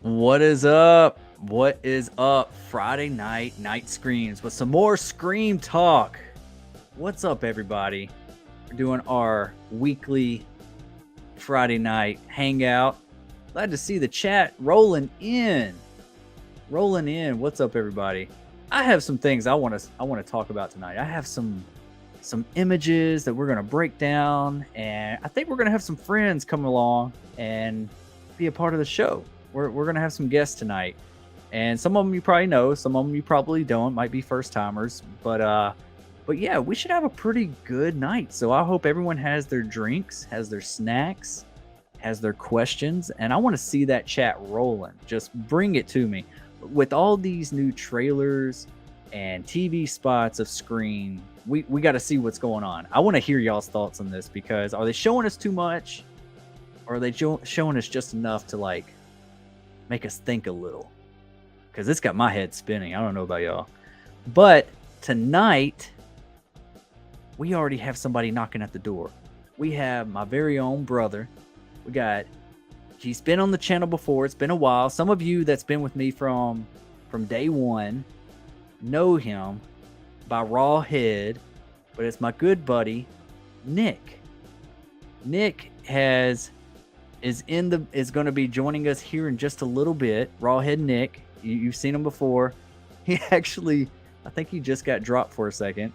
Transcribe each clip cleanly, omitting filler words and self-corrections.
What is up? What is up? Friday night screams with some more Scream talk. What's up, everybody? We're doing our weekly Friday night hangout. Glad to see the chat rolling in. What's up, everybody? I have some things I want to talk about tonight. I have some images that we're gonna break down, and I think we're gonna have some friends come along and be a part of the show. We're gonna have some guests tonight, and some of them you probably know, some of them you probably don't. Might be first timers, but yeah, we should have a pretty good night. So I hope everyone has their drinks, has their snacks, has their questions, and I want to see that chat rolling. Just bring it to me. With all these new trailers and TV spots of Scream, we got to see what's going on. I want to hear y'all's thoughts on this, because are they showing us too much, or are they showing us just enough to like make us think a little? Because it's got my head spinning. I don't know about y'all, but tonight we already have somebody knocking at the door. We have my very own brother. He's been on the channel before. It's been a while. Some of you that's been with me from day one know him by Raw Head, but it's my good buddy Nick. Nick is going to be joining us here in just a little bit. Raw Head Nick, you've seen him before. He actually, I think he just got dropped for a second.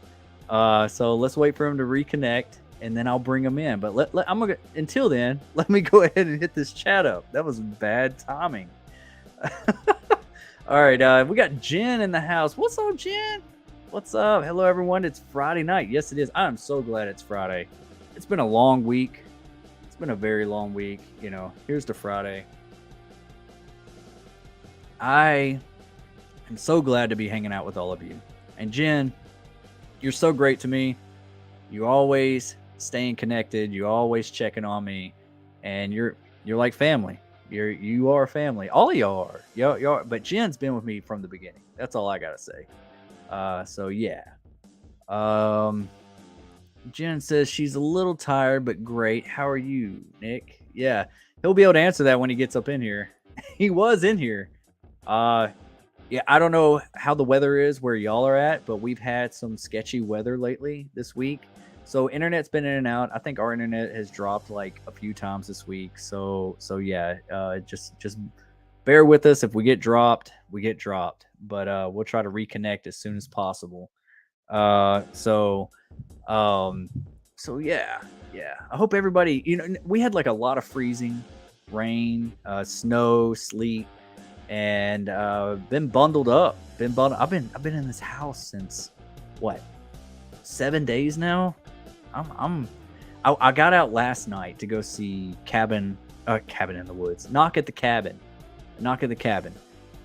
So let's wait for him to reconnect, and then I'll bring him in. But until then, let me go ahead and hit this chat up. That was bad timing. All right, we got Jen in the house. What's up, Jen? What's up? Hello, everyone. It's Friday night. Yes, it is. I'm so glad it's Friday. It's been a long week. It's been a very long week. You know, here's the Friday. I am so glad to be hanging out with all of you. And Jen, you're so great to me. You always staying connected. You always checking on me, and you're like family. You are family. All of y'all are. Y'all are. But Jen's been with me from the beginning. That's all I gotta say. So yeah. Jen says she's a little tired, but great. How are you, Nick? Yeah, he'll be able to answer that when he gets up in here. He was in here. Yeah, I don't know how the weather is where y'all are at, but we've had some sketchy weather lately this week. So internet's been in and out. I think our internet has dropped like a few times this week. So yeah, just bear with us. If we get dropped, we get dropped. But we'll try to reconnect as soon as possible. So yeah. I hope everybody, we had like a lot of freezing, rain, snow, sleet, and been bundled up. I've been in this house since what, 7 days now. I got out last night to go see Cabin in the Woods. Knock at the Cabin,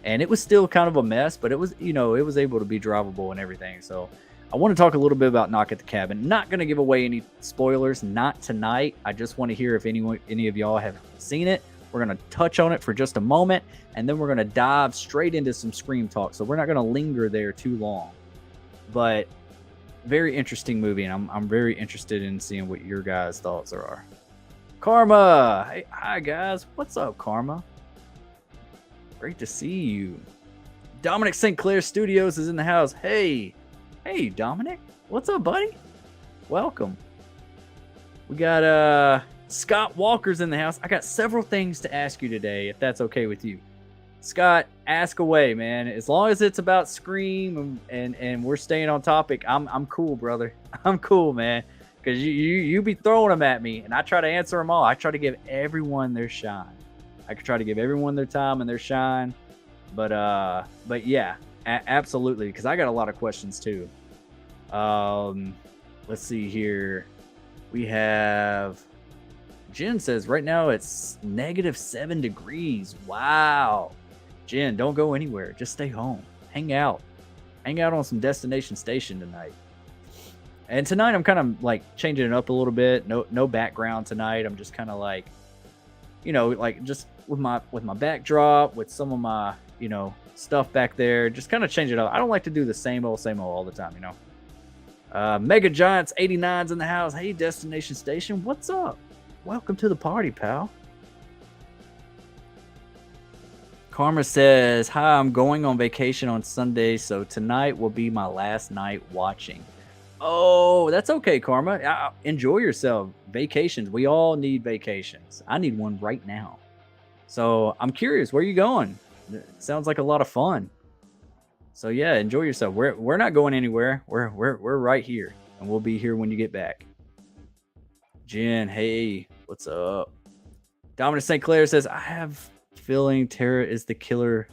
and it was still kind of a mess, but it was able to be drivable and everything. So I want to talk a little bit about Knock at the Cabin. Not going to give away any spoilers, not tonight. I just want to hear if any of y'all have seen it. We're going to touch on it for just a moment, and then we're going to dive straight into some Scream talk. So we're not going to linger there too long. But very interesting movie, and I'm very interested in seeing what your guys' thoughts are. Karma! Hey, hi, guys. What's up, Karma? Great to see you. Dominic St. Clair Studios is in the house. Hey, Dominic. What's up, buddy? Welcome. We got Scott Walker's in the house. I got several things to ask you today, if that's okay with you. Scott, ask away, man. As long as it's about Scream and we're staying on topic, I'm cool, brother. I'm cool, man. Because you be throwing them at me, and I try to answer them all. I try to give everyone their shine. I try to give everyone their time and their shine. But yeah, absolutely. Because I got a lot of questions too. Let's see here. We have Jen says right now it's -7 degrees. Wow. Jen, don't go anywhere. Just stay home. Hang out on some Destination Station tonight. And tonight I'm kind of like changing it up a little bit. No background tonight. I'm just kind of like, like just with my backdrop, with some of my, stuff back there. Just kind of change it up. I don't like to do the same old all the time, Mega Giants 89's in the house. Hey, Destination Station, what's up? Welcome to the party, pal. Karma says, "Hi, I'm going on vacation on Sunday, so tonight will be my last night watching." Oh, that's okay, Karma. Enjoy yourself. Vacations. We all need vacations. I need one right now. So I'm curious, where are you going? It sounds like a lot of fun. So yeah, enjoy yourself. We're not going anywhere. We're right here, and we'll be here when you get back. Jen, hey, what's up? Dominic St. Clair says, "I have feeling Tara is the killer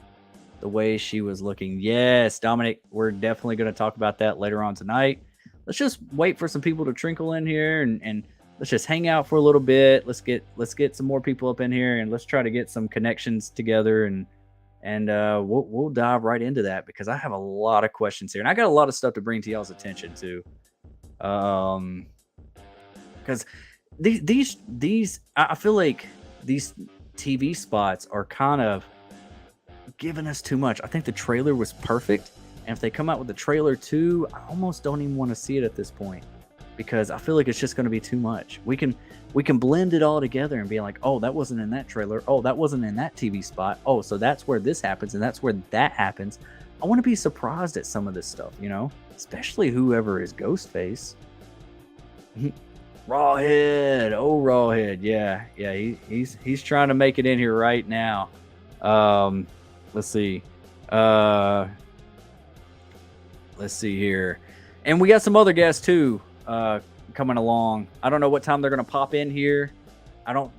the way she was looking." Yes, Dominic, we're definitely going to talk about that later on tonight. Let's just wait for some people to trickle in here and let's just hang out for a little bit. Let's get some more people up in here and let's try to get some connections together and we'll dive right into that because I have a lot of questions here and I got a lot of stuff to bring to y'all's attention too. Because these I feel like these TV spots are kind of giving us too much. I think the trailer was perfect, and if they come out with the trailer too, I almost don't even want to see it at this point because I feel like it's just going to be too much. We can blend it all together and be like, oh, that wasn't in that trailer. Oh, that wasn't in that TV spot. Oh, so that's where this happens and that's where that happens. I want to be surprised at some of this stuff, you know, especially whoever is Ghostface. Rawhead, oh Rawhead, yeah, he's trying to make it in here right now. Let's see, let's see here, and we got some other guests too, coming along. I don't know what time they're gonna pop in here. I don't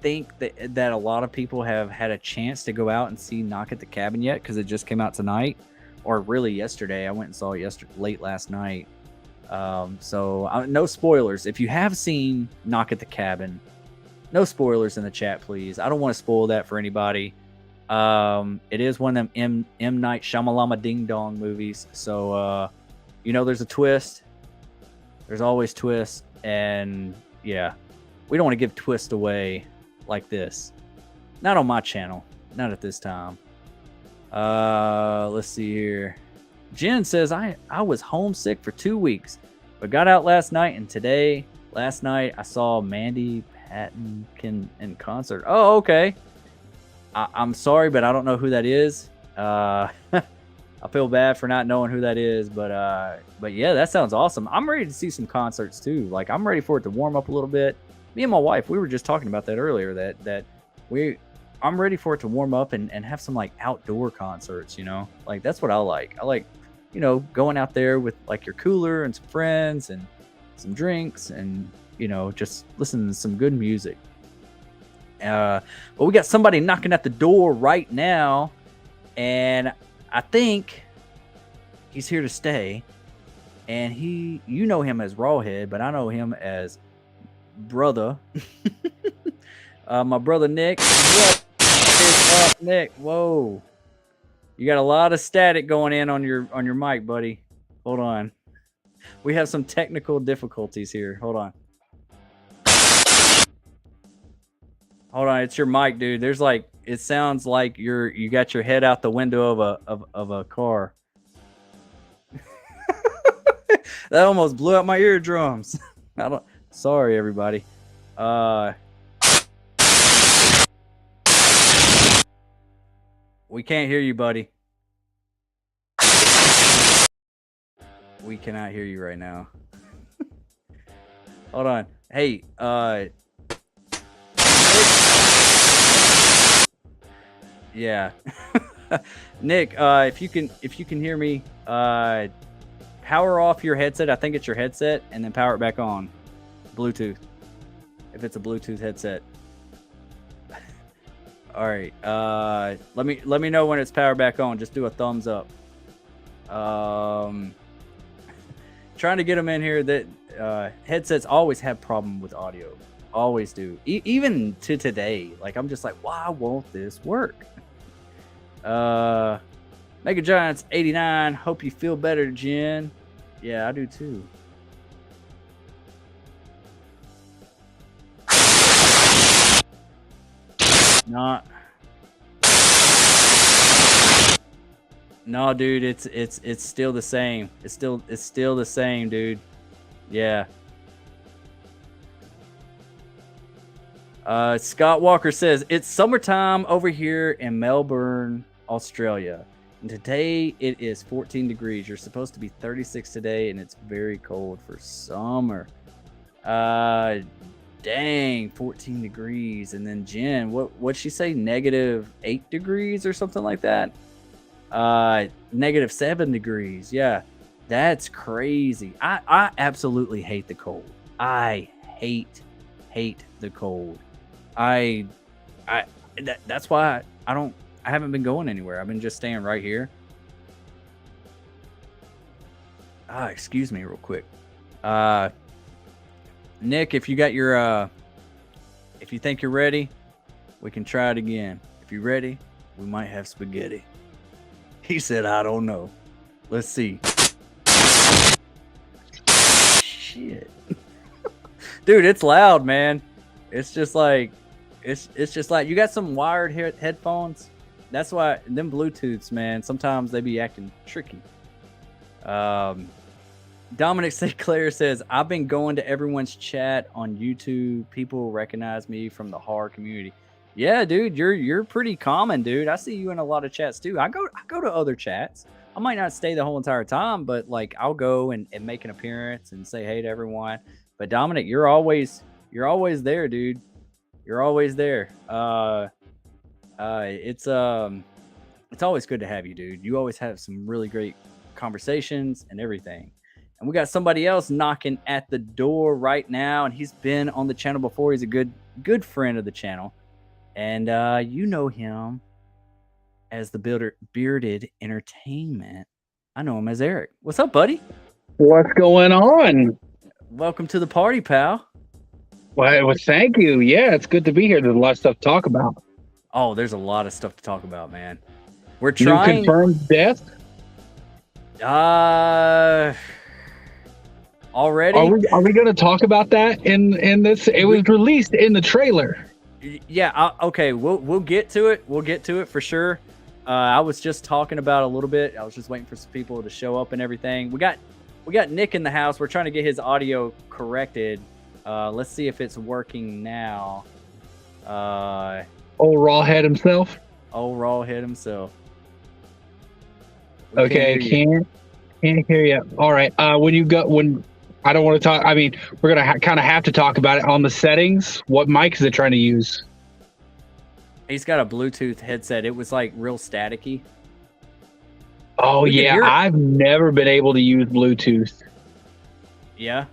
think that a lot of people have had a chance to go out and see Knock at the Cabin yet because it just came out tonight, or really yesterday. I went and saw it late last night. So no spoilers. If you have seen Knock at the Cabin, no spoilers in the chat, please. I don't want to spoil that for anybody. It is one of them M Night Shyamalan Ding Dong movies. So, you know, there's a twist. There's always twists. And yeah, we don't want to give twist away like this. Not on my channel. Not at this time. Let's see here. Jen says, I was homesick for 2 weeks, but got out last night, and last night I saw Mandy Patinkin in concert. Oh, okay. I'm sorry, but I don't know who that is. I feel bad for not knowing who that is, but yeah, that sounds awesome. I'm ready to see some concerts too. Like, I'm ready for it to warm up a little bit. Me and my wife, we were just talking about that earlier, I'm ready for it to warm up and have some like outdoor concerts, you know? Like, that's what I like. I like, you know, going out there with like your cooler and some friends and some drinks and, you know, just listening to some good music. But we got somebody knocking at the door right now, and I think he's here to stay. And you know him as Rawhead, but I know him as brother. My brother Nick. What is up, Nick? Whoa. You got a lot of static going in on your mic, buddy. Hold on. We have some technical difficulties here. Hold on. Hold on, it's your mic, dude. There's like, it sounds like you got your head out the window of a car. That almost blew out my eardrums. Sorry, everybody. We can't hear you, buddy. We cannot hear you right now. Hold on. Hey, yeah. Nick, if you can hear me, power off your headset. I think it's your headset, and then power it back on. Bluetooth. If it's a Bluetooth headset. All right. Let me know when it's powered back on. Just do a thumbs up. Trying to get them in here. That headsets always have problem with audio. Always do. Even to today. Like, I'm just like, why won't this work? Mega Giants 89. Hope you feel better, Jen. Yeah, I do too. No, dude, it's still the same. It's still the same, dude. Yeah. Scott Walker says it's summertime over here in Melbourne, Australia. And today it is 14 degrees. You're supposed to be 36 today, and it's very cold for summer. Dang, 14 degrees. And then Jen, what'd she say? -8 degrees or something like that? -7 degrees. Yeah, that's crazy. I absolutely hate the cold. I hate the cold. That's why I haven't been going anywhere. I've been just staying right here. Excuse me real quick. Nick, if you got your if you think you're ready, we can try it again. If you're ready, we might have spaghetti. He said, I don't know. Let's see. Shit. Dude, it's loud, man. It's just like it's just like you got some wired headphones. That's why them Bluetooths, man, sometimes they be acting tricky. Dominic St. Clair says, I've been going to everyone's chat on YouTube. People recognize me from the horror community. Yeah, dude, you're pretty common, dude. I see you in a lot of chats too. I go to other chats. I might not stay the whole entire time, but like I'll go and make an appearance and say hey to everyone. But Dominic, you're always there, dude. You're always there. It's always good to have you, dude. You always have some really great conversations and everything. And we got somebody else knocking at the door right now, and he's been on the channel before. He's a good friend of the channel, and you know him as the Bearded Entertainment. I know him as Eric. What's up, buddy? What's going on? Welcome to the party, pal. Well, thank you. Yeah, it's good to be here. There's a lot of stuff to talk about. Oh, there's a lot of stuff to talk about, man. We're trying. New confirmed death? Already? Are we going to talk about that in this? It was released in the trailer. Yeah. Okay. We'll get to it. We'll get to it for sure. I was just talking about a little bit. I was just waiting for some people to show up and everything. We got Nick in the house. We're trying to get his audio corrected. Let's see if it's working now. Old Rawhead himself. Okay, can't hear you. All right. When I don't want to talk. I mean, we're gonna kind of have to talk about it on the settings. What mic is it trying to use? He's got a Bluetooth headset. It was like real staticky. Oh yeah, I've never been able to use Bluetooth. Yeah.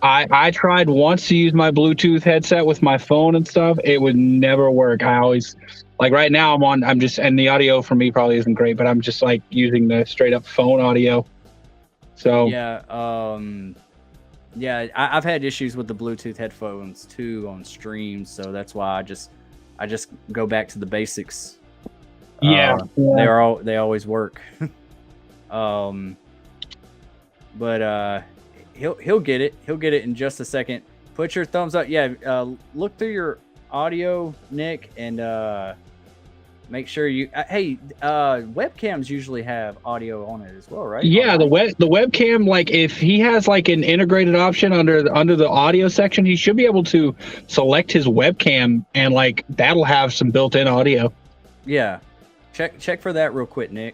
I tried once to use my Bluetooth headset with my phone and stuff. It would never work. I always, like right now and the audio for me probably isn't great, but I'm just like using the straight up phone audio. So yeah, I've had issues with the Bluetooth headphones too on streams, so that's why I just go back to the basics. Yeah. They always work. But he'll get it. He'll get it in just a second. Put your thumbs up. Yeah, look through your audio, Nick, and make sure you. Hey, webcams usually have audio on it as well, right? Yeah, the webcam, like if he has like an integrated option under the audio section, he should be able to select his webcam, and like that'll have some built-in audio. Yeah, check for that real quick, Nick.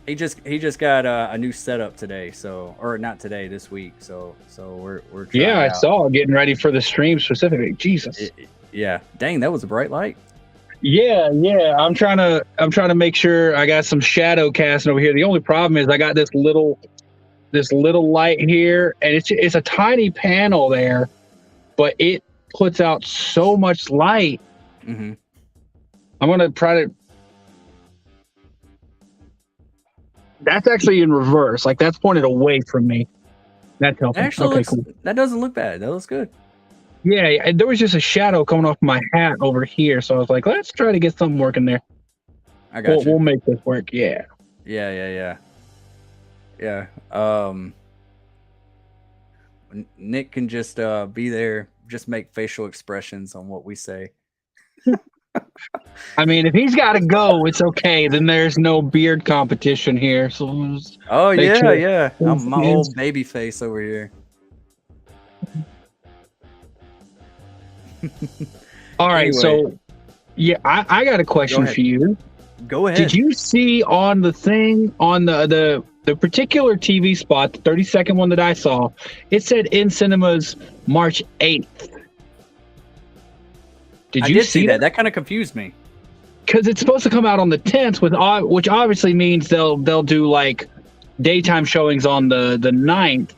He just got a new setup today, or not today, this week. So we're trying I saw getting ready for the stream specifically. Jesus. Yeah. Dang, that was a bright light. Yeah. I'm trying to make sure I got some shadow casting over here. The only problem is I got this little light here, and it's a tiny panel there, but it puts out so much light. Mm-hmm. I'm gonna try to. That's actually in reverse. Like that's pointed away from me. That's helping. Actually, cool. That doesn't look bad. That looks good. Yeah, there was just a shadow coming off my hat over here, so I was like, let's try to get something working there. I got you. We'll make this work. Yeah. Yeah. Nick can just be there, just make facial expressions on what we say. I mean, if he's got to go, it's okay. Then there's no beard competition here. So Oh make yeah, sure yeah. I'm my it's- old baby face over here. All right, Anyway. so yeah, I got a question ahead. for you. Go ahead. Did you see on the thing on the particular TV spot, the 30-second one that I saw, it said in cinemas March 8th. I did see that. That kind of confused me. Because it's supposed to come out on the 10th, which obviously means they'll do like daytime showings on the 9th.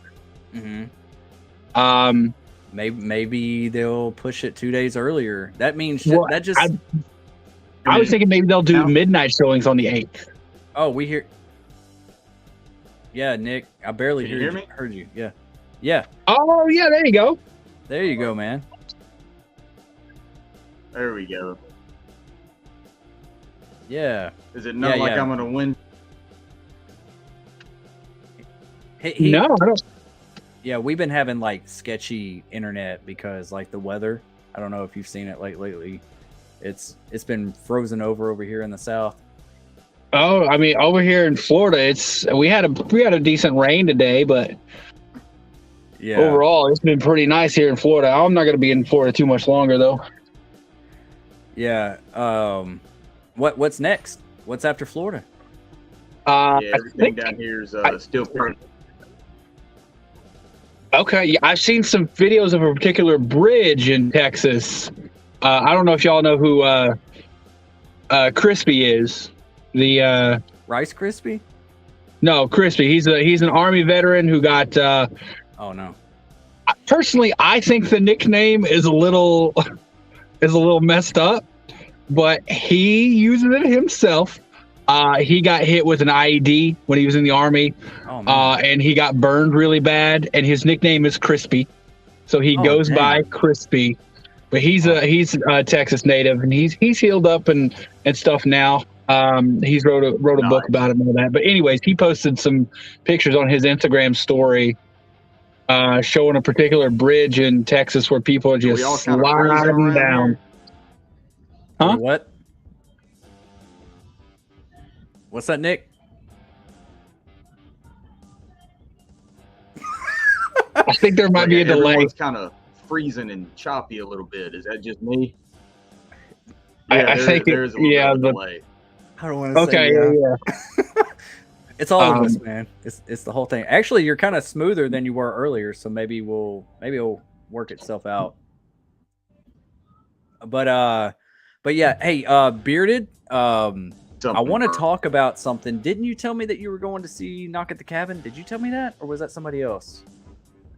Mm-hmm. Maybe they'll push it 2 days earlier. That means Well, that just. I was thinking maybe they'll do midnight showings on the 8th. Oh, we hear. Yeah, Nick, I barely Can you hear me? heard you. Yeah, yeah. Oh yeah, there you go. There you go, man. There we go. Yeah. Is it not like I'm gonna win? No, I don't. Yeah, we've been having like sketchy internet because like the weather. I don't know if you've seen it like lately. It's been frozen over here in the south. Oh, I mean, over here in Florida, we had a decent rain today, but yeah, overall, it's been pretty nice here in Florida. I'm not going to be in Florida too much longer, though. Yeah. What's next? What's after Florida? Yeah, everything down here is still pretty. Okay, yeah, I've seen some videos of a particular bridge in Texas. I don't know if y'all know who Crispy is. The Rice Krispie? No, Crispy. He's an Army veteran who got. Oh no. Personally, I think the nickname is a little messed up, but he uses it himself. He got hit with an IED when he was in the Army, and he got burned really bad. And his nickname is Crispy, so he goes by Crispy. But he's a Texas native, and he's healed up and stuff now. He's wrote a book about it and all that. But anyways, he posted some pictures on his Instagram story, showing a particular bridge in Texas where people are just sliding down. Huh? What? What's that, Nick? I think there might be a delay. Everyone's kind of freezing and choppy a little bit. Is that just me? I think there's a little bit of delay. I don't want to say yeah. It's all of us, man. It's the whole thing. Actually, you're kind of smoother than you were earlier, so maybe it'll work itself out. But yeah, hey, Bearded, I want to talk about something. Didn't you tell me that you were going to see Knock at the Cabin? Did you tell me that, or was that somebody else?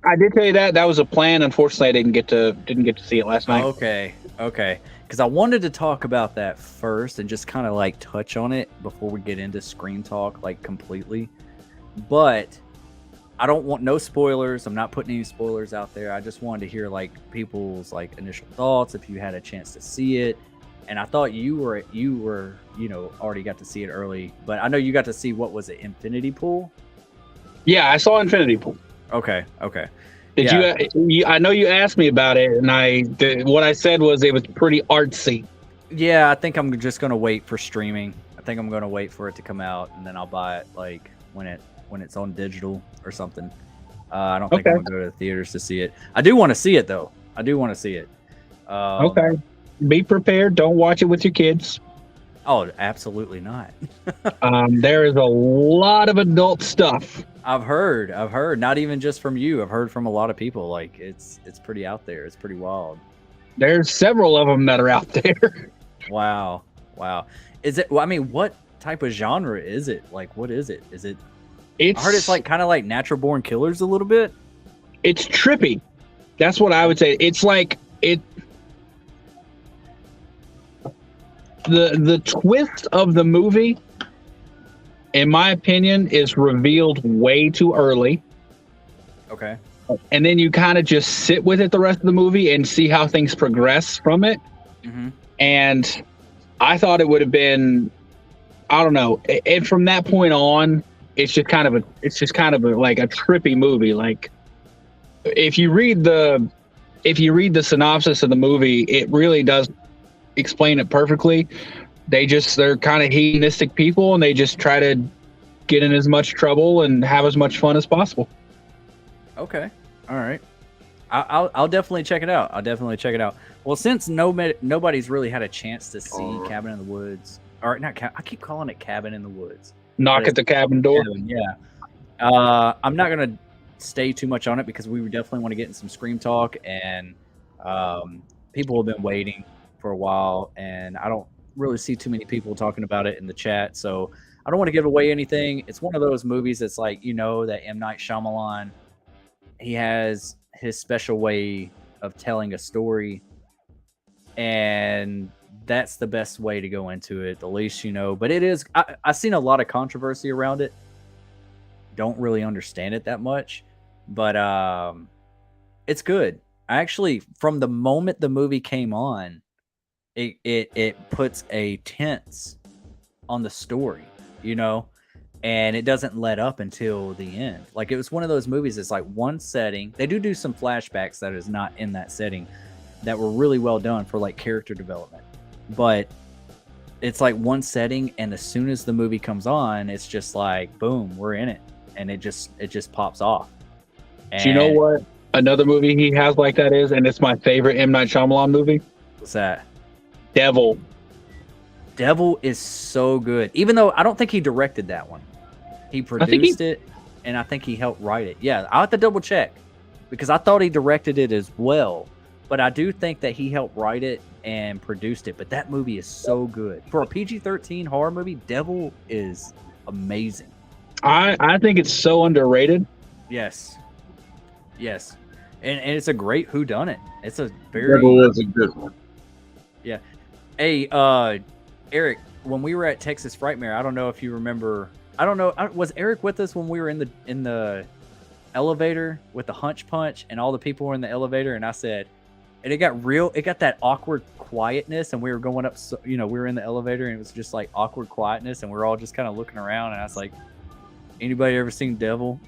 I did tell you that. That was a plan. Unfortunately, I didn't get to see it last night. Okay. Because I wanted to talk about that first and just kind of like touch on it before we get into Scream Talk like completely. But I don't want no spoilers. I'm not putting any spoilers out there. I just wanted to hear like people's like initial thoughts if you had a chance to see it. And I thought you were already got to see it early, but I know you got to see what was it, Infinity Pool? Yeah, I saw Infinity Pool. Okay. Did you? I know you asked me about it, and what I said was it was pretty artsy. Yeah, I think I'm just gonna wait for streaming. I think I'm gonna wait for it to come out, and then I'll buy it like when it's on digital or something. I don't think I'm gonna go to the theaters to see it. I do want to see it though. I do want to see it. Okay. Be prepared. Don't watch it with your kids. Oh, absolutely not. There is a lot of adult stuff. I've heard. Not even just from you. I've heard from a lot of people. Like it's pretty out there. It's pretty wild. There's several of them that are out there. Wow. Is it? Well, I mean, what type of genre is it? Like, what is it? Is it? I heard it's like kind of like Natural Born Killers a little bit. It's trippy. That's what I would say. It's like it. The twist of the movie, in my opinion, is revealed way too early. Okay. And then you kind of just sit with it the rest of the movie and see how things progress from it. Mm-hmm. And I thought it would have been, I don't know. And from that point on, it's just kind of like a trippy movie. Like if you read the synopsis of the movie, it really does explain it perfectly. They're kind of hedonistic people, and they just try to get in as much trouble and have as much fun as possible. Okay. All right. I'll definitely check it out. I'll definitely check it out. Well, since nobody's really had a chance to see Cabin in the Woods, or not, I keep calling it Cabin in the Woods. Knock at the cabin door. Cabin, yeah. I'm not gonna stay too much on it because we definitely want to get in some Scream talk, and people have been waiting for a while, and I don't really see too many people talking about it in the chat, so I don't want to give away anything. It's one of those movies that's like, that M. Night Shyamalan, he has his special way of telling a story, and that's the best way to go into it, the least you know. But it is, I've seen a lot of controversy around it. Don't really understand it that much, but it's good. I actually, from the moment the movie came on, it puts a tense on the story, and it doesn't let up until the end. Like, it was one of those movies that's like one setting. They do some flashbacks that is not in that setting that were really well done for like character development, but it's like one setting, and as soon as the movie comes on, it's just like, boom, we're in it, and it just pops off. And do you know what another movie he has like that is, and it's my favorite M. Night Shyamalan movie? What's that? Devil. Devil is so good, even though I don't think he directed that one. He produced it, and I think he helped write it. Yeah, I'll have to double check because I thought he directed it as well, but I do think that he helped write it and produced it. But that movie is so good for a PG-13 horror movie. Devil is amazing. I think it's so underrated. Yes, and it's a great whodunit. It's a very Devil is a good one. Yeah. Hey, Eric, when we were at Texas Frightmare, I don't know if you remember. I don't know. Was Eric with us when we were in the elevator with the hunch punch and all the people were in the elevator? And I said, and it got that awkward quietness, and we were going up. So, we were in the elevator, and it was just like awkward quietness, and we were all just kind of looking around. And I was like, anybody ever seen Devil?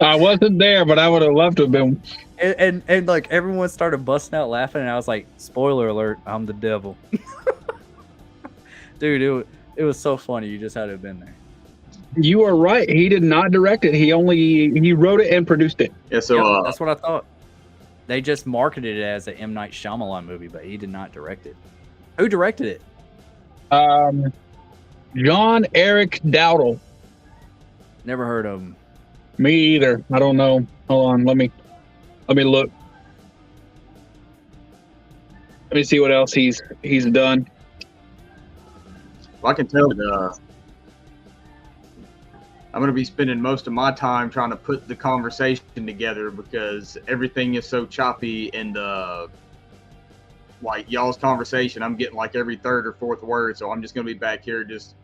I wasn't there, but I would have loved to have been. And like everyone started busting out laughing, and I was like, spoiler alert, I'm the devil. Dude, it was so funny. You just had to have been there. You are right. He did not direct it. He wrote it and produced it. Yeah, so that's what I thought. They just marketed it as an M. Night Shyamalan movie, but he did not direct it. Who directed it? John Eric Dowdle. Never heard of him. Me either. I don't know. Hold on. Let me look. Let me see what else he's done. Well, I can tell that I'm going to be spending most of my time trying to put the conversation together because everything is so choppy in the like y'all's conversation. I'm getting like every third or fourth word, so I'm just going to be back here just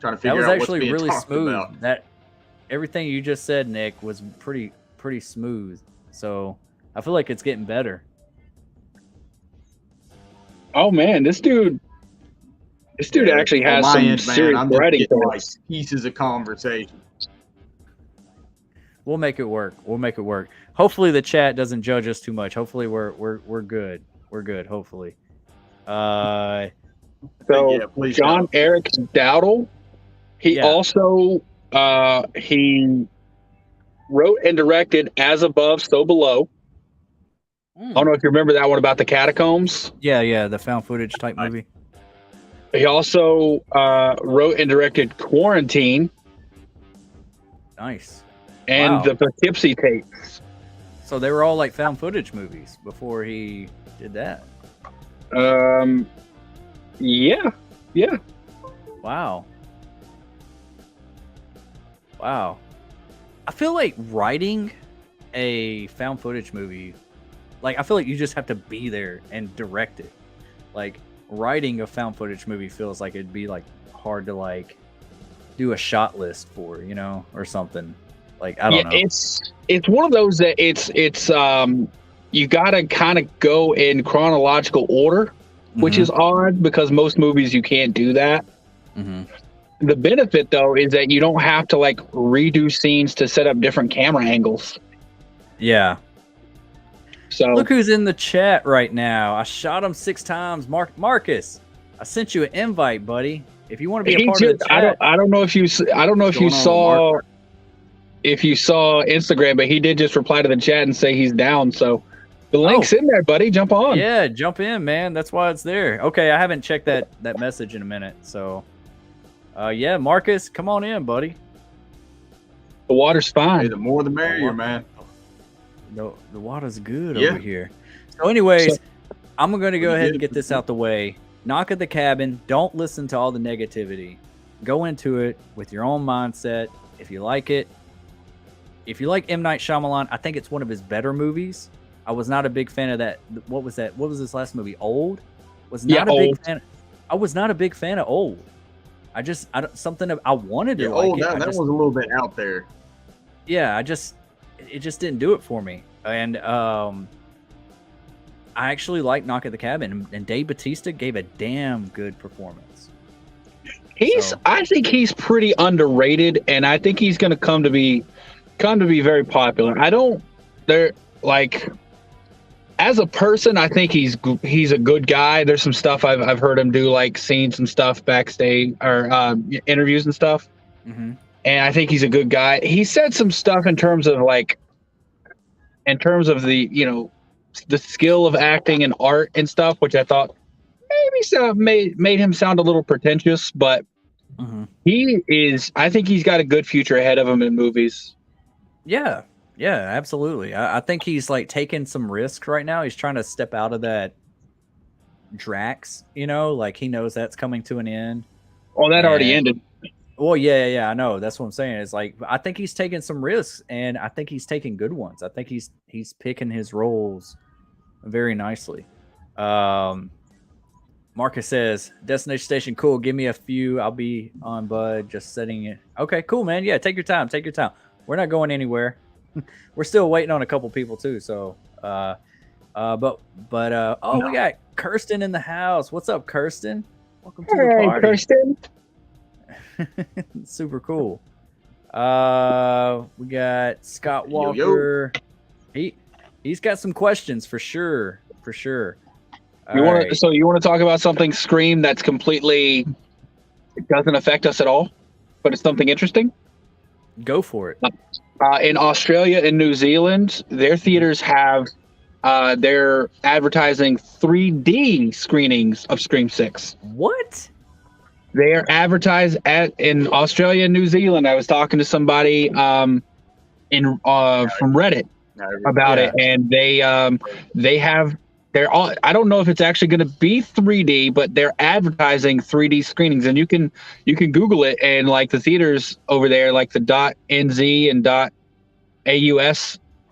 trying to figure out what's being really talked smooth. about. That everything you just said, Nick, was pretty smooth. So I feel like it's getting better. Oh man, this dude actually has some serious writing. Like pieces of conversation. We'll make it work. Hopefully the chat doesn't judge us too much. Hopefully we're good. We're good. Hopefully. So yeah, John Eric Dowdle, he also he wrote and directed As Above, So Below. I don't know if you remember that one about the catacombs. Yeah, the found footage type movie. He also wrote and directed Quarantine. Nice. And the Poughkeepsie tapes. So they were all like found footage movies before he did that. Yeah. Wow. I feel like writing a found footage movie, like I feel like you just have to be there and direct it. Like writing a found footage movie feels like it'd be like hard to like do a shot list for, or something. Like I don't know. It's one of those that it's you gotta kind of go in chronological order, which is odd because most movies you can't do that. The benefit though is that you don't have to like redo scenes to set up different camera angles. Yeah. So Look who's in the chat right now. I shot him 6 times. Marcus, I sent you an invite, buddy. If you want to be a part of the chat. I don't know if you saw Instagram, but he did just reply to the chat and say he's down. So the link's in there, buddy. Jump on. Yeah, jump in, man. That's why it's there. Okay, I haven't checked that message in a minute. So, yeah, Marcus, come on in, buddy. The water's fine. Hey, the more the merrier, man. The water's good over here. So, anyways, I'm going to go ahead and get this out the way. Knock at the Cabin. Don't listen to all the negativity. Go into it with your own mindset. If you like it, if you like M. Night Shyamalan, I think it's one of his better movies. I was not a big fan of that. What was that? What was this last movie? Old? Big fan. I was not a big fan of Old. I wanted to like it. That was a little bit out there. Yeah, it just didn't do it for me. And I actually like Knock at the Cabin, and Dave Bautista gave a damn good performance. I think he's pretty underrated, and I think he's going to come to be very popular. As a person, I think he's a good guy. There's some stuff I've heard him do, like seeing some stuff backstage or interviews and stuff. Mm-hmm. And I think he's a good guy. He said some stuff in terms of the the skill of acting and art and stuff, which I thought maybe made him sound a little pretentious, but I think he's got a good future ahead of him in movies. Yeah, absolutely. I think he's like taking some risks right now. He's trying to step out of that Drax, like he knows that's coming to an end. Oh, that already ended. Well, yeah, I know. That's what I'm saying. It's like I think he's taking some risks, and I think he's taking good ones. I think he's picking his roles very nicely. Marcus says, Destination Station, cool. Give me a few. I'll be on, bud. Just setting it. Okay, cool, man. Yeah, take your time. We're not going anywhere. We're still waiting on a couple people too. So, we got Kirsten in the house. What's up, Kirsten? Welcome to the party. Kirsten. Super cool. We got Scott Walker. He's got some questions for sure. You want to talk about something Scream that's completely doesn't affect us at all, but it's something interesting? Go for it. In Australia and New Zealand, their theaters have they're advertising 3D screenings of Scream 6. What? They are advertised in Australia and New Zealand. I was talking to somebody from Reddit about it, and I don't know if it's actually going to be 3D, but they're advertising 3D screenings, and you can Google it, and like the theaters over there, like the .nz and .aus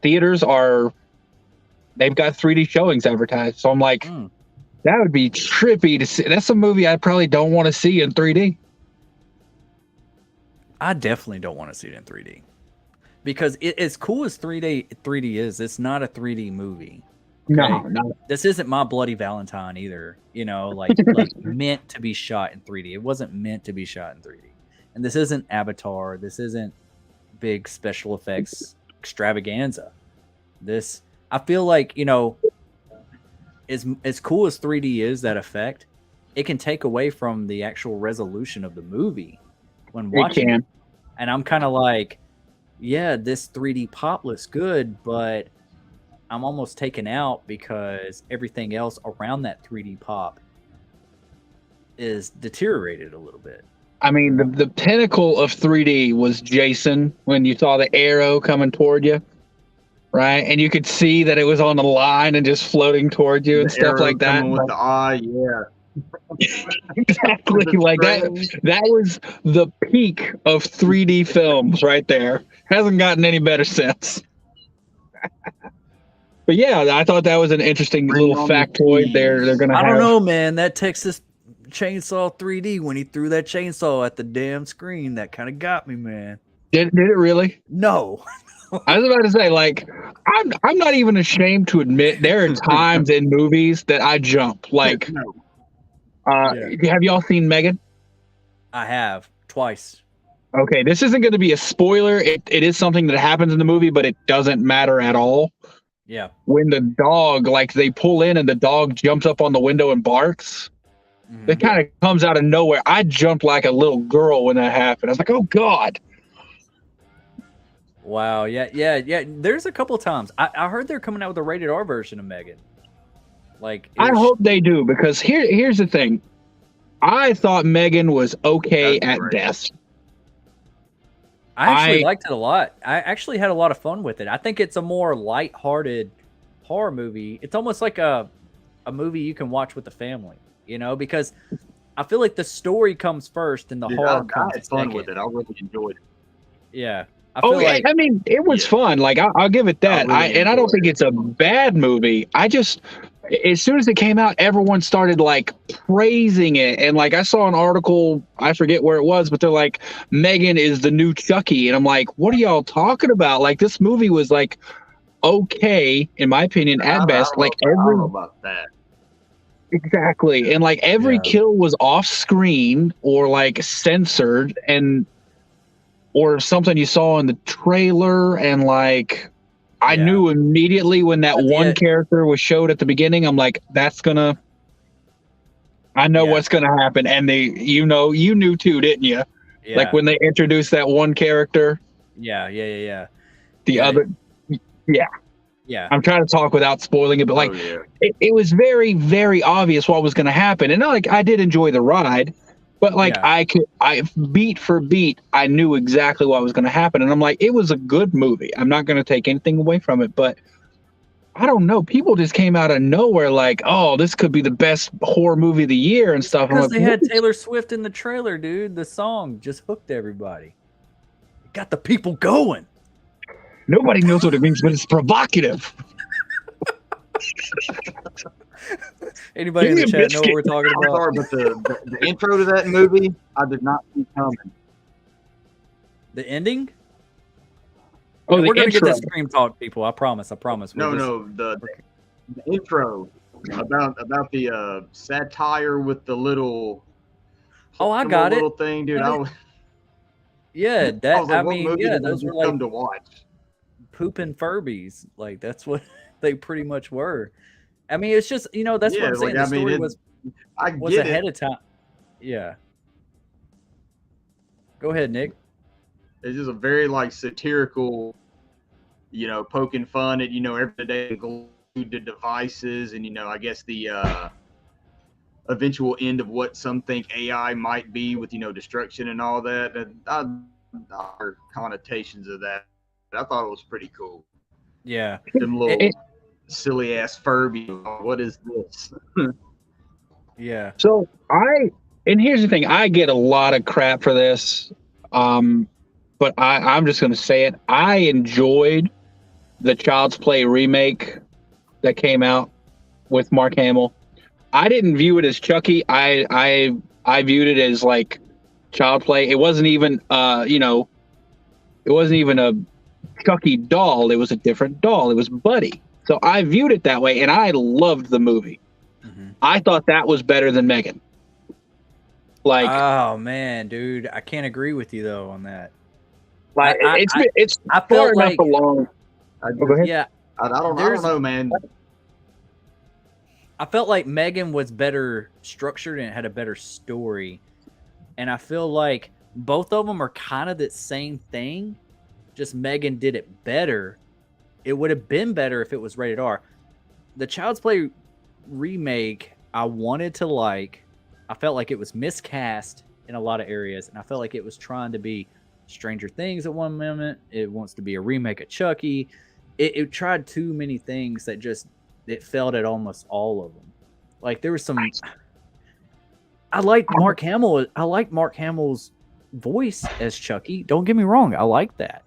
theaters they've got 3D showings advertised. So I'm like, that would be trippy to see. That's a movie I probably don't want to see in 3D. I definitely don't want to see it in 3D because as cool as 3D is, it's not a 3D movie. Okay? No. This isn't My Bloody Valentine either. Like meant to be shot in 3D. It wasn't meant to be shot in 3D. And this isn't Avatar. This isn't big special effects extravaganza. I feel like, as cool as 3D is, that effect, it can take away from the actual resolution of the movie when watching it. And I'm kind of like, yeah, this 3D pop looks good, but I'm almost taken out because everything else around that 3D pop is deteriorated a little bit. I mean, the pinnacle of 3D was Jason when you saw the arrow coming toward you. Right, and you could see that it was on the line and just floating towards you and stuff like that. With the eye, yeah, exactly. Like that was the peak of 3D films right there. Hasn't gotten any better since. But yeah, I thought that was an interesting little factoid there. They're gonna. I don't know, man. That Texas Chainsaw 3D when he threw that chainsaw at the damn screen, that kind of got me, man. Did it really? No. I was about to say, like, I'm not even ashamed to admit there are times in movies that I jump. Like, have y'all seen M3GAN? I have twice. Okay, this isn't going to be a spoiler. It is something that happens in the movie, but it doesn't matter at all. Yeah. when the dog, like they pull in and the dog jumps up on the window and barks. Mhm. It kind of comes out of nowhere. I jumped like a little girl when that happened. I was like, oh God. Wow. Yeah. There's a couple times I heard they're coming out with a rated R version of M3GAN. Like, I hope they do, because here's the thing. I thought M3GAN was okay That'd be at great. best. I actually liked it a lot. I actually had a lot of fun with it. I think it's a more light-hearted horror movie. It's almost like a movie you can watch with the family, you know, because I feel like the story comes first and the Dude, horror I comes had fun second. with it. I really enjoyed it. Yeah. I feel yeah, like I mean, it was fun. Like I'll give it that. really I don't enjoyed think it. it's a bad movie. I just, as soon as it came out, everyone started like praising it, and like I saw an article, I forget where it was, but they're like, M3GAN is the new Chucky, and I'm like, what are y'all talking about? Like this movie was like okay, in my opinion, at best. Like I don't every know about that. exactly, and like every Yeah. kill was off screen or like censored, and or something you saw in the trailer, and like I Yeah. knew immediately when that But one yet- character was showed at the beginning. I'm like, I know Yeah. what's gonna happen, and you knew too, didn't you? yeah. Like when they introduced that one character, yeah. the Yeah. other. Yeah. I'm trying to talk without spoiling it, but like Oh, yeah. it was very, very obvious what was going to happen, and like I did enjoy the ride, but like Yeah. I beat for beat, I knew exactly what was going to happen, and I'm like, it was a good movie. I'm not going to take anything away from it, but I don't know. People just came out of nowhere like, oh, this could be the best horror movie of the year and stuff. I'm Because like, they had what? Taylor Swift in the trailer, dude. The song just hooked everybody. It got the people going. Nobody knows what it means, but it's provocative. Anybody Give in me the a chat know what we're biscuit. talking I'm about? sorry, but the intro to that movie, I did not see coming. The ending? Oh, the We're gonna intro. get this Scream Talk, people. I promise. No, the intro about the satire with the little. Oh, I got it. little thing, dude. I I was Yeah, that like, what mean, movie yeah, did I those were just like come to watch? pooping Furbies. Like that's what they pretty much were. I mean, it's just that's what Yeah, I'm saying. like, The I mean, story it- was I get ahead it. of time. Yeah. Go ahead, Nick. It's just a very like satirical, poking fun at everyday glued to devices, and I guess the eventual end of what some think AI might be with destruction and all that. And other connotations of that. I thought it was pretty cool. Yeah. Them little silly ass Furby. What is this? Yeah. So and here's the thing, I get a lot of crap for this, but I'm just going to say it. I enjoyed the Child's Play remake that came out with Mark Hamill. I didn't view it as Chucky. I viewed it as like Child Play. It wasn't even it wasn't even a Chucky doll. It was a different doll. It was Buddy. So I viewed it that way, and I loved the movie. Mhm. I thought that was better than M3GAN. Like, Oh man, dude, I can't agree with you though on that. like I it's I far felt enough like along. Go ahead. yeah, I don't There's- know, man. I felt like M3GAN was better structured and it had a better story. And I feel like both of them are kind of the same thing. Just M3GAN did it better. It would have been better if it was rated R. The Child's Play remake, I wanted to like. I felt like it was miscast in a lot of areas. And I felt like it was trying to be Stranger Things at one moment. It wants to be a remake of Chucky. It tried too many things that just it failed at almost all of them. Like there was some. I like Mark Hamill. I like Mark Hamill's voice as Chucky. Don't get me wrong. I like that.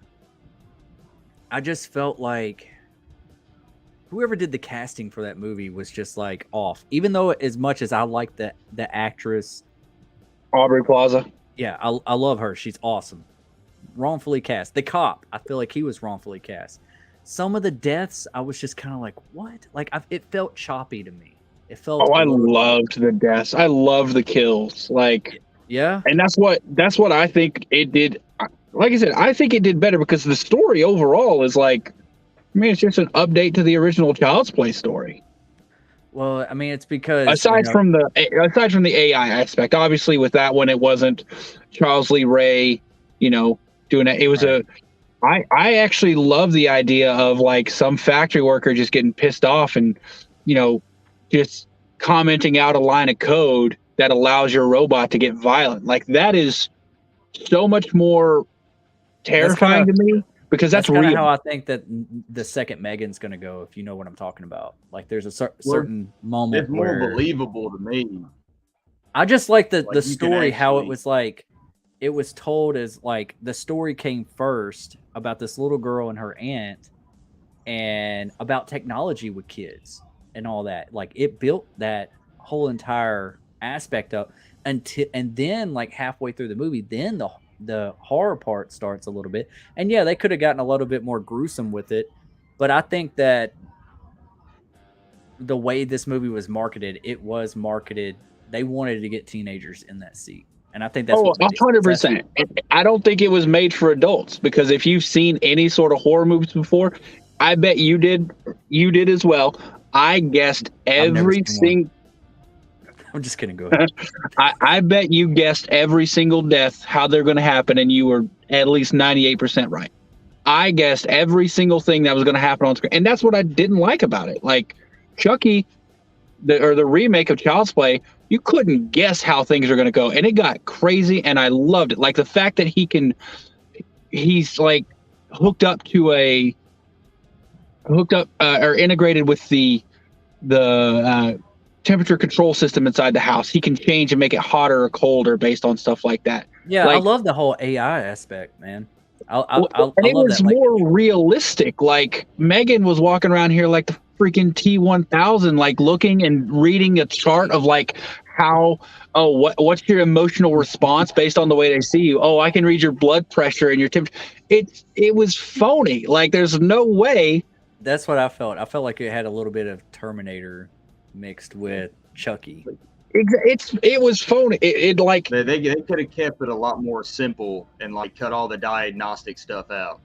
I just felt like whoever did the casting for that movie was just like off. Even though as much as I like the actress, Aubrey Plaza. yeah, I love her. She's awesome. Wrongfully cast. The cop, I feel like he was wrongfully cast. Some of the deaths, I was just kind of like, what? Like it felt choppy to me. It felt. Oh, I a little- loved the deaths. I loved the kills. Like, Yeah. and that's what I think it did. Like I said, I think it did better because the story overall is like I mean, it's just an update to the original Child's Play story. Well, I mean, it's because Aside from the AI aspect, obviously with that one, it wasn't Charles Lee Ray, doing it. It was I actually love the idea of like some factory worker just getting pissed off and, just commenting out a line of code that allows your robot to get violent. Like that is so much more terrifying to me because that's kind of real. how I think that the second M3GAN's going to go, if you know what I'm talking about. Like there's a certain moment it's more where believable to me. I just like the story, how it actually- was like, it was told as like the story came first about this little girl and her aunt and about technology with kids and all that. Like it built that whole entire aspect up and then like halfway through the movie, then the horror part starts a little bit. And yeah, they could have gotten a little bit more gruesome with it, but I think that the way this movie was marketed, they wanted to get teenagers in that seat. And I think that's 100%. I don't think it was made for adults because if you've seen any sort of horror movies before, I bet you did as well. I guessed every single. I'm just kidding. Go ahead. I bet you guessed every single death, how they're going to happen, and you were at least 98% right. I guessed every single thing that was going to happen on screen, and that's what I didn't like about it. Like Chucky, the remake of Child's Play, you couldn't guess how things are going to go, and it got crazy, and I loved it. Like the fact that he's like hooked up or integrated with the temperature control system inside the house. He can change and make it hotter or colder based on stuff like that. Yeah, like, I love the whole AI aspect, man. And it was more realistic. Like M3GAN was walking around here like the freaking T-1000, like looking and reading a chart of like what's your emotional response based on the way they see you. Oh, I can read your blood pressure and your temperature. It was phony. Like there's no way. That's what I felt. I felt like it had a little bit of Terminator mixed with Chucky. It was phony. It like they could have kept it a lot more simple and like cut all the diagnostic stuff out.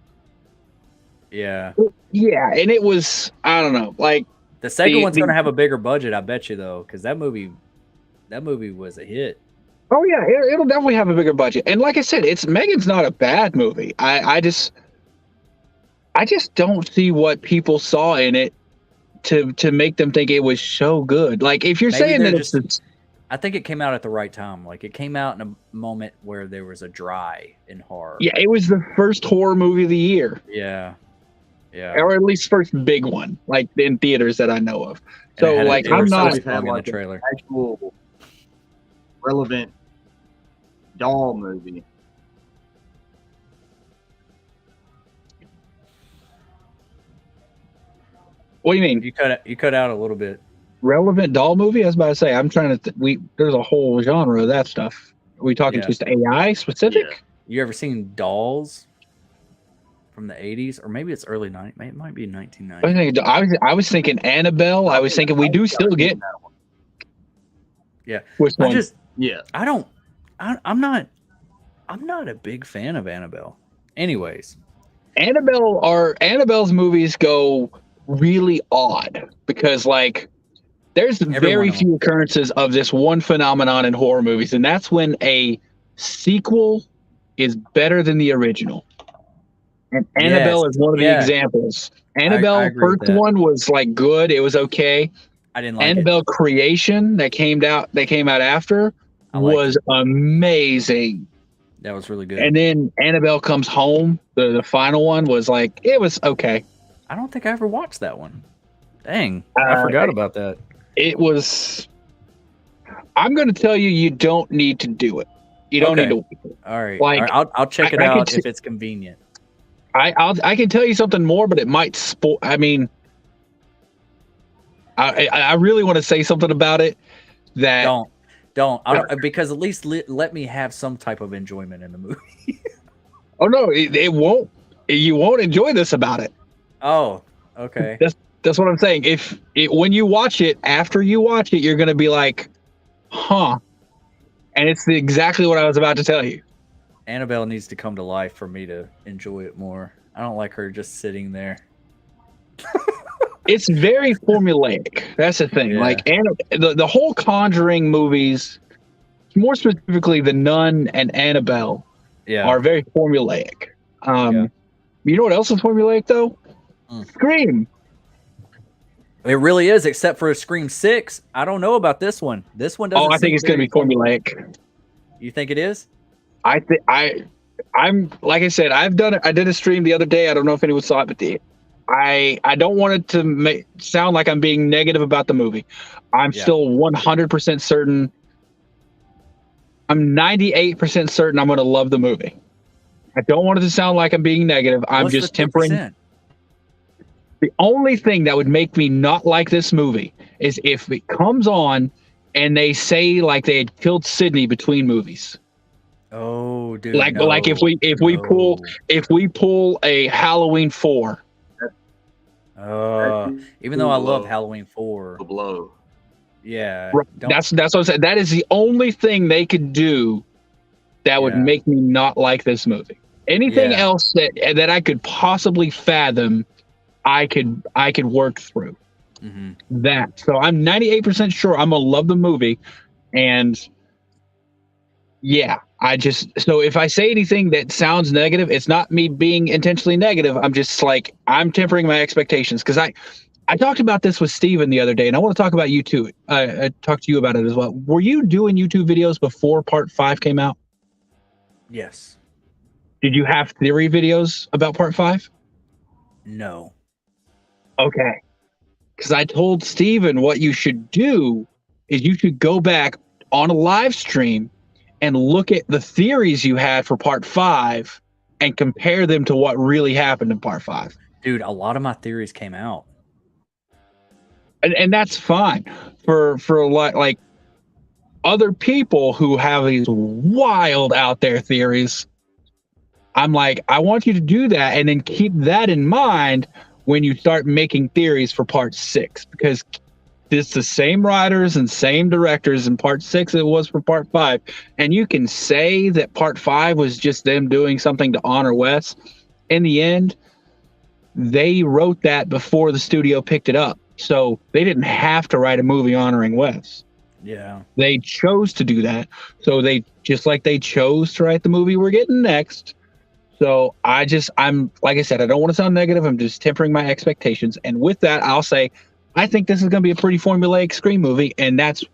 Yeah. Yeah, and it was, I don't know, like the second one's gonna have a bigger budget, I bet you though, because that movie was a hit. Oh yeah, it'll definitely have a bigger budget. And like I said, M3GAN's not a bad movie. I just don't see what people saw in it to make them think it was so good. Like if you're saying that I think it came out at the right time. Like it came out in a moment where there was a dry in horror. Yeah, it was the first horror movie of the year. Yeah. Yeah. Or at least first big one, like in theaters that I know of. So like I'm not had like an actual relevant doll movie. What do you mean? You cut out a little bit. Relevant doll movie? I was about to say, I'm trying to. There's a whole genre of that stuff. Are we talking just AI specific? Yeah. You ever seen Dolls from the 80s, or maybe it's early 90s? It might be 1990. I was thinking Annabelle. I was thinking we do still get. Yeah. Which one? I'm not a big fan of Annabelle. Anyways, Annabelle's movies go really odd because like there's very few occurrences of this one phenomenon in horror movies, and that's when a sequel is better than the original. And Annabelle is one of the examples. Annabelle first one was like good, it was okay. I didn't like Annabelle Creation that came out after was amazing. That was really good. And then Annabelle Comes Home, the final one was like, it was okay. I don't think I ever watched that one. Dang, I forgot about that. It was. I'm going to tell you, you don't need to do it. You don't need to. All right. Like, I'll check it out if it's convenient. I can tell you something more, but it might spoil. I mean, I really want to say something about it. That don't because at least let me have some type of enjoyment in the movie. Oh no, it won't. You won't enjoy this about it. Oh, okay. That's what I'm saying. When you watch it, after you watch it, you're gonna be like, huh. And it's exactly what I was about to tell you. Annabelle needs to come to life for me to enjoy it more. I don't like her just sitting there. it's very formulaic. That's the thing. Yeah. Like, and the whole Conjuring movies, more specifically The Nun and Annabelle, Yeah. are very formulaic. Yeah. You know what else is formulaic though? Mm. Scream. It really is, except for Scream 6. I don't know about this one. This one doesn't. Oh, I think it's going to be formulaic. You think it is? I'm like I said, I did a stream the other day. I don't know if anyone saw it, but I don't want it to sound like I'm being negative about the movie. I'm still 100% certain. I'm 98% certain I'm going to love the movie. I don't want it to sound like I'm being negative. I'm just tempering. The only thing that would make me not like this movie is if it comes on and they say like they had killed Sydney between movies. Oh, dude! Like if we pull a Halloween 4. Even though I love Halloween 4, blow. Yeah, that's what I'm saying. That is the only thing they could do that would make me not like this movie. Anything else that I could possibly fathom, I could work through that. So I'm 98% sure I'm gonna love the movie, and so if I say anything that sounds negative, it's not me being intentionally negative. I'm just like, I'm tempering my expectations, because I talked about this with Steven the other day, and I want to talk about you too. I talked to you about it as well. Were you doing YouTube videos before Part 5 came out? Yes. Did you have theory videos about Part 5? No. Okay. Because I told Steven what you should do is you should go back on a live stream and look at the theories you had for Part 5 and compare them to what really happened in Part 5. Dude, a lot of my theories came out. And that's fine for a lot, like other people who have these wild out there theories. I'm like, I want you to do that and then keep that in mind when you start making theories for Part 6, because it's the same writers and same directors in Part 6 it was for Part 5. And you can say that Part 5 was just them doing something to honor Wes. In the end, they wrote that before the studio picked it up. So they didn't have to write a movie honoring Wes. Yeah. They chose to do that. So they chose to write the movie we're getting next. So I'm like I said, I don't want to sound negative. I'm just tempering my expectations. And with that, I'll say, I think this is going to be a pretty formulaic Scream movie, and that's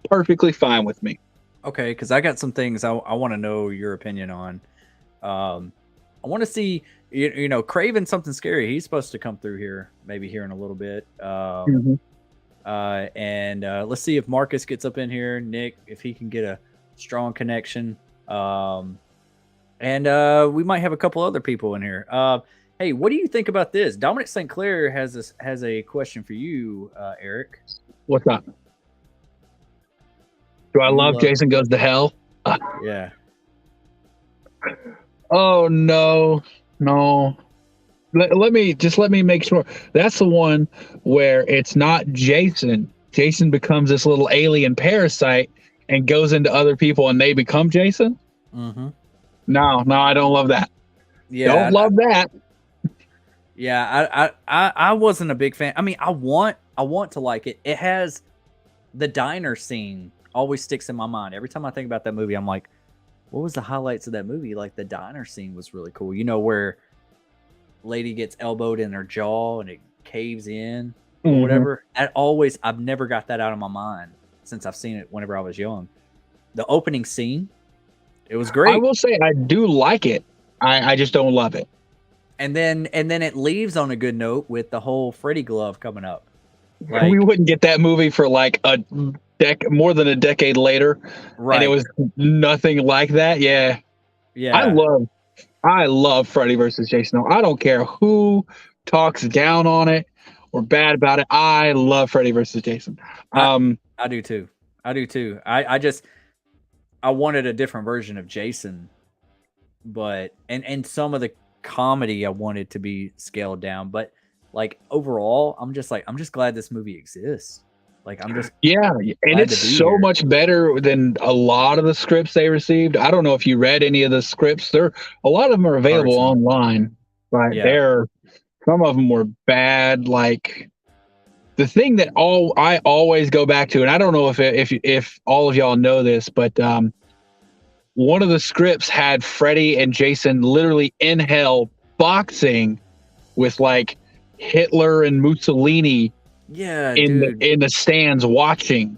perfectly fine with me. Okay, because I got some things I want to know your opinion on. I want to see, you know, Craven Something Scary. He's supposed to come through here, maybe here in a little bit. And let's see if Marcus gets up in here. Nick, if he can get a strong connection. And we might have a couple other people in here. Hey, what do you think about this? Dominic St. Clair has a question for you, Eric. What's up? Do I love Jason Goes to Hell? Yeah. Oh no. Let me make sure. That's the one where it's not Jason. Jason becomes this little alien parasite and goes into other people and they become Jason? No, I don't love that. Yeah. Don't love that. Yeah, I wasn't a big fan. I mean, I want to like it. It has the diner scene always sticks in my mind. Every time I think about that movie, I'm like, what was the highlights of that movie? Like the diner scene was really cool. You know, where lady gets elbowed in her jaw and it caves in or whatever. I've never got that out of my mind since I've seen it whenever I was young. The opening scene, it was great. I will say I do like it. I just don't love it. And then it leaves on a good note with the whole Freddy glove coming up. Like, we wouldn't get that movie for like more than a decade later, right? And it was nothing like that. Yeah. I love Freddy versus Jason. I don't care who talks down on it or bad about it. I love Freddy versus Jason. I do too. I wanted a different version of Jason, but and some of the comedy I wanted to be scaled down, but like overall, I'm just glad this movie exists. Like I'm just and it's so much better than a lot of the scripts they received. I don't know if you read any of the scripts. A lot of them are available online, but some of them were bad. Like the thing that I always go back to, and I don't know if all of y'all know this, but one of the scripts had Freddy and Jason literally in hell boxing with like Hitler and Mussolini in the stands watching.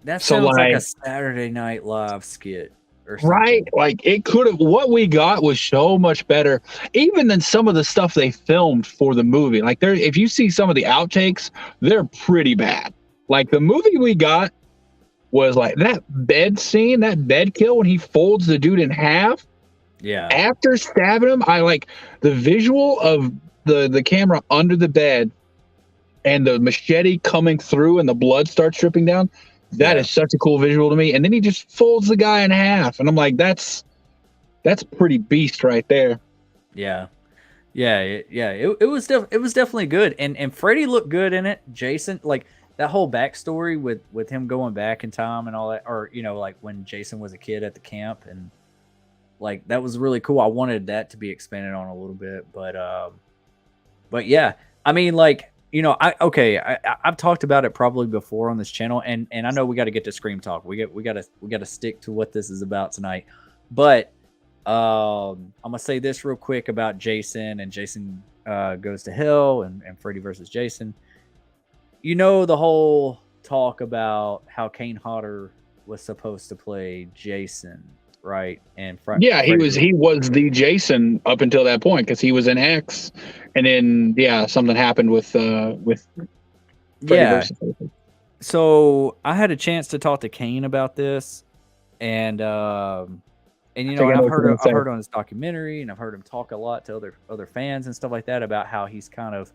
That sounds like a Saturday Night Live skit or something. Right? Like it could have. What we got was so much better, even than some of the stuff they filmed for the movie. Like if you see some of the outtakes, they're pretty bad. Like the movie we got was like that bed scene, that bed kill when he folds the dude in half. Yeah. After stabbing him, I like the visual of the camera under the bed and the machete coming through and the blood starts dripping down. That is such a cool visual to me. And then he just folds the guy in half. And I'm like, that's pretty beast right there. Yeah. It was definitely good. And Freddy looked good in it. Jason, like that whole backstory with him going back in time and all that, or, you know, like when Jason was a kid at the camp, and like, that was really cool. I wanted that to be expanded on a little bit, but yeah, I mean, like, you know, I've talked about it probably before on this channel, and I know we got to get to Scream Talk. We got to stick to what this is about tonight. But I'm gonna say this real quick about Jason, and Jason Goes to Hell, and Freddy versus Jason. You know, the whole talk about how Kane Hodder was supposed to play Jason, right? And he was the Jason up until that point, because he was in X, and then something happened with Freddy versus Jason. So I had a chance to talk to Kane about this, and you know, I've heard on his documentary, and I've heard him talk a lot to other fans and stuff like that about how he's kind of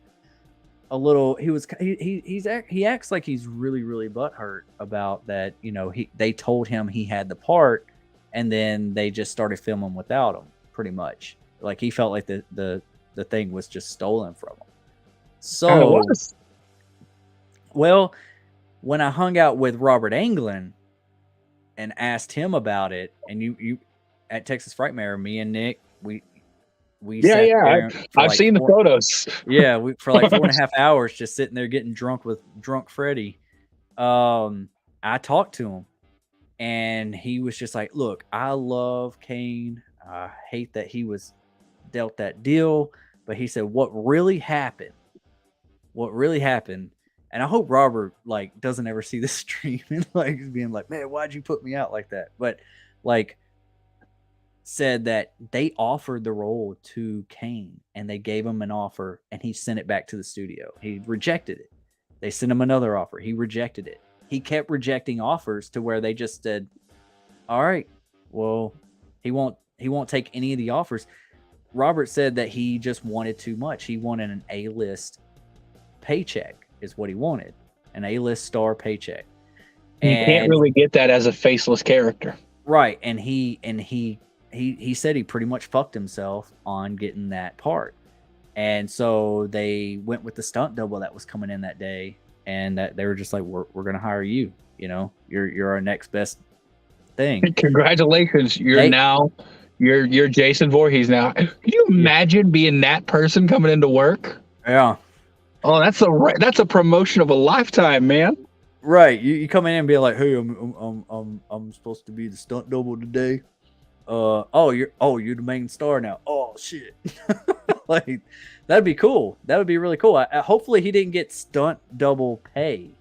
a little, he acts like he's really butthurt about that. You know, they told him he had the part, and then they just started filming without him, pretty much. Like he felt like the thing was just stolen from him. So, well, when I hung out with Robert Englund and asked him about it, and you at Texas Frightmare, me and Nick, we I've seen the photos. Yeah, for like 4.5 hours just sitting there getting drunk with drunk Freddy. I talked to him, and he was just like, look, I love Kane. I hate that he was dealt that deal. But he said, what really happened, and I hope Robert like doesn't ever see this stream and like being like, man, why'd you put me out like that? But like, said that they offered the role to Kane, and they gave him an offer, and he sent it back to the studio. He rejected it. They sent him another offer. He rejected it. He kept rejecting offers to where they just said, all right, well, he won't take any of the offers. Robert said that he just wanted too much. He wanted an A-list paycheck is what he wanted. An A-list star paycheck. You can't really get that as a faceless character. Right. And he said he pretty much fucked himself on getting that part. And so they went with the stunt double that was coming in that day, and that they were just like, we're going to hire you. You know, you're our next best thing. Congratulations. You're Jason Voorhees now. Can you imagine being that person coming into work? Yeah. Oh, that's a promotion of a lifetime, man. Right. You come in and be like, hey, I'm supposed to be the stunt double today. You're the main star now. Oh shit. Like, that'd be cool. That would be really cool. Hopefully he didn't get stunt double pay.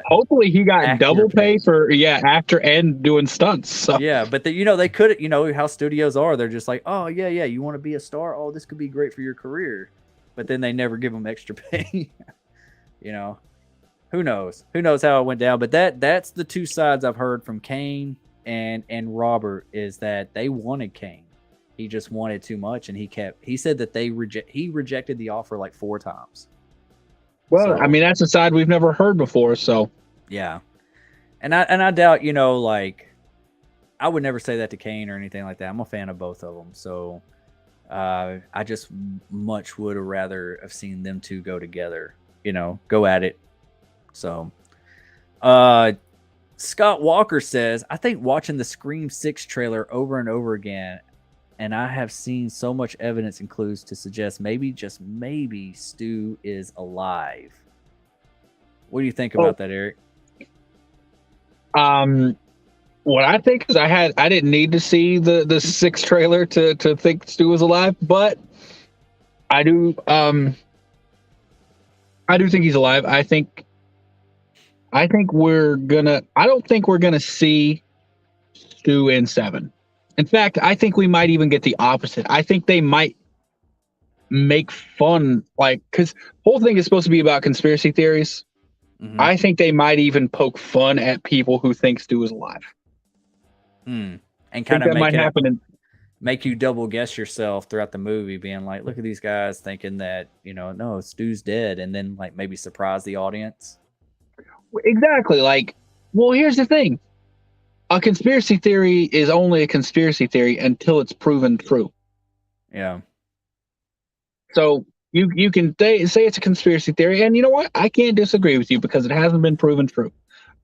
Hopefully he got double pay for actor and doing stunts. So. Yeah, but they could, how studios are. They're just like, oh yeah, you want to be a star? Oh, this could be great for your career. But then they never give them extra pay. Who knows? Who knows how it went down? But that's the two sides I've heard from Kane and Robert, is that they wanted Kane. He just wanted too much, and he said that he rejected the offer like 4 times. Well, I mean, that's a side we've never heard before, so. Yeah. And I doubt, like, I would never say that to Kane or anything like that. I'm a fan of both of them. So I just much would have rather have seen them two go together, go at it. So Scott Walker says, I think watching the Scream 6 trailer over and over again, and I have seen so much evidence and clues to suggest maybe, just maybe, Stu is alive. What do you think about that, Eric? What I think is I didn't need to see the 6 trailer to think Stu was alive, but I do think he's alive. I don't think we're gonna see Stu in 7. In fact, I think we might even get the opposite. I think they might make fun, like, because whole thing is supposed to be about conspiracy theories. Mm-hmm. I think they might even poke fun at people who think Stu is alive. And kind of make you double guess yourself throughout the movie, being like, look at these guys thinking that, no, Stu's dead, and then like maybe surprise the audience. Exactly. Like, well, here's the thing. A conspiracy theory is only a conspiracy theory until it's proven true. Yeah. So you can say it's a conspiracy theory, and you know what? I can't disagree with you because it hasn't been proven true.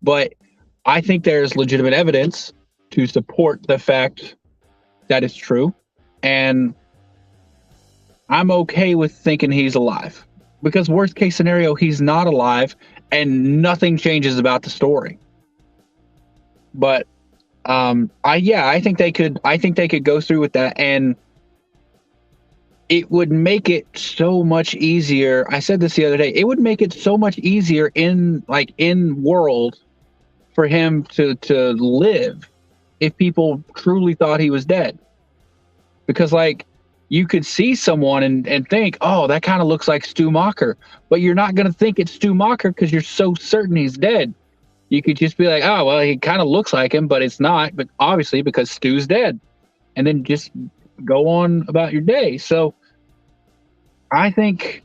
But I think there's legitimate evidence to support the fact that it's true, and I'm okay with thinking he's alive. Because worst case scenario, he's not alive, and nothing changes about the story. But I think they could go through with that, and it would make it so much easier. I said this the other day. It would make it so much easier in world for him to live if people truly thought he was dead. Because like you could see someone and think, oh, that kind of looks like Stu Macher, but you're not going to think it's Stu Macher because you're so certain he's dead. You could just be like, oh, well, he kind of looks like him, but it's not. But obviously because Stu's dead, and then just go on about your day. So I think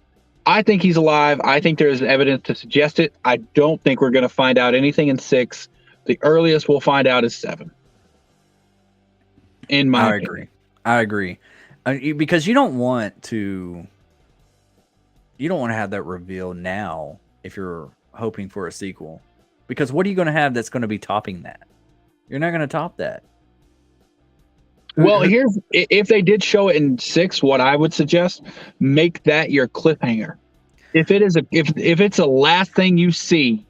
he's alive. I think there's evidence to suggest it. I don't think we're going to find out anything in 6. The earliest we'll find out is 7. In my opinion. I agree. Because you don't want to have that reveal now if you're hoping for a sequel. Because what are you going to have that's going to be topping that? You're not going to top that. Well, if they did show it in 6, what I would suggest, make that your cliffhanger. If it's the last thing you see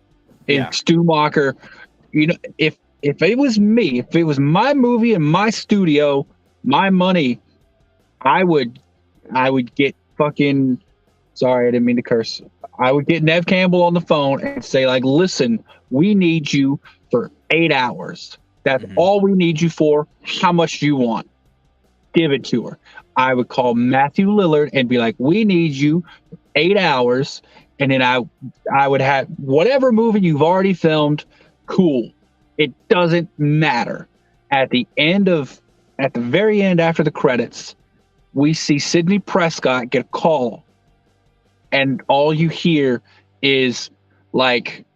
in Stu Macher, if it was me, if it was my movie and my studio, my money, I would get fucking, sorry, I didn't mean to curse. I would get Nev Campbell on the phone and say, like, listen, we need you for 8 hours. That's all we need you for. How much do you want? Give it to her. I would call Matthew Lillard and be like, we need you for 8 hours. And then I would have whatever movie you've already filmed. Cool. It doesn't matter. At the very end, after the credits, we see Sidney Prescott get a call. And all you hear is like,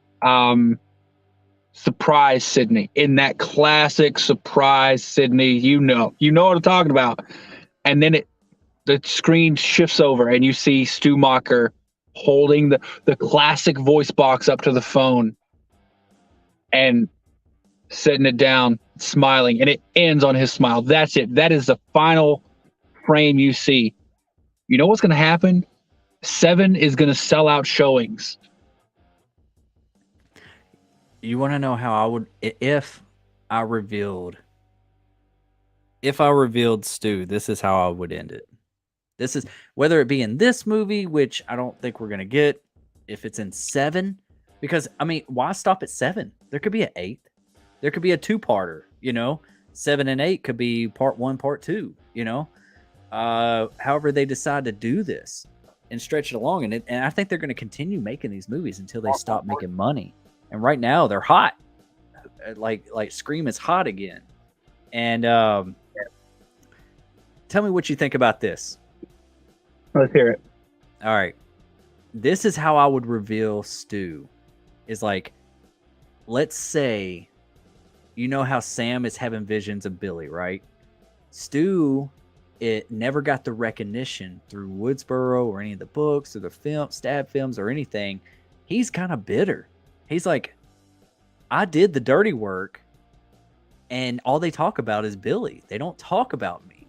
surprise Sidney, in that classic surprise Sidney, you know what I'm talking about. And then the screen shifts over and you see Stu Macher holding the classic voice box up to the phone and setting it down, smiling, and it ends on his smile. That's it. That is the final frame you see. You know what's going to happen? 7 is going to sell out showings. You want to know how I would, if I revealed Stu, this is how I would end it. This is, whether it be in this movie, which I don't think we're going to get, if it's in 7, because, I mean, why stop at 7? There could be an 8th. There could be a 2-parter, 7 and 8 could be part 1, part 2, however they decide to do this and stretch it along. And I think they're going to continue making these movies until they stop making money. And right now they're hot. Like Scream is hot again. And tell me what you think about this. Let's hear it. All right. This is how I would reveal Stu. Is like, let's say, how Sam is having visions of Billy, right? Stu, it never got the recognition through Woodsboro or any of the books or the stab films or anything. He's kind of bitter. He's like, I did the dirty work, and all they talk about is Billy. They don't talk about me.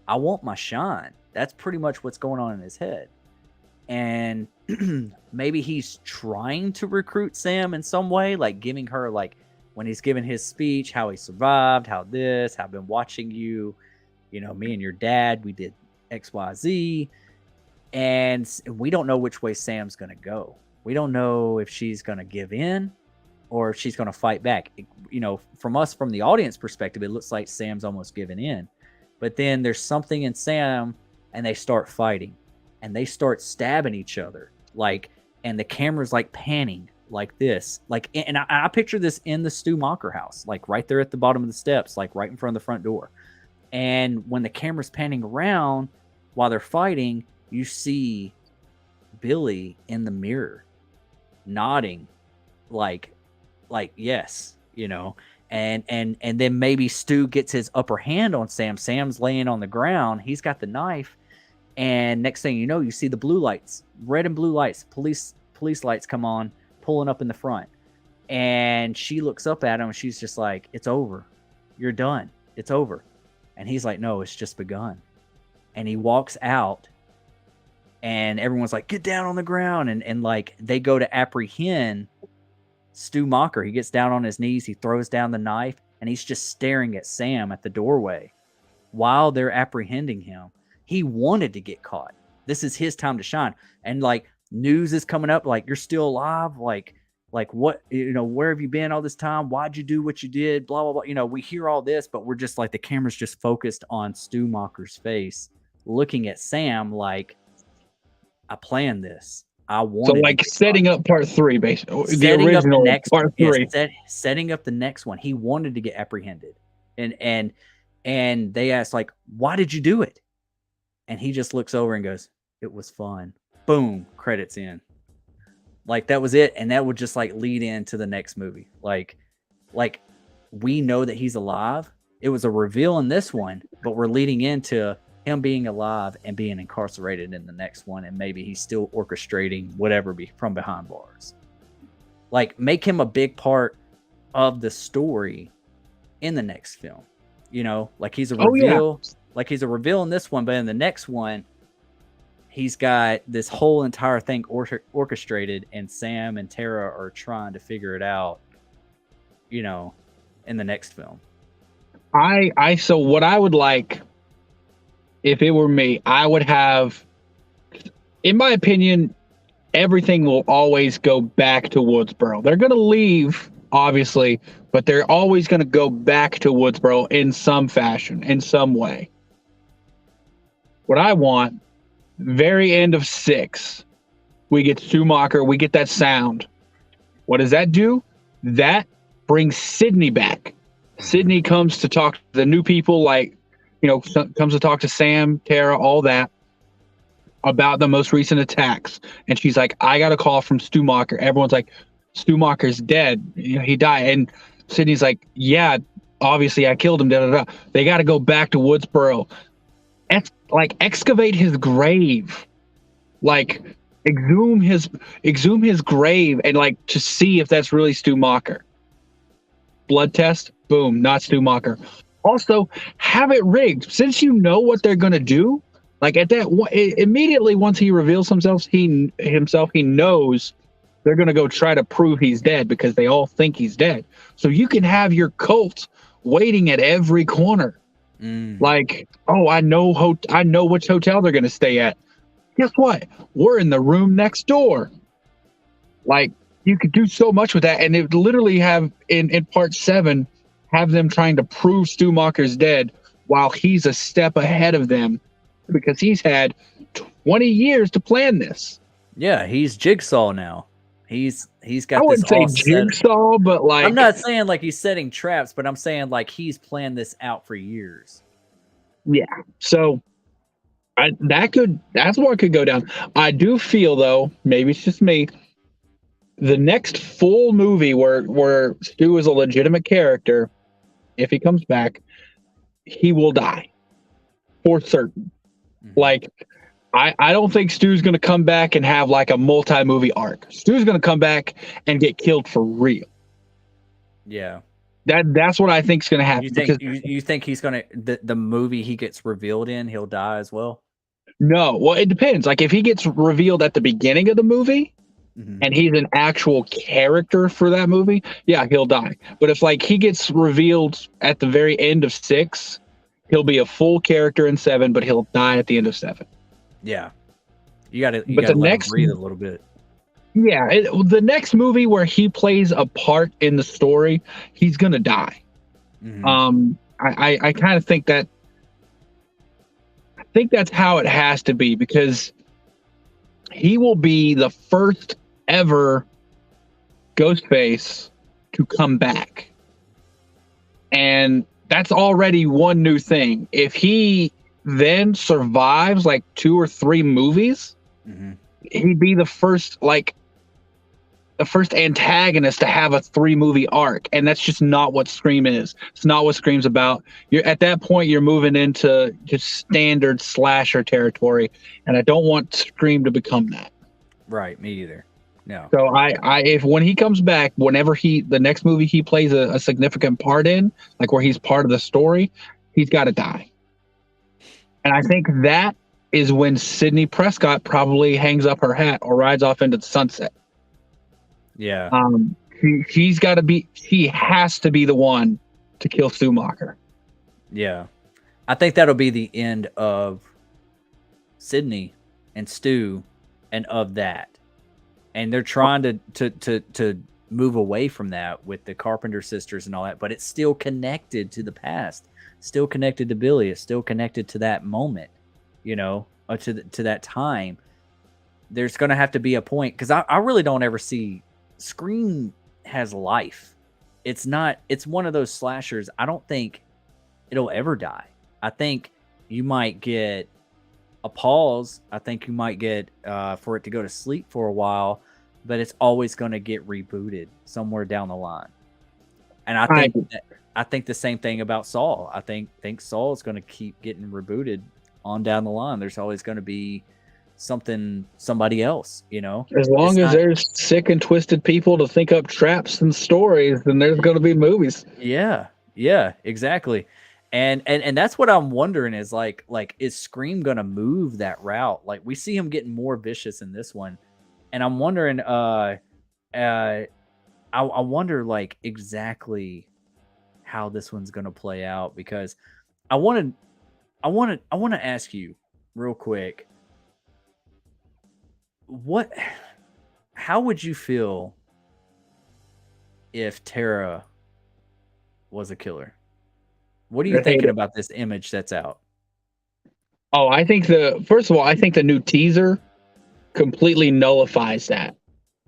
I want my shine. That's pretty much what's going on in his head. and maybe he's trying to recruit Sam in some way, like giving her, like when he's giving his speech, how he survived, how I've been watching you, me and your dad, we did XYZ, and we don't know which way Sam's going to go. We don't know if she's going to give in or if she's going to fight back. From us, from the audience perspective, it looks like Sam's almost giving in. But then there's something in Sam, and they start fighting, and they start stabbing each other, and the camera's like panning like this, and I picture this in the Stu Macher house, like right there at the bottom of the steps, like right in front of the front door. And when the camera's panning around while they're fighting, you see Billy in the mirror nodding, like yes, and then maybe Stu gets his upper hand on Sam. Sam's laying on the ground, he's got the knife, and next thing you know, you see the blue lights, red and blue lights, police lights come on, pulling up in the front, and she looks up at him and she's just like, "It's over, you're done, it's over." And he's like, "No, it's just begun." And he walks out, and everyone's like, "Get down on the ground," and like they go to apprehend Stu Macher. He gets down on his knees, he throws down the knife, and he's just staring at Sam at the doorway while they're apprehending him. He wanted to get caught. This is his time to shine. And like news is coming up, like, "You're still alive, like what, where have you been all this time? Why'd you do what you did? Blah, blah, blah." We hear all this, but we're just like, the camera's just focused on Stu Macher's face, looking at Sam like, "I planned this. I wanted." So like setting up part 3, basically. Setting the original up the next part 3. Setting up the next one. He wanted to get apprehended. And they asked, like, "Why did you do it?" And he just looks over and goes, "It was fun." Boom, credits in. Like, that was it. And that would just like lead into the next movie. Like we know that he's alive. It was a reveal in this one, but we're leading into him being alive and being incarcerated in the next one, and maybe he's still orchestrating whatever from behind bars. Like, make him a big part of the story in the next film. Like he's a reveal. Like he's a reveal in this one, but in the next one, he's got this whole entire thing orchestrated, and Sam and Tara are trying to figure it out, in the next film. So what I would like, if it were me, I would have, in my opinion, everything will always go back to Woodsboro. They're going to leave, obviously, but they're always going to go back to Woodsboro in some fashion, in some way. What I want, very end of 6, we get Stu Macher, we get that sound. What does that do? That brings Sydney back. Sydney comes to talk to the new people, like, comes to talk to Sam, Tara, all that, about the most recent attacks. And she's like, "I got a call from Stu Macher." Everyone's like, "Stu Macher's dead. He died." And Sydney's like, "Yeah, obviously I killed him." Da, da, da. They got to go back to Woodsboro. Excavate his grave, like exhume his grave, and like to see if that's really Stu Macher. Blood test, boom, not Stu Macher. Also, have it rigged, since you know what they're gonna do. Like at that immediately once he reveals himself, he knows they're gonna go try to prove he's dead, because they all think he's dead. So you can have your cult waiting at every corner. Like, "Oh, I know which hotel they're going to stay at. Guess what? We're in the room next door." Like, you could do so much with that, and it would literally have in part 7 have them trying to prove Stu Macher's dead while he's a step ahead of them, because he's had 20 years to plan this. Yeah, he's Jigsaw now. He's got. I wouldn't say Jigsaw, but like, I'm not saying like he's setting traps, but I'm saying like he's planned this out for years. Yeah. So that's what could go down. I do feel, though, maybe it's just me, the next full movie where Stu is a legitimate character, if he comes back, he will die for certain. Like, I don't think Stu's going to come back and have like a multi-movie arc. Stu's going to come back and get killed for real. Yeah. That's what I think is going to happen. You think he's going to, the movie he gets revealed in, he'll die as well? No, well, it depends. Like if he gets revealed at the beginning of the movie and he's an actual character for that movie, yeah, he'll die. But if like he gets revealed at the very end of 6, he'll be a full character in 7, but he'll die at the end of 7. Yeah, you got to But the let him next, breathe a little bit. yeah, the next movie where he plays a part in the story, he's gonna die. I kind of think that. I think that's how it has to be, because he will be the first ever Ghostface to come back. And that's already one new thing. If he then survives like 2 or 3 movies, he'd be the first antagonist to have a 3-movie arc, and that's just not what Scream is. It's not what Scream's about. You're at that point, you're moving into just standard slasher territory, and I don't want Scream to become that. Right, me either. No. So if when he comes back, whenever the next movie he plays a significant part in, like where he's part of the story, he's got to die. And I think that is when Sidney Prescott probably hangs up her hat or rides off into the sunset. Yeah. She has to be the one to kill Stu Macher. Yeah. I think that'll be the end of Sydney and Stu and of that. And they're trying to move away from that with the Carpenter sisters and all that, but it's still connected to the past, still connected to Billy, it's still connected to that moment, you know, to that time. There's going to have to be a point, because I really don't ever see Scream has life. It's one of those slashers. I don't think it'll ever die. I think you might get a pause. I think you might get for it to go to sleep for a while, but it's always going to get rebooted somewhere down the line. And I think the same thing about Saw. I think Saw is going to keep getting rebooted on down the line. There's always going to be somebody else, you know. As long as there's sick and twisted people to think up traps and stories, then there's going to be movies. Yeah, exactly. And that's what I'm wondering is like is Scream going to move that route? Like we see him getting more vicious in this one, and I'm wondering I wonder like exactly how this one's going to play out, because I want to ask you real quick, how would you feel if Tara was a killer? What are you thinking about this image that's out? Oh, I think first of all, I think the new teaser completely nullifies that.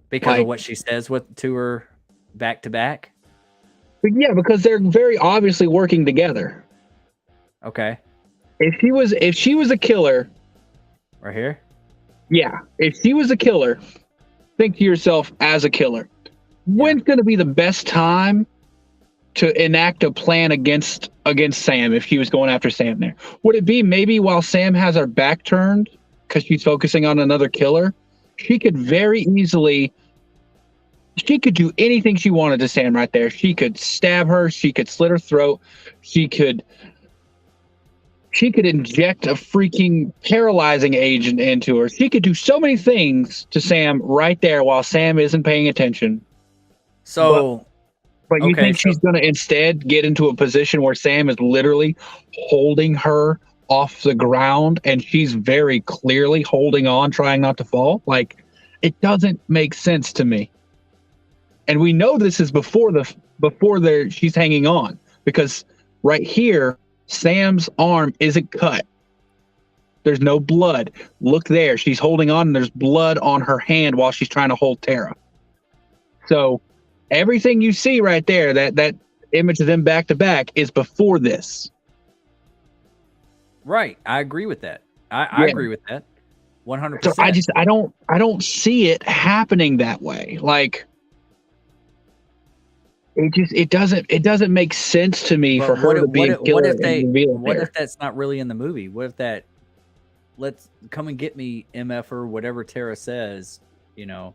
Because of what she says to her back to back? But yeah, because they're very obviously working together. Okay. If she was a killer. Right here? Yeah. If she was a killer, think to yourself as a killer. When's going to be the best time to enact a plan against Sam if she was going after Sam there? Would it be maybe while Sam has her back turned because she's focusing on another killer? She could very easily, she could do anything she wanted to Sam right there. She could stab her. She could slit her throat. She could inject a freaking paralyzing agent into her. She could do so many things to Sam right there while Sam isn't paying attention. So, but you think she's going to instead get into a position where Sam is literally holding her off the ground and she's very clearly holding on, trying not to fall? Like, it doesn't make sense to me. And we know this is before she's hanging on, because right here, Sam's arm isn't cut. There's no blood. Look there. She's holding on and there's blood on her hand while she's trying to hold Tara. So everything you see right there, that image of them back to back, is before this. Right. I agree with that. I agree with that. 100%. So I don't see it happening that way. Like, it doesn't make sense to me for her to be a killer. What if that's not really in the movie? What if that, let's come and get me, MF, or whatever Tara says, you know,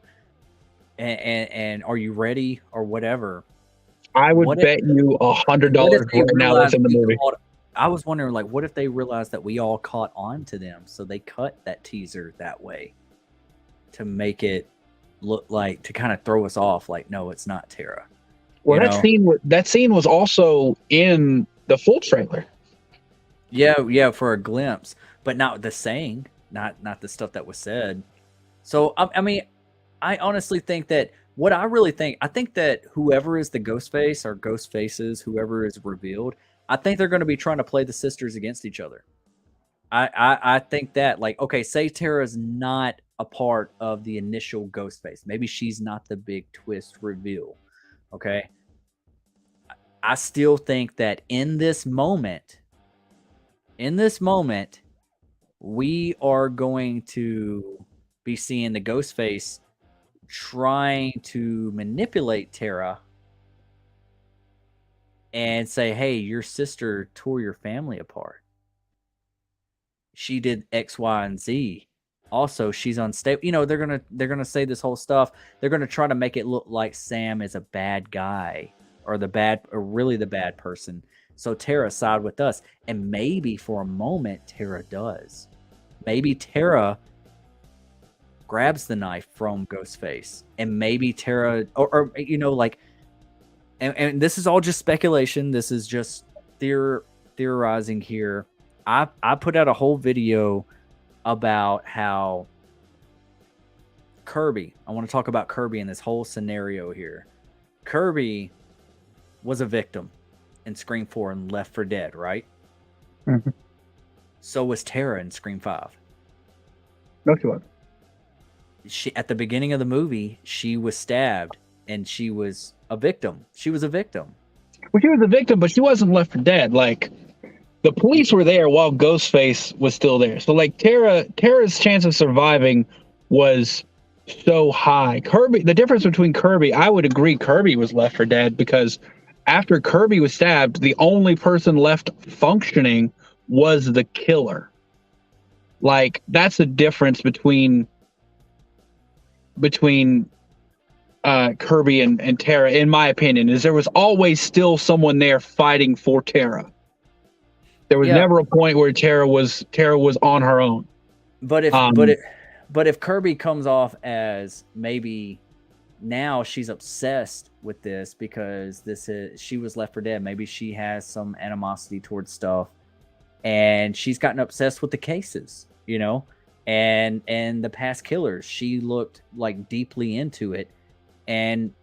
and are you ready or whatever? I would bet you $100 right now that's in the movie. I was wondering, like, what if they realized that we all caught on to them, so they cut that teaser that way to make it look like, to kind of throw us off, like, no, it's not Tara. Well, You know? that scene was also in the full trailer. Yeah, for a glimpse, but not the saying, not the stuff that was said. So I mean, I honestly think that what I really think, I think that whoever is the ghost face or ghost faces, whoever is revealed, I think they're going to be trying to play the sisters against each other. I think that, like, okay, say Tara's not a part of the initial ghost face. Maybe she's not the big twist reveal. Okay. I still think that in this moment, we are going to be seeing the ghost face trying to manipulate Tara and say, hey, your sister tore your family apart. She did X, Y, and Z. Also, she's unstable. You know, they're gonna say this whole stuff. They're gonna try to make it look like Sam is a bad guy or really the bad person. So Tara side with us, and maybe for a moment Tara does. Maybe Tara grabs the knife from Ghostface, and maybe Tara, or you know, like, and this is all just speculation. This is just theorizing here. I put out a whole video about how Kirby, I want to talk about Kirby in this whole scenario here. Kirby was a victim in Scream 4 and Left 4 Dead, right? Mm-hmm. So was Tara in Scream 5. No, she wasn't. She, at the beginning of the movie, she was stabbed and she was a victim. She was a victim. Well, she was a victim, but she wasn't Left 4 Dead. Like, the police were there while Ghostface was still there. So, like, Tara's chance of surviving was so high. Kirby, the difference between Kirby, I would agree Kirby was Left 4 Dead, because after Kirby was stabbed, the only person left functioning was the killer. Like, that's the difference between Kirby and Tara, in my opinion, is there was always still someone there fighting for Tara. There was never a point where Tara was on her own. But if Kirby comes off as maybe now she's obsessed with this because she was Left 4 Dead, maybe she has some animosity towards stuff, and she's gotten obsessed with the cases, you know, and the past killers. She looked like deeply into it. And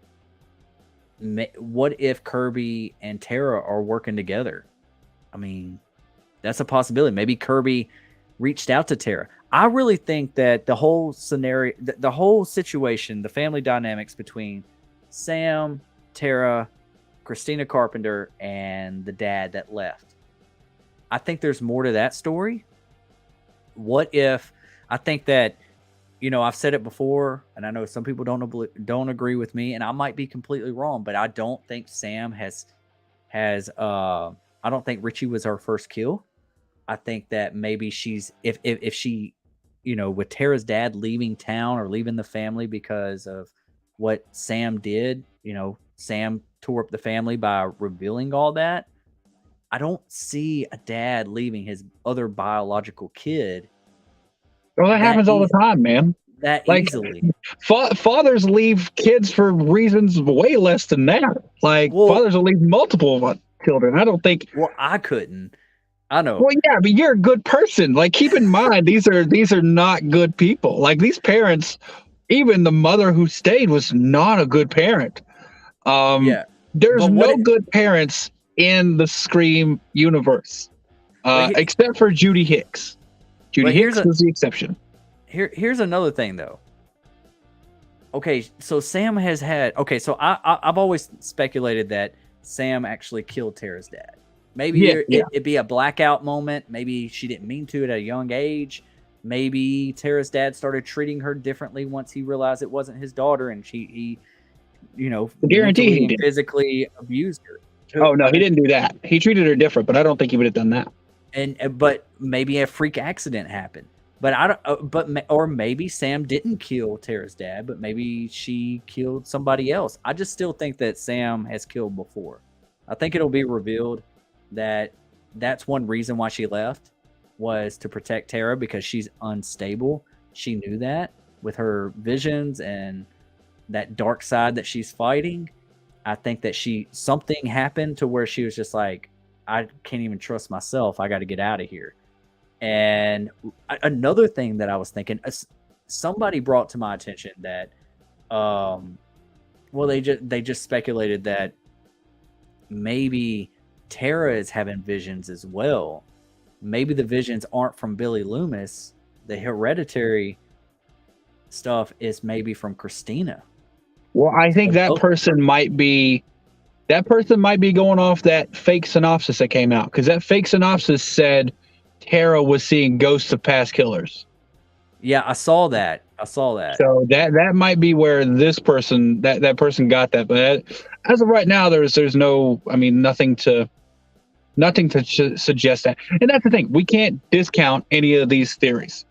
what if Kirby and Tara are working together? I mean, that's a possibility. Maybe Kirby reached out to Tara. I really think that the whole scenario, the whole situation, the family dynamics between Sam, Tara, Christina Carpenter, and the dad that left, I think there's more to that story. What if, I think that, you know, I've said it before, and I know some people don't agree with me, and I might be completely wrong, but I don't think Sam has I don't think Richie was her first kill. I think that maybe she's, if she, you know, with Tara's dad leaving town or leaving the family because of what Sam did, you know, Sam tore up the family by revealing all that. I don't see a dad leaving his other biological kid. Well, that happens all the time, man. That like, easily. Fathers leave kids for reasons way less than that. Like, fathers will leave multiple children. I don't think. Well, I couldn't. I know. Well, yeah, but you're a good person. Like, keep in mind, these are not good people. Like, these parents, even the mother who stayed was not a good parent. There's no good parents in the Scream universe, except for Judy Hicks. Judy Hicks was the exception. Here's another thing, though. Okay, so Sam has had. Okay, so I've always speculated that Sam actually killed Tara's dad. Maybe it'd be a blackout moment. Maybe she didn't mean to at a young age. Maybe Tara's dad started treating her differently once he realized it wasn't his daughter, and he you know, guarantee he physically abused her. Oh no, he didn't do that. He treated her different, but I don't think he would have done that. But maybe a freak accident happened. But I don't. Or maybe Sam didn't kill Tara's dad, but maybe she killed somebody else. I just still think that Sam has killed before. I think it'll be revealed that that's one reason why she left, was to protect Tara, because she's unstable. She knew that with her visions and that dark side that she's fighting. I think that something happened to where she was just like, I can't even trust myself. I got to get out of here. And another thing that I was thinking, somebody brought to my attention that, well, they just speculated that maybe Tara is having visions as well. Maybe the visions aren't from Billy Loomis. The hereditary stuff is maybe from Christina. Well, I think that person might be going off that fake synopsis that came out, because that fake synopsis said Tara was seeing ghosts of past killers. Yeah, I saw that. So that might be where this person that person got that. But as of right now, there's no, I mean, nothing to suggest that. And that's the thing, we can't discount any of these theories.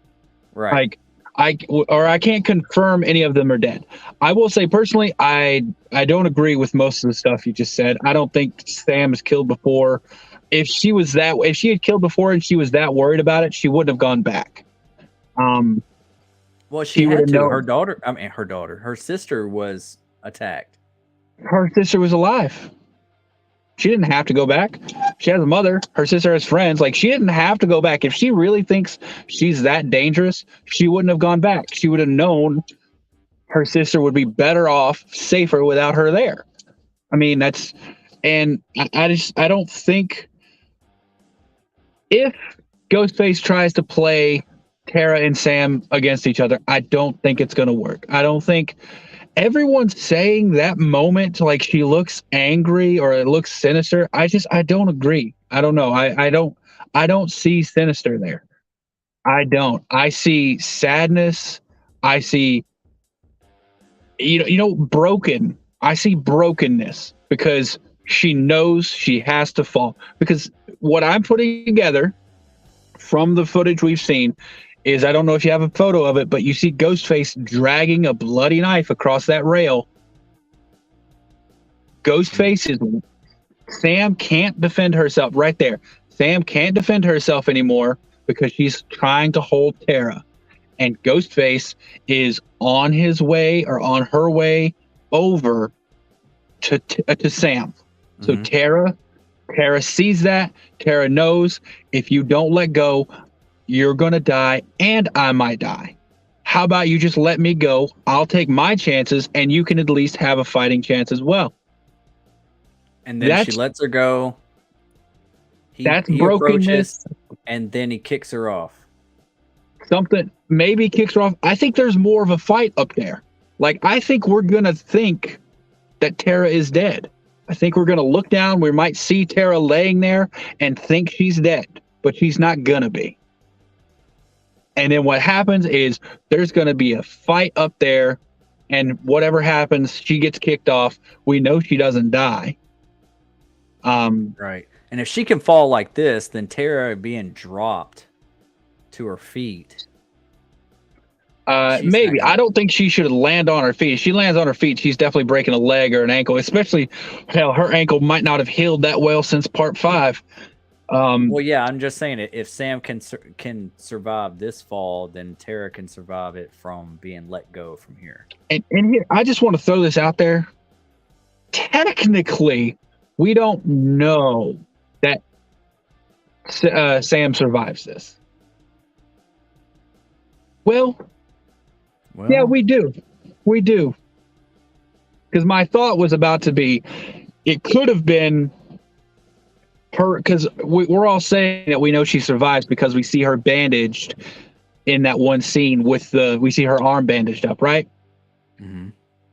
Right. Like I can't confirm any of them are dead. I will say personally, I don't agree with most of the stuff you just said. I don't think Sam was killed before. If she had killed before and she was that worried about it, she wouldn't have gone back. Well, she had to. Her sister was attacked. Her sister was alive. She didn't have to go back. She has a mother. Her sister has friends. Like, she didn't have to go back. If she really thinks she's that dangerous, she wouldn't have gone back. She would have known her sister would be better off, safer without her there. I mean, I don't think, if Ghostface tries to play Tara and Sam against each other, I don't think it's going to work. I don't think everyone's saying that moment, like she looks angry or it looks sinister. I don't agree. I don't know. I don't see sinister there. I don't. I see sadness. I see, broken. I see brokenness, because she knows she has to fall. Because what I'm putting together from the footage we've seen is, I don't know if you have a photo of it, but you see Ghostface dragging a bloody knife across that rail. Ghostface is, Sam can't defend herself right there. Sam can't defend herself anymore because she's trying to hold Tara. And Ghostface is on his way, or on her way over to Sam. So Tara sees that. Tara knows, if you don't let go, you're going to die, and I might die. How about you just let me go? I'll take my chances, and you can at least have a fighting chance as well. And then she lets her go. He brokenness. And then he kicks her off. Something maybe kicks her off. I think there's more of a fight up there. Like, I think we're going to think that Tara is dead. I think we're going to look down. We might see Tara laying there and think she's dead, but she's not going to be. And then what happens is there's going to be a fight up there, and whatever happens, she gets kicked off. We know she doesn't die. Right. And if she can fall like this, then Tara being dropped to her feet. Maybe. I don't think she should land on her feet. If she lands on her feet, she's definitely breaking a leg or an ankle, especially, hell, her ankle might not have healed that well since part 5. Well, yeah, I'm just saying, if Sam can survive this fall, then Tara can survive it from being let go from here. And here, I just want to throw this out there. Technically, we don't know that Sam survives this. Well, yeah, we do. We do. Because my thought was about to be, it could have been her, because we're all saying that we know she survives because we see her bandaged in that one scene we see her arm bandaged up, right? Mm-hmm.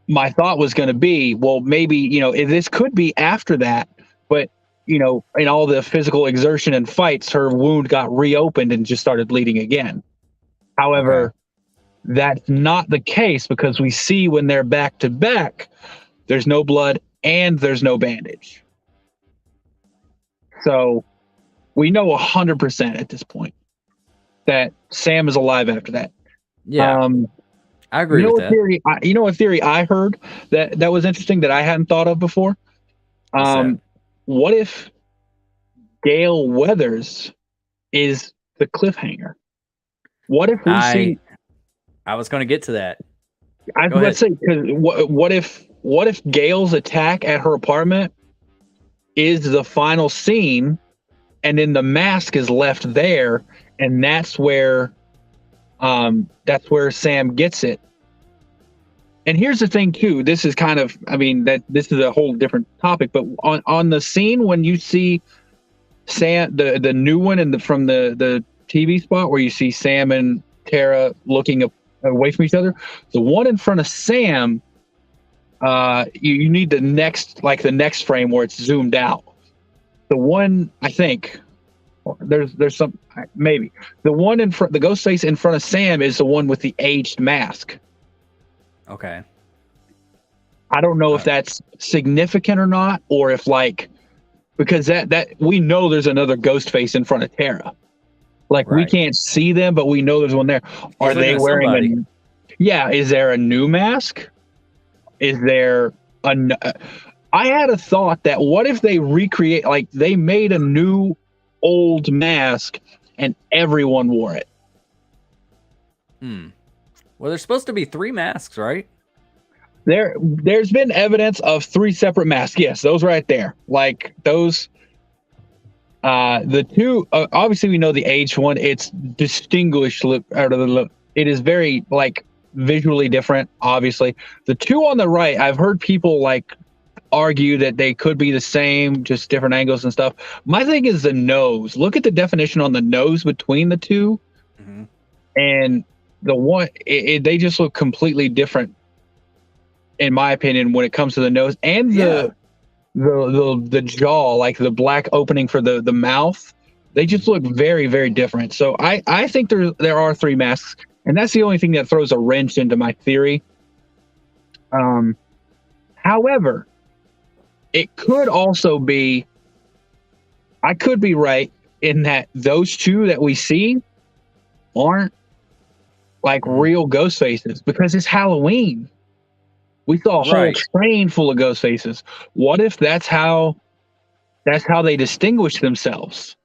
My thought was going to be, well, maybe, this could be after that, but, in all the physical exertion and fights, her wound got reopened and just started bleeding again. However, that's not the case, because we see when they're back to back, there's no blood and there's no bandage. So we know 100% at this point that Sam is alive after that. Yeah, I agree with that. A theory I heard that was interesting that I hadn't thought of before. What if Gale Weathers is the cliffhanger? What if we see? I was going to get to that. I was about to say, because what if Gale's attack at her apartment is the final scene, and then the mask is left there, and that's where Sam gets it. And here's the thing too. This is kind of, I mean, that this is a whole different topic, but on the scene when you see Sam, the new one from the TV spot where you see Sam and Tara looking away from each other, the one in front of Sam, you need the next frame where it's zoomed out. The one, I think there's some, maybe the one in front, the ghost face in front of Sam is the one with the aged mask. Okay. I don't know if that's significant or not, or if because that we know there's another ghost face in front of Tara. We can't see them, but we know there's one there. Are they wearing is there a new mask? Is there I had a thought that what if they recreate, they made a new old mask and everyone wore it? Well, there's supposed to be 3 masks, right? There's been evidence of 3 separate masks. Yes, those right there. Those the 2 obviously we know the aged one, it's distinguished out of the look. It is very visually different, obviously. The 2 on the right, I've heard people argue that they could be the same, just different angles and stuff. My thing is the nose. Look at the definition on the nose between the 2. And the one, they just look completely different, in my opinion, when it comes to the nose and the jaw, the black opening for the mouth. They just look very, very different. So I think there are 3 masks, and that's the only thing that throws a wrench into my theory. However, it could also be, I could be right in that those 2 that we see aren't real ghost faces, because it's Halloween. We saw a whole train full of ghost faces. What if that's how they distinguish themselves?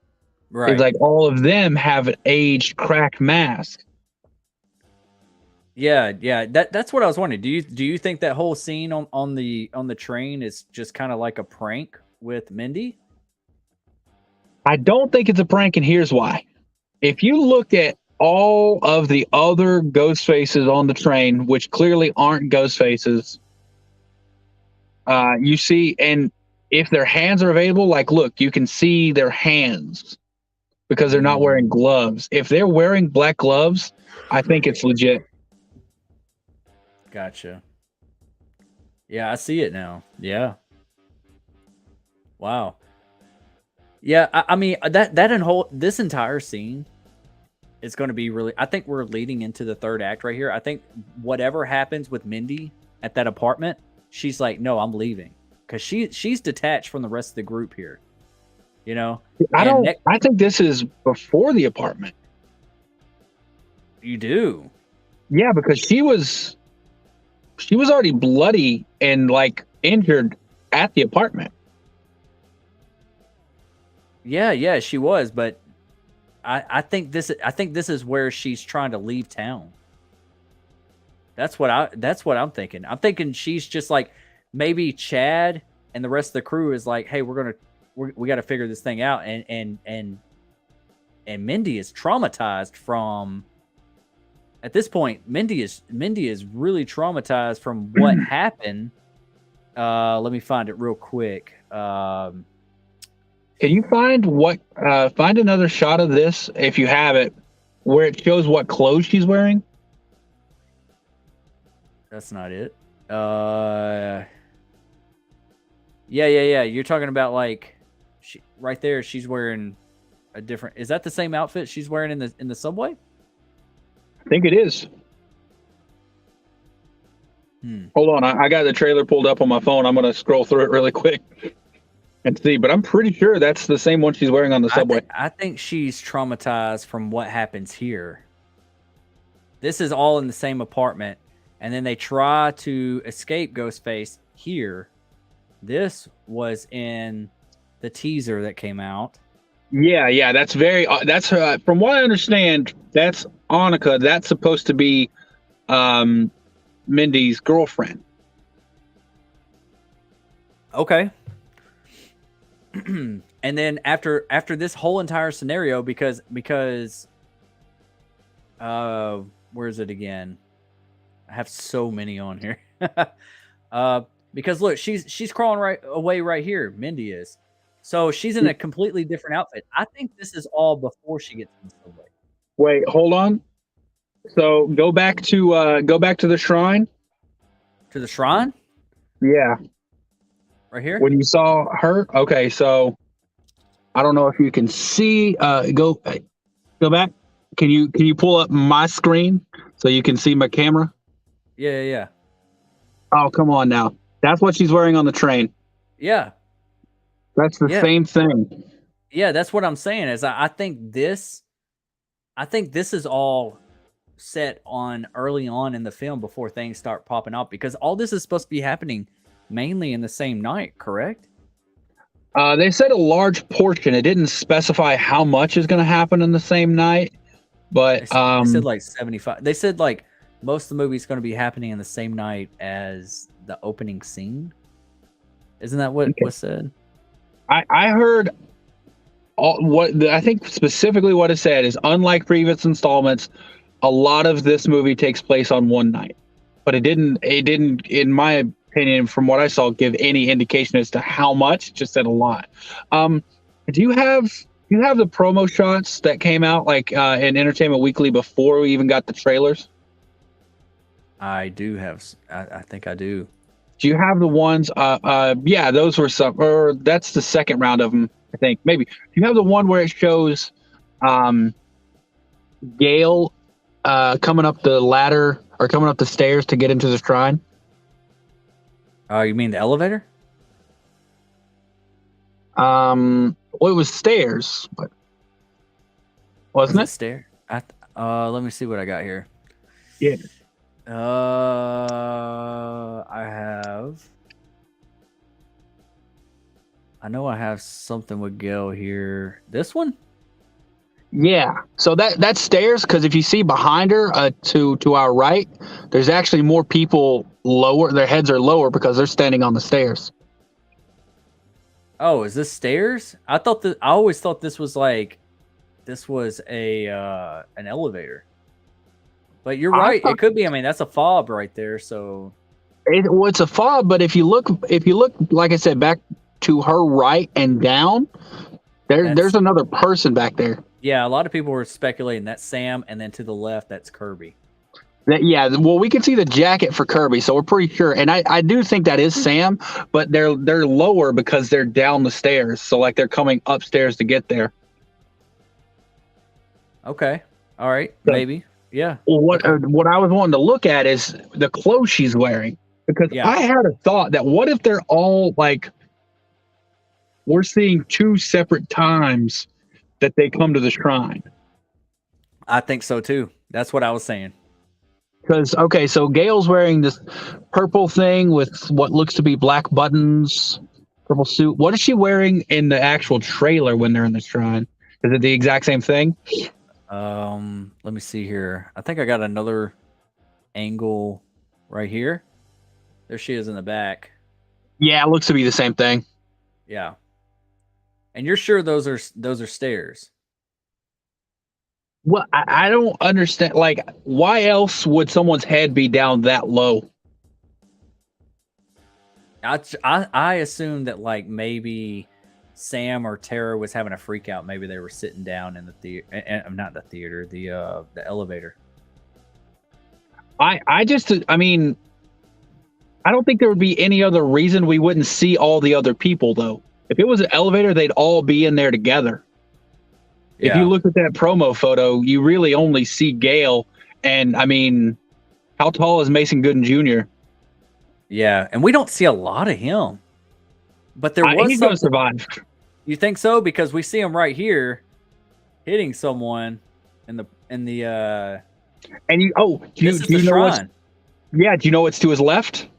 Right. It's all of them have an aged, cracked mask. Yeah. That's what I was wondering. Do you think that whole scene on the train is just kind of like a prank with Mindy? I don't think it's a prank, and here's why. If you look at all of the other ghost faces on the train, which clearly aren't ghost faces, you see, and if their hands are available, look, you can see their hands because they're not wearing gloves. If they're wearing black gloves, I think it's legit. Gotcha. Yeah, I see it now. Yeah. Wow. Yeah, I mean this entire scene is going to be really, I think we're leading into the 3rd act right here. I think whatever happens with Mindy at that apartment, she's like, no, I'm leaving, because she's detached from the rest of the group here. I think this is before the apartment. You do? Yeah, because she was already bloody and injured at the apartment. Yeah, she was, but I think this is where she's trying to leave town. That's what I'm thinking. I'm thinking she's just maybe Chad and the rest of the crew is hey, we got to figure this thing out, and Mindy is traumatized from, at this point, Mindy is really traumatized from what happened. Let me find it real quick. Can you find another shot of this, if you have it, where it shows what clothes she's wearing? That's not it. Yeah. You're talking about right there. She's wearing a different. Is that the same outfit she's wearing in the subway? I think it is. Hold on, I got the trailer pulled up on my phone. I'm gonna scroll through it really quick and see, but I'm pretty sure that's the same one she's wearing on the subway. I think she's traumatized from what happens here. This is all in the same apartment, and then they try to escape Ghostface here. This was in the teaser that came out. Yeah. That's very. That's from what I understand. That's Annika. That's supposed to be Mindy's girlfriend. Okay. And then after this whole entire scenario, because where is it again? I have so many on here. Because look, she's crawling away right here. Mindy is. So she's in a completely different outfit. I think this is all before she gets in the subway. Wait, hold on. So go back to the shrine. To the shrine? Yeah. Right here? When you saw her? Okay, so I don't know if you can see go back. Can you pull up my screen so you can see my camera? Yeah. Oh, come on now. That's what she's wearing on the train. Yeah. That's the same thing. Yeah, that's what I'm saying. Is I think this is all set on early on in the film before things start popping up, because all this is supposed to be happening mainly in the same night, correct? They said a large portion. It didn't specify how much is going to happen in the same night, but They said like 75. They said like most of the movie is going to be happening in the same night as the opening scene. Isn't that what was said? I heard I think specifically what it said is, unlike previous installments, a lot of this movie takes place on one night, but it didn't, in my opinion, from what I saw, give any indication as to how much. It just said a lot. Do you have the promo shots that came out like in Entertainment Weekly before we even got the trailers? I do have. I think I do. Do you have the ones? Yeah, those were some, or that's the second round of them, I think. Maybe. Do you have the one where it shows Gale coming up the ladder or coming up the stairs to get into the shrine? You mean the elevator? Well, it was stairs, but wasn't it? Stair. Let me see what I got here. Yeah. I know I have something with Gil here. This one? Yeah. So that's stairs, because if you see behind her to our right, there's actually more people lower. Their heads are lower because they're standing on the stairs. Oh, is this stairs? I always thought this was a an elevator. But you're right. It could be. I mean, that's a fob right there. So it's a fob. But if you look, like I said, back to her right and down, there's another person back there. Yeah, a lot of people were speculating that's Sam, and then to the left, that's Kirby. Well, we can see the jacket for Kirby, so we're pretty sure. And I do think that is Sam, but they're lower because they're down the stairs. So like they're coming upstairs to get there. Okay. All right. Maybe. Yeah. Well, what I was wanting to look at is the clothes she's wearing, because I had a thought that what if they're all like, we're seeing two separate times that they come to the shrine. I think so too. That's what I was saying. Because so Gale's wearing this purple thing with what looks to be black buttons, purple suit. What is she wearing in the actual trailer when they're in the shrine? Is it the exact same thing? Let me see here. I think I got another angle right here. There she is in the back. Yeah, it looks to be the same thing. Yeah. And you're sure those are stairs? Well, I don't understand. Like, why else would someone's head be down that low? I assume that like maybe Sam or Tara was having a freak out. Maybe they were sitting down in the theater, not the theater, the elevator. I mean, I don't think there would be any other reason we wouldn't see all the other people, though. If it was an elevator, they'd all be in there together. Yeah. If you look at that promo photo, you really only see Gale. And I mean, how tall is Mason Gooden Jr.? Yeah, and we don't see a lot of him. But there was he's going to survive. You think so? Because we see him right here hitting someone in the and you do you know what's, do you know what's to his left?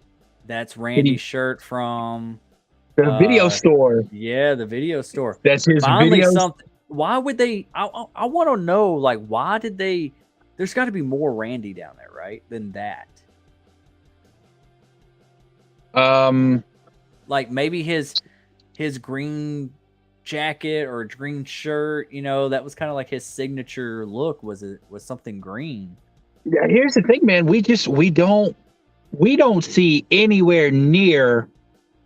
That's Randy's shirt from the video store. Yeah, the video store. That's his Finally video. Why would they? I want to know, like, why did they? There's got to be more Randy down there, right? Than that. Like maybe his green jacket or green shirt, you know, that was kind of like his signature look. Was something green? Yeah, here's the thing, man. We don't see anywhere near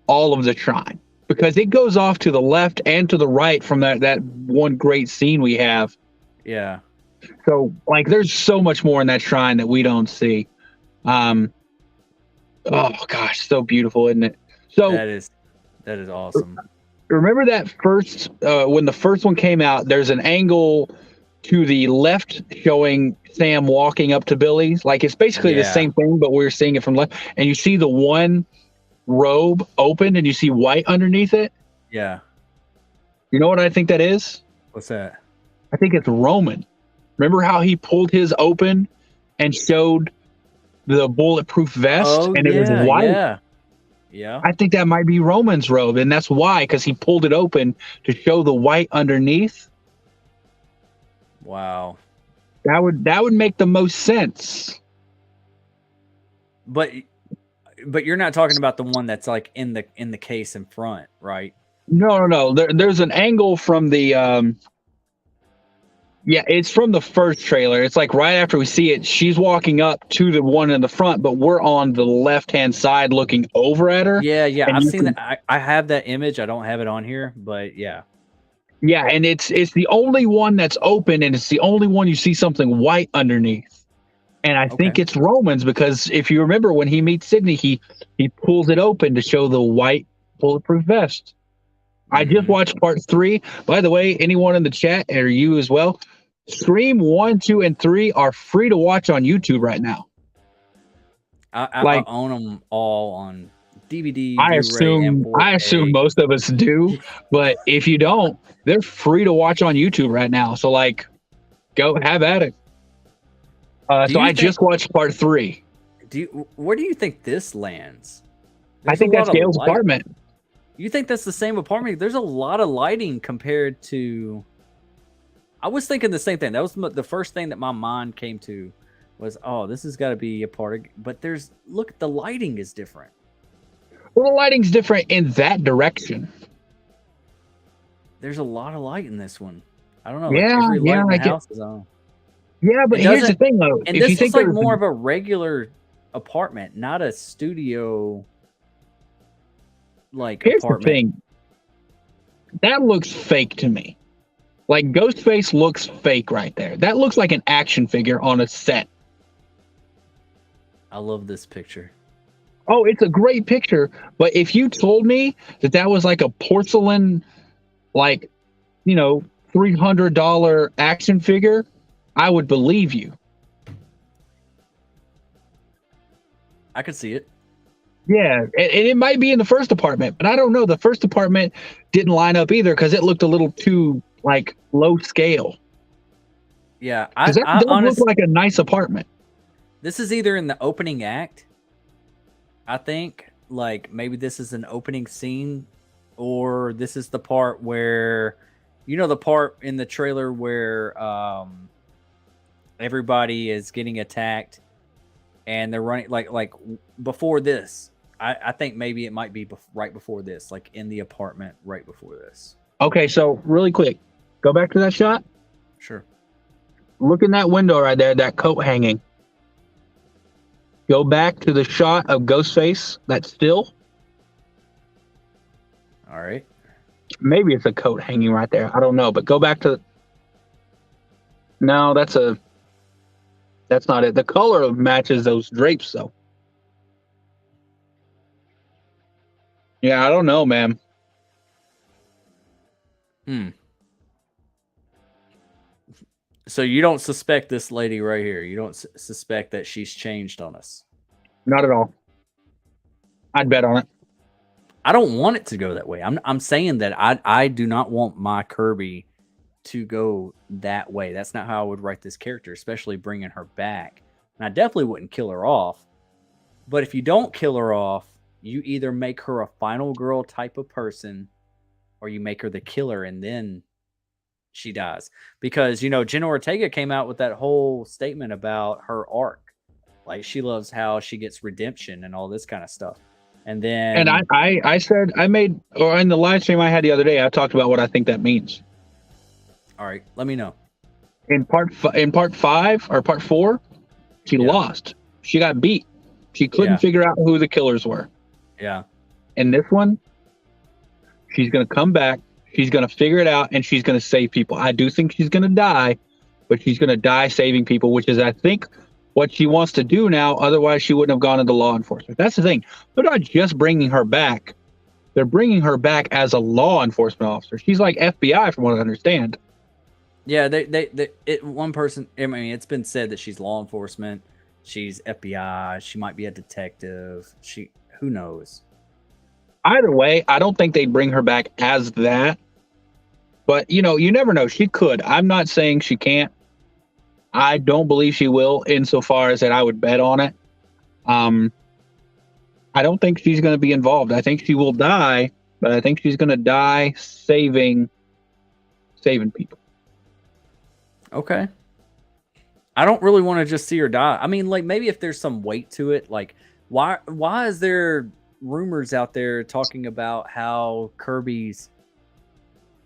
all of the shrine because it goes off to the left and to the right from that one great scene we have. Yeah. So like there's so much more in that shrine that we don't see. Oh gosh, so beautiful, isn't it? So that is awesome. Remember that first when the first one came out, there's an angle to the left showing Sam walking up to Billy's. Like it's basically the same thing, but we're seeing it from left. And you see the one robe open and you see white underneath it. Yeah. You know what I think that is? What's that? I think it's Roman. Remember how he pulled his open and showed the bulletproof vest and it was white? Yeah. Yeah. I think that might be Roman's robe, and that's why, because he pulled it open to show the white underneath. Wow. That would make the most sense. But you're not talking about the one that's like in the case in front, right? No. There's an angle from the it's from the first trailer. It's like right after we see it, she's walking up to the one in the front, but we're on the left-hand side looking over at her. Yeah. I've seen that. I have that image. I don't have it on here, but yeah. Yeah, and it's the only one that's open, and it's the only one you see something white underneath. And I think it's Roman's, because if you remember when he meets Sydney, he pulls it open to show the white bulletproof vest. I just watched part 3. By the way, anyone in the chat, or you as well, Scream 1, 2, and 3 are free to watch on YouTube right now. I own them all on DVD. I assume most of us do, but if you don't, they're free to watch on YouTube right now. So like, go have at it. So I just watched part 3. Where do you think this lands? I think that's Gail's apartment. You think that's the same apartment? There's a lot of lighting compared to. I was thinking the same thing. That was the first thing that my mind came to was, oh, this has got to be a part of. But look, the lighting is different. Well, the lighting's different in that direction. There's a lot of light in this one. I don't know. Yeah, like every light in the house is on. Yeah, but here's the thing, though. And this is like more of a regular apartment, not a studio. Like here's apartment. The thing. That looks fake to me. Like Ghostface looks fake right there. That looks like an action figure on a set. I love this picture. Oh, it's a great picture. But if you told me that was like a porcelain, like, you know, $300 action figure, I would believe you. I could see it. Yeah, and it might be in the first apartment, but I don't know. The first apartment didn't line up either because it looked a little too like low scale. Yeah, that honestly look like a nice apartment. This is either in the opening act, I think, like maybe this is an opening scene, or this is the part where, you know, the part in the trailer where everybody is getting attacked and they're running like before this. I think maybe it might be right before this, like in the apartment right before this. Okay, so really quick, go back to that shot. Sure. Look in that window right there, that coat hanging. Go back to the shot of Ghostface, that's still. All right. Maybe it's a coat hanging right there. I don't know, but go back to. No, that's not it. The color matches those drapes, though. Yeah, I don't know, man. So you don't suspect this lady right here? You don't suspect that she's changed on us? Not at all. I'd bet on it. I don't want it to go that way. I'm saying that I do not want my Kirby to go that way. That's not how I would write this character, especially bringing her back. And I definitely wouldn't kill her off. But if you don't kill her off, you either make her a final girl type of person, or you make her the killer and then she dies. Because, Jenna Ortega came out with that whole statement about her arc. Like, she loves how she gets redemption and all this kind of stuff. And then... And I said, or in the live stream I had the other day, I talked about what I think that means. All right, let me know. In part 5 or part 4, she lost. She got beat. She couldn't figure out who the killers were. Yeah. In this one, she's going to come back. She's going to figure it out, and she's going to save people. I do think she's going to die, but she's going to die saving people, which is, I think, what she wants to do now. Otherwise, she wouldn't have gone into law enforcement. That's the thing. They're not just bringing her back. They're bringing her back as a law enforcement officer. She's like FBI, from what I understand. Yeah, one person, I mean, it's been said that she's law enforcement. She's FBI. She might be a detective. Who knows? Either way, I don't think they'd bring her back as that. But, you never know. She could. I'm not saying she can't. I don't believe she will, insofar as that I would bet on it. I don't think she's going to be involved. I think she will die, but I think she's going to die saving people. Okay. I don't really want to just see her die. I mean, like, maybe if there's some weight to it, like, why is there rumors out there talking about how Kirby's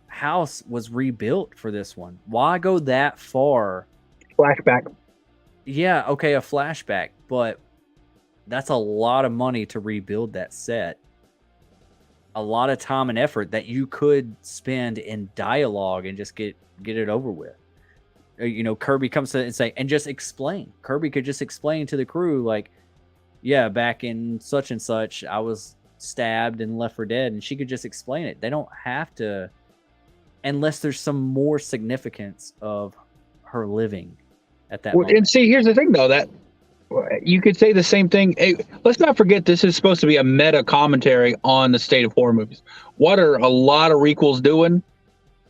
house was rebuilt for this one? Why go that far? Flashback. Yeah, okay, a flashback, but that's a lot of money to rebuild that set. A lot of time and effort that you could spend in dialogue and just get it over with. Kirby comes to and say, and just explain. Kirby could just explain to the crew, like, yeah, back in such and such, I was stabbed and left for dead, and she could just explain it. They don't have to, unless there's some more significance of her living at that moment. And see, here's the thing, though, that you could say the same thing. Hey, let's not forget, this is supposed to be a meta commentary on the state of horror movies. What are a lot of requels doing?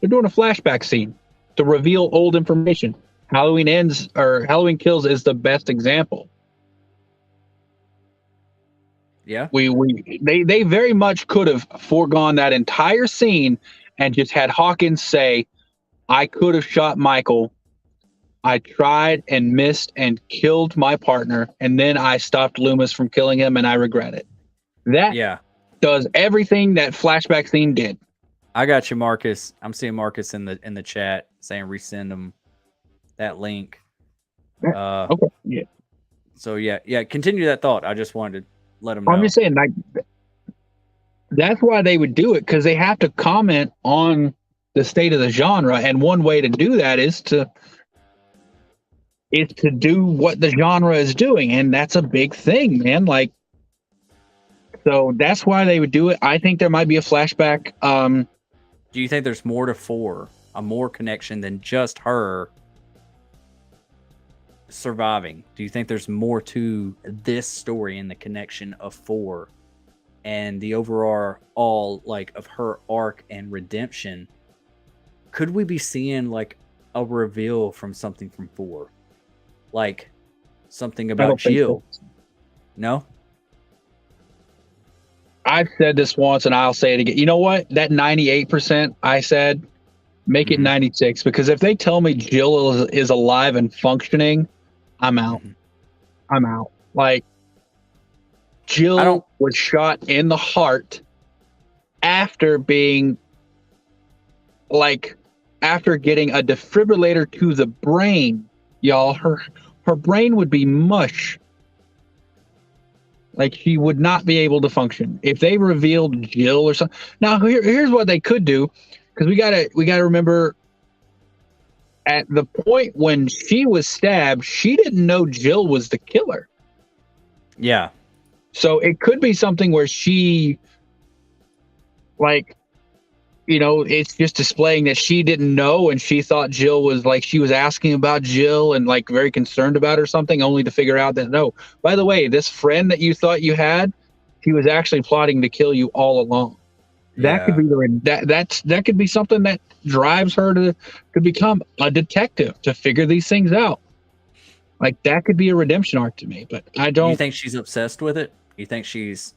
They're doing a flashback scene to reveal old information. Halloween Kills is the best example. Yeah. They very much could have foregone that entire scene and just had Hawkins say, I could have shot Michael. I tried and missed and killed my partner, and then I stopped Loomis from killing him, and I regret it. That does everything that flashback scene did. I got you, Marcus. I'm seeing Marcus in the chat saying resend him that link. Okay. Yeah. So yeah. Continue that thought. I just wanted to let him know. I'm just saying, like, that's why they would do it, because they have to comment on the state of the genre, and one way to do that is to do what the genre is doing, and that's a big thing, man. Like, so that's why they would do it. I think there might be a flashback. Do you think there's more to 4, a more connection than just her surviving? Do you think there's more to this story and the connection of 4 and the overall like of her arc and redemption? Could we be seeing like a reveal from something from 4? Like something about Jill? So. No? I've said this once and I'll say it again. You know what? That 98% I said, make it 96, because if they tell me Jill is alive and functioning, I'm out. I'm out. Like, Jill was shot in the heart after getting a defibrillator to the brain. Y'all, her brain would be mush. Like, she would not be able to function if they revealed Jill or something. Now, here's what they could do, because we gotta remember, at the point when she was stabbed, she didn't know Jill was the killer. Yeah. So it could be something where she, like, it's just displaying that she didn't know, and she thought Jill was, like, she was asking about Jill and, like, very concerned about her or something, only to figure out that, no, by the way, this friend that you thought you had, he was actually plotting to kill you all along. That could be that could be something that drives her to become a detective, to figure these things out. Like, that could be a redemption arc to me, but I don't. You think she's obsessed with it? You think she's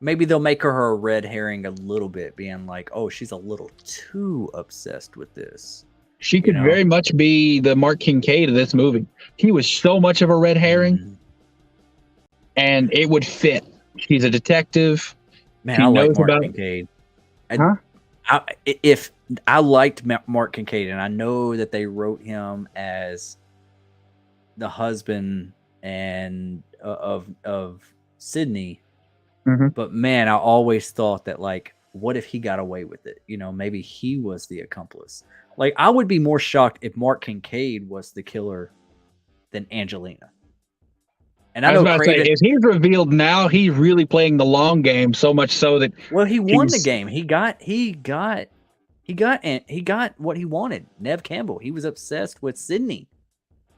maybe they'll make her a red herring a little bit, being like, oh, she's a little too obsessed with this. She could very much be the Mark Kincaid of this movie. He was so much of a red herring, and it would fit. He's a detective. Man, I like Mark Kincaid. If I liked Mark Kincaid, and I know that they wrote him as the husband and of Sydney, but man, I always thought that, like, what if he got away with it? You know, maybe he was the accomplice. Like, I would be more shocked if Mark Kincaid was the killer than Angelina. And I was about to say, if he's revealed now, he's really playing the long game, so much so that he won the game. He got what he wanted. Nev Campbell. He was obsessed with Sydney.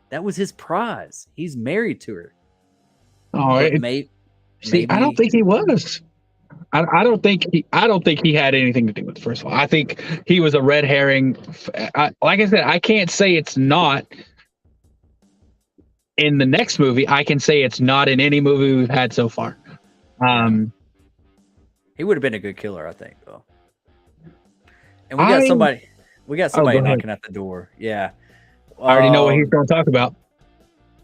That was his prize. He's married to her. Oh, maybe. I don't think he was. I don't think he had anything to do with it. First of all, I think he was a red herring. Like I said, I can't say it's not in the next movie. I can say it's not in any movie we've had so far. He would have been a good killer, I think, though. And we got somebody knocking at the door. Yeah. I already know what he's going to talk about.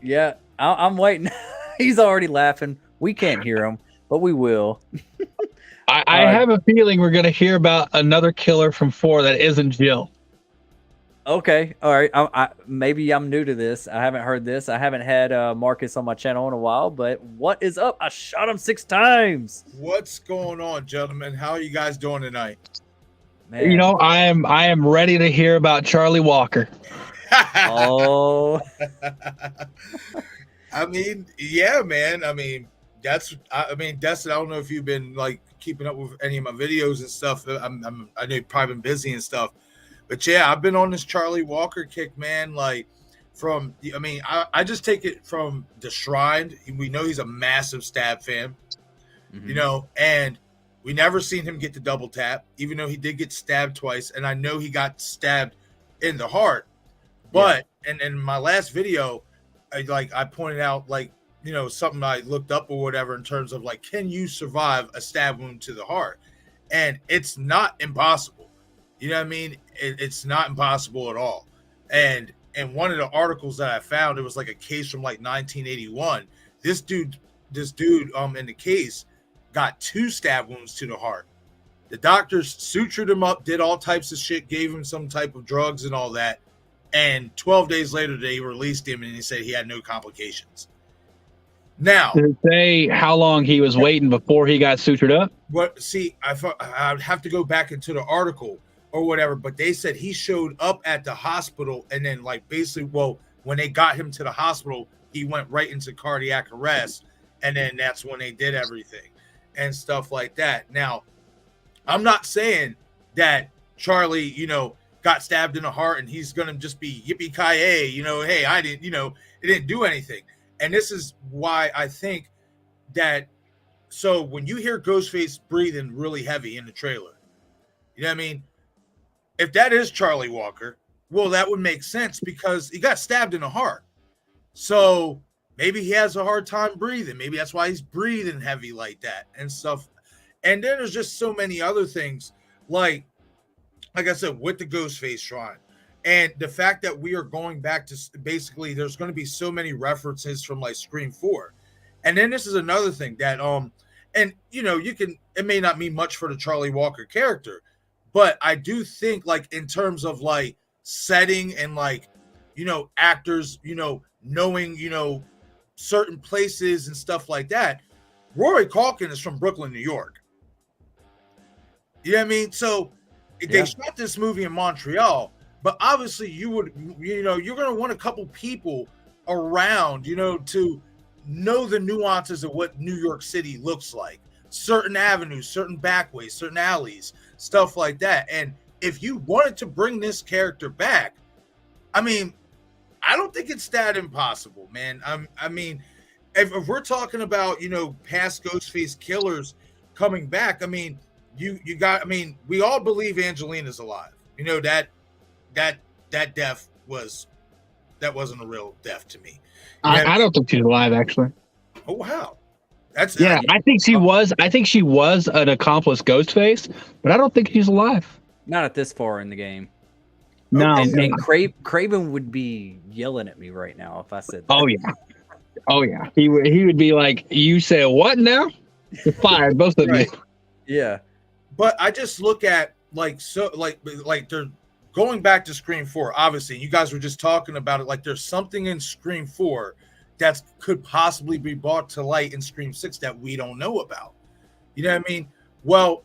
Yeah, I'm waiting. He's already laughing. We can't hear him, but we will. I have a feeling we're going to hear about another killer from 4 that isn't Jill. Okay. All right. Maybe I'm new to this. I haven't heard this. I haven't had Marcus on my channel in a while, but what is up? I shot him 6 times. What's going on, gentlemen? How are you guys doing tonight? Man. You know, I am ready to hear about Charlie Walker. Oh. I mean, yeah, man. I mean, Destin, I don't know if you've been like keeping up with any of my videos and stuff. I know you've probably been busy and stuff, but yeah, I've been on this Charlie Walker kick, man. Like I just take it from The Shrine. We know he's a massive Stab fan, you know, and we never seen him get the double tap, even though he did get stabbed twice. And I know he got stabbed in the heart, but, and in my last video, I pointed out, like, you know, something I looked up or whatever in terms of like, can you survive a stab wound to the heart? And it's not impossible. You know what I mean? It's not impossible at all. And in one of the articles that I found, it was like a case from like 1981. This dude in the case got 2 stab wounds to the heart. The doctors sutured him up, did all types of shit, gave him some type of drugs and all that. And 12 days later, they released him, and he said he had no complications. Now, did it say how long he was waiting before he got sutured up? What? See, I'd have to go back into the article or whatever, but they said he showed up at the hospital, and then like basically, well, when they got him to the hospital, he went right into cardiac arrest, and then that's when they did everything and stuff like that. Now, I'm not saying that Charlie, you know, got stabbed in the heart and he's gonna just be yippee-ki-yay, you know, hey, I didn't, you know, it didn't do anything. And this is why I think that, so when you hear Ghostface breathing really heavy in the trailer, you know what I mean? If that is Charlie Walker, well, that would make sense because he got stabbed in the heart. So maybe he has a hard time breathing. Maybe that's why he's breathing heavy like that and stuff. And then there's just so many other things, like I said, with the Ghostface Shrine. And the fact that we are going back to basically, there's going to be so many references from like Scream 4. And then this is another thing that, and you know, it may not mean much for the Charlie Walker character, but I do think like in terms of like setting and like, you know, actors, you know, knowing, you know, certain places and stuff like that. Rory Culkin is from Brooklyn, New York. You know what I mean? So they shot this movie in Montreal, but obviously you're going to want a couple people around, you know, to know the nuances of what New York City looks like, certain avenues, certain backways, certain alleys, stuff like that. And if you wanted to bring this character back, I mean, I don't think it's that impossible, man. I mean, if we're talking about, you know, past Ghostface killers coming back, I mean, we all believe Angelina's alive. You know, that death wasn't a real death to me. I don't think she's alive, actually. Oh, wow. Yeah, I think she was. I think she was an accomplice Ghostface, but I don't think she's alive. Not at this far in the game. No, And Craven would be yelling at me right now if I said that. Oh yeah. He would be like, "You said what now? You're fired, both of you." Yeah. But I just look at like they're going back to Scream 4. Obviously, you guys were just talking about it. Like there's something in Scream 4 that could possibly be brought to light in Scream 6 that we don't know about. You know what I mean? Well,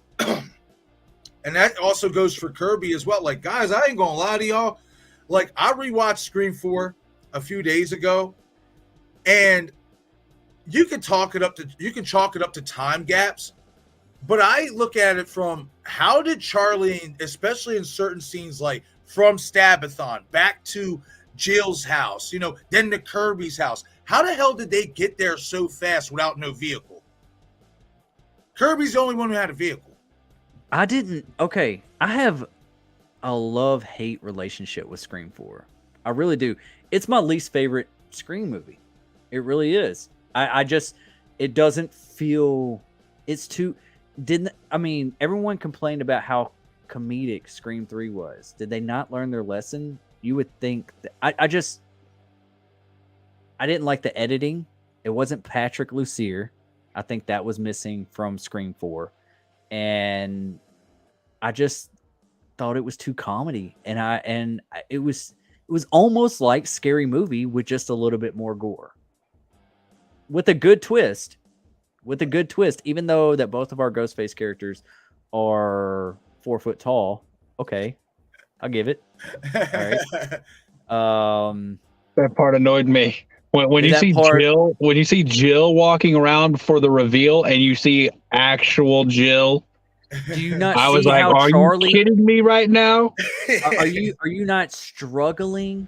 and that also goes for Kirby as well. Like, guys, I ain't gonna lie to y'all. Like, I rewatched Scream 4 a few days ago, and you can chalk it up to time gaps, but I look at it from how did Charlie, especially in certain scenes, like from Stabathon back to Jill's house, then to Kirby's house. How the hell did they get there so fast without no vehicle? Kirby's the only one who had a vehicle. I didn't. Okay, I have a love-hate relationship with Scream 4. I really do. It's my least favorite Scream movie. It really is. I just, it doesn't feel, it's too, everyone complained about how comedic Scream 3 was. Did they not learn their lesson? You would think that, I didn't like the editing. It wasn't Patrick Lussier. I think that was missing from Scream 4. And I just thought it was too comedy. And it was almost like Scary Movie with just a little bit more gore. With a good twist, even though that both of our Ghostface characters are 4 foot tall. Okay, I'll give it. All right. That part annoyed me. When you see Jill walking around for the reveal, and you see actual Jill. Do you not? I was like, "Are you kidding me right now? Are you not struggling?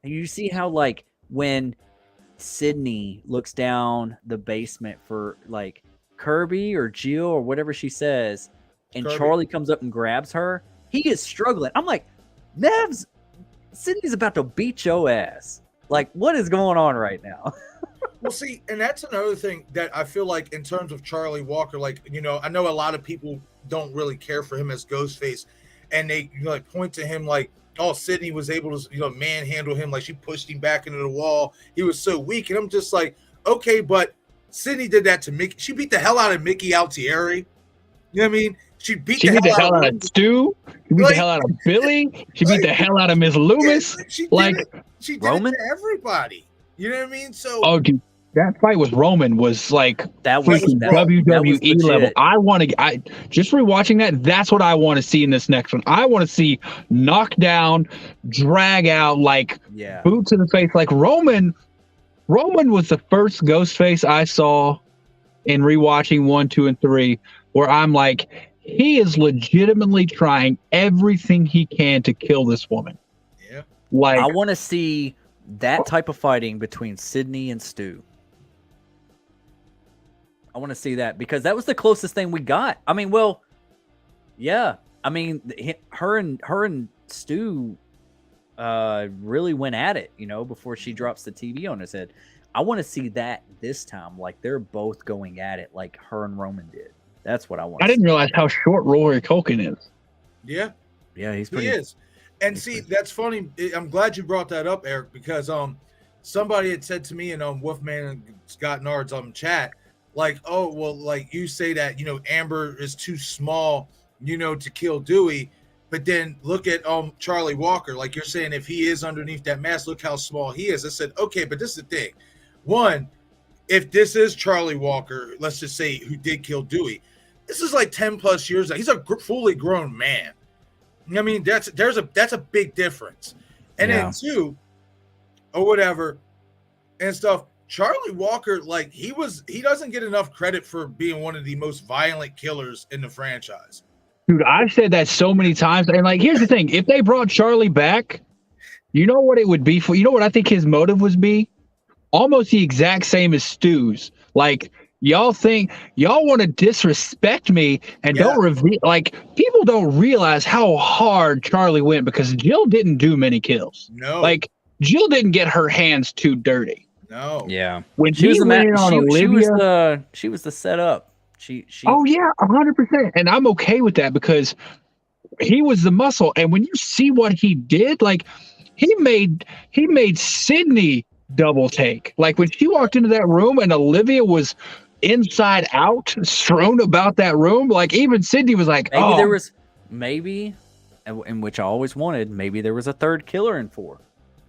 And you see how like when Sydney looks down the basement for like Kirby or Jill or whatever she says, and Kirby. Charlie comes up and grabs her. He is struggling. I'm like, Nevs, Sydney's about to beat your ass. Like, what is going on right now? Well, see, and that's another thing that I feel like in terms of Charlie Walker, like, I know a lot of people don't really care for him as Ghostface, and they point to him like, oh, Sydney was able to, manhandle him. Like, she pushed him back into the wall. He was so weak. And I'm just like, okay, but Sydney did that to Mickey. She beat the hell out of Mickey Altieri. You know what I mean? She beat the hell out of Stu. She beat the hell out of Billy. She beat the hell out of Miss Loomis. She did it to everybody. You know what I mean? So, dude, that fight with Roman was like that was WWE level. I just rewatching that. That's what I want to see in this next one. I want to see knockdown, drag out, boot to the face. Like Roman was the first Ghostface I saw in rewatching 1, 2, and 3, where I'm like, he is legitimately trying everything he can to kill this woman. Yeah, I want to see that type of fighting between Sydney and Stu. I want to see that because that was the closest thing we got. I mean, well, yeah. I mean, her and Stu really went at it, before she drops the TV on his head. I want to see that this time. Like, they're both going at it like her and Roman did. That's what I want. I didn't realize how short Rory Culkin is. Yeah. Yeah, he is. And see, that's funny. I'm glad you brought that up, Eric, because somebody had said to me in Wolfman and Scott Nard's chat, like, oh, well, like you say that, Amber is too small, to kill Dewey. But then look at Charlie Walker. Like you're saying, if he is underneath that mask, look how small he is. I said, okay, but this is the thing. One, if this is Charlie Walker, let's just say, who did kill Dewey, this is like 10 plus years. He's a fully grown man. I mean, that's a big difference. And then two, or whatever, and stuff. Charlie Walker, like he doesn't get enough credit for being one of the most violent killers in the franchise. Dude, I've said that so many times. And like, here's the thing: if they brought Charlie back, you know what it would be for? You know what I think his motive would be? Almost the exact same as Stu's. Like, y'all want to disrespect me and don't reveal. Like, people don't realize how hard Charlie went because Jill didn't do many kills. No, like Jill didn't get her hands too dirty. No. Yeah. When She was he the went in on Olivia, she was the setup. She oh yeah, 100%, and I'm okay with that because he was the muscle. And when you see what he did, like he made Sydney double take. Like when she walked into that room and Olivia was inside out, strewn about that room, like even Sydney was like, maybe oh, there was maybe, and which I always wanted, maybe there was a third killer in 4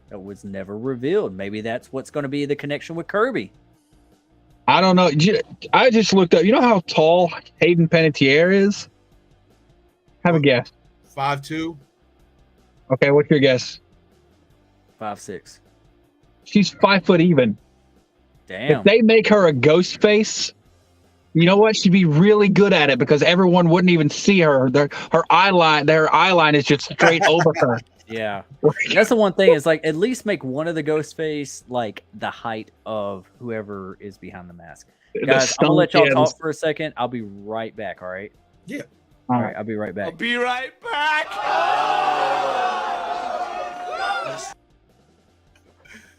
that was never revealed. Maybe that's what's going to be the connection with Kirby. I don't know. I just looked up. You know how tall Hayden Panettiere is? Have a guess. 5'2". Okay, what's your guess? 5'6". She's 5 foot even. Damn. If they make her a ghost face, you know what? She'd be really good at it because everyone wouldn't even see her. Their eye line is just straight over her. Yeah. That's the one thing is like at least make one of the ghost face like the height of whoever is behind the mask. Guys, I'm gonna let y'all talk for a second. I'll be right back, all right? Yeah. All right, I'll be right back. I'll be right back.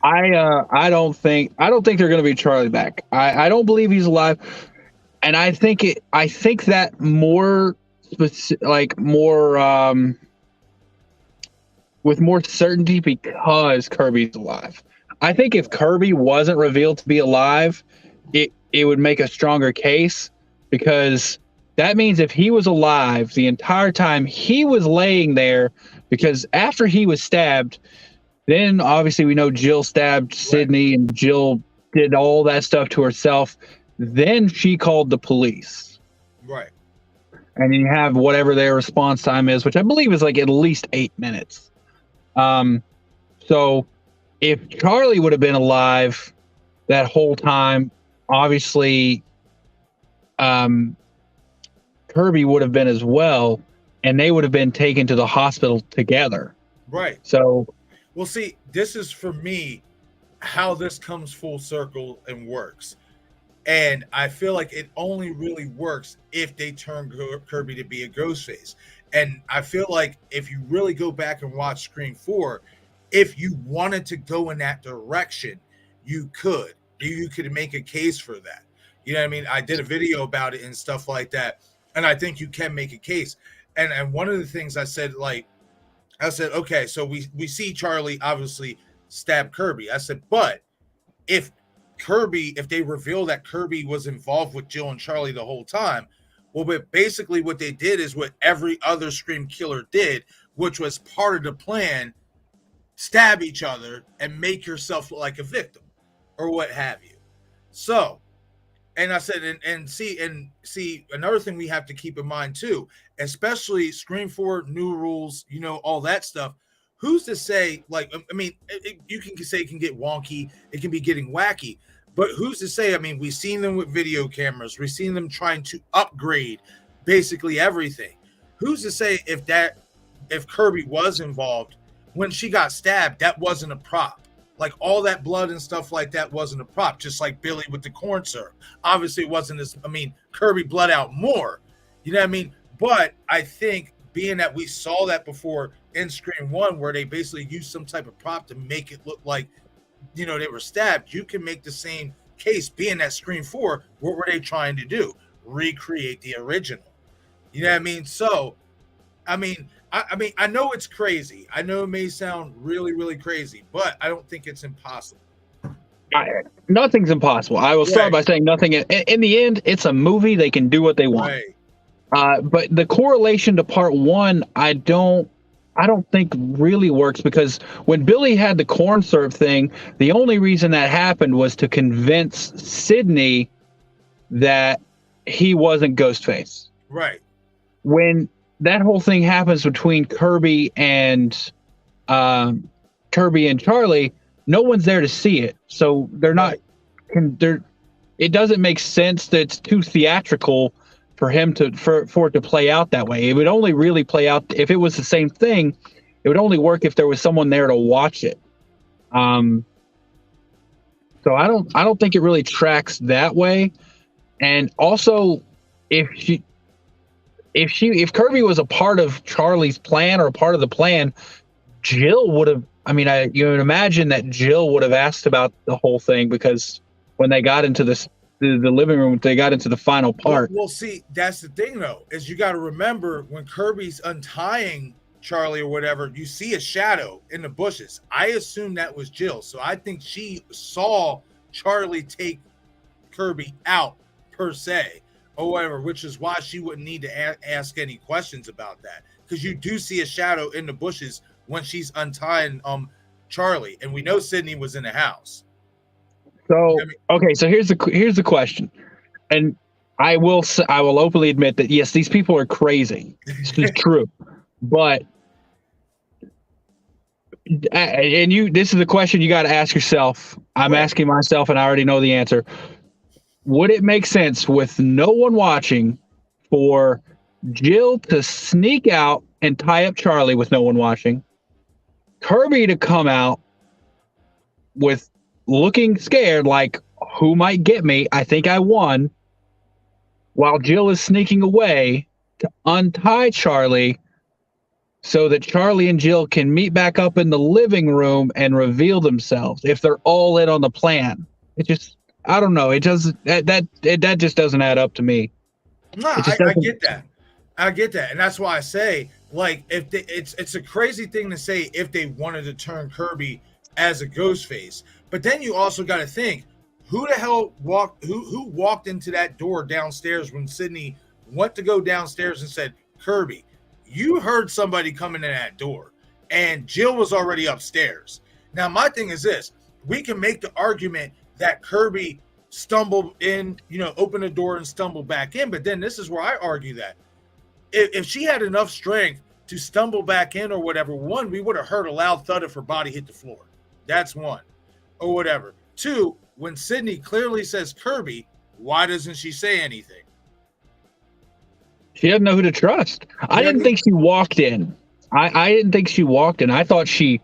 I don't think they're gonna be Charlie back. I don't believe he's alive. And I think that more with more certainty because Kirby's alive. I think if Kirby wasn't revealed to be alive, it would make a stronger case because that means if he was alive the entire time he was laying there, because after he was stabbed, then obviously we know Jill stabbed Sydney and Jill did all that stuff to herself. Then she called the police. Right. And you have whatever their response time is, which I believe is like at least 8 minutes. So if Charlie would have been alive that whole time, obviously Kirby would have been as well, and they would have been taken to the hospital together. Right. So, well, see, this is for me how this comes full circle and works. And I feel like it only really works if they turn Kirby to be a ghost face. And I feel like if you really go back and watch Scream 4, if you wanted to go in that direction, you could. You could make a case for that. You know what I mean? I did a video about it and stuff like that. And I think you can make a case. And one of the things I said, okay, so we see Charlie obviously stab Kirby. I said, but if they reveal that Kirby was involved with Jill and Charlie the whole time, well, but basically what they did is what every other Scream killer did, which was part of the plan, stab each other and make yourself look like a victim or what have you. So, and I said, and see, another thing we have to keep in mind too, especially Scream 4, new rules, all that stuff. Who's to say, you can say it can get wonky, it can be getting wacky, but who's to say? I mean, we've seen them with video cameras, we've seen them trying to upgrade basically everything. Who's to say if Kirby was involved when she got stabbed, that wasn't a prop? Like all that blood and stuff like that wasn't a prop, just like Billy with the corn syrup. Obviously, it wasn't Kirby bled out more, you know what I mean? But I think being that we saw that before in Scream 1, where they basically used some type of prop to make it look like, they were stabbed, you can make the same case. Being that Scream 4, what were they trying to do? Recreate the original. You know what I mean? So, I know it's crazy. I know it may sound really, really crazy, but I don't think it's impossible. Nothing's impossible. I will start by saying nothing. In the end, it's a movie. They can do what they want. Right. But the correlation to part 1, I don't think really works, because when Billy had the corn syrup thing, the only reason that happened was to convince Sydney that he wasn't Ghostface. Right. When that whole thing happens between Kirby and Charlie, no one's there to see it, so they're not. It doesn't make sense that it's too theatrical for him for it to play out that way. It would only really play out if it was the same thing. It would only work if there was someone there to watch it. So I don't think it really tracks that way. And also, if Kirby was a part of Charlie's plan or a part of the plan, Jill would have I mean, you would imagine that Jill would have asked about the whole thing, because when they got into the living room, they got into the final part. Well, see, that's the thing though, is you got to remember when Kirby's untying Charlie or whatever, you see a shadow in the bushes. I assume that was Jill, so I think she saw Charlie take Kirby out per se or whatever, which is why she wouldn't need to ask any questions about that, because you do see a shadow in the bushes when she's untying Charlie, and we know Sydney was in the house. So okay, so here's the question, and I will openly admit that yes, these people are crazy. This is true, but this is a question you got to ask yourself. I'm asking myself, and I already know the answer. Would it make sense, with no one watching, for Jill to sneak out and tie up Charlie with no one watching, Kirby to come out with looking scared, like, who might get me? I think I won, while Jill is sneaking away to untie Charlie so that Charlie and Jill can meet back up in the living room and reveal themselves if they're all in on the plan? It just, I don't know. It doesn't, that just doesn't add up to me. No, I get that. I get that. And that's why I say, like, if it's a crazy thing to say if they wanted to turn Kirby as a ghost face. But then you also got to think, who the hell who walked into that door downstairs when Sydney went to go downstairs and said, Kirby, you heard somebody coming in that door, and Jill was already upstairs. Now, my thing is this: we can make the argument that Kirby stumbled in, opened the door and stumbled back in. But then this is where I argue that if she had enough strength to stumble back in or whatever, one, we would have heard a loud thud if her body hit the floor. That's one, or whatever. Two, when Sydney clearly says Kirby, why doesn't she say anything? She doesn't know who to trust. I didn't think she walked in. I didn't think she walked in. I thought she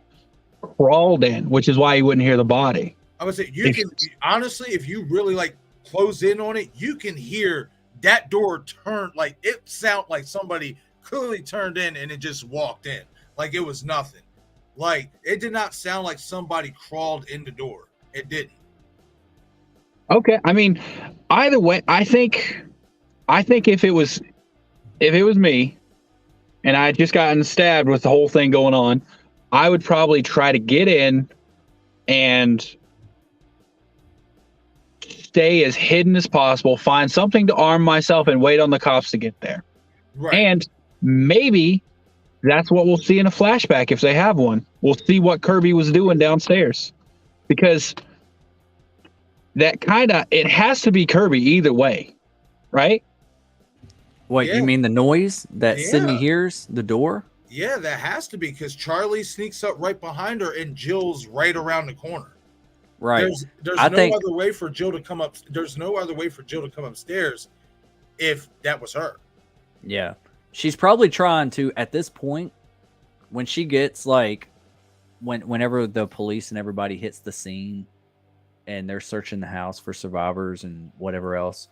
crawled in, which is why you wouldn't hear the body. I would say honestly, if you really like close in on it, you can hear that door turn. Like, it sounded like somebody clearly turned in and it just walked in. Like it was nothing. Like, it did not sound like somebody crawled in the door. It didn't. Okay. I mean, either way, I think if it was me and I had just gotten stabbed with the whole thing going on, I would probably try to get in and stay as hidden as possible, find something to arm myself, and wait on the cops to get there. Right. And maybe that's what we'll see in a flashback if they have one. We'll see what Kirby was doing downstairs, because it has to be Kirby either way, right? What, you mean the noise that Sydney hears, the door? Yeah, that has to be, because Charlie sneaks up right behind her and Jill's right around the corner. Right. There's no other way for Jill to come up. There's no other way for Jill to come upstairs if that was her. Yeah. She's probably trying to, at this point, when she gets like, whenever the police and everybody hits the scene and they're searching the house for survivors and whatever else,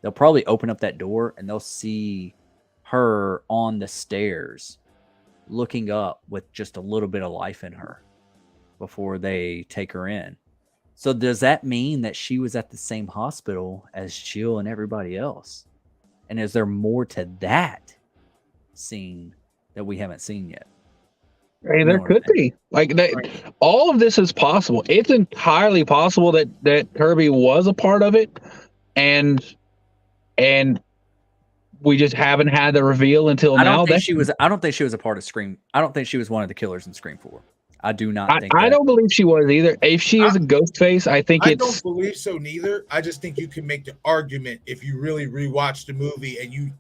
they'll probably open up that door and they'll see her on the stairs looking up with just a little bit of life in her before they take her in. So does that mean that she was at the same hospital as Jill and everybody else? And is there more to that scene that we haven't seen yet? Hey, there could be. Like, all of this is possible. It's entirely possible that Kirby was a part of it, and we just haven't had the reveal until now. I don't think she was a part of Scream. I don't think she was one of the killers in Scream 4. I do not think I don't believe she was either. If she is a ghost face, I don't believe so neither. I just think you can make the argument if you really rewatch the movie and you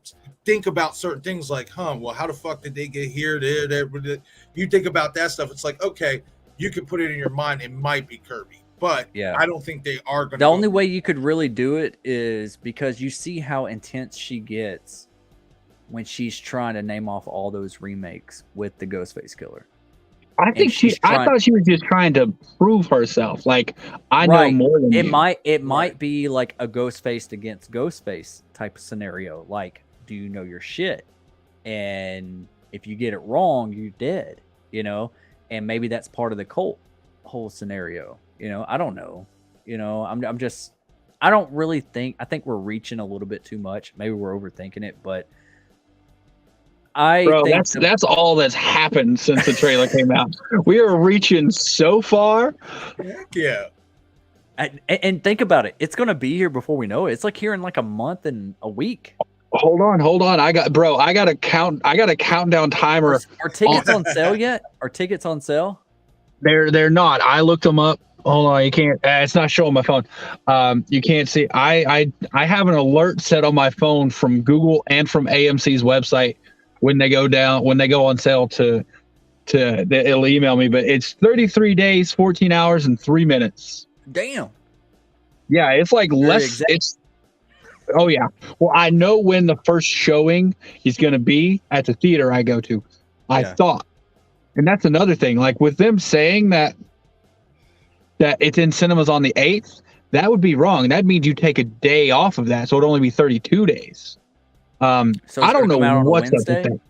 think about certain things like, well, how the fuck did they get here? There. You think about that stuff. It's like, okay, you can put it in your mind. It might be Kirby, but I don't think they are going to. The only way you could really do it is because you see how intense she gets when she's trying to name off all those remakes with the Ghostface killer. I think I thought she was just trying to prove herself. Like, I know more than you. It might be like a Ghostface against Ghostface type of scenario. Like, do you know your shit? And if you get it wrong, you're dead. and maybe that's part of the cult whole scenario. I don't know. I'm just, I don't really think. I think we're reaching a little bit too much. Maybe we're overthinking it, but Bro, think that's all that's happened since the trailer came out. We are reaching so far. Heck yeah. And think about it. It's gonna be here before we know it. It's like here in like a month and a week. Hold on. I got a countdown timer. Are tickets on sale yet? Are tickets on sale? They're not. I looked them up. Hold on, you can't. It's not showing my phone. You can't see. I have an alert set on my phone from Google and from AMC's website when they go on sale it'll email me. But it's 33 days, 14 hours, and 3 minutes. Damn. Yeah, it's like less. It's. Oh yeah. Well, I know when the first showing is going to be at the theater I go to. I thought, and that's another thing. Like with them saying that it's in cinemas on the 8th, that would be wrong. That means you take a day off of that, so it'd only be 32 days. So I don't know what's up with that.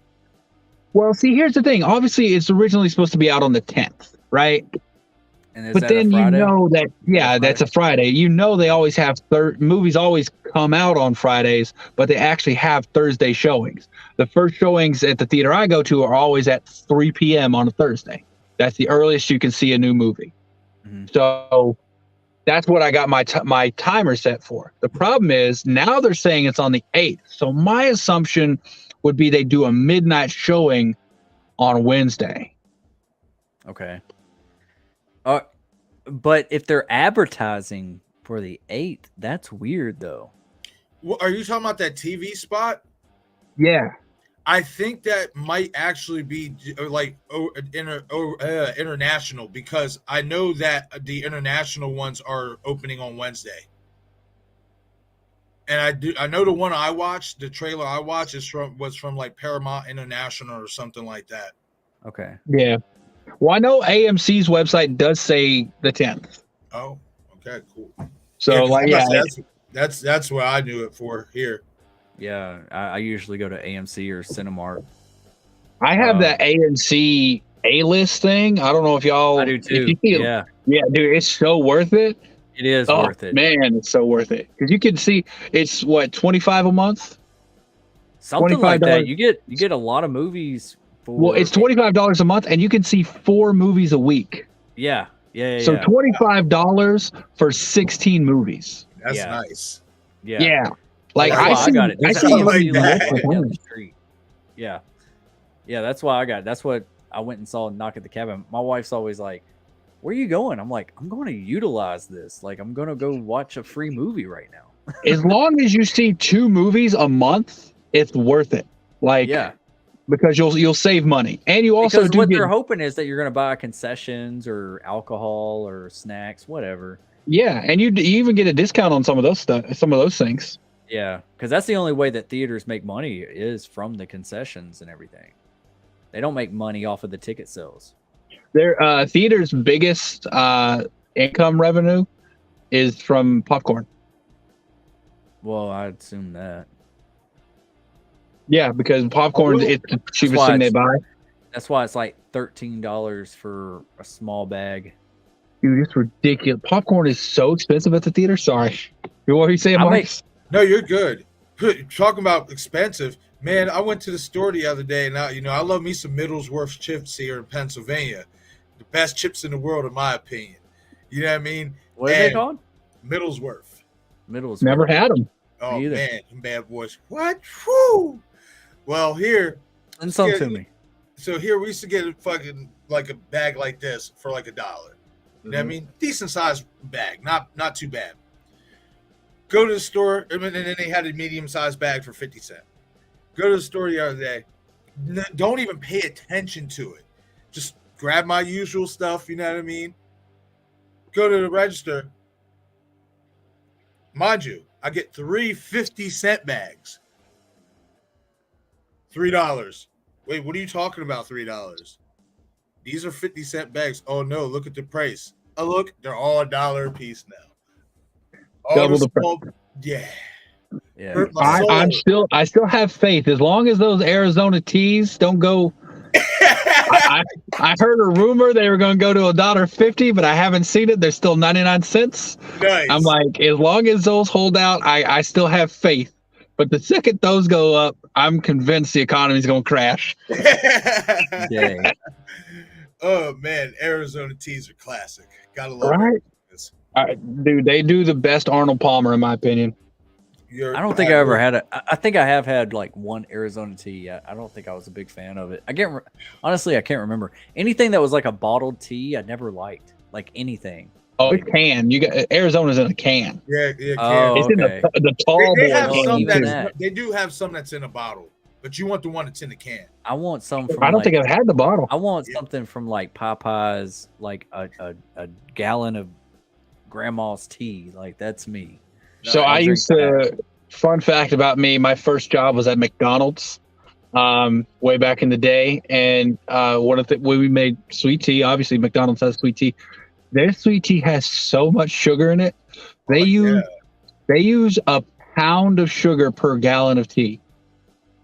Well, see, here's the thing. Obviously, it's originally supposed to be out on the 10th, right? But then you know that, that's a Friday. They always have movies always come out on Fridays, but they actually have Thursday showings. The first showings at the theater I go to are always at 3 p.m. on a Thursday. That's the earliest you can see a new movie. Mm-hmm. So that's what I got my timer set for. The problem is now they're saying it's on the 8th. So my assumption would be they do a midnight showing on Wednesday. Okay. But if they're advertising for the 8th, that's weird though. Well, are you talking about that TV spot? Yeah. I think that might actually be like international, because I know that the international ones are opening on Wednesday. And I know the one I watched, the trailer I watched was from like Paramount International or something like that. Okay. Yeah. Well, I know AMC's website does say the 10th. Oh, okay, cool. So that's what I knew it for here. Yeah, I usually go to AMC or Cinemark. I have that AMC A-list thing. I don't know if y'all. I do too. Yeah, dude, it's so worth it. It is worth it, man. It's so worth it because you can see it's what, $25 a month, something like that. You get a lot of movies. Well, it's $25 a month, and you can see 4 movies a week. Yeah. So $25 for 16 movies. That's nice. Yeah. Like I got it. I see like that. Down the street. Yeah. That's why I got it. That's what I went and saw Knock at the Cabin. My wife's always like, "Where are you going?" I'm like, "I'm going to utilize this. Like, I'm going to go watch a free movie right now." As long as you see 2 movies a month, it's worth it. Like, because you'll save money, and you also they're hoping is that you're going to buy concessions or alcohol or snacks, whatever. Yeah, and you even get a discount on some of those things. Yeah, because that's the only way that theaters make money is from the concessions and everything. They don't make money off of the ticket sales. Their theater's biggest income revenue is from popcorn. Well, I'd assume that. Yeah, because popcorn is the cheapest thing they buy. That's why it's like $13 for a small bag. Dude, it's ridiculous. Popcorn is so expensive at the theater. Sorry. What were you saying, Marcus? No, you're good. Talking about expensive, man. I went to the store the other day, and I love me some Middlesworth chips here in Pennsylvania. The best chips in the world, in my opinion. You know what I mean? What are they called? Middlesworth. Never had them. Oh, man, bad boys. What? Whew. Well, here. Send some to me. So here we used to get a fucking like a bag like this for like $1. You know what I mean? Decent sized bag, not too bad. Go to the store, and then they had a medium sized bag for 50 cents. Go to the store the other day. Don't even pay attention to it. Just grab my usual stuff. You know what I mean? Go to the register. Mind you, I get 3 50-cent bags. $3. Wait, what are you talking about? $3? These are 50-cent bags. Oh no, look at the price. Oh look, they're all $1 a piece now. Double the price. Yeah. I still have faith. As long as those Arizona teas don't go I heard a rumor they were going to go to $1.50, but I haven't seen it. They're still 99 cents. Nice. I'm like, as long as those hold out, I still have faith. But the second those go up, I'm convinced the economy's going to crash. Dang. Oh man, Arizona teas are classic. Gotta love Right? Dude, they do the best Arnold Palmer, in my opinion. I don't think I ever had I think I have had like one Arizona tea. I don't think I was a big fan of it. Honestly, I can't remember anything that was like a bottled tea. I never liked like anything. Oh, it can. You got Arizona's in a can. Yeah. Oh, It's in okay. the tall They boy have can, some too. that. they do have some that's in a bottle, but you want the one that's in the can. I want some from. I don't think I've had the bottle. I want something from like Popeyes, like a gallon of grandma's tea. Like that's me. So I used to. Fun fact about me: my first job was at McDonald's, way back in the day, and one of the when we made sweet tea. Obviously, McDonald's has sweet tea. Their sweet tea has so much sugar in it. They use a pound of sugar per gallon of tea.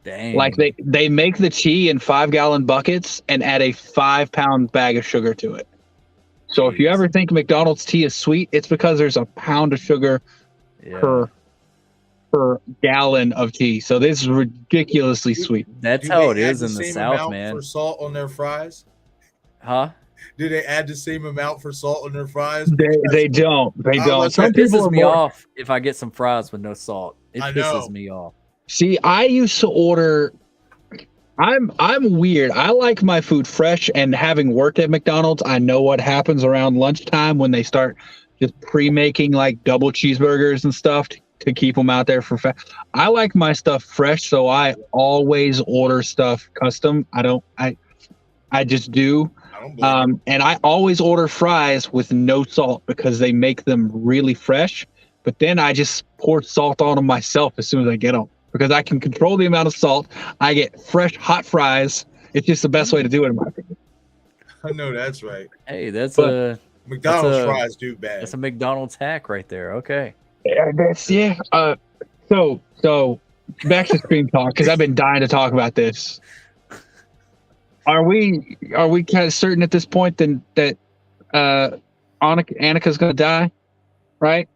Dang. Like they make the tea in 5-gallon buckets and add a 5-pound bag of sugar to it. So if you ever think McDonald's tea is sweet, it's because there's a pound of sugar per gallon of tea. So this is ridiculously sweet. That's how it is in the South, man. For salt on their fries? Huh? Do they add the same amount for salt on their fries? They don't. They don't. Some people pisses me off if I get some fries with no salt. It pisses me off. See, I used to order. I'm weird. I like my food fresh, and having worked at McDonald's, I know what happens around lunchtime when they start just pre-making like double cheeseburgers and stuff to keep them out there for fast. I like my stuff fresh, so I always order stuff custom. I just do. And I always order fries with no salt because they make them really fresh. But then I just pour salt on them myself as soon as I get them because I can control the amount of salt. I get fresh, hot fries. It's just the best way to do it, in my opinion. I know that's right. Hey, that's McDonald's fries do bad. That's a McDonald's hack right there. Okay. Yeah. So back to Scream Talk because I've been dying to talk about this. Are we kind of certain at this point that Annika's going to die, right?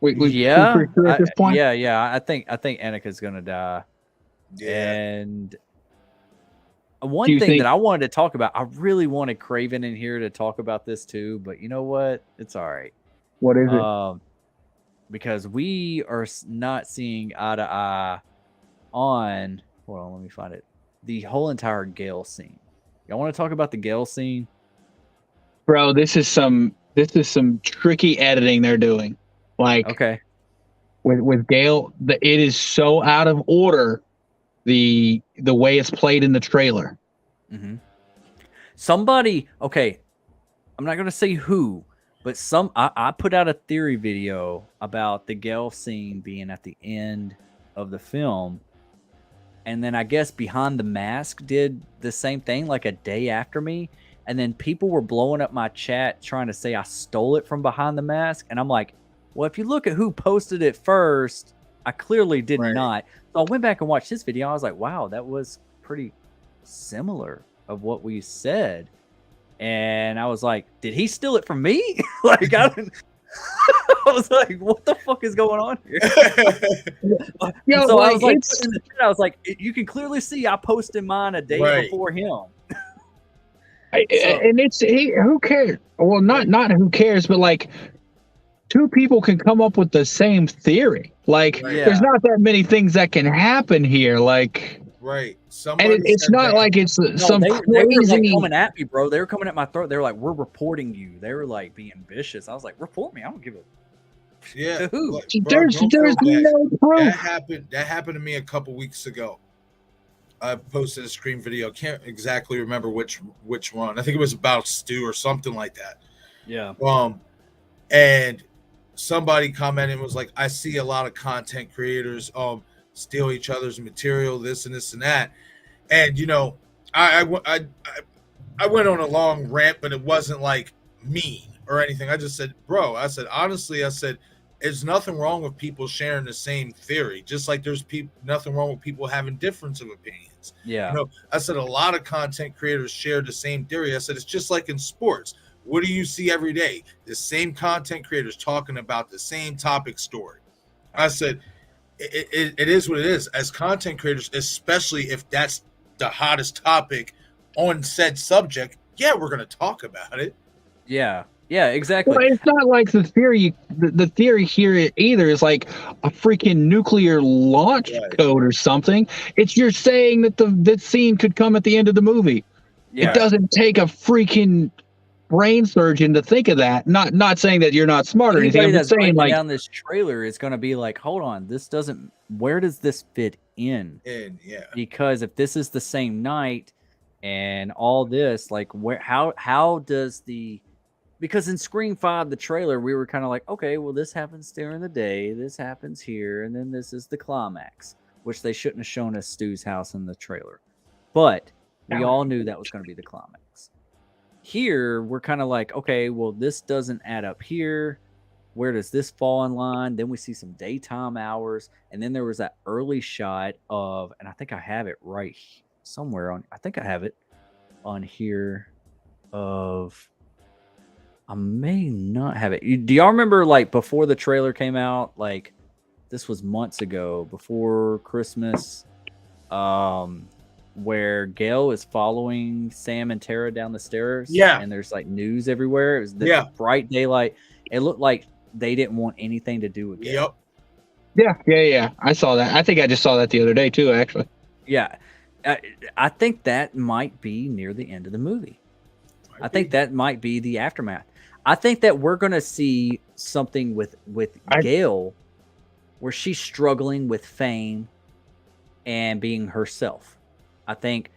We're pretty sure at this point. Yeah. I think Annika's going to die. Yeah. And one thing that I wanted to talk about, I really wanted Craven in here to talk about this too, but you know what? It's all right. What is it? Because we are not seeing eye to eye on. Hold on, let me find it. The whole entire Gale scene. Y'all want to talk about the Gale scene? Bro, this is some tricky editing they're doing. Like, okay, with Gale, it is so out of order. The way it's played in the trailer. Mm-hmm. Somebody, okay, I'm not gonna say who, but I put out a theory video about the Gale scene being at the end of the film. And then I guess Behind the Mask did the same thing like a day after me. And then people were blowing up my chat trying to say I stole it from Behind the Mask. And I'm like, well, if you look at who posted it first, I clearly did not. So I went back and watched his video. I was like, wow, that was pretty similar of what we said. And I was like, did he steal it from me? Like, I was like, what the fuck is going on here? So I was like, you can clearly see I posted mine a day before him. And who cares? Well, not who cares, but like two people can come up with the same theory. Like there's not that many things that can happen here. Like it's not like it's some crazy. They were like coming at me, bro. They were coming at my throat. They were like, "We're reporting you." They were like being vicious. I was like, "Report me! I don't give a." Yeah, who? There's no proof. That happened to me a couple weeks ago. I posted a Scream video. Can't exactly remember which one. I think it was about Stu or something like that. Yeah. And somebody commented and was like, "I see a lot of content creators steal each other's material, this and this and that." And you know, I went on a long rant, but it wasn't like mean or anything. I just said, bro, I said, honestly, there's nothing wrong with people sharing the same theory. Just like there's nothing wrong with people having difference of opinions. happens. Yeah. I said a lot of content creators share the same theory. I said it's just like in sports. What do you see every day? The same content creators talking about the same topic story. I said it is what it is. As content creators, especially if that's the hottest topic on said subject, yeah, we're going to talk about it. Yeah. Yeah, exactly. Well, it's not like the theory. The theory here either is like a freaking nuclear launch code or something. It's you're saying that this scene could come at the end of the movie. Yeah. It doesn't take a freaking brain surgeon to think of that. Not saying that you're not smart or anything. I'm just saying, like, down this trailer is going to be like, hold on, this doesn't. Where does this fit in? Yeah. Because if this is the same night and all this, like, where, how does the? Because in Scream 5, the trailer, we were kind of like, okay, well, this happens during the day, this happens here, and then this is the climax, which they shouldn't have shown us Stu's house in the trailer, but we all knew that was going to be the climax. Here, we're kind of like, okay, well, this doesn't add up here. Where does this fall in line? Then we see some daytime hours. And then there was that early shot of, and I think I have it right somewhere on, I think I have it on here of, I may not have it. Do y'all remember, like, before the trailer came out, like, this was months ago, before Christmas, where Gail is following Sam and Tara down the stairs. Yeah. And there's like news everywhere. It was the bright daylight. It looked like they didn't want anything to do with Gail. Yeah. I saw that. I think I just saw that the other day too, actually. Yeah. I think that might be near the end of the movie. I think that might be the aftermath. I think that we're going to see something with Gail where she's struggling with fame and being herself. I think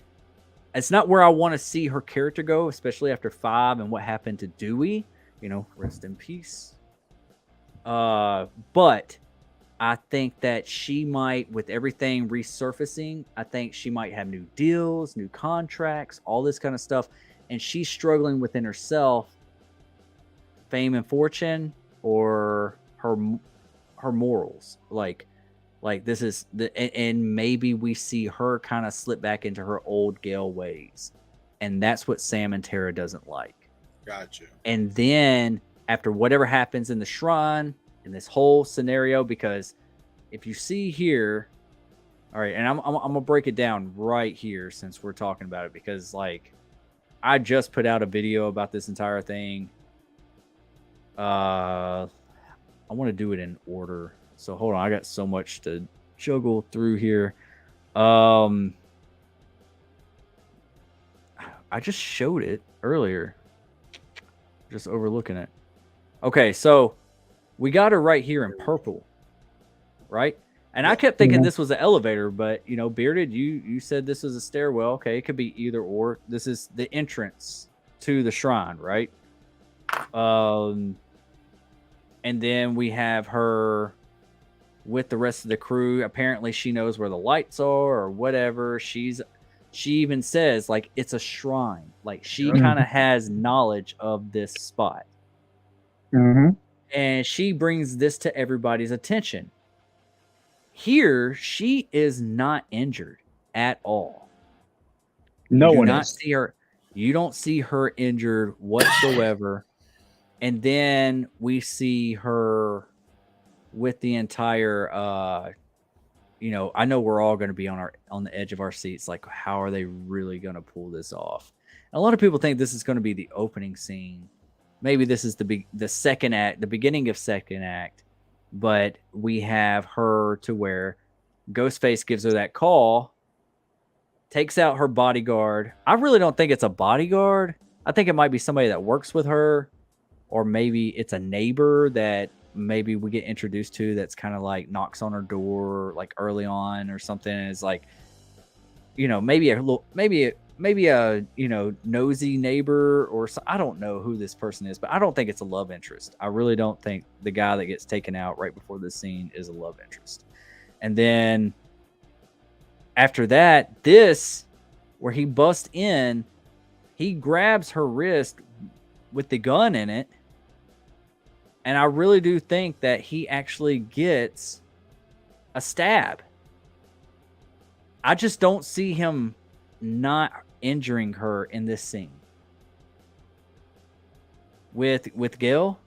it's not where I want to see her character go, especially after 5 and what happened to Dewey. Rest in peace. But I think that she might, with everything resurfacing, I think she might have new deals, new contracts, all this kind of stuff. And she's struggling within herself, fame and fortune, or her morals. Like this is and maybe we see her kind of slip back into her old Gail ways. And that's what Sam and Tara doesn't like. Gotcha. And then after whatever happens in the shrine, in this whole scenario, because if you see here, all right, and I'm gonna break it down right here since we're talking about it, because like I just put out a video about this entire thing. I want to do it in order. So hold on, I got so much to juggle through here. I just showed it earlier. Just overlooking it. Okay, so we got her right here in purple, right? And I kept thinking this was an elevator, but Bearded, you said this was a stairwell. Okay, it could be either or. This is the entrance to the shrine, right? And then we have her with the rest of the crew. Apparently she knows where the lights are or whatever. She even says like it's a shrine. Like she kind of has knowledge of this spot. Mm-hmm. And she brings this to everybody's attention. Here, she is not injured at all. No one not is. See her. You don't see her injured whatsoever. And then we see her with the entire, I know we're all going to be on the edge of our seats. Like, how are they really going to pull this off? And a lot of people think this is going to be the opening scene. Maybe this is the second act, the beginning of second act. But we have her to where Ghostface gives her that call, takes out her bodyguard. I really don't think it's a bodyguard. I think it might be somebody that works with her, or maybe it's a neighbor that maybe we get introduced to that's kind of like knocks on her door like early on or something. And is like, maybe a nosy neighbor or so. I don't know who this person is, but I don't think it's a love interest. I really don't think the guy that gets taken out right before this scene is a love interest. And then after that, where he busts in, he grabs her wrist with the gun in it. And I really do think that he actually gets a stab. I just don't see him not injuring her in this scene. With Gail,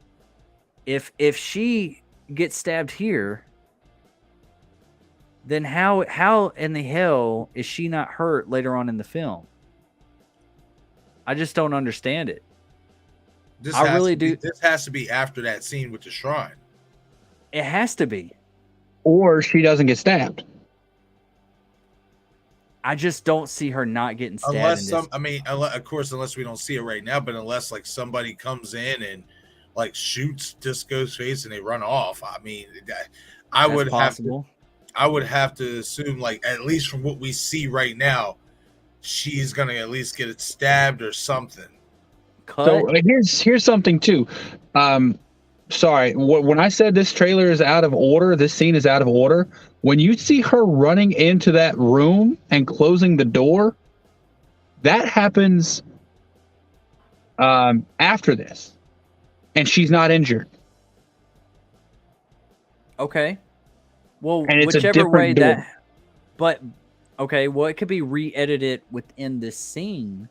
if she gets stabbed here, then how in the hell is she not hurt later on in the film? I just don't understand it. This has to be after that scene with the shrine. It has to be. Or she doesn't get stabbed. I just don't see her not getting stabbed. Unless we don't see it right now, but unless like somebody comes in and like shoots Disco's face and they run off. I mean, I would have to assume, like, at least from what we see right now, she's gonna at least get it stabbed or something. So here's something too. Sorry, when I said this trailer is out of order, this scene is out of order. When you see her running into that room and closing the door, that happens after this, and she's not injured. Okay. Well, and it's whichever way door. that, but okay, well, it could be re-edited within this scene.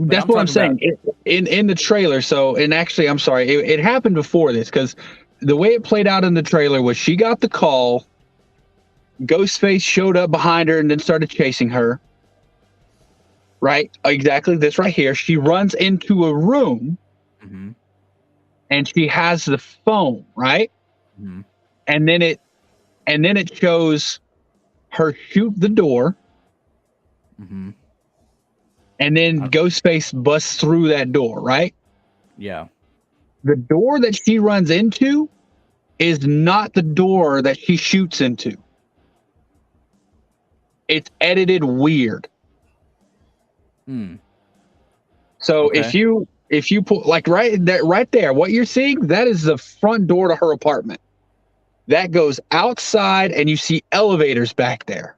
That's what I'm saying in the trailer. So, and actually, I'm sorry, it happened before this, because the way it played out in the trailer was she got the call, Ghostface showed up behind her and then started chasing her. Right? Exactly this right here. She runs into a room, mm-hmm. and she has the phone, right? Mm-hmm. And then it shows her shoot the door. Mm-hmm. And then Ghostface busts through that door, right? Yeah. The door that she runs into is not the door that she shoots into. It's edited weird. So okay. if you put like right there, what you're seeing, that is the front door to her apartment. That goes outside, and you see elevators back there.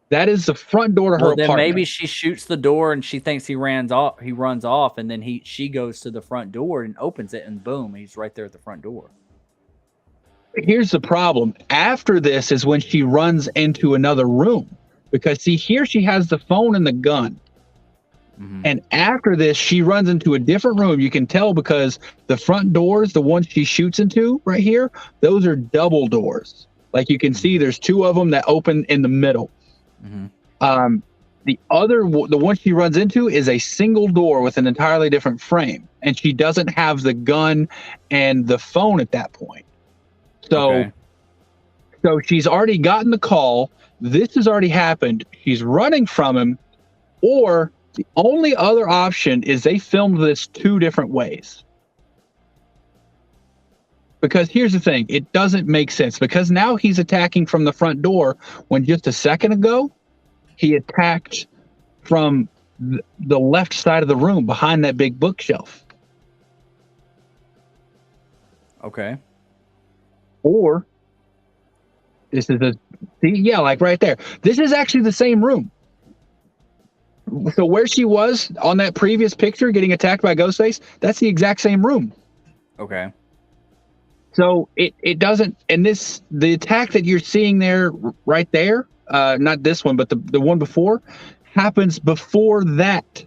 That is the front door to her apartment. Then maybe she shoots the door and she thinks he runs off, and then she goes to the front door and opens it, and boom, he's right there at the front door. Here's the problem. After this is when she runs into another room, because see, here she has the phone and the gun. Mm-hmm. And after this, she runs into a different room. You can tell because the front doors, the ones she shoots into right here, those are double doors. Like you can see there's two of them that open in the middle. Mm-hmm. The one she runs into is a single door with an entirely different frame, and she doesn't have the gun and the phone at that point. So she's already gotten the call. This has already happened. She's running from him, or the only other option is they filmed this two different ways. Because here's the thing, it doesn't make sense, because now he's attacking from the front door when just a second ago he attacked from the left side of the room behind that big bookshelf. Okay. Or this is like right there. This is actually the same room. So where she was on that previous picture getting attacked by Ghostface, that's the exact same room. Okay. So it doesn't, and the attack that you're seeing there, right there, not this one, but the one before, happens before that.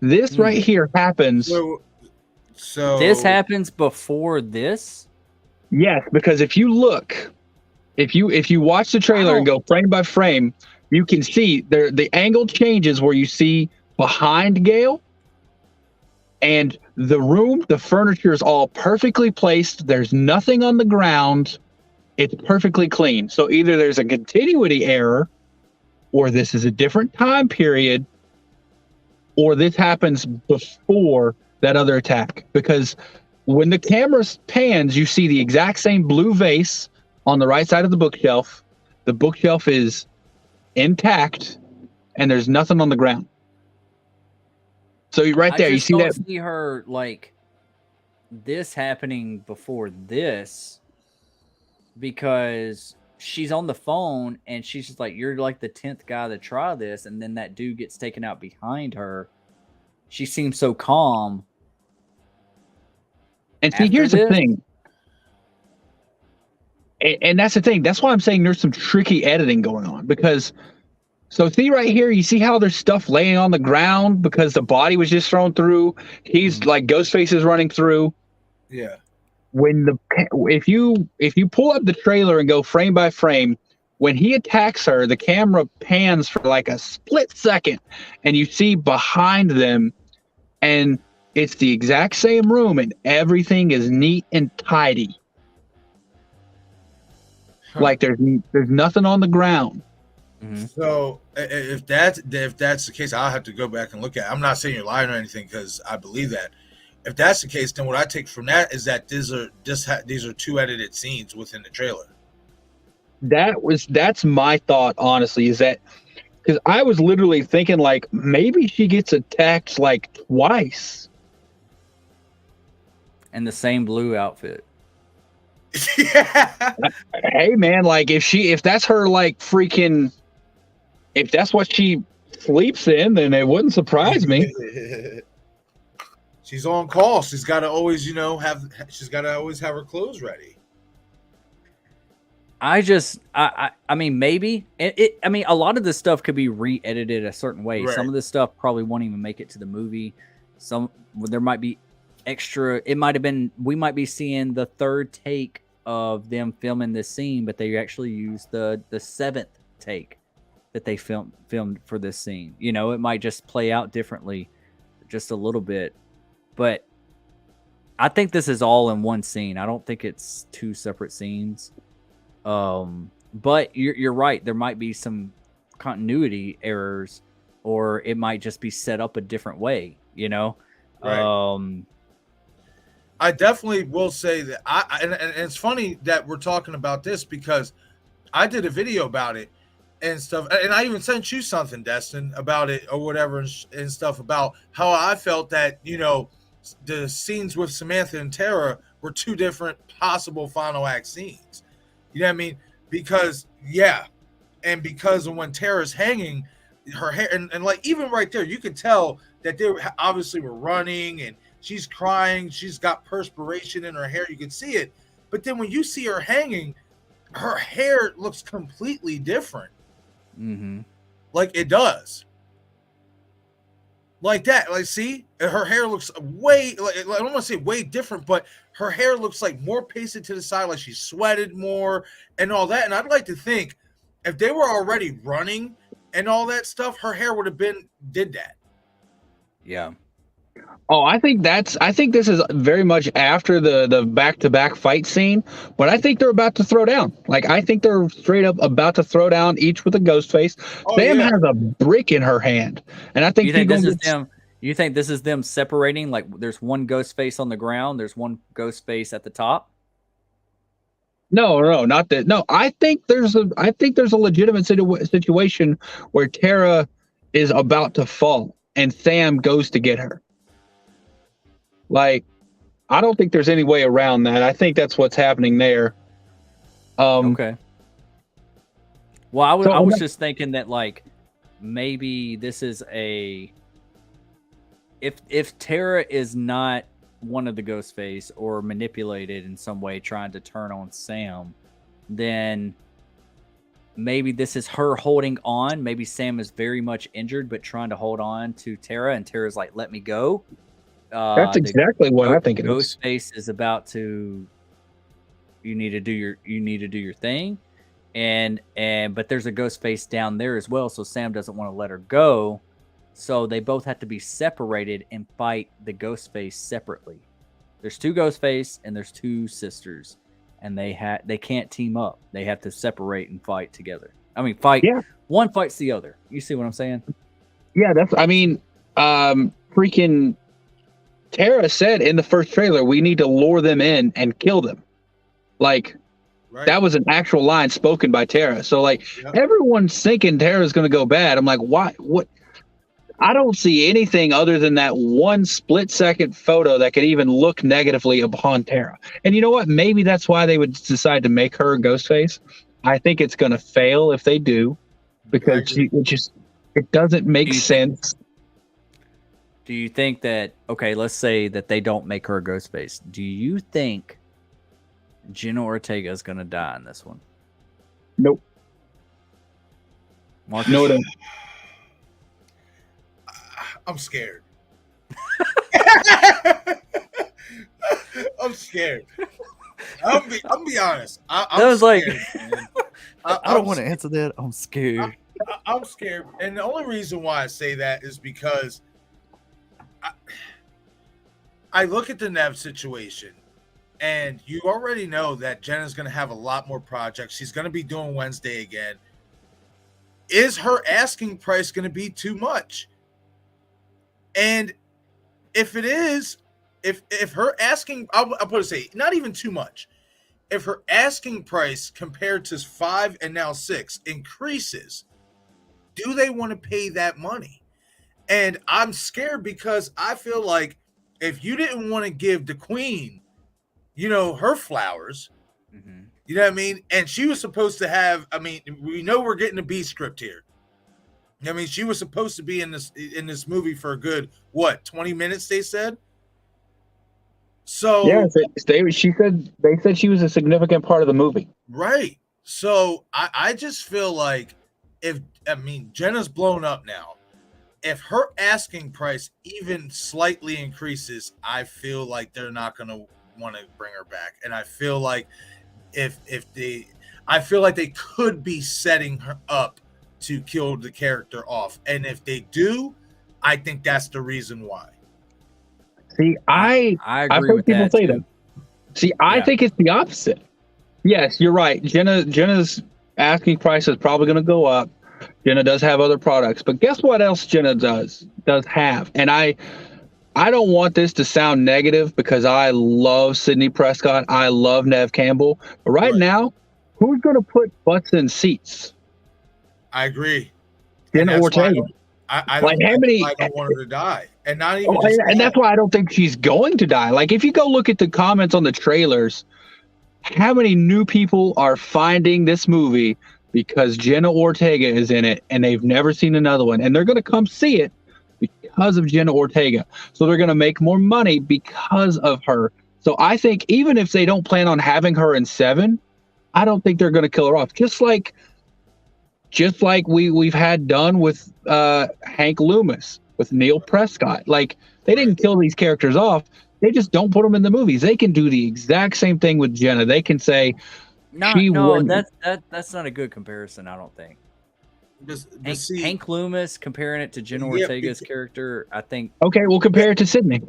This right here happens. So this happens before this? Yes, because if you look, if you watch the trailer and go frame by frame, you can see the angle changes where you see behind Gale. And the room, the furniture is all perfectly placed. There's nothing on the ground. It's perfectly clean. So either there's a continuity error, or this is a different time period, or this happens before that other attack. Because when the camera pans, you see the exact same blue vase on the right side of the bookshelf. The bookshelf is intact, and there's nothing on the ground. So right there, you see that? I see her like this happening before this, because she's on the phone and she's just like, "You're like the 10th guy to try this," and then that dude gets taken out behind her. She seems so calm. And see, here's the thing. And that's the thing. That's why I'm saying there's some tricky editing going on, because so see right here, you see how there's stuff laying on the ground because the body was just thrown through. He's like Ghostface is running through. Yeah. If you pull up the trailer and go frame by frame, when he attacks her, the camera pans for like a split second, and you see behind them, and it's the exact same room, and everything is neat and tidy. Like there's nothing on the ground. So if that's the case, I'll have to go back and look at it. I'm not saying you're lying or anything, because I believe that. If that's the case, then what I take from that is that these are two edited scenes within the trailer. That's my thought, honestly, is that because I was literally thinking like maybe she gets attacked like twice. And the same blue outfit. Yeah. Hey man, like if that's her like freaking, if that's what she sleeps in, then it wouldn't surprise me. She's on call. She's got to always, have her clothes ready. I mean, maybe I mean, a lot of this stuff could be re-edited a certain way. Right. Some of this stuff probably won't even make it to the movie. There might be extra. It might have been, we might be seeing the third take of them filming this scene, but they actually used the seventh take that they filmed for this scene. It might just play out differently just a little bit, but I think this is all in one scene. I don't think it's two separate scenes. But you're right. There might be some continuity errors, or it might just be set up a different way, Right. I definitely will say that and it's funny that we're talking about this, because I did a video about it and stuff, and I even sent you something, Destin, about it or whatever, and stuff about how I felt that the scenes with Samantha and Tara were two different possible final act scenes. You know what I mean? Because because of when Tara's hanging, her hair and like even right there, you could tell that they obviously were running, and she's crying. She's got perspiration in her hair. You can see it. But then when you see her hanging, her hair looks completely different. Mm-hmm. Like it does. Like that. Like, see? Her hair looks way, like, I don't want to say way different, but her hair looks like more pasted to the side, like she sweated more and all that. And I'd like to think if they were already running and all that stuff, her hair would have did that. Yeah. Oh, I think this is very much after the back-to-back fight scene, but I think they're about to throw down. Like, I think they're straight up about to throw down, each with a ghost face. Sam has a brick in her hand, and I think you think this is them. You think this is them separating? Like, there's one ghost face on the ground, there's one ghost face at the top. No, not that. No, I think there's a legitimate situation where Tara is about to fall, and Sam goes to get her. Like, I don't think there's any way around that. I think that's what's happening there. Okay. Well, I was just thinking that, like, maybe this is if Tara is not one of the Ghostface or manipulated in some way trying to turn on Sam, then maybe this is her holding on. Maybe Sam is very much injured but trying to hold on to Tara, and Tara's like, let me go. That's exactly what I think it is. Ghostface is about to, you need to do your thing, but there's a Ghostface down there as well, so Sam doesn't want to let her go, so they both have to be separated and fight the Ghostface separately. There's two Ghostface and there's two sisters, and they can't team up. They have to separate and fight together. I mean, one fights the other. You see what I'm saying? Yeah, freaking Tara said in the first trailer, we need to lure them in and kill them. Like, right. That was an actual line spoken by Tara. So, like, Everyone's thinking Tara's going to go bad. I'm like, why? What? I don't see anything other than that one split-second photo that could even look negatively upon Tara. And you know what? Maybe that's why they would decide to make her Ghostface. I think it's going to fail if they do, because it doesn't make sense. Do you think that, okay, let's say that they don't make her a Ghostface. Do you think Jenna Ortega is gonna die in this one. Nope. Marcus? No, it ain't. I'm scared. I'm scared. I'll be honest. I'm That was like- scared, man. I don't want to answer that. I'm scared. I'm scared, and the only reason why I say that is because I look at the Nev situation, and you already know that Jenna's going to have a lot more projects. She's going to be doing Wednesday again. Is her asking price going to be too much? And if it is, if her asking, I'll put it say, not even too much. If her asking price compared to 5 and now 6 increases, do they want to pay that money? And I'm scared because I feel like if you didn't want to give the queen, her flowers, you know what I mean? And she was supposed to have, we know we're getting a B script here. I mean, she was supposed to be in this movie for a good, 20 minutes, they said? So Yeah, they said she was a significant part of the movie. Right. So I just feel like Jenna's blown up now. If her asking price even slightly increases, I feel like they're not going to want to bring her back. And I feel like I feel like they could be setting her up to kill the character off. And if they do, I think that's the reason why. See, I agree with that too. See, I think it's the opposite. Yes, you're right. Jenna's asking price is probably going to go up. Jenna does have other products, but guess what else Jenna does have? And I don't want this to sound negative because I love Sidney Prescott. I love Neve Campbell. But right now, who's going to put butts in seats? I agree. Jenna Ortega. I don't want her to die. And not even and that's why I don't think she's going to die. Like, if you go look at the comments on the trailers, how many new people are finding this movie because Jenna Ortega is in it and they've never seen another one, and they're going to come see it because of Jenna Ortega. So they're going to make more money because of her. So I think even if they don't plan on having her in 7, I don't think they're going to kill her off. Just like we've had done with Hank Loomis, with Neil Prescott. Like, they didn't kill these characters off. They just don't put them in the movies. They can do the exact same thing with Jenna. They can say, that's not a good comparison, I don't think. Hank Loomis comparing it to Jenna Ortega's character, I think. Okay, we'll compare it to Sidney.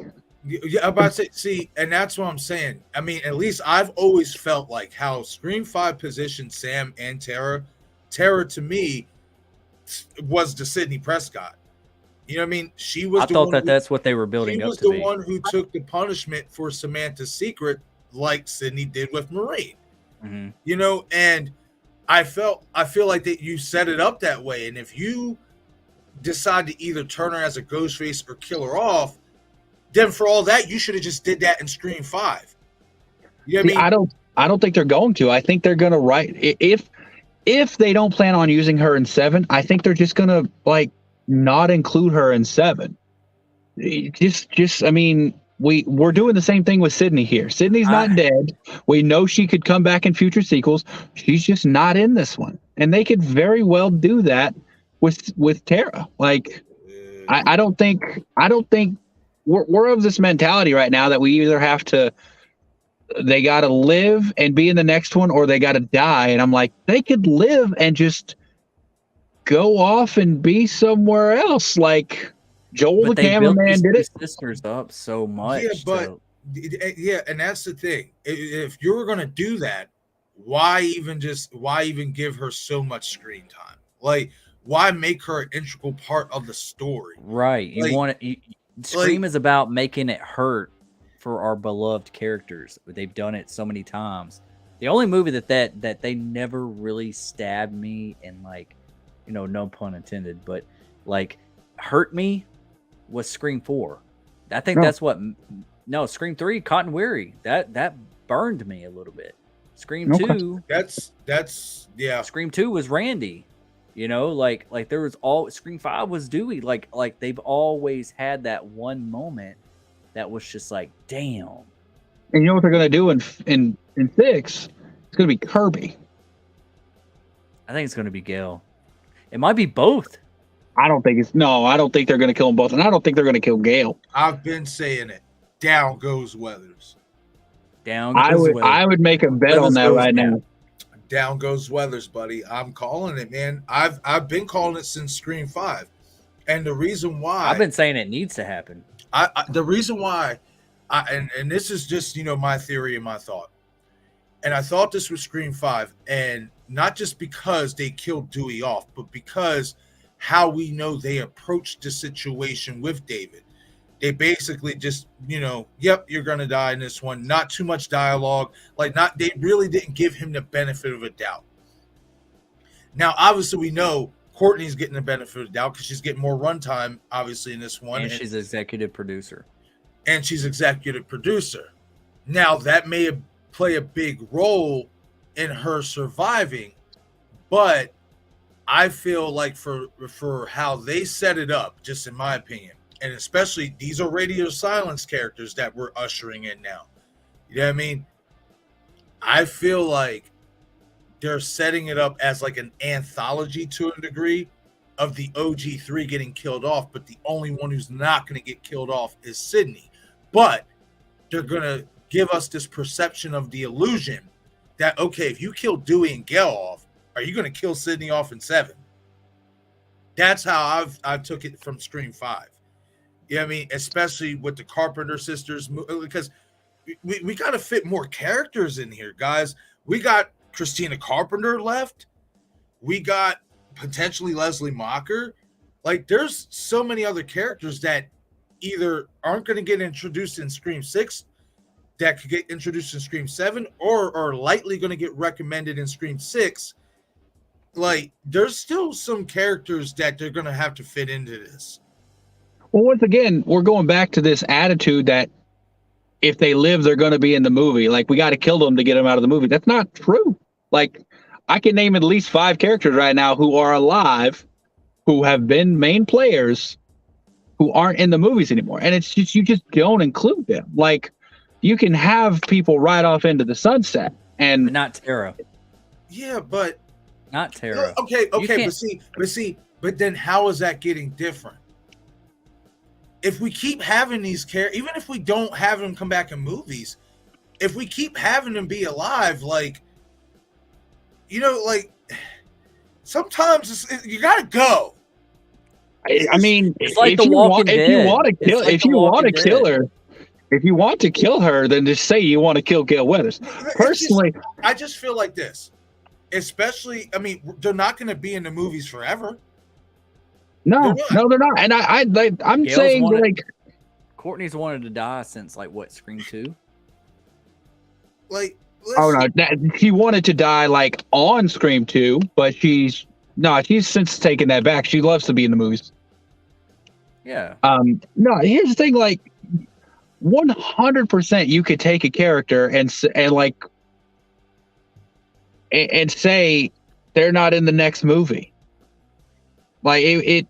Yeah, I'm about to say, and that's what I'm saying. I mean, at least I've always felt like how Scream 5 positioned Sam and Tara. Tara, to me, was the Sidney Prescott. You know what I mean? She was. I thought that's what they were building up to be. She was the one who took the punishment for Samantha's secret, like Sidney did with Maureen. Mm-hmm. And I feel like that you set it up that way. And if you decide to either turn her as a ghost face or kill her off, then for all that, you should have just did that in Scream 5. You know what I mean? I don't think they're going to. I think they're going to write if they don't plan on using her in 7, I think they're just going to not include her in 7. We're doing the same thing with Sidney here. Sidney's not dead. We know she could come back in future sequels. She's just not in this one. And they could very well do that with Tara. I don't think we're of this mentality right now that we either have to, they got to live and be in the next one, or they got to die. And I'm like, they could live and just go off and be somewhere else. Like Joel, the cameraman, did it. Sisters up so much. Yeah, and that's the thing. If you were going to do that, why even give her so much screen time? Like, why make her an integral part of the story? Right. You want it. Scream is about making it hurt for our beloved characters. They've done it so many times. The only movie that they never really stabbed me and no pun intended, but hurt me was Scream 4. I think that's what. No, Scream 3, Cotton Weary. That burned me a little bit. Scream 2. That's yeah. Scream 2 was Randy. There was Scream 5 was Dewey. Like they've always had that one moment that was just like, damn. And you know what they're going to do in 6? It's going to be Kirby. I think it's going to be Gale. It might be both. I don't think they're going to kill them both, and I don't think they're going to kill Gale. I've been saying it. Down goes Weathers. I would make a bet on that right now. Down goes Weathers, buddy. I'm calling it, man. I've been calling it since Scream 5. And the reason why I've been saying it needs to happen. The reason why and this is just, my theory and my thought. And I thought this was Scream 5, and not just because they killed Dewey off, but because how we know they approached the situation with David. They basically just, yep, you're going to die in this one. Not too much dialogue. They really didn't give him the benefit of a doubt. Now, obviously, we know Courtney's getting the benefit of the doubt because she's getting more runtime, obviously, in this one. And she's executive producer. Now, that may play a big role in her surviving, but I feel like for how they set it up, just in my opinion, and especially these are radio silence characters that we're ushering in now. You know what I mean? I feel like they're setting it up as like an anthology to a degree of the OG3 getting killed off, but the only one who's not going to get killed off is Sydney. But they're going to give us this perception of the illusion that, okay, if you kill Dewey and Gale off, are you going to kill Sydney off in 7? That's how I took it from Scream 5. You know what I mean? Especially with the Carpenter sisters, because we got to fit more characters in here, guys. We got Christina Carpenter left. We got potentially Leslie Macher. There's so many other characters that either aren't going to get introduced in Scream 6 that could get introduced in Scream 7 or are likely going to get recommended in Scream 6. There's still some characters that they're going to have to fit into this. Well, once again, we're going back to this attitude that if they live, they're going to be in the movie. We got to kill them to get them out of the movie. That's not true. I can name at least 5 characters right now who are alive, who have been main players, who aren't in the movies anymore. And it's just, you just don't include them. You can have people ride off into the sunset and But not Tara. Yeah, but Not Tara. Okay, but then how is that getting different? If we keep having these characters, even if we don't have them come back in movies, if we keep having them be alive, sometimes you gotta go. I mean, It's like The Walking Dead. If you want to kill her, then just say you want to kill Gale Weathers. Personally, I just feel like this. Especially, I mean, they're not going to be in the movies forever. No, they're not. And I'm Gale's saying Courtney's wanted to die since Scream 2? She wanted to die on Scream 2, but she's since taken that back. She loves to be in the movies. Yeah. No, here's the thing, 100% you could take a character and say they're not in the next movie. It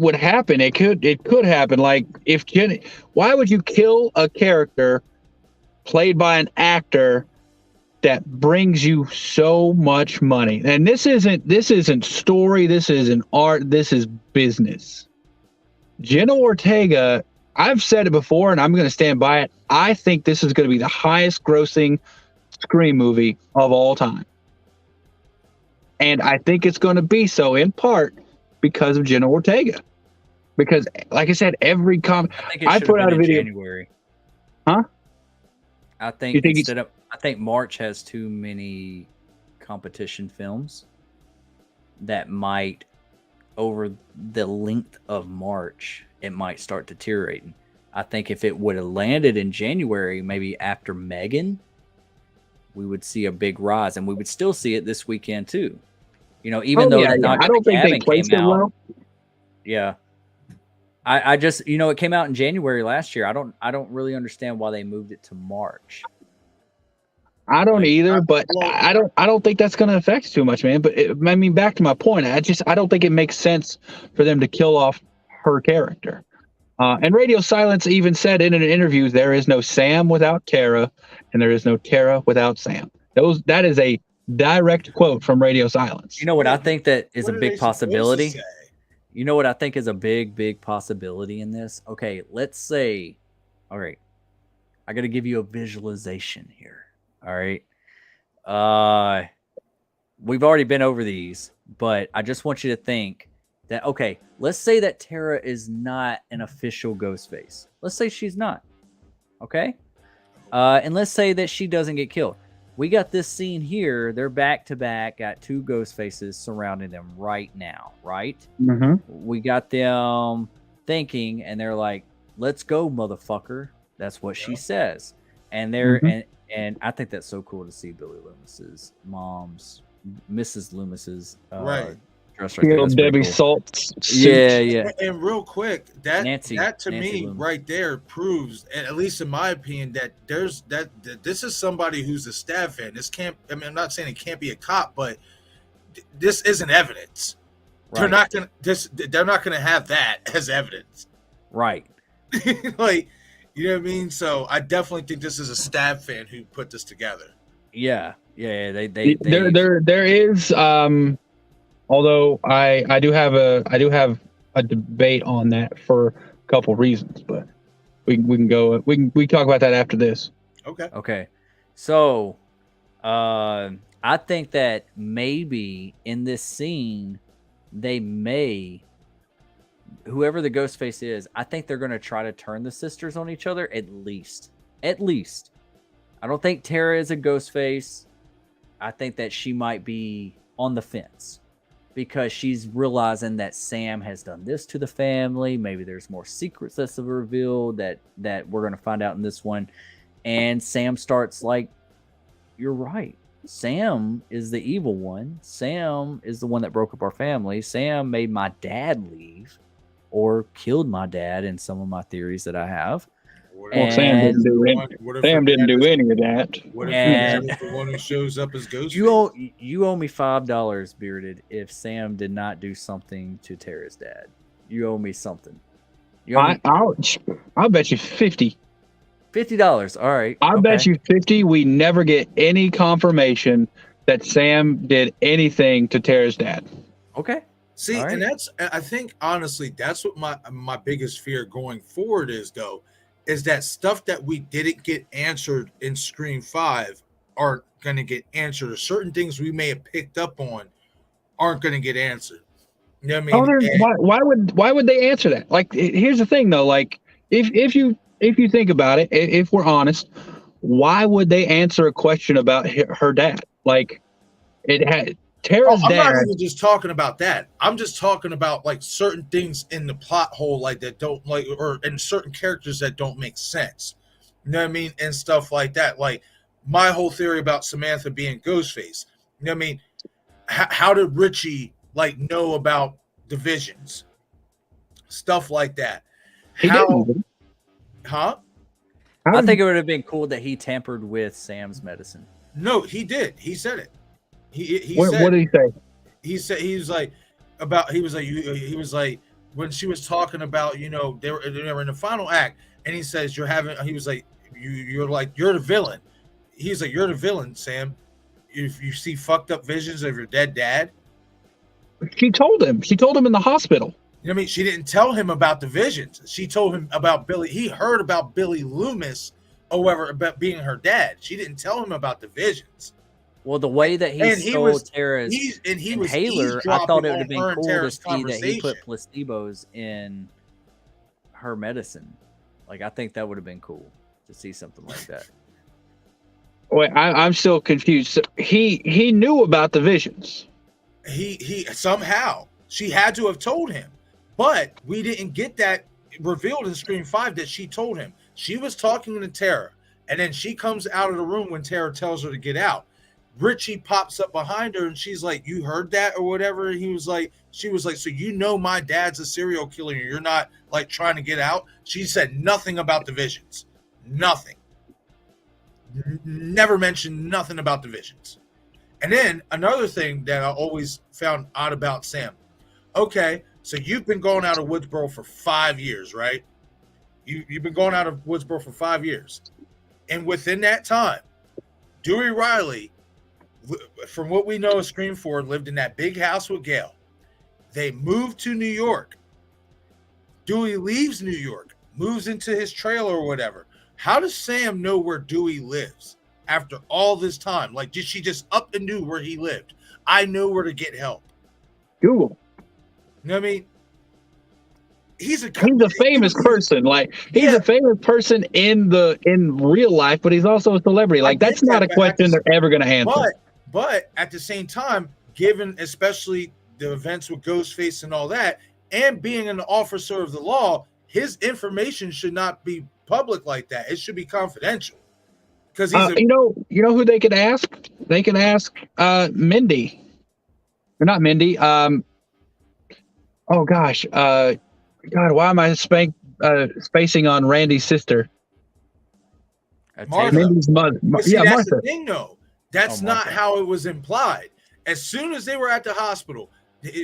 would happen. It could happen. If Jenny, why would you kill a character played by an actor that brings you so much money? And this isn't story. This isn't art. This is business. Jenna Ortega, I've said it before, and I'm going to stand by it. I think this is going to be the highest grossing Scream movie of all time. And I think it's going to be so in part because of Jenna Ortega. Because, like I said, every comment I put out a video. January. Huh? I think March has too many competition films that might, over the length of March, it might start deteriorating. I think if it would have landed in January, maybe after M3GAN, we would see a big rise, and we would still see it this weekend too. Even though I don't think they placed it well. Yeah. I just, it came out in January last year. I don't really understand why they moved it to March. I don't either, but I don't think that's going to affect too much, man. But back to my point. I don't think it makes sense for them to kill off her character. And Radio Silence even said in an interview, there is no Sam without Tara, and there is no Tara without Sam. That is a direct quote from Radio Silence. You know what I think that is What a are big they supposed to possibility? say? You know what I think is a big possibility in this? Okay, let's say, all right, I got to give you a visualization here. All right. We've already been over these, but I just want you to think that, okay, let's say that Tara is not an official Ghostface. Let's say she's not. Okay. And let's say that she doesn't get killed. We got this scene here. They're back to back, got two ghost faces surrounding them right now, right? Mm-hmm. We got them thinking, and they're like, "Let's go, motherfucker." That's what she says. And they're and I think that's so cool to see Billy Loomis's mom's, Mrs. Loomis's Right. dress right there. That's pretty Debbie cool. Salt's Yeah, yeah. And real quick, that Nancy to me Loomis. right there proves, and at least in my opinion, that this is somebody who's a stab fan. This can't. I mean, I'm not saying it can't be a cop, but this isn't evidence. Right. They're not gonna have that as evidence. Right. Like, you know what I mean? So I definitely think this is a stab fan who put this together. Yeah. They there is although I do have a debate on that for a couple reasons, but we can talk about that after this. Okay. So I think that maybe in this scene whoever the ghost face is, I think they're going to try to turn the sisters on each other at least. I don't think Tara is a ghost face. I think that she might be on the fence because she's realizing that Sam has done this to the family. Maybe there's more secrets that's revealed that we're going to find out in this one. And Sam starts like, you're right. Sam is the evil one. Sam is the one that broke up our family. Sam made my dad leave or killed my dad in some of my theories that I have. Well, Sam didn't do any of that. What if Dad is the one who shows up as Ghostface? You owe me $5, Bearded, if Sam did not do something to Tara's dad. You owe me something. I'll bet you 50. $50. All right. I'll bet you 50. We never get any confirmation that Sam did anything to Tara's dad. Okay. See, right. And I think honestly, that's what my biggest fear going forward is, though, is that stuff that we didn't get answered in Scream 5 aren't going to get answered, or certain things we may have picked up on aren't going to get answered. You know what I mean? Why would they answer that? Like, here's the thing, though. Like, if you think about it, if we're honest, why would they answer a question about her dad? Like, it had Tara's dad. I'm not even just talking about that. I'm just talking about like certain things in the plot hole, like that don't like, or in certain characters that don't make sense. You know what I mean? And stuff like that. Like my whole theory about Samantha being Ghostface. You know what I mean? How did Richie like know about the visions? Stuff like that. He didn't. Huh? I think it would have been cool that he tampered with Sam's medicine. No, he did. He said it. What did he say? He was like when she was talking about, you know, they were in the final act, and he says you're the villain. He's like, you're the villain, Sam. If you see fucked up visions of your dead dad. She told him in the hospital. You know what I mean? She didn't tell him about the visions. She told him about Billy. He heard about Billy Loomis, or whatever, about being her dad. She didn't tell him about the visions. Well, the way that he stole Tara's inhaler, I thought it would have been cool to see that he put placebos in her medicine. Like, I think that would have been cool to see something like that. Wait, I'm still confused. So he knew about the visions. He somehow, she had to have told him, but we didn't get that revealed in Scream 5 that she told him. She was talking to Tara, and then she comes out of the room when Tara tells her to get out. Richie pops up behind her, and she's like, "You heard that or whatever?" She was like, "So you know my dad's a serial killer, and you're not like trying to get out?" She said nothing about the visions. Nothing. Never mentioned nothing about the visions. And then another thing that I always found odd about Sam. Okay, so you've been going out of Woodsboro for 5 years, right? You've been going out of Woodsboro for 5 years. And within that time, Dewey Riley, from what we know of Scream 4, lived in that big house with Gail. They moved to New York. Dewey leaves New York, moves into his trailer or whatever. How does Sam know where Dewey lives after all this time? Like, did she just up and knew where he lived? I know where to get help. Google. You know what I mean? He's a famous person. Like, he's a famous person in real life, but he's also a celebrity. Like, that's not a question they're ever going to answer. But at the same time, given especially the events with Ghostface and all that, and being an officer of the law, his information should not be public like that. It should be confidential. Because he's you know who they could ask? They could ask Mindy. Or not Mindy. Oh gosh. God, why am I spacing on Randy's sister? Martha. Mindy's mother. See, that's Martha. the thing, though. That's not how it was implied. As soon as they were at the hospital,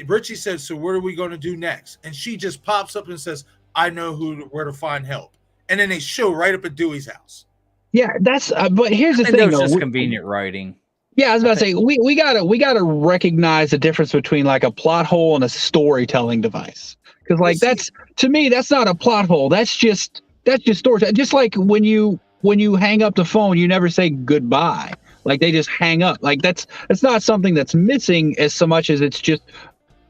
Richie said, "So what are we going to do next?" And she just pops up and says, "I know where to find help." And then they show right up at Dewey's house. Yeah, that's. But here's the thing, That was though. just convenient writing. Yeah, I was about to say we gotta recognize the difference between like a plot hole and a storytelling device. Because like that's, to me, that's not a plot hole. That's just storytelling. Just like when you hang up the phone, you never say goodbye. Like they just hang up. Like that's not something that's missing as so much as it's just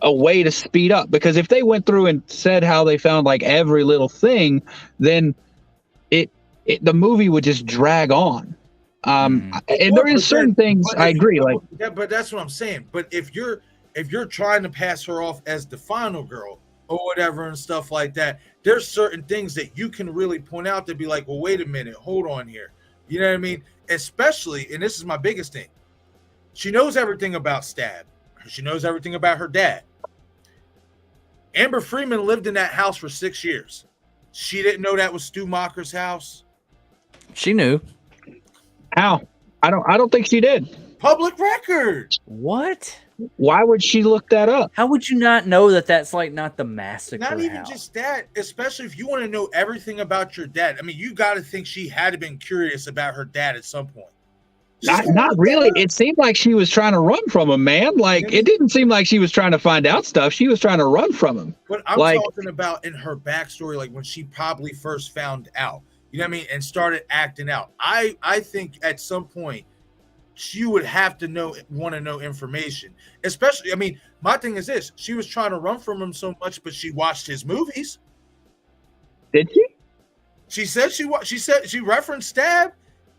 a way to speed up. Because if they went through and said how they found like every little thing, then the movie would just drag on. And there is certain things I agree. Like, but that's what I'm saying. But if you're trying to pass her off as the final girl or whatever and stuff like that, there's certain things that you can really point out to be like, well, wait a minute, hold on here. You know what I mean? Especially, and this is my biggest thing. She knows everything about Stab. She knows everything about her dad. Amber Freeman lived in that house for 6 years. She didn't know that was Stu Macher's house. She knew. How? I don't think she did. Public record. What? Why would she look that up? How would you not know that that's like not the massacre Not even house? just that, especially if you want to know everything about your dad. I mean, you got to think she had to been curious about her dad at some point. Not really. It seemed like she was trying to run from him, man. Like, it didn't seem like she was trying to find out stuff. She was trying to run from him. But I'm talking about in her backstory, like when she probably first found out, you know what I mean, and started acting out. I think at some point she would have to want to know information. Especially, I mean, my thing is this: she was trying to run from him so much, but she watched his movies. Did she? She said she referenced Stab.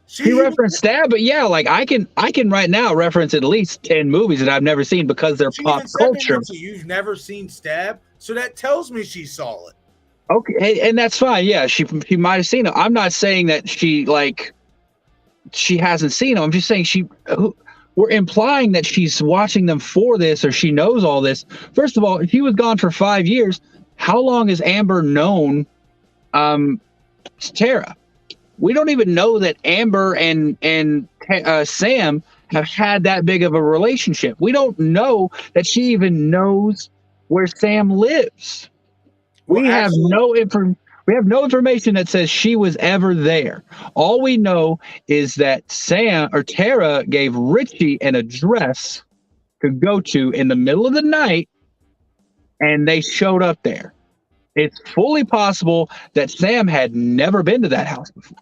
She referenced Stab, but yeah, like I can right now reference at least 10 movies that I've never seen because they're pop culture. You've never seen Stab, so that tells me she saw it. Okay, and that's fine. Yeah, she might have seen it. I'm not saying that she hasn't seen them. I'm just saying we're implying that she's watching them for this or she knows all this. First of all, if he was gone for 5 years, how long has Amber known Tara? We don't even know that Amber and Sam have had that big of a relationship. We don't know that she even knows where Sam lives. We have no information that says she was ever there. All we know is that Tara gave Richie an address to go to in the middle of the night, and they showed up there. It's fully possible that Sam had never been to that house before,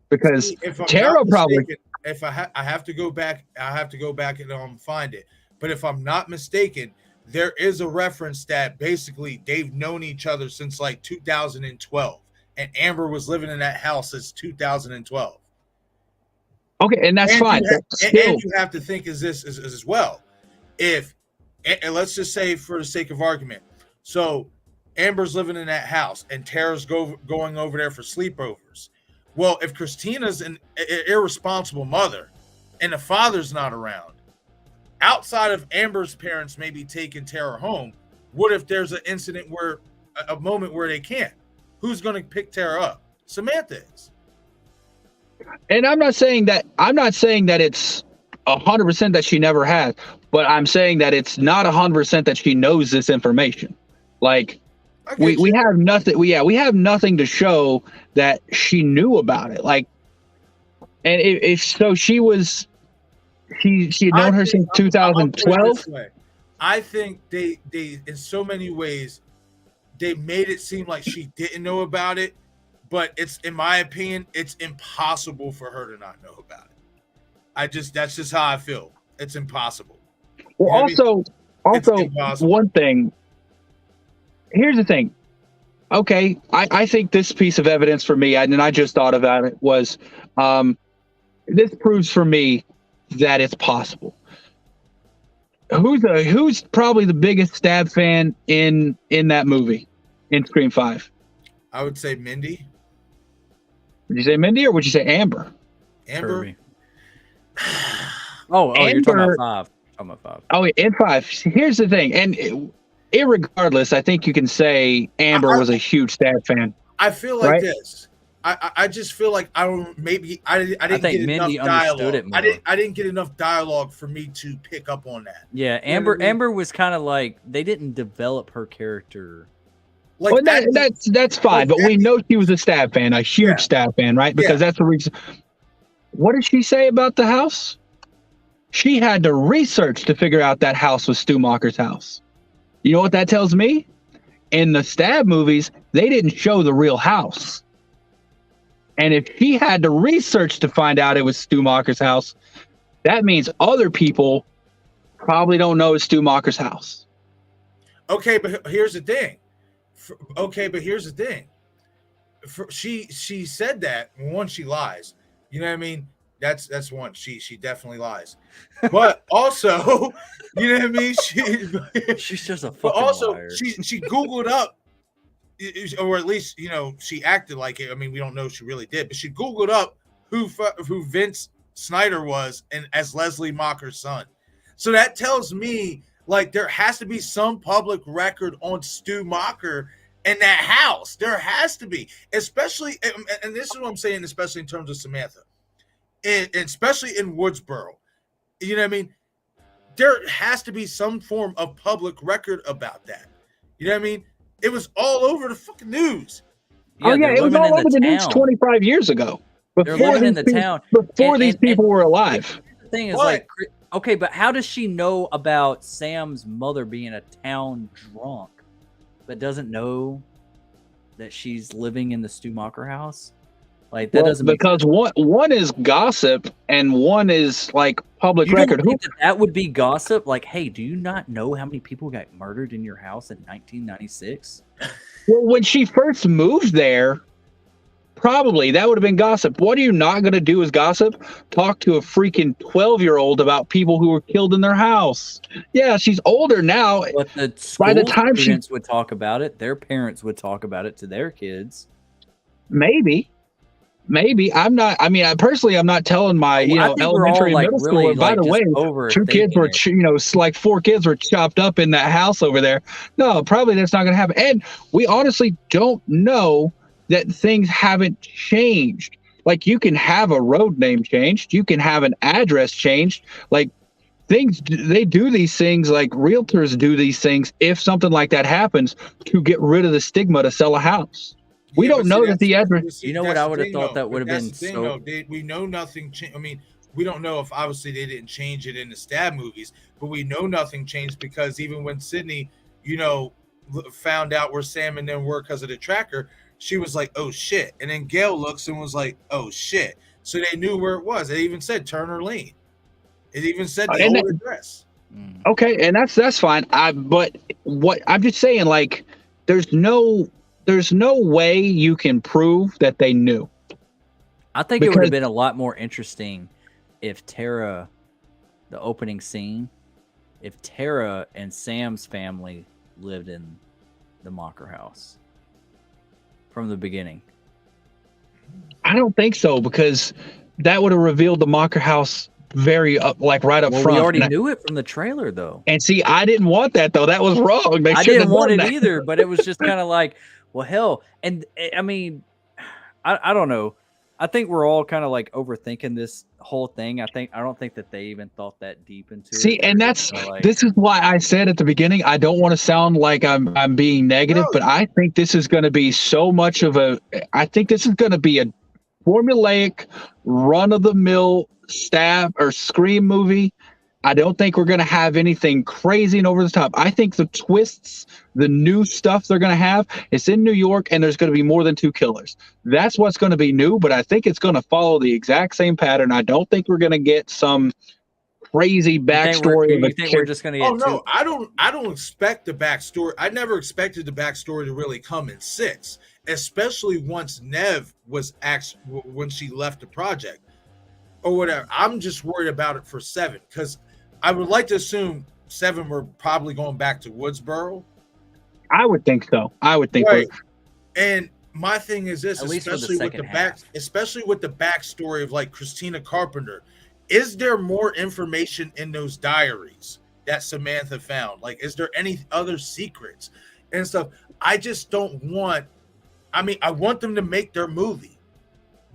because Tara probably. If I have to go back, and find it. But if I'm not mistaken, there is a reference that basically they've known each other since like 2012, and Amber was living in that house since 2012. Okay, and that's fine. And you have to think as well. And let's just say, for the sake of argument, so Amber's living in that house, and Tara's going over there for sleepovers. Well, if Christina's an irresponsible mother, and the father's not around, outside of Amber's parents maybe taking Tara home, what if there's a moment where they can't? Who's going to pick Tara up? Samantha is. And I'm not saying that it's 100% that she never has, but I'm saying that it's not 100% that she knows this information. Like, We have nothing. We have nothing to show that she knew about it. Like, and if so, she had known her since 2012. I think they in so many ways they made it seem like she didn't know about it, but it's, in my opinion, it's impossible for her to not know about it. That's just how I feel. It's impossible. Well, also one thing. Here's the thing. Okay, I think this piece of evidence for me, and I just thought about it, was this proves for me that it's possible. Who's probably the biggest stab fan in that movie, in Scream 5? I would say Mindy. Would you say Mindy or would you say Amber? Amber. Oh, Amber, you're talking about 5. I'm about 5. Oh, in 5. Here's the thing, and irregardless, I think you can say Amber was a huge stab fan. I feel like this. I just feel like I didn't get enough dialogue. I didn't get enough dialogue for me to pick up on that. Yeah, Amber was kind of like, they didn't develop her character. Like, well, that's fine, but we know she was a stab fan, a huge stab fan, right? Because that's the reason. What did she say about the house? She had to research to figure out that house was Stu Macher's house. You know what that tells me? In the stab movies, they didn't show the real house. And if she had to research to find out it was Stu Macher's house, that means other people probably don't know it's Stu Macher's house. Okay, but here's the thing. She said that. One, she lies. You know what I mean? That's one. She definitely lies. But also, you know what I mean? She's just a fucking but also, liar. She Googled up, or at least, you know, she acted like it. I mean, we don't know if she really did, but she Googled up who Vince Snyder was and as Leslie Macher's son. So that tells me, like, there has to be some public record on Stu Macher in that house. There has to be, especially, and this is what I'm saying, especially in terms of Samantha, and especially in Woodsboro. You know what I mean? There has to be some form of public record about that. You know what I mean? It was all over the fucking news. Yeah, it was all over the news 25 years ago. They're living in the town. Before these people were alive. The thing is, like, okay, but how does she know about Sam's mother being a town drunk, but doesn't know that she's living in the Stu Macher house? Like, that doesn't make sense. Because one is gossip and one is like public record. Don't think that would be gossip? Like, hey, do you not know how many people got murdered in your house in 1996? Well, when she first moved there, probably that would have been gossip. What are you not going to do as gossip? Talk to a freaking 12-year-old about people who were killed in their house. Yeah, she's older now. But the school students would talk about it. Their parents would talk about it to their kids. Maybe I'm not. I mean, personally, I'm not telling my elementary and middle school. And by the way, 2 kids were, like 4 kids were chopped up in that house over there. No, probably that's not going to happen. And we honestly don't know that things haven't changed. Like, you can have a road name changed, you can have an address changed. Like, things, they do these things, like realtors do these things if something like that happens to get rid of the stigma to sell a house. We don't know that the address. You know what I would have thought that would have been so. We know nothing. I mean, we don't know if obviously they didn't change it in the stab movies, but we know nothing changed because even when Sydney, found out where Sam and them were because of the tracker, she was like, "Oh shit!" And then Gail looks and was like, "Oh shit!" So they knew where it was. It even said Turner Lane. It even said the old address. Okay, and that's fine. But what I'm just saying, like, there's no way you can prove that they knew. I think it would have been a lot more interesting if Tara, the opening scene, if Tara and Sam's family lived in the Macher house from the beginning. I don't think so, because that would have revealed the Macher house right up front. We already knew it from the trailer, though. And see, I didn't want that, though. That was wrong. I didn't want it either, but it was just kind of like, well, hell. And I mean, I don't know. I think we're all kind of like overthinking this whole thing. I don't think that they even thought that deep into it. See, and that's Like, this is why I said at the beginning, I don't want to sound like I'm being negative, No. but I think this is going to be so much of a. I think this is going to be a formulaic, run of the mill stab or scream movie. I don't think we're going to have anything crazy and over the top. I think the twists, the new stuff they're going to have, it's in New York and there's going to be more than 2 killers. That's what's going to be new, but I think it's going to follow the exact same pattern. I don't think we're going to get some crazy backstory. You think we're just going to get Oh no, I don't expect the backstory. I never expected the backstory to really come in 6, especially once Nev was when she left the project or whatever. I'm just worried about it for 7 because I would like to assume 7 we're probably going back to Woodsboro. I would think so. I would think Right. And my thing is this, At least for the especially with second the half. especially with the backstory of like Christina Carpenter. Is there more information in those diaries that Samantha found? Like, is there any other secrets and stuff? I just don't want. I mean, I want them to make their movie,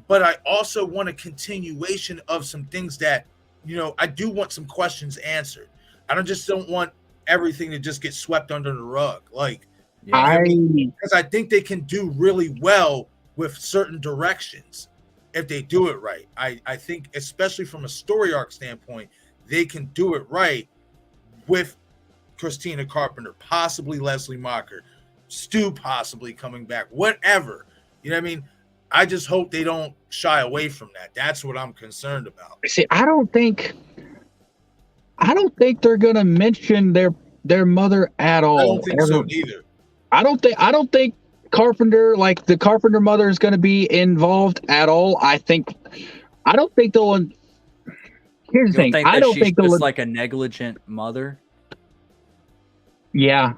but I also want a continuation of some things that, you know, I do want some questions answered. I don't want everything to just get swept under the rug. Like, Yeah. because I think they can do really well with certain directions if they do it right. I think, especially from a story arc standpoint, they can do it right with Christina Carpenter, possibly Leslie Macher, Stu possibly coming back, whatever. You know what I mean? I just hope they don't shy away from that. That's what I'm concerned about. See, I don't think they're gonna mention their mother at all. I don't think so either. I don't think Carpenter, like the Carpenter mother, is gonna be involved at all. I don't think they'll. Here's the thing. I don't think they'll. Just like a negligent mother. Yeah.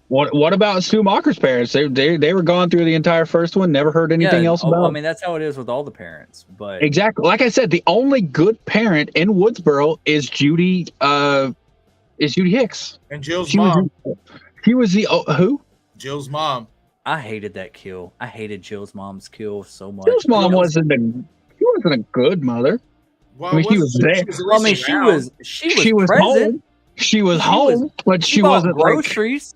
What about Stu Macher's parents? They were gone through the entire first one. Never heard anything else about. I mean, that's how it is with all the parents. But exactly, like I said, the only good parent in Woodsboro is Judy. Judy Hicks And Jill's mom. She was the who? Jill's mom. I hated that kill. I hated Jill's mom's kill so much. Jill's mom wasn't a good mother. Well, I mean, she was there. Well, I mean, she was present. home. She was home, but she wasn't groceries.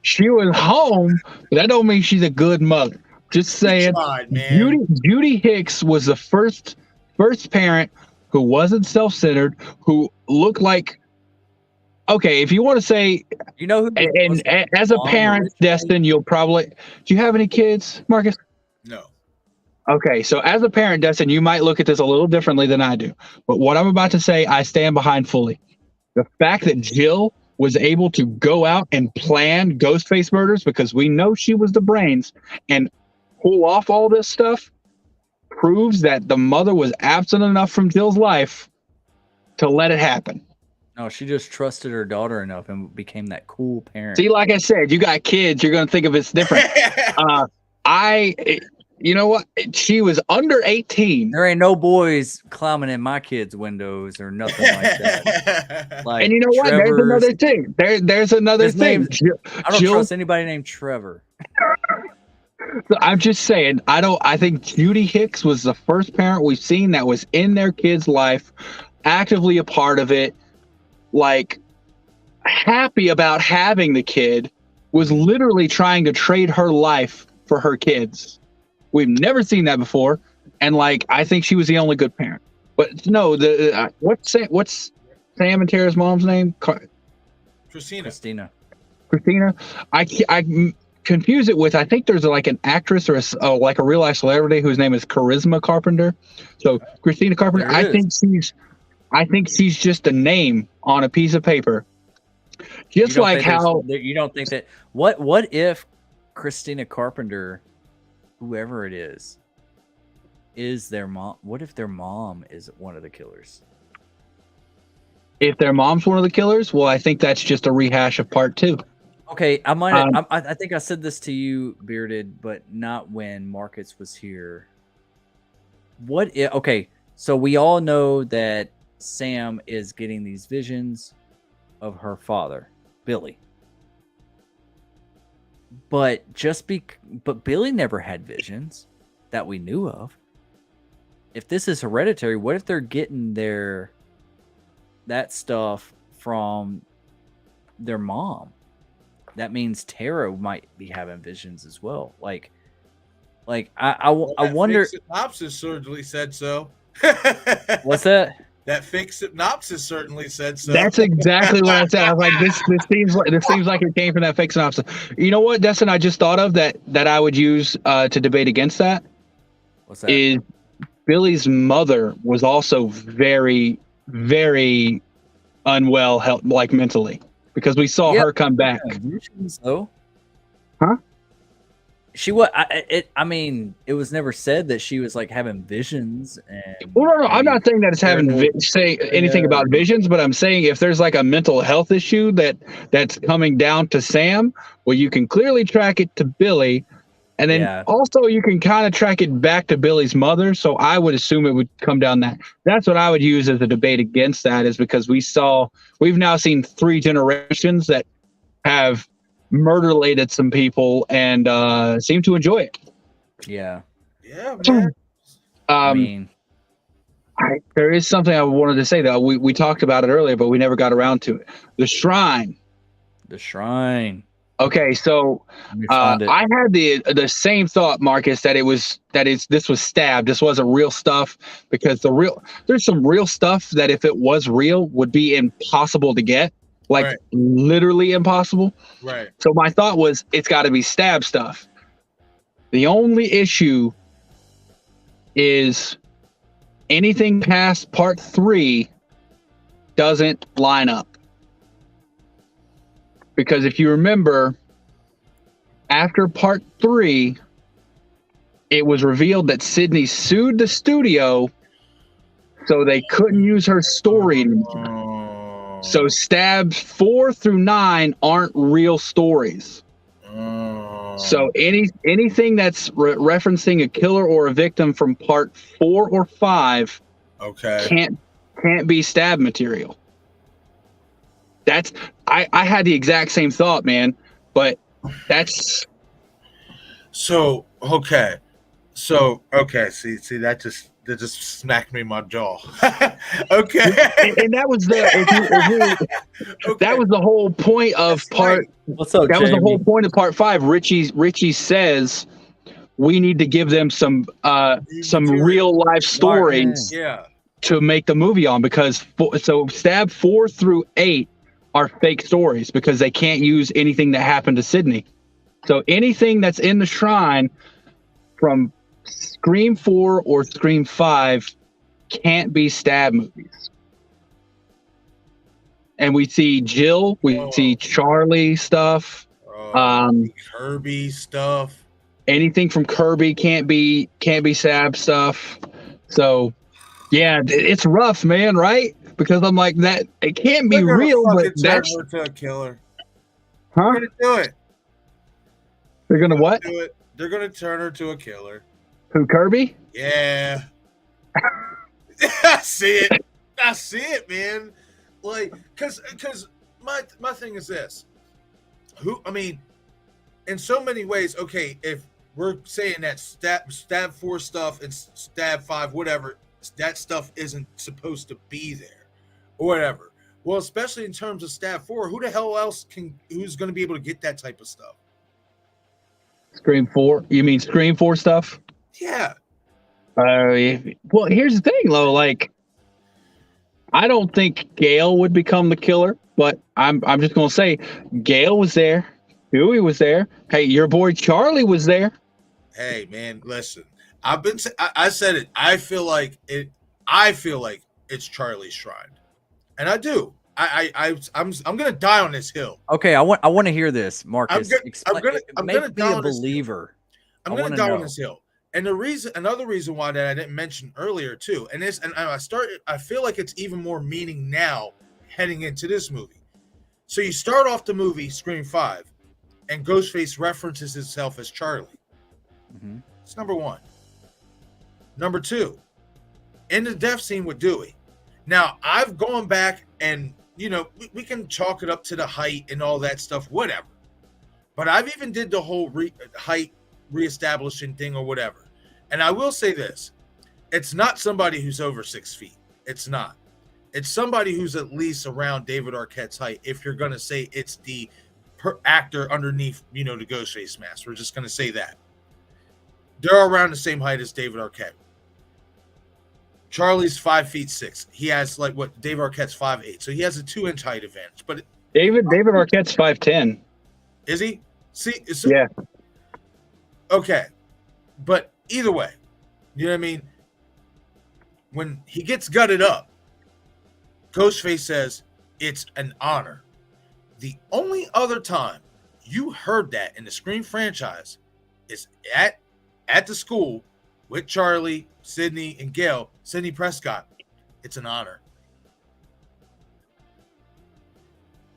She was home. But that don't mean she's a good mother. Just saying. Tried, man. Judy Hicks was the first parent who wasn't self-centered, who looked like. Okay, if you want to say, you know, and as a parent, Destin, you'll probably. Do you have any kids, Marcus? No. Okay, so as a parent, Destin, you might look at this a little differently than I do. But what I'm about to say, I stand behind fully. The fact that Jill was able to go out and plan Ghostface murders, because we know she was the brains, and pull off all this stuff, proves that the mother was absent enough from Jill's life to let it happen. No, she just trusted her daughter enough and became that cool parent. See, like I said, you got kids, you're going to think of it's different. You know what? She was under 18. There ain't no boys climbing in my kids' windows or nothing like that. Like, and you know what? There's another thing. There's another thing. I don't trust anybody named Trevor. I'm just saying, I think Judy Hicks was the first parent we've seen that was in their kid's life, actively a part of it, like happy about having the kid, was literally trying to trade her life for her kids. We've never seen that before, and like I think she was the only good parent. But no, what's Sam and Tara's mom's name? Christina. I confuse it with, I think there's like an actress or like a real life celebrity whose name is Charisma Carpenter. So Christina Carpenter. I think she's just a name on a piece of paper. Just like how you don't think that what if Christina Carpenter, whoever it is their mom? What if their mom is one of the killers? If their mom's one of the killers, well, I think that's just a rehash of part 2. Okay, I think I said this to you, Bearded, but not when Marcus was here. Okay, so we all know that Sam is getting these visions of her father, Billy. but but Billy never had visions that we knew of. If this is hereditary, what if they're getting that stuff from their mom? That means Tara might be having visions as well. Like I wonder. Synopsis certainly said so. What's that? That fake synopsis certainly said so. That's exactly what I said. I was like, this seems like it came from that fake synopsis. You know what, Destin? I just thought of that I would use to debate against that. What's that? Is Billy's mother was also very, very unwell, like mentally, because we saw her come back. So, huh? She was. I mean, it was never said that she was like having visions. And well, no, I'm not saying that it's having say anything about visions, but I'm saying if there's like a mental health issue that's coming down to Sam, well, you can clearly track it to Billy, and then also you can kind of track it back to Billy's mother. So I would assume it would come down that. That's what I would use as a debate against that, is because we've now seen 3 generations that have murder-lated some people and seem to enjoy it. Yeah, man. I mean, there is something I wanted to say though. We talked about it earlier, but we never got around to it. The shrine. Okay, so I had the same thought, Marcus, that this was stabbed. This wasn't real stuff, because there's some real stuff that if it was real would be impossible to get. Like literally impossible. Right. So my thought was it's got to be stab stuff. The only issue is anything past part 3 doesn't line up. Because if you remember, after part 3, it was revealed that Sydney sued the studio so they couldn't use her story anymore. So stabs 4 through 9 aren't real stories. So anything that's referencing a killer or a victim from part 4 or 5, can't be stab material. That's I had the exact same thought, man. But that's so okay. See that just smacked me in my jaw. Okay. And that was that was the whole point of part. What's up, that Jamie? was the whole point of part 5. Richie says we need to give them some real life stories to make the movie on, because stab 4 through 8 are fake stories because they can't use anything that happened to Sydney. So anything that's in the shrine from Scream 4 or Scream 5 can't be stab movies. And we see Jill, we see Charlie stuff, Kirby stuff. Anything from Kirby can't be stab stuff. So yeah, it's rough, man, right? Because I'm like, that it can't be real, but that's to a killer. Huh? They're gonna do it. They're gonna what? Do it. They're gonna turn her to a killer. Who, Kirby? Yeah. I see it, man. Like, cause my thing is this. In so many ways, okay, if we're saying that stab 4 stuff and stab 5, whatever, that stuff isn't supposed to be there or whatever. Well, especially in terms of stab 4, who the hell else who's going to be able to get that type of stuff? Scream 4? You mean Scream 4 stuff? Yeah. Well, here's the thing, though. Like, I don't think Gail would become the killer, but I'm just gonna say Gail was there, Huey was there. Hey, your boy Charlie was there. Hey, man, listen. I said it. I feel like it's Charlie's shrine, and I do. I'm gonna die on this hill. Okay, I want to hear this, Marcus. I'm gonna be a believer. I'm gonna die on this hill. And another reason why that I didn't mention earlier too, I feel like it's even more meaning now heading into this movie. So you start off the movie Scream 5, and Ghostface references himself as Charlie. Mm-hmm. It's number 1. Number 2, in the death scene with Dewey. Now I've gone back and we can chalk it up to the height and all that stuff, whatever. But I've even did the whole height reestablishing thing or whatever. And I will say this. It's not somebody who's over 6 feet. It's not. It's somebody who's at least around David Arquette's height. If you're going to say it's the actor underneath, the Ghostface mask, we're just going to say that. They're around the same height as David Arquette. Charlie's 5'6". He has David Arquette's 5'8". So he has a 2-inch height advantage. But David Arquette's 5'10". Is he? See? Yeah. Okay. But either way, you know what I mean? When he gets gutted up, Ghostface says, it's an honor. The only other time you heard that in the Scream franchise is at the school with Charlie, Sidney, and Gail, Sidney Prescott. It's an honor.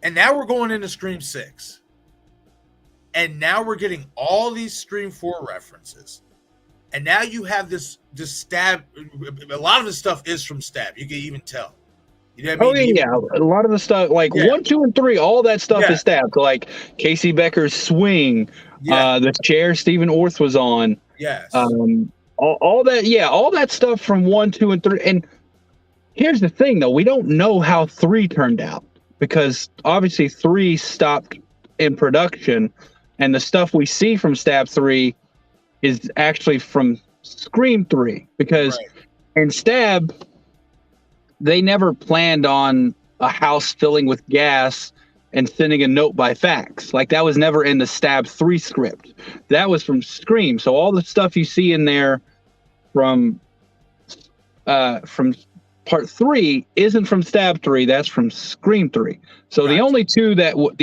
And now we're going into Scream 6. And now we're getting all these Scream 4 references. And now you have this Stab. A lot of the stuff is from Stab. You can even tell. You know what I mean? Yeah. A lot of the stuff, 1, 2, and 3, all that stuff is Stab. So, Casey Becker's swing, the chair Stephen Orth was on. Yes. All that stuff from 1, 2, and 3. And here's the thing, though. We don't know how 3 turned out because obviously 3 stopped in production. And the stuff we see from Stab 3 is actually from Scream 3 because in Stab, they never planned on a house filling with gas and sending a note by fax. That was never in the Stab 3 script. That was from Scream. So all the stuff you see in there from part 3 isn't from Stab 3. That's from Scream 3. So Gotcha. the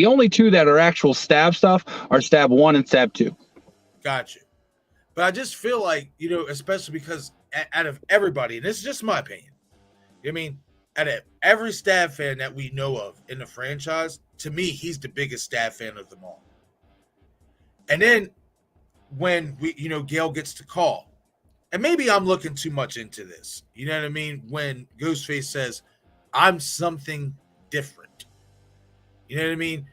only two that are actual Stab stuff are Stab 1 and Stab 2. Gotcha. But I just feel like, especially because out of everybody, and this is just my opinion, I mean, out of every Stab fan that we know of in the franchise, to me, he's the biggest Stab fan of them all. And then when Gail gets the call, and maybe I'm looking too much into this, you know what I mean? When Ghostface says, I'm something different. You know what I mean?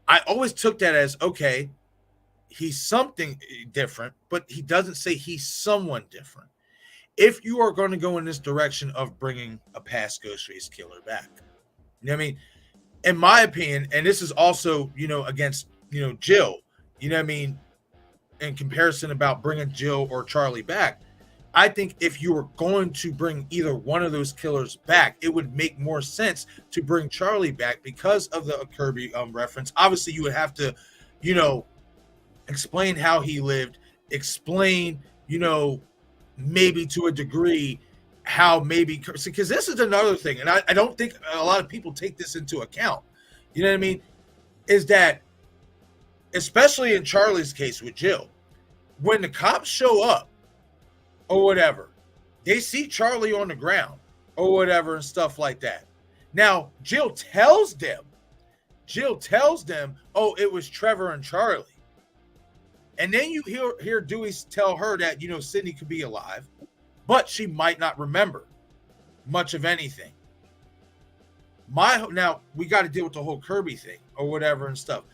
I always took that as, okay, he's something different, but he doesn't say he's someone different. If you are going to go in this direction of bringing a past Ghostface killer back, you know what I mean? In my opinion, and this is also, against, Jill, you know what I mean? In comparison about bringing Jill or Charlie back, I think if you were going to bring either one of those killers back, it would make more sense to bring Charlie back because of the Kirby reference. Obviously, you would have to, explain how he lived, explain, maybe to a degree how maybe, because this is another thing, and I don't think a lot of people take this into account. You know what I mean? Is that, especially in Charlie's case with Jill, when the cops show up or whatever, they see Charlie on the ground or whatever and stuff like that. Now, Jill tells them, oh, it was Trevor and Charlie. And then you hear Dewey tell her that, Sidney could be alive, but she might not remember much of anything. Now, we got to deal with the whole Kirby thing or whatever and stuff.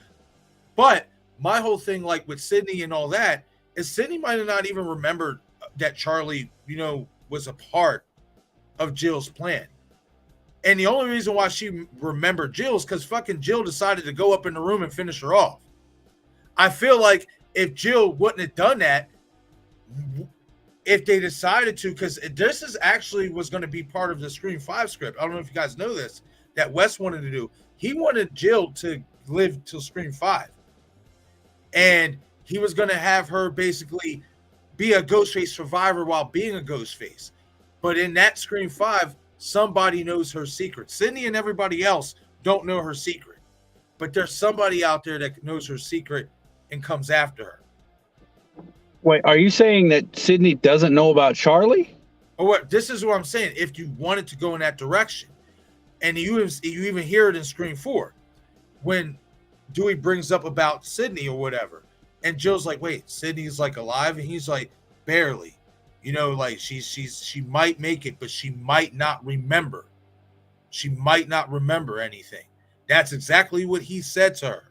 But my whole thing, with Sidney and all that, is Sidney might have not even remembered that Charlie, was a part of Jill's plan. And the only reason why she remembered Jill is because fucking Jill decided to go up in the room and finish her off. I feel like if Jill wouldn't have done that, if they decided to, because this is actually was going to be part of the Scream 5 script. I don't know if you guys know this, that Wes wanted to do. He wanted Jill to live till Scream 5. And he was going to have her basically be a Ghostface survivor while being a Ghostface. But in that Scream 5, somebody knows her secret. Sidney and everybody else don't know her secret. But there's somebody out there that knows her secret and comes after her. Wait, are you saying that Sidney doesn't know about Charlie? Or what? This is what I'm saying. If you wanted to go in that direction, and you even hear it in Scream 4, when Dewey brings up about Sidney or whatever, and Jill's like, "Wait, Sidney's alive," and he's like, "Barely." She might make it, but she might not remember. She might not remember anything. That's exactly what he said to her.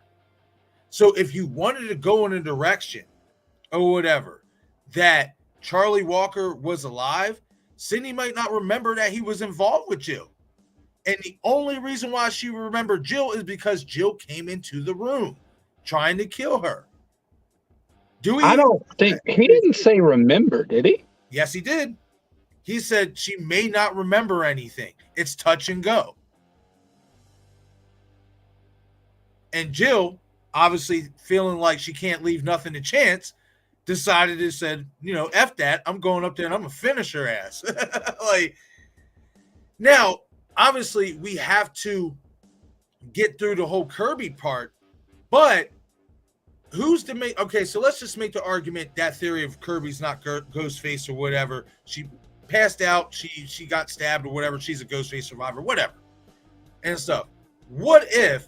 So if you wanted to go in a direction or whatever that Charlie Walker was alive, Sydney might not remember that he was involved with Jill. And the only reason why she remembered Jill is because Jill came into the room trying to kill her. I don't think he didn't say remember, did he? Yes, he did. He said she may not remember anything. It's touch and go. And Jill, obviously feeling like she can't leave nothing to chance, decided to said, F that. I'm going up there and I'm gonna finish her ass. Like, now, obviously, we have to get through the whole Kirby part, but who's to make? Okay, so let's just make the argument that theory of Kirby's not Ghostface or whatever. She passed out, she got stabbed or whatever. She's a Ghostface survivor, whatever, and stuff. What if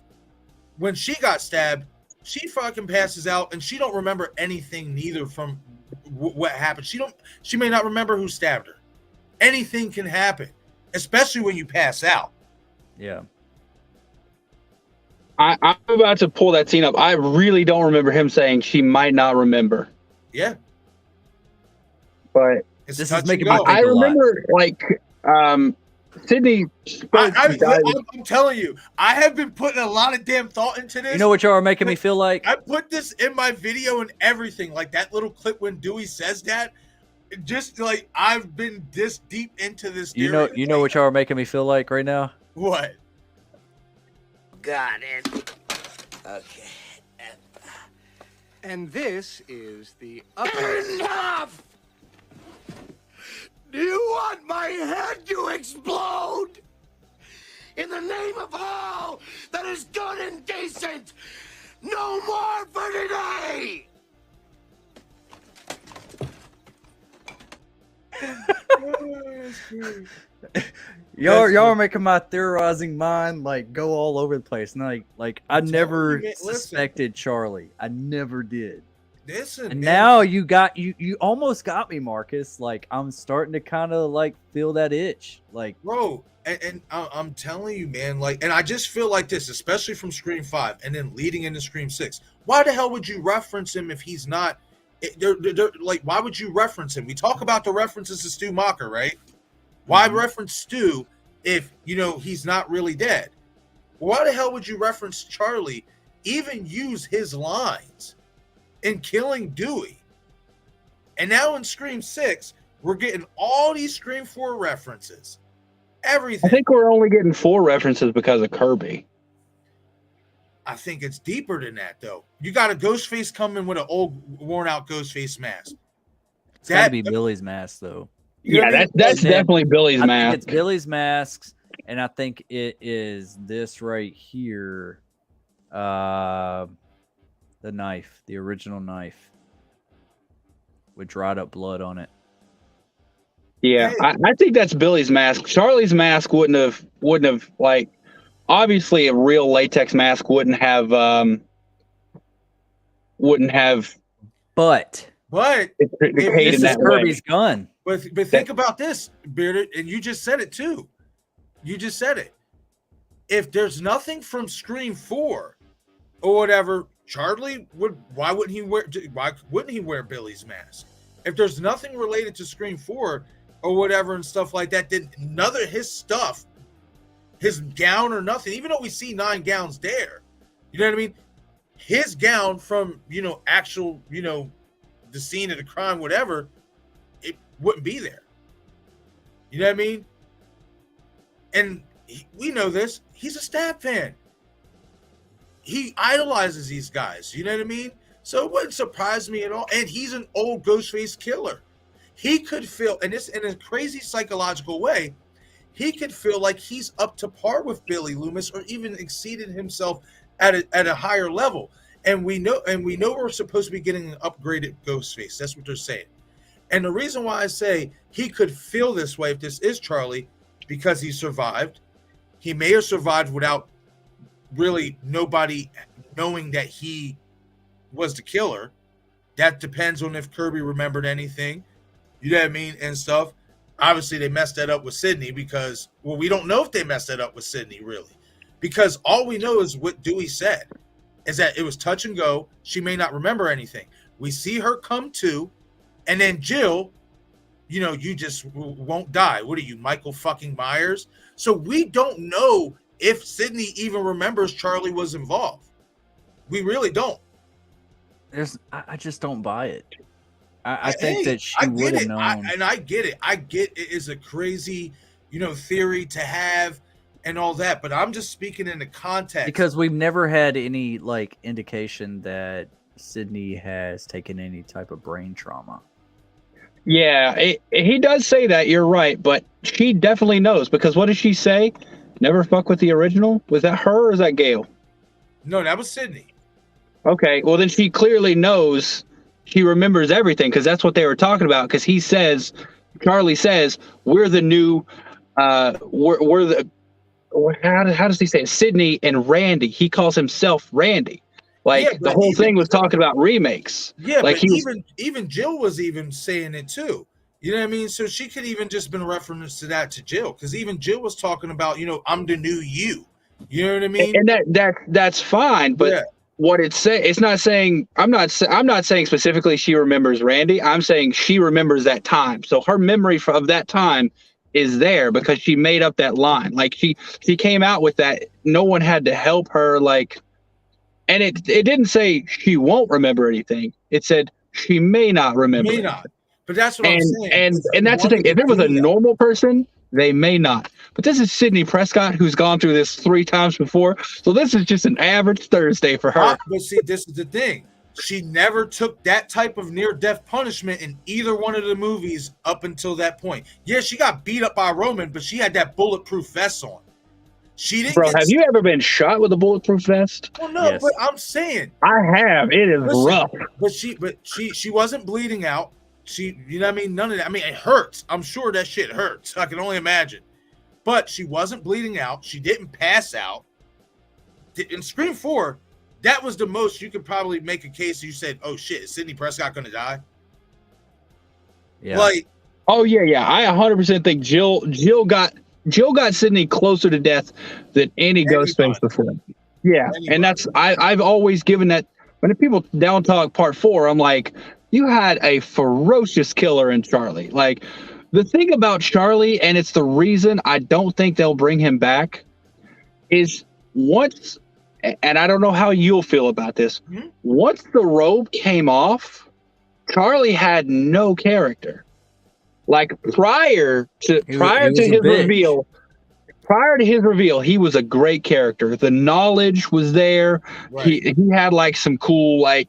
when she got stabbed, she fucking passes out and she don't remember anything neither from what happened. She may not remember who stabbed her. Anything can happen, especially when you pass out. Yeah. I'm about to pull that scene up. I really don't remember him saying she might not remember. Yeah. But It's This touch is making and me go. think I a lot. remember, like, Sydney spoke to I'm telling you, I have been putting a lot of damn thought into this. You know what y'all are making me feel like? I put this in my video and everything, like that little clip when Dewey says that. Just like I've been this deep into this. You know what y'all are making me feel like right now? What? Got it. Okay. And this is the upper. Enough! Do you want my head to explode? In the name of all that is good and decent, no more for today! Y'all are making my theorizing mind like go all over the place. And like I never suspected Charlie. I never did. Listen, And man. now you almost got me, Marcus. Like I'm starting to kind of like feel that itch. Like, bro, and I'm telling you, man, like, and I just feel like this, especially from Scream 5 and then leading into Scream 6. Why the hell would you reference him if he's not? They're like, why would you reference him? We talk about the references to Stu Macher, right? Why reference Stu if he's not really dead? Why the hell would you reference Charlie? Even use his lines in killing Dewey. And now in Scream 6, we're getting all these Scream 4 references. Everything. I think we're only getting 4 references because of Kirby. I think it's deeper than that, though. You got a Ghostface coming with an old, worn-out Ghostface mask. it's got to be Billy's mask, though. Yeah, that's definitely Billy's I mask. think it's Billy's masks, and I think it is this right here. The knife, the original knife, with dried up blood on it. Yeah, I think that's Billy's mask. Charlie's mask wouldn't have like, obviously a real latex mask wouldn't have But decayed this in is that way. Kirby's gun. But think about this, Bearded, and you just said it too. You just said it. If there's nothing from Scream 4 or whatever, Charlie why wouldn't he wear Billy's mask? If there's nothing related to Scream 4 or whatever and stuff like that, then none of his stuff, his gown or nothing, even though we see 9 gowns there, you know what I mean? His gown from, actual, the scene of the crime, whatever, it wouldn't be there. You know what I mean? And we know this. He's a Stab fan. He idolizes these guys. You know what I mean? So it wouldn't surprise me at all. And he's an old Ghostface killer. He could feel, and this in a crazy psychological way, he could feel like he's up to par with Billy Loomis or even exceeded himself at a higher level. And we know we're supposed to be getting an upgraded Ghostface. That's what they're saying. And the reason why I say he could feel this way if this is Charlie, because he survived. He may have survived without really nobody knowing that he was the killer. That depends on if Kirby remembered anything. You know what I mean? And stuff. Obviously, they messed that up with Sydney because, well, we don't know if they messed that up with Sydney, really. Because all we know is what Dewey said. is that it was touch and go. She may not remember anything. We see her come to, and then Jill, you know, you just won't die. What are you, Michael fucking Myers? So we don't know if Sydney even remembers Charlie was involved. We really don't. I just don't buy it. I think that she would have known. I get it. I get it is a crazy, you know, theory to have and all that. But I'm just speaking in the context. Because we've never had any like indication that Sydney has taken any type of brain trauma. Yeah, he does say that. You're right, but she definitely knows, because what did she say? Never fuck with the original? Was that her or is that Gail? No, that was Sydney. Okay, well then she clearly knows. She remembers everything, because that's what they were talking about. Because Charlie says, we're the new, we're the, how does he say it? Sydney and Randy. He calls himself Randy. Like the whole thing was talking about remakes. Yeah, like but even Jill was even saying it too. You know what I mean? So she could even just been a reference to that to Jill, because even Jill was talking about, you know, I'm the new you. You know what I mean? And that's fine, but. Yeah. What it's not saying, I'm not saying specifically she remembers Randy. I'm saying she remembers that time. So her memory of that time is there because she made up that line. Like she came out with that. No one had to help her. Like, and it didn't say she won't remember anything. It said she may not remember. May not. But that's what I'm saying. And that's the thing. If it was a normal person, they may not. But this is Sydney Prescott, who's gone through this 3 times before. So this is just an average Thursday for her. But see, this is the thing. She never took that type of near-death punishment in either one of the movies up until that point. Yeah, she got beat up by Roman, but she had that bulletproof vest on. She didn't. Bro, have you ever been shot with a bulletproof vest? Well, no, yes. But I'm saying I have. It is rough. But she wasn't bleeding out. She, you know what I mean? None of that. I mean, it hurts. I'm sure that shit hurts. I can only imagine. But she wasn't bleeding out. She didn't pass out. In Scream 4, that was the most you could probably make a case. You said, "Oh shit, is Sydney Prescott going to die?" Yeah. Like, oh yeah. I 100% think Jill got Sydney closer to death than any Ghostface before. Yeah, anybody. And that's I've always given that. When the people down talk part 4, I'm like, you had a ferocious killer in Charlie. Like, the thing about Charlie, and it's the reason I don't think they'll bring him back, is once, and I don't know how you'll feel about this, once the robe came off, Charlie had no character. Like prior to his reveal, he was a great character. The knowledge was there. Right. He had like some cool, like,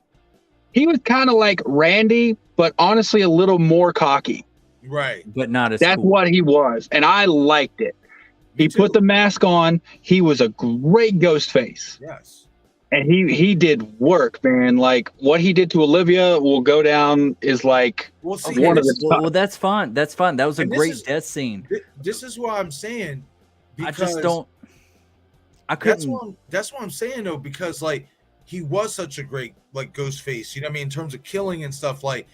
he was kind of like Randy, but honestly a little more cocky. Right. But not as That's cool. what he was. And I liked it. He put the mask on. He was a great Ghostface. Yes. And he did work, man. Like what he did to Olivia will go down is like one of the top. Well, that's fine. That's fine. That was a great death scene. This is what I'm saying. I just don't. I couldn't. That's what I'm saying though, because like he was such a great like Ghostface. You know what I mean? In terms of killing and stuff like.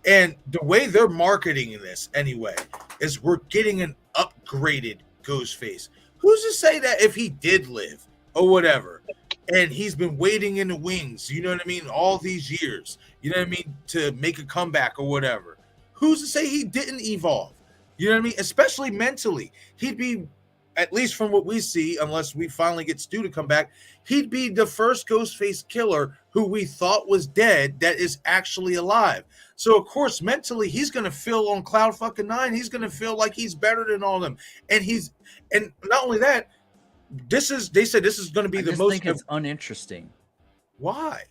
And the way they're marketing this anyway is we're getting an upgraded Ghostface. Who's to say that if he did live or whatever, and he's been waiting in the wings, you know what I mean, all these years, you know what I mean, to make a comeback or whatever. Who's to say he didn't evolve? You know what I mean? Especially mentally. He'd be, at least from what we see, unless we finally get Stu to come back, he'd be the first Ghostface killer who we thought was dead that is actually alive. So, of course, mentally, he's going to feel on cloud fucking 9. He's going to feel like he's better than all of them. And not only that, they said this is going to be the most. I think it's uninteresting. Why?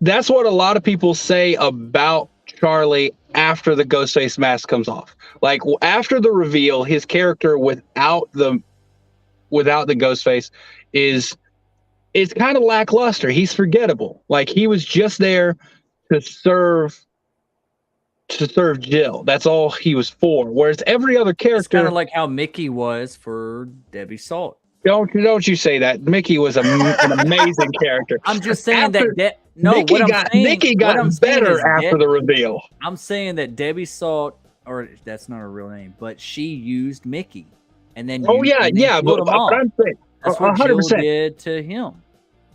That's what a lot of people say about Charlie after the Ghostface mask comes off. Like after the reveal, his character without the Ghostface is kind of lackluster. He's forgettable. Like he was just there to serve Jill. That's all he was for. Whereas every other character, it's kind of like how Mickey was for Debbie Salt. Don't you say that. Mickey was an amazing character. I'm just saying Mickey got better after the reveal. I'm saying that Debbie Salt, or that's not her real name, but she used Mickey, and then but I'm saying that's what 100%. Jill did to him.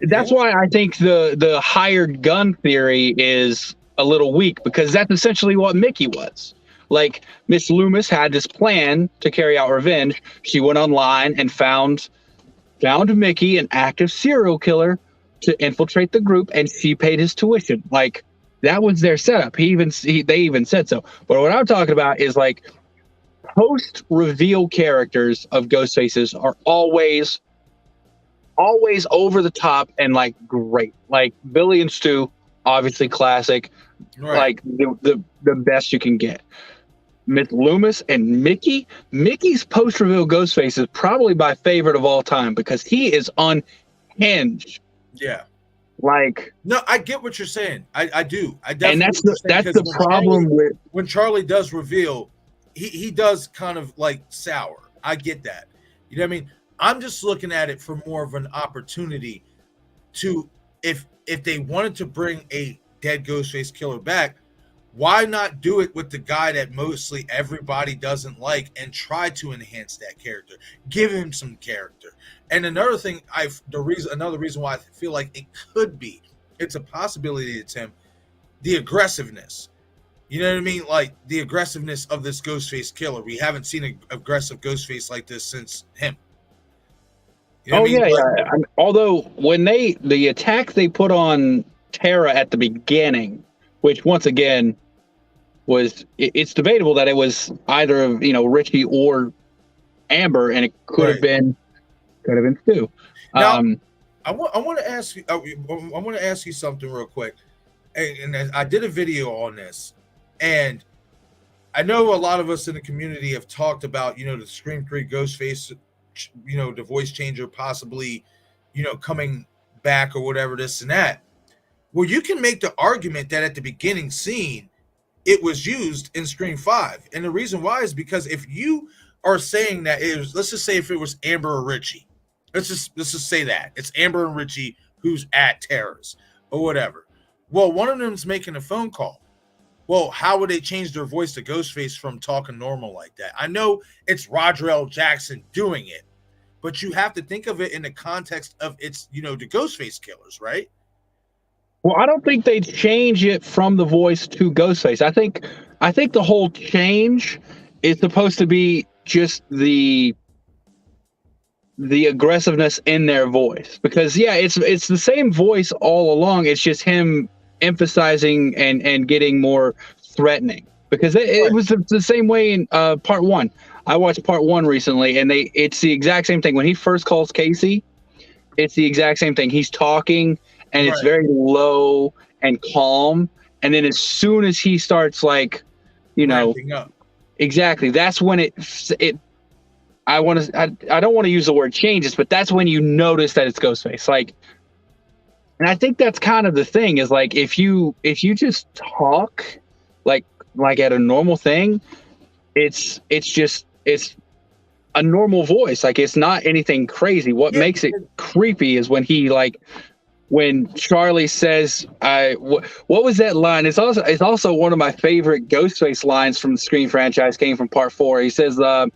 That's why I think the hired gun theory is a little weak, because that's essentially what Mickey was. Like, Miss Loomis had this plan to carry out revenge. She went online and found Mickey, an active serial killer, to infiltrate the group, and she paid his tuition. Like, that was their setup. They even said so. But what I'm talking about is, like, post-reveal characters of Ghostfaces are always over the top and, like, great. Like, Billy and Stu, obviously classic, Right. like the best you can get. Miss Loomis and Mickey's post-reveal Ghostface is probably my favorite of all time, because he is unhinged. Yeah. Like, No, I get what you're saying. I do. I and definitely. that's the problem with. When Charlie does reveal, he does kind of like sour. I get that. You know what I mean? I'm just looking at it for more of an opportunity to, if they wanted to bring a dead Ghostface killer back, why not do it with the guy that mostly everybody doesn't like and try to enhance that character, give him some character. And another thing, another reason why I feel like it could be, it's a possibility, it's him, the aggressiveness. You know what I mean? Like, the aggressiveness of this Ghostface killer. We haven't seen an aggressive Ghostface like this since him. You know what I mean? Yeah. Although when the attack they put on Tara at the beginning, which once again it's debatable that it was either of, Richie or Amber, and it could have been Stu. Now, I want to ask you. I want to ask you something real quick. And I did a video on this, and I know a lot of us in the community have talked about, the Scream 3 Ghostface, the voice changer possibly, coming back or whatever, this and that. Well, you can make the argument that at the beginning scene, it was used in Scream 5. And the reason why is because if you are saying that it was, let's just say if it was Amber or Richie, let's just say that it's Amber and Richie who's at Tara's or whatever. Well, one of them's making a phone call. Well, how would they change their voice to Ghostface from talking normal like that? I know it's Roger L. Jackson doing it, but you have to think of it in the context of it's, the Ghostface killers, right? Well, I don't think they'd change it from the voice to Ghostface. I think the whole change is supposed to be just the aggressiveness in their voice, because it's the same voice all along. It's just him emphasizing and getting more threatening, because it was the same way in part 1. I watched part 1 recently, and it's the exact same thing. When he first calls Casey, it's the exact same thing. He's talking, and it's very low and calm. And then as soon as he starts, like, ramping up. Exactly, that's when I don't want to use the word changes, but that's when you notice that it's Ghostface. Like, and I think that's kind of the thing, is like, if you just talk like at a normal thing, it's a normal voice. Like, it's not anything crazy. What makes it creepy is when Charlie says, what was that line? It's also one of my favorite Ghostface lines from the Scream franchise, came from part 4. He says, I'm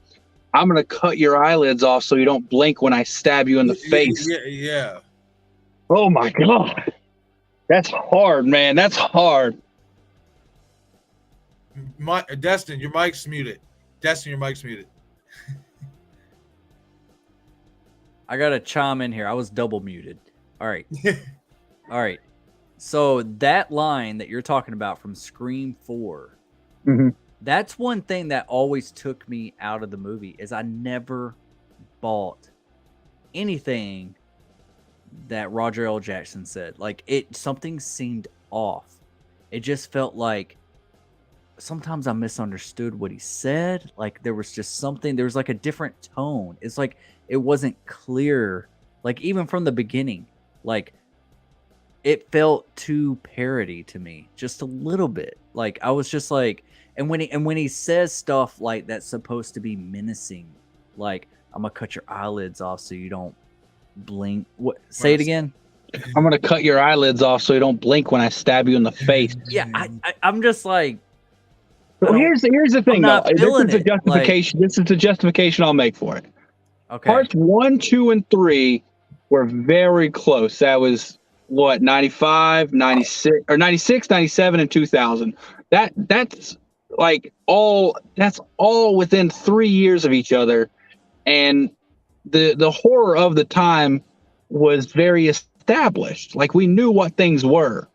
going to cut your eyelids off so you don't blink when I stab you in the face. Yeah. Oh my God. That's hard, man. That's hard. Destin, your mic's muted. I got to chime in here. I was double muted. All right. All right. So that line that you're talking about from Scream 4, that's one thing that always took me out of the movie, is I never bought anything that Roger L. Jackson said. Like, something seemed off. It just felt like sometimes I misunderstood what he said. Like, there was just something, there was like a different tone. It's like it wasn't clear. Like, even from the beginning, like, it felt too parody to me, just a little bit. Like, I was just like, and when he says stuff like that's supposed to be menacing, like, I'm gonna cut your eyelids off so you don't blink. What? Say it again. I'm gonna cut your eyelids off so you don't blink when I stab you in the face. Yeah, I'm just like. Well, here's the thing, though. This is the justification. Like, this is the justification I'll make for it. Okay. Parts 1, 2, and 3 were very close. That was what, 95, 96, or 96, 97, and 2000. That's all within 3 years of each other. And the horror of the time was very established. Like, we knew what things were.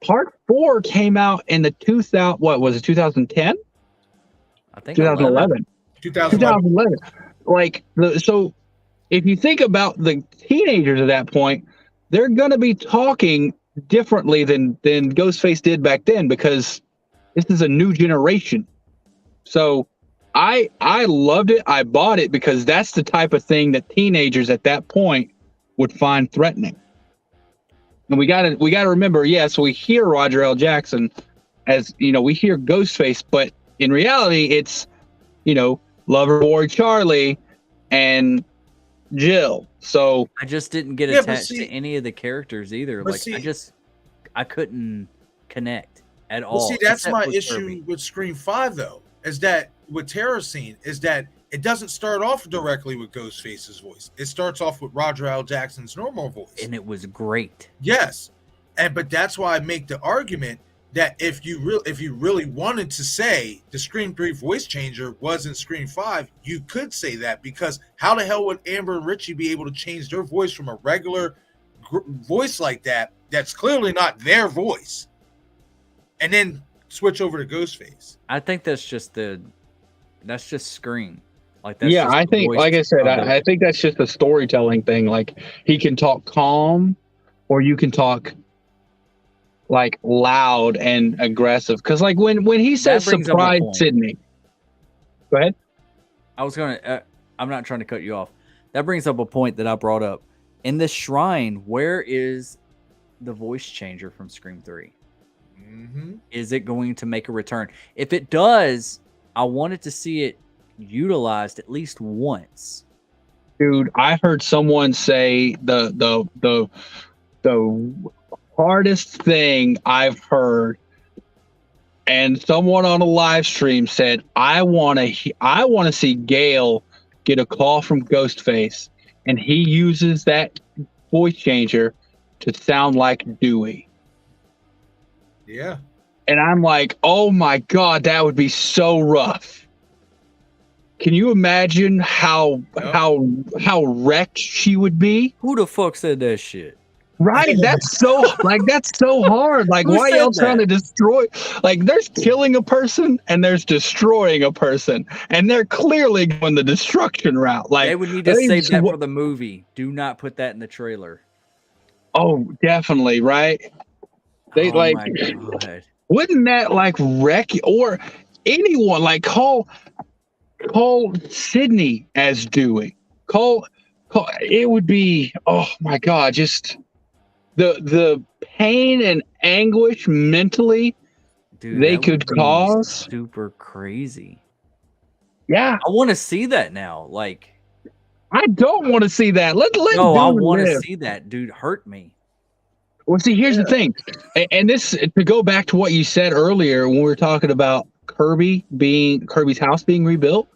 Part 4 came out in the 2000, what was it, 2010? I think 2011. 2011. Like, so if you think about the teenagers at that point, they're going to be talking differently than Ghostface did back then, because this is a new generation. So I loved it. I bought it because that's the type of thing that teenagers at that point would find threatening. And we gotta remember, yes, we hear Roger L. Jackson as, we hear Ghostface, but in reality, it's, Lover Boy Charlie and Jill. So I just didn't get attached to any of the characters either. Like, I couldn't connect at all. See, that's my issue with Scream 5, though, is that with Terror Scene, is that it doesn't start off directly with Ghostface's voice. It starts off with Roger L. Jackson's normal voice. And it was great. Yes. But that's why I make the argument that if you really wanted to say the Scream 3 voice changer wasn't Scream 5, you could say that, because how the hell would Amber and Richie be able to change their voice from a regular voice like that, that's clearly not their voice, and then switch over to Ghostface? I think that's just Scream. Like, that's yeah, I think, like I said, I think that's just a storytelling thing. Like, he can talk calm, or you can talk like loud and aggressive. Because like when he says surprise Sydney. Go ahead. I'm not trying to cut you off. That brings up a point that I brought up. In the shrine, where is the voice changer from Scream 3? Mm-hmm. Is it going to make a return? If it does, I wanted to see it utilized at least once. Dude, I heard someone say the hardest thing I've heard, and someone on a live stream said, I want to see Gale get a call from Ghostface, and he uses that voice changer to sound like Dewey. Yeah. And I'm like, oh my God, that would be so rough. Can you imagine how wrecked she would be? Who the fuck said that shit? Right, that's so hard. Like, why y'all trying to destroy? Like, there's killing a person and there's destroying a person, and they're clearly going the destruction route. Like, they would need to save that for the movie. Do not put that in the trailer. Oh, definitely, right? They like, wouldn't that like wreck, or anyone, like call Sydney as Dewey? Call it would be, oh my God, just the pain and anguish mentally, dude, they could cause. Super crazy. Yeah, I want to see that now. Like, I don't want to see that. Let no, I want to see that. Dude, hurt me. Well, see, here's the thing, and this, to go back to what you said earlier when we were talking about Kirby's house being rebuilt.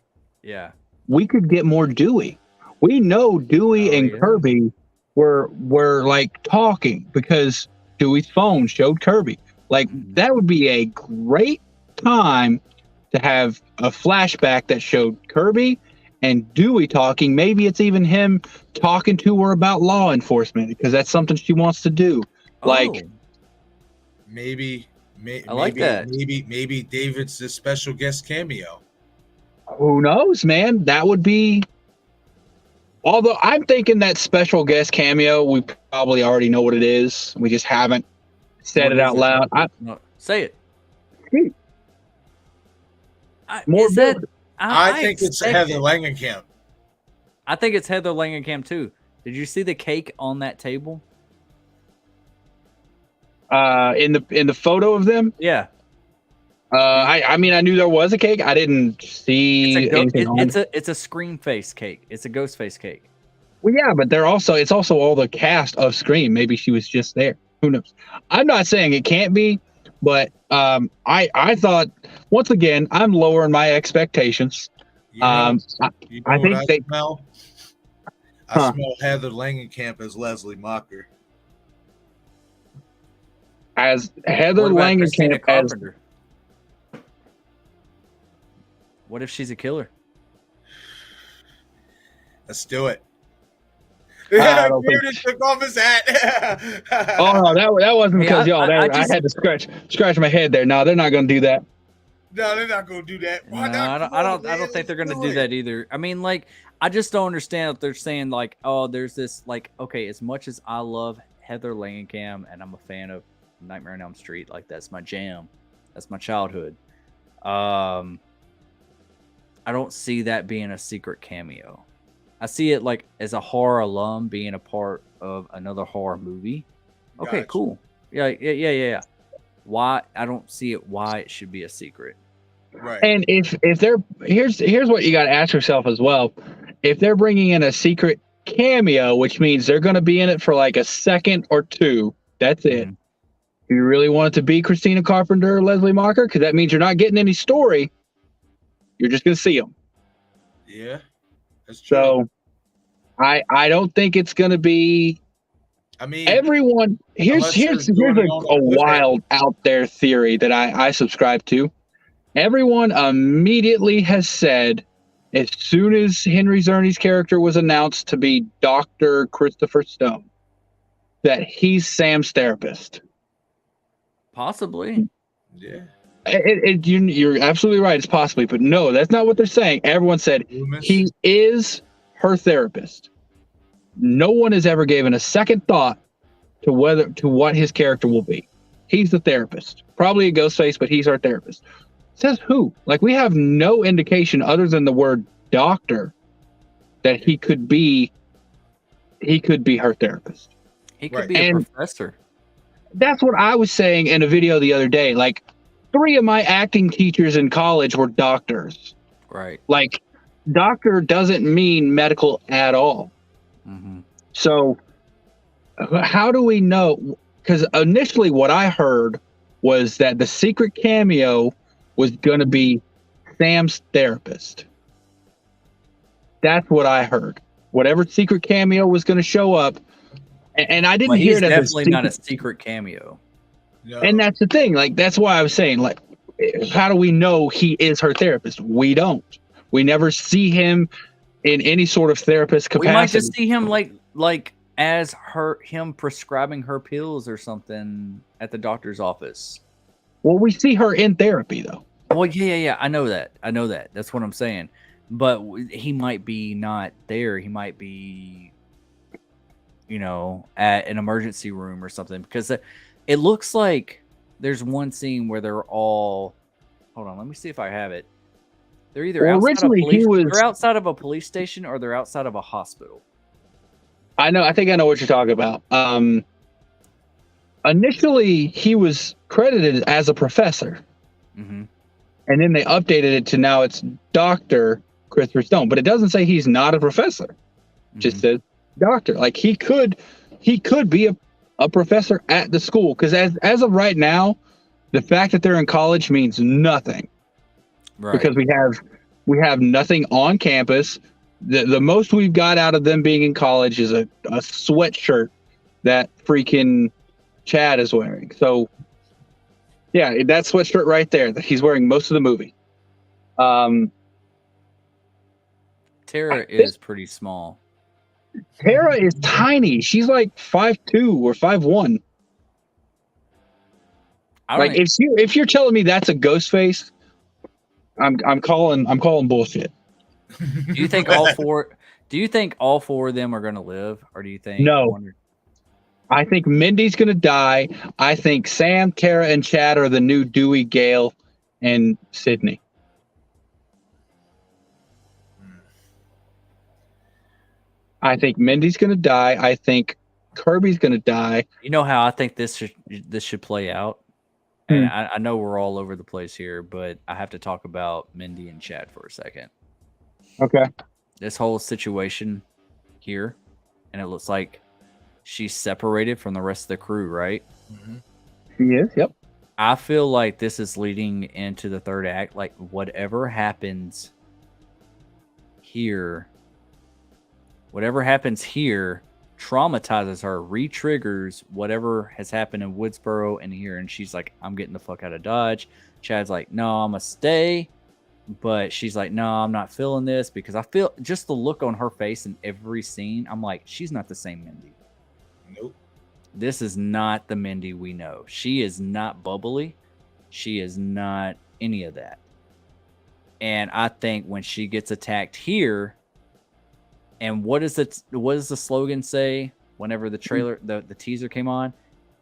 Yeah, we could get more Dewey. We know Dewey and Kirby were like talking because Dewey's phone showed Kirby. Like, that would be a great time to have a flashback that showed Kirby and Dewey talking. Maybe it's even him talking to her about law enforcement, because that's something she wants to do. Like, maybe I like that. Maybe David's the special guest cameo. Who knows, man? That would be. Although I'm thinking that special guest cameo, we probably already know what it is. We just haven't said it out loud. Say it. I think it's Heather Langenkamp. I think it's Heather Langenkamp too. Did you see the cake on that table? In the photo of them? Yeah. I mean, I knew there was a cake. I didn't see anything on it. It's a Scream face cake. It's a ghost face cake. Well, yeah, but it's also all the cast of Scream. Maybe she was just there. Who knows? I'm not saying it can't be, but I thought, once again, I'm lowering my expectations. I think I smell Heather Langenkamp as Leslie Macher. As Heather What about Christina Langenkamp as Carpenter? What if she's a killer? Let's do it. I don't think- Curtis took off his hat. Oh no, that wasn't because Hey, y'all. I I just- had to scratch my head there. No, they're not going to do that. No, they're not gonna do that. No, Why not? I don't think they're gonna do that either. I mean, like, I just don't understand if they're saying like, oh, there's this like, okay, as much as I love Heather Langenkamp and I'm a fan of Nightmare on Elm Street, like that's my jam, that's my childhood. I don't see that being a secret cameo. I see it like as a horror alum being a part of another horror movie. Okay, Gotcha. cool. Yeah. Why? I don't see it. Why it should be a secret. Right. And if they're here's what you got to ask yourself as well. If they're bringing in a secret cameo, which means they're going to be in it for like a second or two, that's it. Mhm. Do you really want it to be Christina Carpenter or Leslie Macher? Because that means you're not getting any story. You're just going to see them. Yeah, that's true. So I don't think it's going to be I mean, everyone. Here's Unless they're here's doing a it on a wild out there theory that I subscribe to. Everyone immediately has said, as soon as Henry Czerny's character was announced to be Dr. Christopher Stone, that he's Sam's therapist. Possibly. yeah. You're absolutely right. It's possibly, but no, that's not what they're saying. Everyone said Loomis? he is her therapist. No one has ever given a second thought to what his character will be. He's the therapist. Probably a ghost face, but he's our therapist. Says who? Like, we have no indication other than the word doctor that he could be her therapist. He could Right. be a And- professor. That's what I was saying in a video the other day. Like, 3 of my acting teachers in college were doctors. Right. Like, doctor doesn't mean medical at all. Mm-hmm. So how do we know? Because initially what I heard was that the secret cameo was going to be Sam's therapist. That's what I heard. Whatever secret cameo was going to show up. And I didn't But hear he's it as definitely not a secret cameo. No. And that's the thing. Like, that's why I was saying, like, how do we know he is her therapist? We don't. We never see him in any sort of therapist capacity. We might just see him like as him prescribing her pills or something at the doctor's office. Well, we see her in therapy, though. Well, yeah. I know that. That's what I'm saying. But he might be not there. He might be, at an emergency room or something. Because it looks like there's one scene where they're all. Hold on, let me see if I have it. They're either Well, outside of originally they're outside of a police station or they're outside of a hospital. I think I know what you're talking about. Initially, he was credited as a professor, Mm-hmm. and then they updated it to now it's Dr. Christopher Stone. But it doesn't say he's not a professor. It just says doctor. Like, he could be a professor at the school. Because as of right now, the fact that they're in college means nothing. Right. Because we have nothing on campus. The most we've got out of them being in college is a sweatshirt that freaking Chad is wearing. So yeah, that sweatshirt right there that he's wearing most of the movie. Tara is pretty small. Tara is tiny. She's like 5'2" or 5'1". Like, if you're telling me that's a ghost face, I'm calling bullshit. Do you think all four? Do you think all 4 of them are going to live, or do you think No. I think Mindy's gonna die. I think Sam, Tara, and Chad are the new Dewey, Gale, and Sydney. I think Mindy's gonna die. I think Kirby's gonna die. You know how I think this should play out, and I know we're all over the place here, but I have to talk about Mindy and Chad for a second. Okay. This whole situation here, and it looks like she's separated from the rest of the crew, right? She is. Yep. I feel like this is leading into the third act. Like, whatever happens here Whatever happens here traumatizes her, re-triggers whatever has happened in Woodsboro and here, and she's like, I'm getting the fuck out of Dodge. Chad's like, no, I'm gonna stay. But she's like, no, I'm not feeling this, because I feel just the look on her face in every scene. I'm like, she's not the same Mindy. Nope. This is not the Mindy we know. She is not bubbly. She is not any of that. And I think when she gets attacked here, and what does the slogan say whenever the trailer, the teaser came on?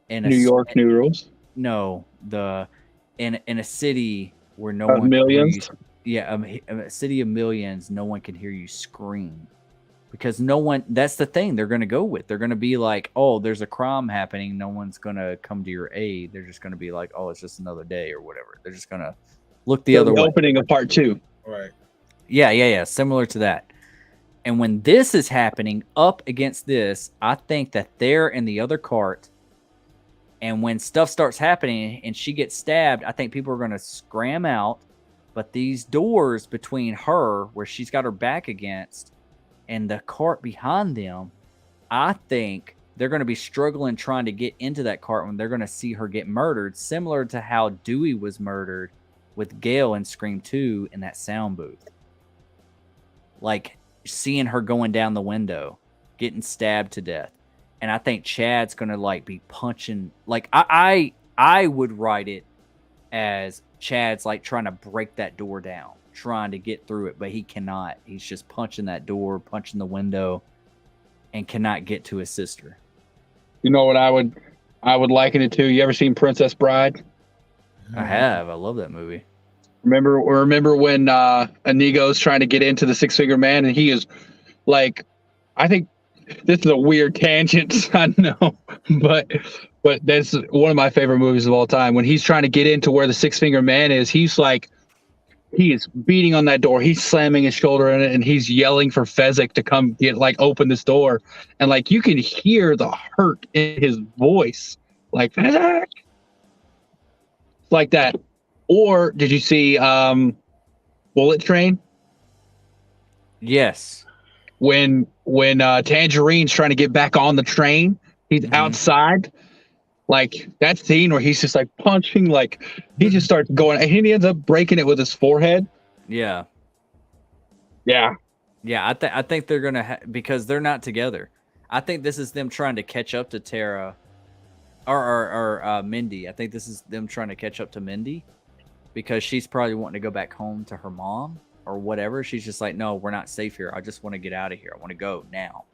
In New York, new rules. No, in a city where no Of one millions? can hear you, a city of millions, no one can hear you scream, because no one. That's the thing they're going to go with. They're going to be like, oh, there's a crime happening. No one's going to come to your aid. They're just going to be like, oh, it's just another day or whatever. They're just going to look the other way. Opening of part 2. Right. Yeah. Similar to that. And when this is happening up against this, I think that they're in the other cart. And when stuff starts happening and she gets stabbed, I think people are going to scram out. But these doors between her, where she's got her back against, and the cart behind them, I think they're going to be struggling trying to get into that cart when they're going to see her get murdered, similar to how Dewey was murdered with Gale in Scream 2 in that sound booth. Like, seeing her going down the window, getting stabbed to death. And I think Chad's going to, like, be punching. Like, I would write it as Chad's, like, trying to break that door down, trying to get through it, but he cannot. He's just punching that door, punching the window, and cannot get to his sister. You know what I would liken it to? You ever seen Princess Bride? I have. I love that movie. Remember when Inigo's trying to get into the Six Finger Man, and he is like, I think this is a weird tangent, I know, but that's one of my favorite movies of all time. When he's trying to get into where the Six Finger Man is, he's like, he is beating on that door. He's slamming his shoulder in it, and he's yelling for Fezzik to come open this door. And like, you can hear the hurt in his voice, like Fezzik, like that. Or did you see Bullet Train? Yes. When Tangerine's trying to get back on the train, he's outside. Like that scene where he's just like punching, like he just starts going, and he ends up breaking it with his forehead. Yeah. Yeah. I think they're gonna because they're not together. I think this is them trying to catch up to Tara, or Mindy. I think this is them trying to catch up to Mindy, because she's probably wanting to go back home to her mom or whatever. She's just like, no, we're not safe here. I just want to get out of here. I want to go now.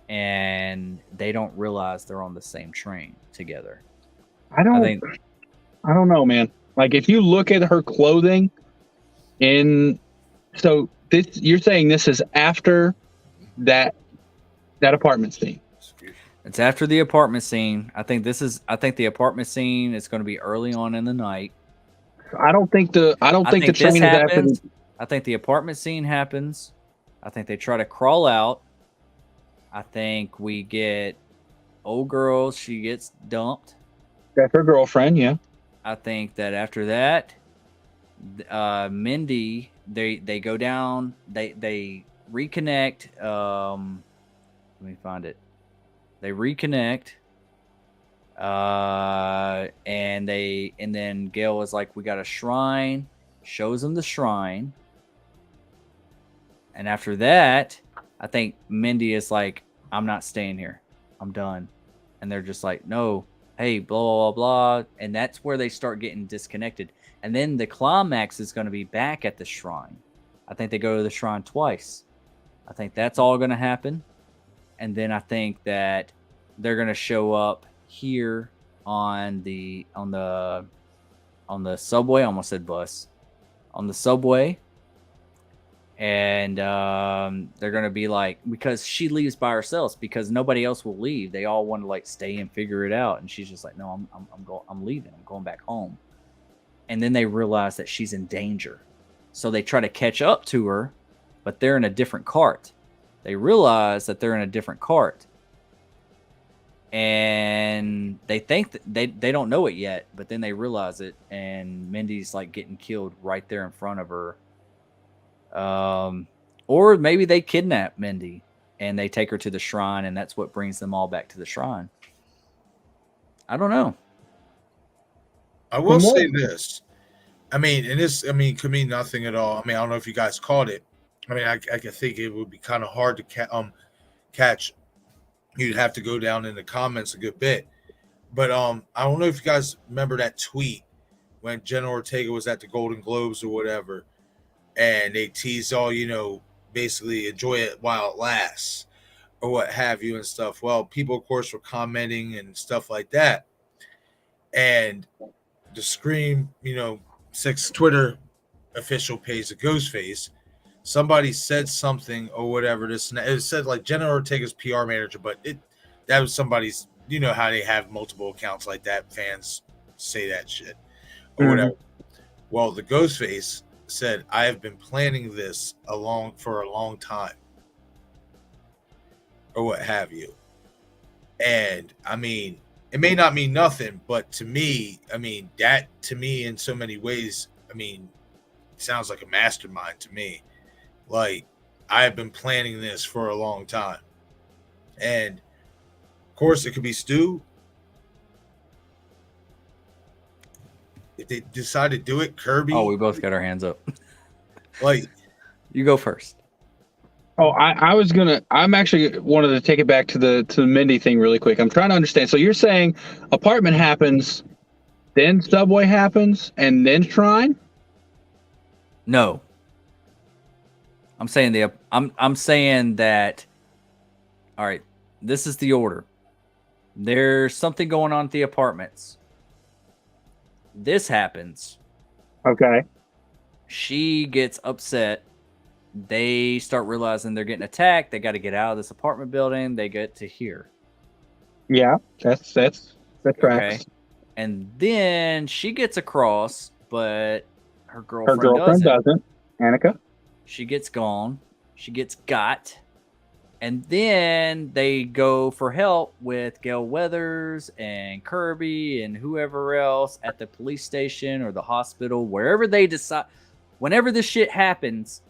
And they don't realize they're on the same train together. I don't know, man. Like if you look at her clothing so you're saying this is after that apartment scene. It's after the apartment scene. I think the apartment scene is going to be early on in the night. I don't think the train is after. I think the apartment scene happens. I think they try to crawl out. I think we get old girl. She gets dumped. That's her girlfriend. Yeah. I think that after that, Mindy, they go down. They reconnect. Let me find it. They reconnect. And then Gale was like, we got a shrine, shows them the shrine. And after that, I think Mindy is like, I'm not staying here. I'm done. And they're just like, no, hey, blah, blah, blah, blah. And that's where they start getting disconnected. And then the climax is going to be back at the shrine. I think they go to the shrine twice. I think that's all going to happen. And then I think that they're going to show up here on the subway. I almost said bus. On the subway. And they're going to be like, because she leaves by herself, because nobody else will leave. They all want to like stay and figure it out. And she's just like, no, I'm leaving. I'm going back home. And then they realize that she's in danger. So they try to catch up to her, but they're in a different cart. They realize that they're in a different cart. And they think that they don't know it yet, but then they realize it. And Mindy's like getting killed right there in front of her. Or maybe they kidnap Mindy and they take her to the shrine, and that's what brings them all back to the shrine. I don't know. I will say this. I mean, and this, I mean, could mean nothing at all. I mean, I don't know if you guys caught it. I mean, I can think it would be kind of hard to catch. You'd have to go down in the comments a good bit. But I don't know if you guys remember that tweet when Jenna Ortega was at the Golden Globes or whatever, and they teased all, you know, basically enjoy it while it lasts or what have you and stuff. Well, people, of course, were commenting and stuff like that. And the Scream, you know, 6 Twitter official page, the Ghostface, somebody said something or whatever. This and that. It said like Jenna Ortega's PR manager, but that was somebody's. You know how they have multiple accounts like that. Fans say that shit or whatever. Well, the Ghostface said, "I have been planning this for a long time," or what have you. And I mean, it may not mean nothing, but to me, I mean, that to me in so many ways, I mean, sounds like a mastermind to me. Like, I have been planning this for a long time. And of course it could be Stu. If they decide to do it, Kirby. Oh, we both got our hands up. Like, you go first. Oh, I'm actually wanted to take it back to the Mindy thing really quick. I'm trying to understand. So you're saying apartment happens, then subway happens, and then shrine? No. I'm saying I'm saying that. All right, this is the order. There's something going on at the apartments. This happens. Okay. She gets upset. They start realizing they're getting attacked. They got to get out of this apartment building. They get to here. Yeah, that tracks. Okay. And then she gets across, but her girlfriend doesn't. Annika. She gets gone. She gets got. And then they go for help with Gail Weathers and Kirby and whoever else at the police station or the hospital, wherever they decide. Whenever this shit happens,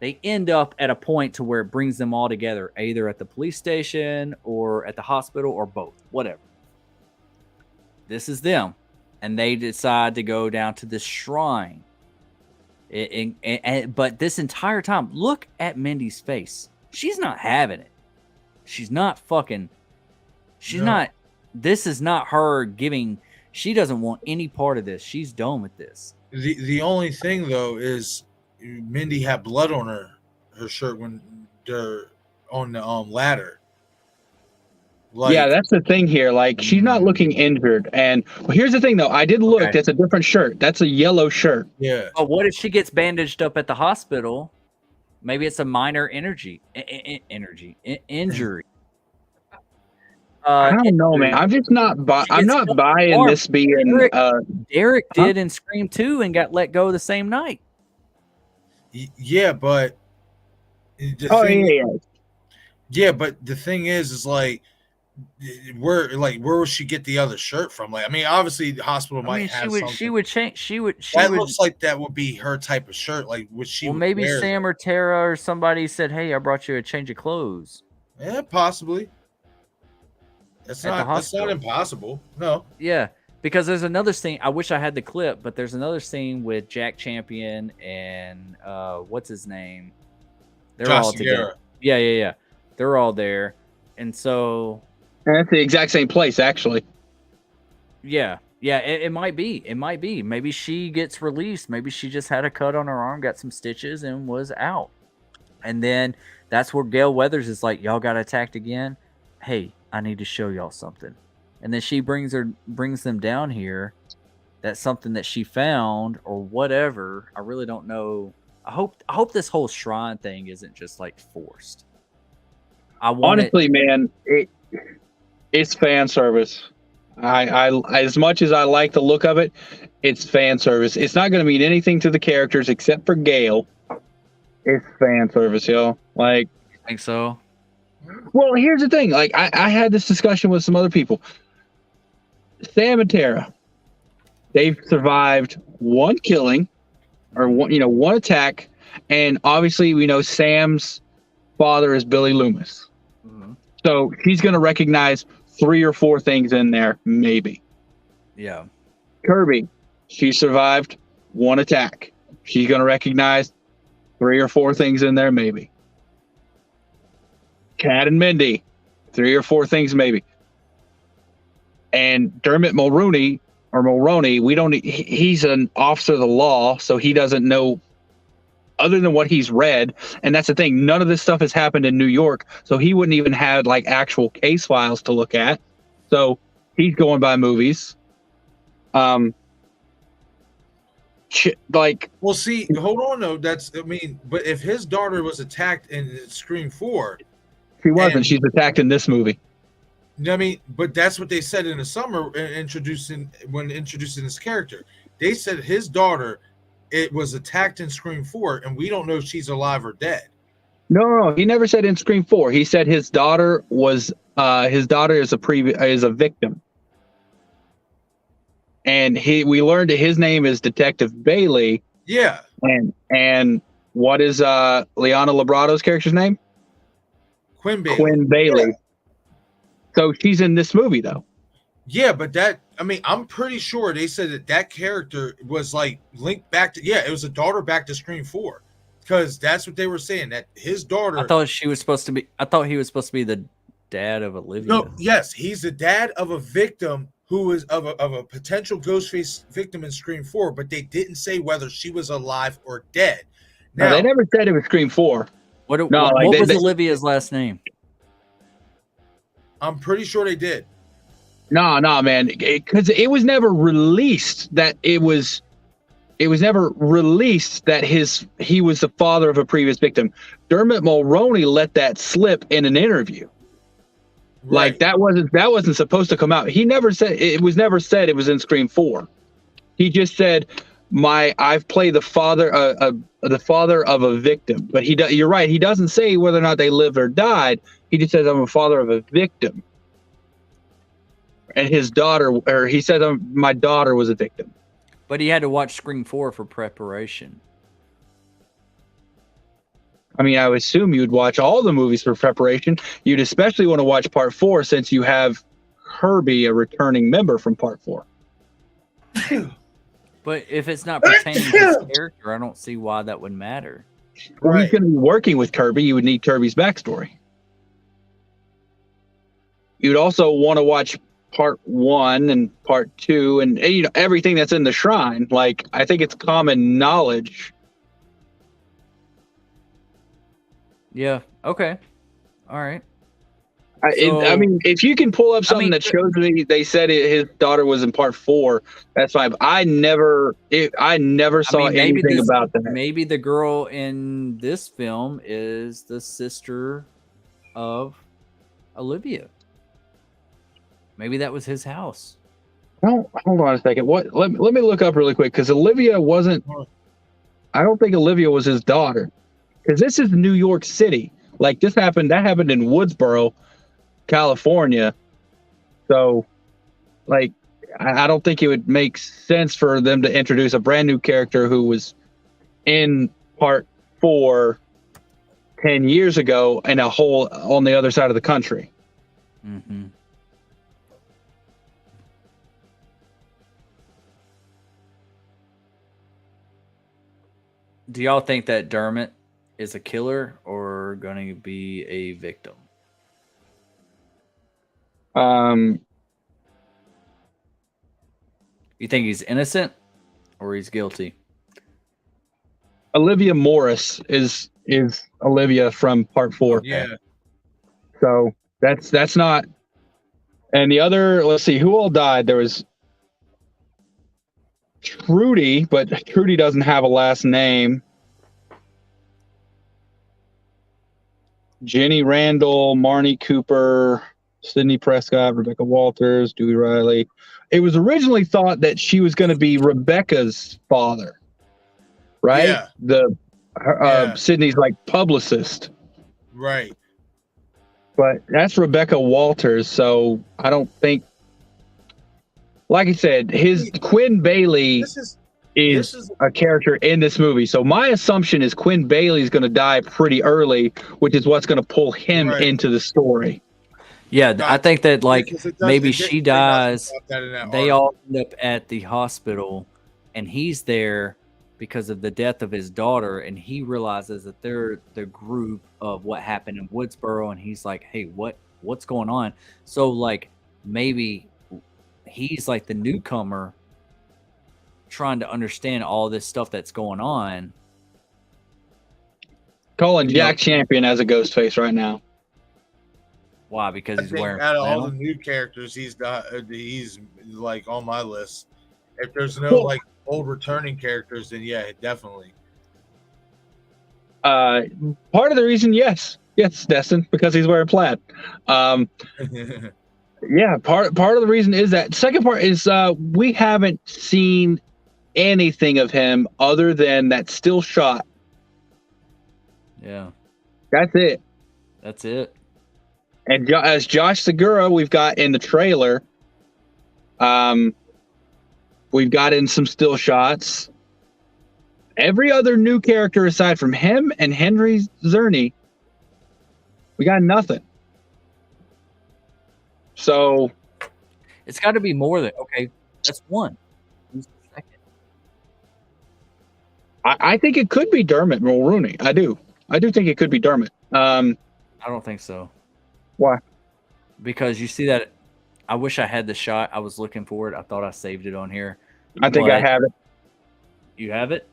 they end up at a point to where it brings them all together, either at the police station or at the hospital or both, whatever. This is them. And they decide to go down to this shrine. But this entire time, look at Mindy's face. She's not having it. She's not fucking. She's not. This is not her giving. She doesn't want any part of this. She's done with this. The only thing though is Mindy had blood on her shirt when they're on the ladder. Like, yeah, that's the thing here. Like, she's not looking injured. And well, here's the thing, though. I did look. Okay. That's a different shirt. That's a yellow shirt. Yeah. But what if she gets bandaged up at the hospital? Maybe it's a minor injury. I don't know, man. I'm just not. I'm not buying this being. Derek did in Scream 2 and got let go the same night. Yeah, but. Yeah, but the thing is like, where would she get the other shirt from? Like, I mean, obviously the hospital might have something. She would change. That looks like that would be her type of shirt. Like, would she? Well, maybe Sam or Tara or somebody said, "Hey, I brought you a change of clothes." Yeah, possibly. That's not impossible. No. Yeah, because there's another scene. I wish I had the clip, but there's another scene with Jack Champion and what's his name? They're all together. Yeah. They're all there, and so. And that's the exact same place, actually. Yeah, it might be. It might be. Maybe she gets released. Maybe she just had a cut on her arm, got some stitches, and was out. And then that's where Gail Weathers is like, y'all got attacked again? Hey, I need to show y'all something. And then she brings them down here. That's something that she found or whatever. I really don't know. I hope this whole shrine thing isn't just like forced. Honestly, man, it's fan service. I as much as I like the look of it, it's fan service. It's not going to mean anything to the characters except for Gail. It's fan service, yo. Like, I think so. Well, here's the thing. Like, I had this discussion with some other people. Sam and Tara, they've survived one killing, or one attack, and obviously we know Sam's father is Billy Loomis. Mhm. So he's going to recognize 3 or 4 things in there, maybe. Yeah. Kirby, she survived 1 attack. She's going to recognize 3 or 4 things in there, maybe. Cat and Mindy, 3 or 4 things, maybe. And Dermot Mulroney, he's an officer of the law, so he doesn't know other than what he's read. And that's the thing. None of this stuff has happened in New York, so he wouldn't even have like actual case files to look at. So he's going by movies. Well, see, hold on though. But if his daughter was attacked in Scream 4, she wasn't. and- She's attacked in this movie. But that's what they said in the summer when introducing this character. They said his daughter was attacked in Scream 4, and we don't know if she's alive or dead. No, he never said in Scream 4. He said his daughter is a victim. And we learned that his name is Detective Bailey. Yeah. And what is Liana Labrado's character's name? Quinn Bailey. Quinn Bailey. Yeah. So she's in this movie though. Yeah, but I'm pretty sure they said that character was like linked back to, it was a daughter back to Scream 4. Because that's what they were saying, that his daughter. I thought he was supposed to be the dad of Olivia. No, yes, he's the dad of a victim who is of a potential Ghostface victim in Scream 4, but they didn't say whether she was alive or dead. Now, they never said it was Scream 4. What was Olivia's last name? I'm pretty sure they did. No, man, because it was never released that he was the father of a previous victim. Dermot Mulroney let that slip in an interview. Right. Like that wasn't supposed to come out. He never said it was in Scream 4. He just said I've played the father of a victim. But you're right. He doesn't say whether or not they lived or died. He just says I'm a father of a victim. And his daughter, or he said my daughter was a victim. But he had to watch Scream 4 for preparation. I mean, I would assume you'd watch all the movies for preparation. You'd especially want to watch Part 4 since you have Herbie, a returning member from Part 4. But if it's not pertaining to his character, I don't see why that would matter. Well, he's going to be working with Kirby. You would need Kirby's backstory. You'd also want to watch Part 1 and Part 2 and everything that's in the shrine. Like, I think it's common knowledge. Yeah. Okay. All right. I mean, if you can pull up something that shows me they said his daughter was in Part 4, that's fine. I never saw anything about that. Maybe the girl in this film is the sister of Olivia. Maybe that was his house. Oh, hold on a second. Let me look up really quick because Olivia wasn't. I don't think Olivia was his daughter. Because this is New York City. Like that happened in Woodsboro, California. So, like, I don't think it would make sense for them to introduce a brand new character who was in Part 4 10 years ago in a hole on the other side of the country. Mm-hmm. Do y'all think that Dermot is a killer or going to be a victim? You think he's innocent or he's guilty? Olivia Morris is Olivia from Part 4. Yeah. So that's not. And the other, let's see, who all died? There was Trudy, but Trudy doesn't have a last name. Jenny Randall, Marnie Cooper, Sidney Prescott, Rebecca Walters, Dewey Riley. It was originally thought that she was going to be Rebecca's father, right? Yeah. Sidney's like publicist. Right. But that's Rebecca Walters, so I don't think. Like I said, his Quinn Bailey. is, This is- a character in this movie. So my assumption is Quinn Bailey's going to die pretty early, which is what's going to pull him Right. into the story. Yeah, I think that like Because it does- maybe it she didn't say nothing dies. about that in that They article. all end up at the hospital, and he's there because of the death of his daughter, and he realizes that they're the group of what happened in Woodsboro, and he's like, "Hey, what's going on?" So like maybe he's like the newcomer trying to understand all this stuff that's going on. Calling You know- Jack Champion as a ghost face right now. Why? Because I he's think wearing out of all flannel? the new characters, he's like on my list. If there's no Well- like old returning characters, then yeah, definitely. Part of the reason, yes, Destin, because he's wearing plaid. Yeah, part of the reason is that. Second part is we haven't seen anything of him other than that still shot. Yeah, That's it. that's it. And as Josh Segura, we've got in the trailer. We've got in some still shots. Every other new character aside from him and Henry Czerny, we got nothing. So It's got to be more than okay. That's one. Who's the second? I think it could be Dermot Mulrooney. I do think it could be Dermot. I don't think so. Why? Because you see that. I wish I had the shot. I was looking for it. I thought I saved it on here. I think I But- have it. You have it?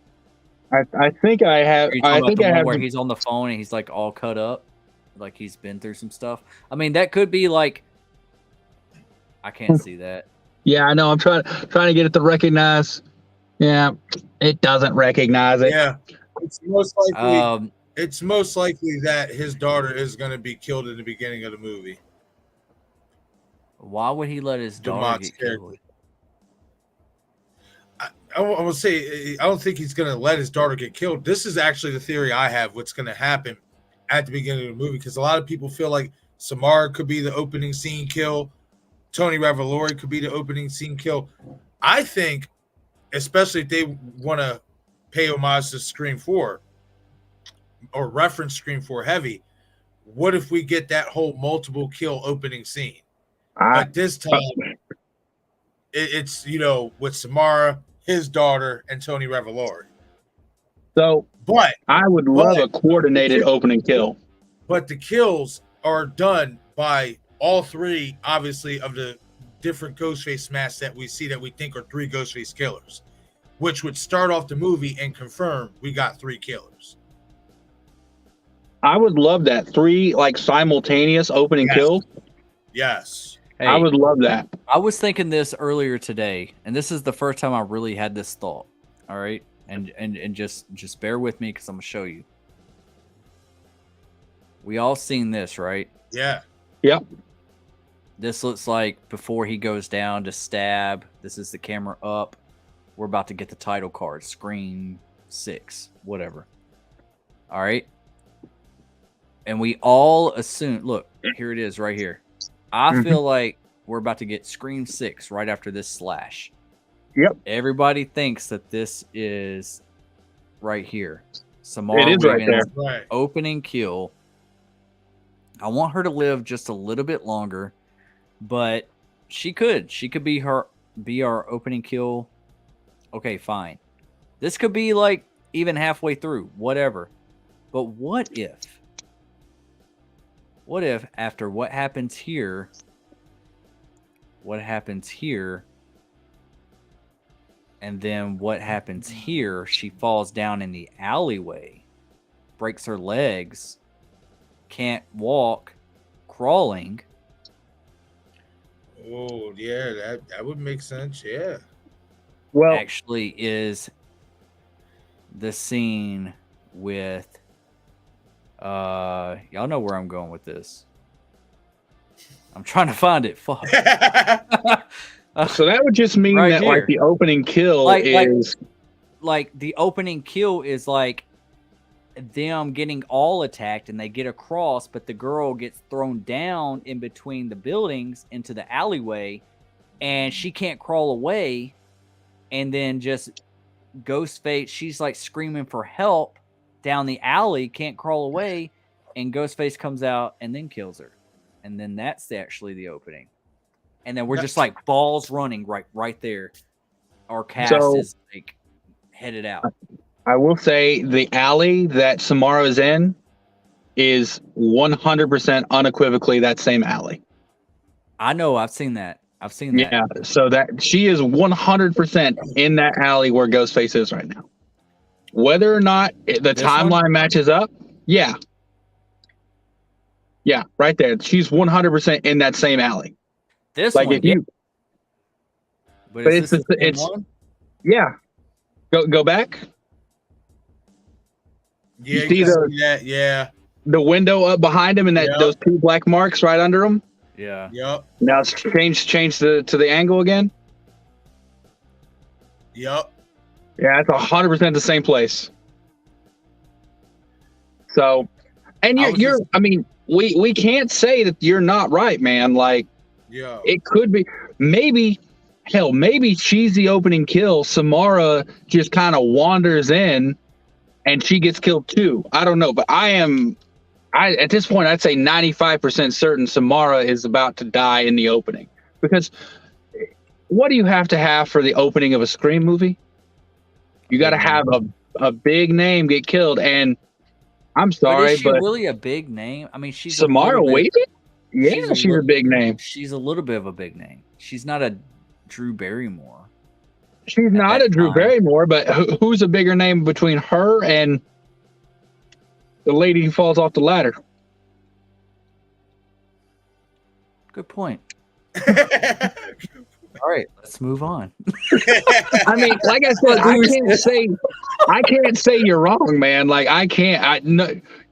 I think I have. Are you I talking about think the I one have. where he's on the phone and he's like all cut up, like he's been through some stuff? I mean, that could be like. I can't see that. Yeah, I know. I'm trying to get it to recognize. Yeah, it doesn't recognize it. Yeah, it's most likely. Um, It's most likely that his daughter is going to be killed in the beginning of the movie. why would he let his daughter Demont's get killed? character. I will say, I don't think he's going to let his daughter get killed. This is actually the theory I have. What's going to happen at the beginning of the movie? Because a lot of people feel like Samara could be the opening scene kill. Tony Revolori could be the opening scene kill. I think, especially if they want to pay homage to Scream 4 or reference Scream 4 heavy, what if we get that whole multiple kill opening scene? But this time, it's, with Samara, his daughter, and Tony Revolori. So But I would love a coordinated opening kill. the kills are done by all three, obviously, of the different Ghostface masks that we see that we think are three Ghostface killers, which would start off the movie and confirm we got three killers. I would love that. 3 like simultaneous opening Yes. kills. Yes. Hey, I would love that. I was thinking this earlier today, and this is the first time I really had this thought. All right, and just bear with me because I'm gonna show you. We all seen this, right? Yeah. Yep. This looks like before he goes down to stab. This is the camera up. We're about to get the title card. Scream 6, whatever. All right. And we all assume. Look, here it is, right here. I feel like we're about to get Scream 6 right after this slash. Yep. Everybody thinks that this is right here. Samara It is right Weaving's there. Right. opening kill. I want her to live just a little bit longer, but she could be our opening kill. Okay, fine. This could be like even halfway through, whatever. But what if after what happens here, and then what happens here, she falls down in the alleyway, breaks her legs, can't walk, crawling. Oh, yeah, that would make sense. Yeah. Well, Actually is the scene with y'all know where I'm going with this. I'm trying to find it. Fuck. so that would just mean Right that here. like the opening kill Like- is Like the opening kill is like them getting all attacked and they get across, but the girl gets thrown down in between the buildings into the alleyway and she can't crawl away, and then just Ghostface, she's like screaming for help down the alley, can't crawl away, and Ghostface comes out and then kills her. And then that's actually the opening. And then we're just like balls running right there. Our cast is like headed out. I will say the alley that Samara is in is 100% unequivocally that same alley. I know, I've seen that. Yeah, so that she is 100% in that alley where Ghostface is right now. Whether or not the timeline matches up, yeah, right there. She's 100% in that same alley. This like one, if you, but it's one? Yeah. Go back. Yeah, you see that. Yeah, the window up behind him and those 2 black marks right under him. Yeah. Yep. Now it's change to the angle again. Yep. Yeah, it's 100% the same place. So, and I mean, we can't say that you're not right, man. Like, yeah, it could be maybe she's the opening kill. Samara just kind of wanders in, and she gets killed too. I don't know, but at this point, I'd say 95% certain Samara is about to die in the opening. Because what do you have to have for the opening of a Scream movie? You got to have a big name get killed. And I'm sorry, but is she really a big name? I mean, she's Samara Weaving? Yeah, she's a big name. She's a little bit of a big name. She's not a Drew Barrymore. She's not a Drew Barrymore, but who's a bigger name between her and the lady who falls off the ladder? Good point. All right, let's move on. I mean, like I said, I can't say you're wrong, man. Like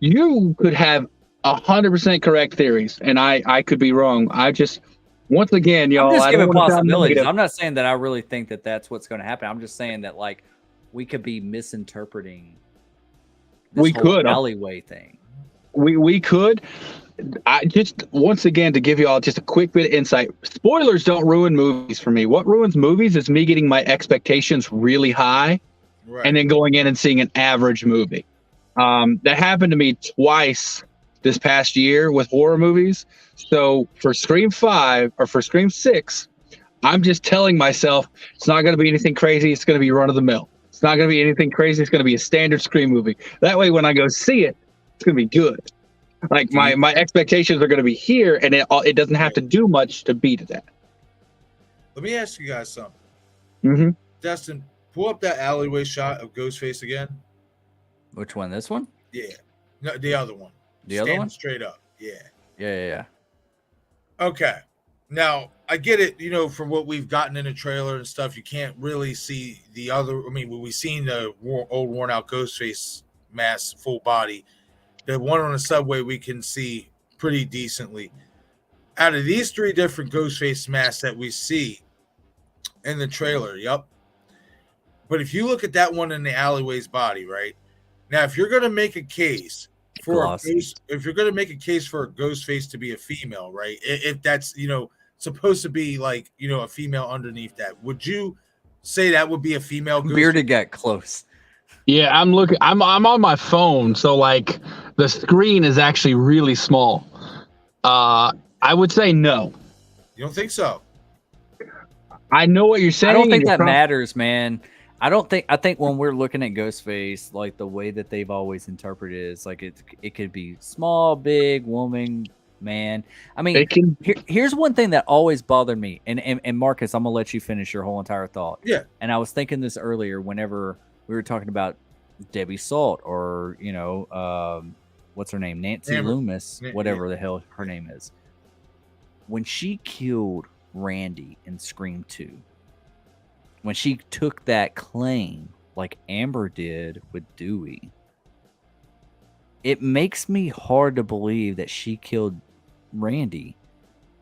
you could have 100% correct theories, and I could be wrong. I just, once again, y'all, I'm just giving possibilities. I'm not saying that I really think that that's what's going to happen. I'm just saying that like we could be misinterpreting this whole alleyway thing. We could. I just, once again, to give you all just a quick bit of insight, spoilers don't ruin movies for me. What ruins movies is me getting my expectations really high, right, and then going in and seeing an average movie. That happened to me twice this past year with horror movies. So for Scream 5 or for Scream 6, I'm just telling myself it's not going to be anything crazy. It's going to be run of the mill. It's not going to be anything crazy. It's going to be a standard Scream movie. That way, when I go see it, it's going to be good. Like my expectations are going to be here, and it doesn't have to do much to beat that. Let me ask you guys something. Mm-hmm. Destin, pull up that alleyway shot of Ghostface again. Which one? This one? Yeah. No, the other one. The other one? Straight up. Yeah. Yeah. Okay. Now, I get it, from what we've gotten in the trailer and stuff, you can't really see the other. I mean, when we've seen the old worn out Ghostface mask, full body, the one on the subway we can see pretty decently. Out of these 3 different Ghostface masks that we see in the trailer, yep. But if you look at that one in the alleyway's body, right? Now, if you're going to make a case for a Ghostface to be a female, right? If that's, supposed to be like, a female underneath that, would you say that would be a female Ghostface? Bearded got close. Yeah, I'm looking. I'm on my phone, so like the screen is actually really small. I would say no. You don't think so? I know what you're saying. I don't think that matters, man. I think when we're looking at Ghostface, like the way that they've always interpreted it is like it could be small, big, woman, man. I mean, here's one thing that always bothered me, and Marcus, I'm gonna let you finish your whole entire thought. Yeah. And I was thinking this earlier whenever we were talking about Debbie Salt or what's her name, Nancy Loomis, whatever the hell her name is. When she killed Randy in Scream 2, when she took that claim like Amber did with Dewey, it makes me hard to believe that she killed Randy.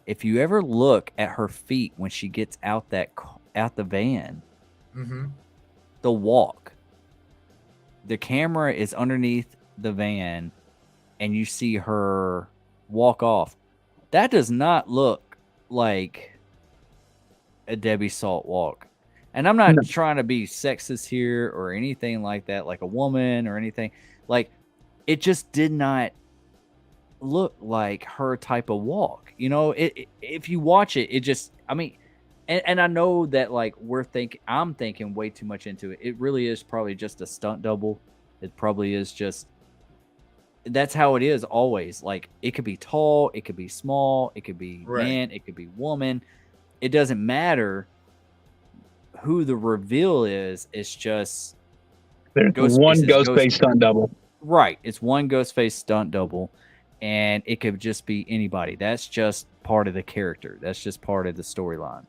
If you ever look at her feet when she gets out the van, the walk, the camera is underneath the van, and you see her walk off. That does not look like a Debbie Salt walk. And I'm not trying to be sexist here or anything like that, like a woman or anything. Like, it just did not look like her type of walk. You know, if you watch it, it just, I mean, and I know that like I'm thinking way too much into it. It really is probably just a stunt double. It probably is just, that's how it is always. Like, it could be tall, it could be small, it could be man, it could be woman. It doesn't matter who the reveal is. It's just there's one Ghostface stunt double. Right. It's one Ghostface stunt double, and it could just be anybody. That's just part of the character. That's just part of the storyline.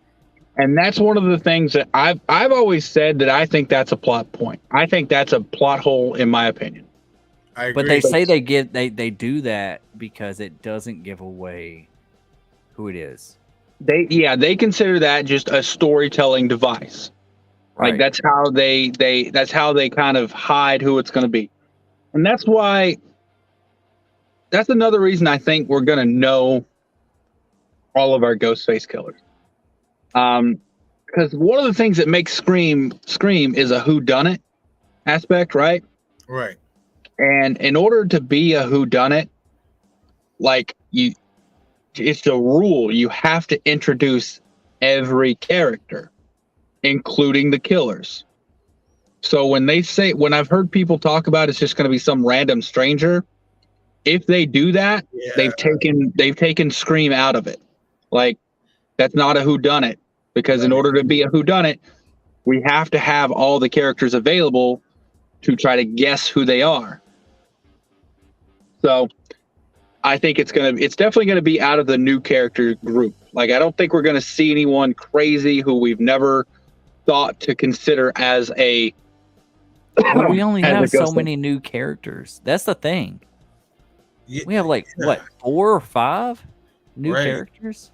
And that's one of the things that I've always said, that I think that's a plot point. I think that's a plot hole, in my opinion. I agree. But they say they do that because it doesn't give away who it is. They consider that just a storytelling device. Right. Like, that's how they kind of hide who it's going to be. And that's another reason I think we're going to know all of our Ghostface killers. Because one of the things that makes Scream is a whodunit aspect, right? Right. And in order to be a whodunit, like, it's a rule. You have to introduce every character, including the killers. So when I've heard people talk about it's just going to be some random stranger, if they do that, they've taken Scream out of it. Like, that's not a whodunit, because in order to be a whodunit, we have to have all the characters available to try to guess who they are. So I think it's definitely gonna be out of the new character group. Like, I don't think we're gonna see anyone crazy who we've never thought to consider as a. But we only have so many new characters. That's the thing. We have what, 4 or 5 new characters?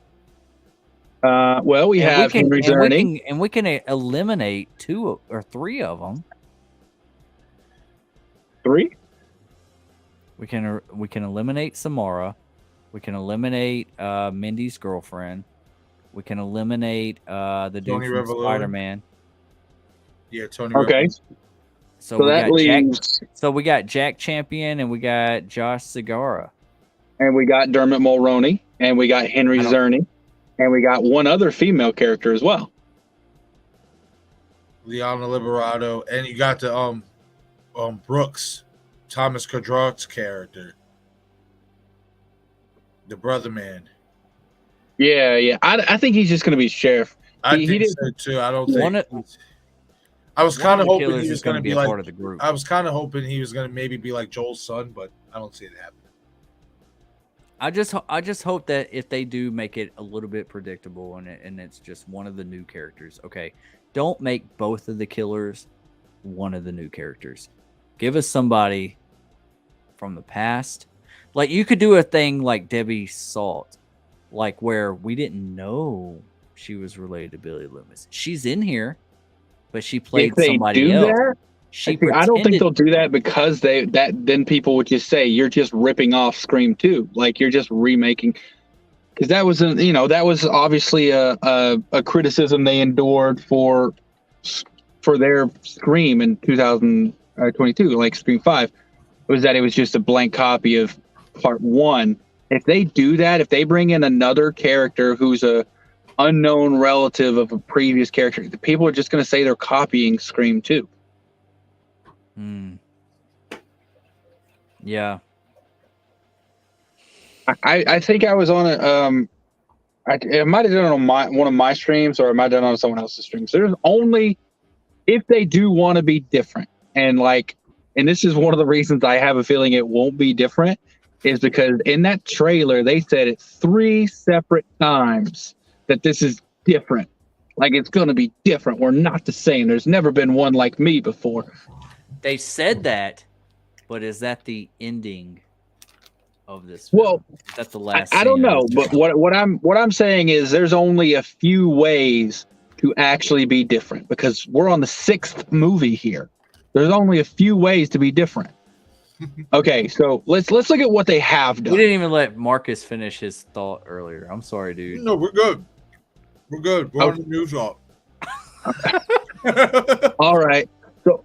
Well, we have Henry Czerny, and we can eliminate 2 or 3 of them. 3? We can eliminate Samara. We can eliminate Mindy's girlfriend. We can eliminate the dude from Spider-Man. Yeah, Tony. Okay. So that leaves. We got Jack Champion, and we got Josh Segarra, and we got Dermot Mulroney, and we got Henry Czerny, and we got one other female character as well, Liana Liberato, and you got the Brooks, Thomas Kudrot's character, the brother man. Yeah. I think he's just going to be sheriff. I think so too. I don't think. I was kind of hoping he was going to be like part of the group. I was kind of hoping he was going to maybe be like Joel's son, but I don't see it happening. I just hope that if they do make it a little bit predictable and it's just one of the new characters, okay, don't make both of the killers one of the new characters. Give us somebody from the past. Like, you could do a thing like Debbie Salt, like where we didn't know she was related to Billy Loomis. She's in here, but she played somebody else. I don't think they'll do that, because then people would just say you're just ripping off Scream 2, like you're just remaking. Because that was obviously a criticism they endured for their Scream in 2022, like Scream 5, was that it was just a blank copy of Part 1. If they do that, if they bring in another character who's a unknown relative of a previous character, the people are just going to say they're copying Scream 2. Yeah. I think I was on I might have done it on one of my streams, or I might have done it on someone else's streams. There's only, if they do want to be different, and this is one of the reasons I have a feeling it won't be different, is because in that trailer they said it 3 separate times that this is different. Like, it's going to be different. We're not the same. There's never been one like me before. They said that, but is that the ending of this film? Well, is that the last? I don't know, but what I'm saying is there's only a few ways to actually be different, because we're on the 6th movie here. There's only a few ways to be different. Okay, so let's look at what they have done. We didn't even let Marcus finish his thought earlier. I'm sorry, dude. No, we're good. We're good. We're on the news talk. All right. So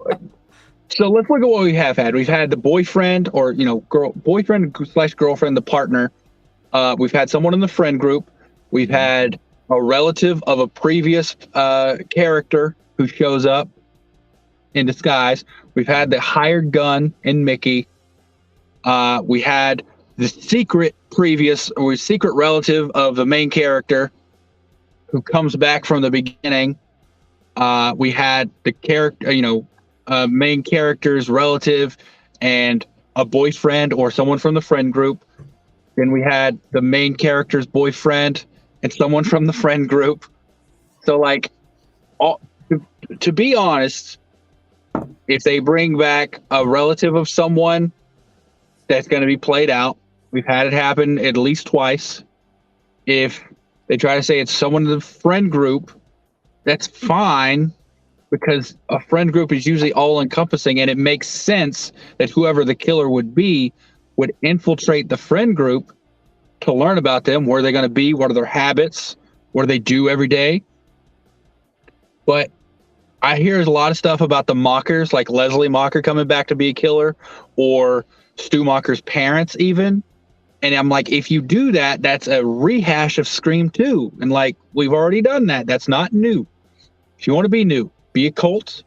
let's look at what we have had. We've had the boyfriend or, boyfriend/girlfriend, the partner. We've had someone in the friend group. We've had a relative of a previous character who shows up in disguise. We've had the hired gun in Mickey. We had the secret relative of the main character who comes back from the beginning. We had the character, main character's relative and a boyfriend or someone from the friend group. Then we had the main character's boyfriend and someone from the friend group. So, like, to be honest, if they bring back a relative of someone, that's going to be played out. We've had it happen at least twice. If they try to say it's someone in the friend group, that's fine, because a friend group is usually all-encompassing, and it makes sense that whoever the killer would be would infiltrate the friend group to learn about them, where they're going to be, what are their habits, what do they do every day. But I hear a lot of stuff about the Machers, like Leslie Macher coming back to be a killer, or Stu Macher's parents even. And I'm like, if you do that, that's a rehash of Scream 2. And like, we've already done that. That's not new. If you want to be new, be a cult.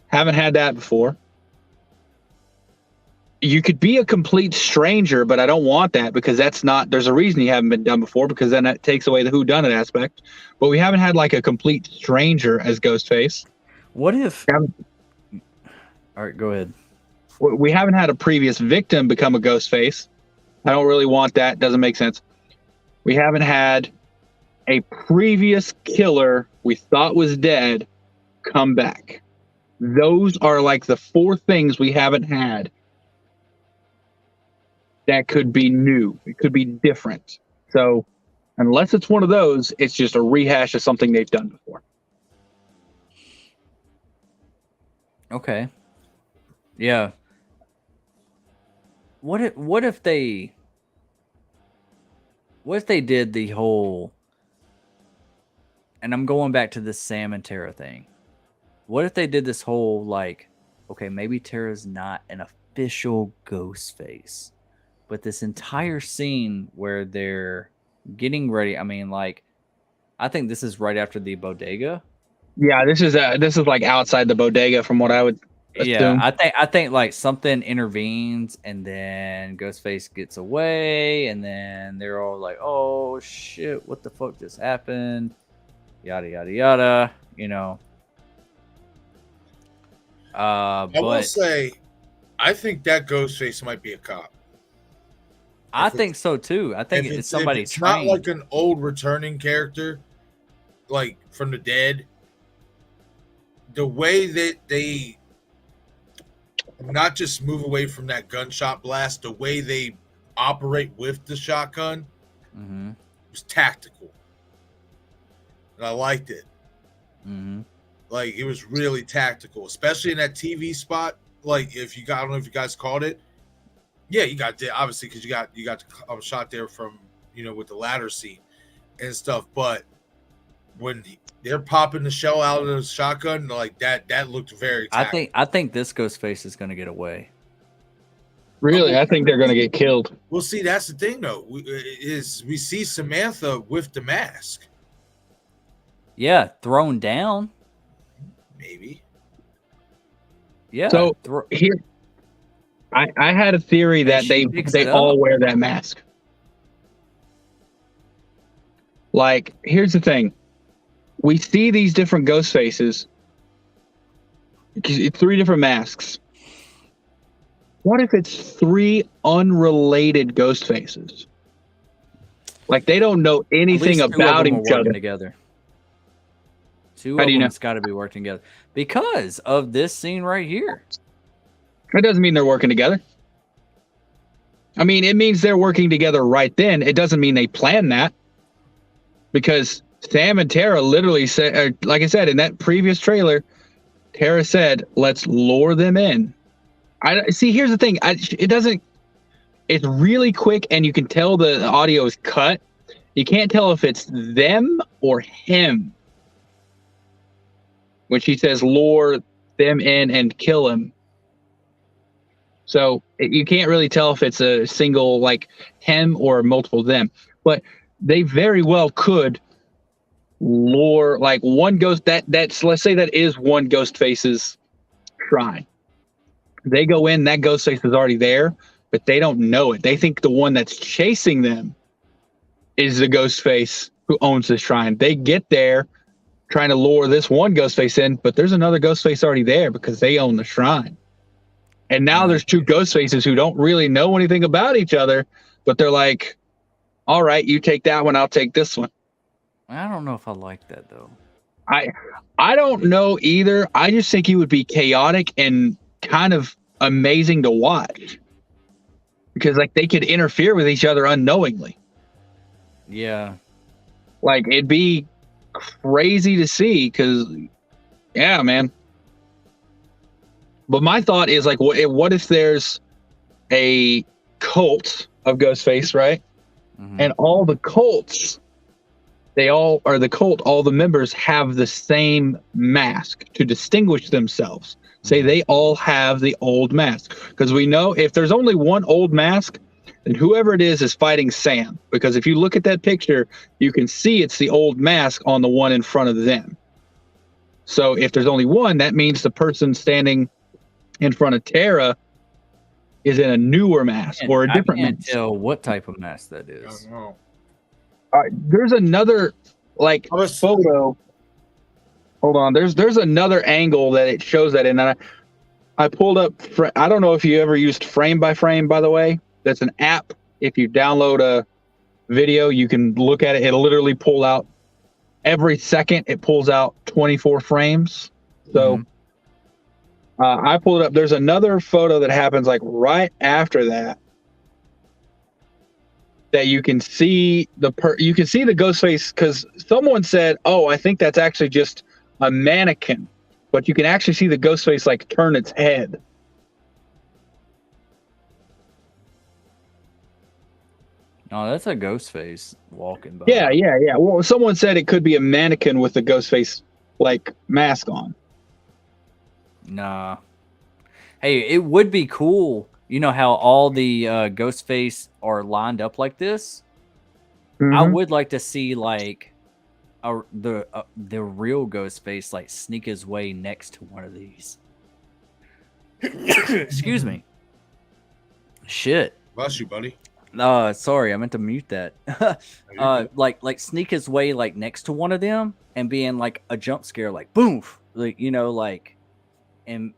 Haven't had that before. You could be a complete stranger, but I don't want that, because there's a reason you haven't been done before, because then that takes away the whodunit aspect. But we haven't had like a complete stranger as Ghostface. What if... All right, go ahead. We haven't had a previous victim become a Ghostface. I don't really want that. Doesn't make sense. We haven't had a previous killer we thought was dead come back. Those are like the 4 things we haven't had that could be new. It could be different. So unless it's one of those, it's just a rehash of something they've done before. Okay. Yeah. What if they did the whole, and I'm going back to this Sam and Tara thing. What if they did this whole, like, okay, maybe Tara's not an official Ghostface, but this entire scene where they're getting ready, I mean, like, I think this is right after the bodega. Yeah, this is like outside the bodega from what I would assume. Yeah, I think like something intervenes, and then Ghostface gets away, and then they're all like, "Oh shit, what the fuck just happened?" Yada yada yada. I will say, I think that Ghostface might be a cop. I think so too. I think it's somebody It's trained. not like an old returning character, like from the dead. The way that they not just move away from that gunshot blast, the way they operate with the shotgun was tactical. And I liked it. Like, it was really tactical, especially in that TV spot. Like, I don't know if you guys caught it. Yeah, you got there, obviously, because you got the shot there from, with the ladder scene and stuff. But when they're popping the shell out of the shotgun, like that looked very tactical. I think this Ghostface is going to get away. Really? I think they're going to get killed. Well, see, that's the thing, though. We see Samantha with the mask. Yeah, thrown down. Maybe. Yeah. So here, I had a theory that they all wear that mask. Like, here's the thing. We see these different ghost faces. It's 3 different masks. What if it's 3 unrelated ghost faces? Like, they don't know anything about each other. Together. 2 of them's got to be working together because of this scene right here. That doesn't mean they're working together. I mean, it means they're working together right then. It doesn't mean they planned that. Because Sam and Tara literally said, like I said, in that previous trailer, Tara said, let's lure them in. See, here's the thing. It's really quick, and you can tell the audio is cut. You can't tell if it's them or him when she says lure them in and kill him. So you can't really tell if it's a single like him or multiple them, but they very well could lure like one ghost that's let's say that is one Ghostface's shrine. They go in, that Ghostface is already there, but they don't know it. They think the one that's chasing them is the Ghostface who owns the shrine. They get there trying to lure this one Ghostface in, but there's another Ghostface already there because they own the shrine. And now there's two Ghostfaces who don't really know anything about each other, but they're like, all right, you take that one, I'll take this one. I don't know if I like that though. I don't know either. I just think he would be chaotic and kind of amazing to watch. Because like they could interfere with each other unknowingly. Yeah. Like it'd be crazy to see because yeah, man. But my thought is like, what if there's a cult of Ghostface, right? Mhm. And all the cults, all the members have the same mask to distinguish themselves. Say they all have the old mask. Because we know if there's only one old mask, then whoever it is fighting Sam. Because if you look at that picture, you can see it's the old mask on the one in front of them. So if there's only one, that means the person standing in front of Tara is in a newer mask or a different I can't mask. tell what type of mask that I is. don't know. There's another like I was- photo. Hold on. There's another angle that it shows that in. And I pulled up. I don't know if you ever used Frame by Frame, by the way. That's an app. If you download a video, you can look at it. It'll literally pull out every second. It pulls out 24 frames. So I pulled it up. There's another photo that happens like right after that. That you can see the Ghostface because someone said, "Oh, I think that's actually just a mannequin," but you can actually see the Ghostface like turn its head. No, that's a ghost face walking by. Yeah. Well, someone said it could be a mannequin with the Ghostface like mask on. Nah. Hey, it would be cool. You know how all the ghost face are lined up like this? I would like to see like the real ghost face like sneak his way next to one of these. Excuse me. Shit. Bless you, buddy. Sorry, I meant to mute that. Like sneak his way like next to one of them and be in like a jump scare, like boom, like and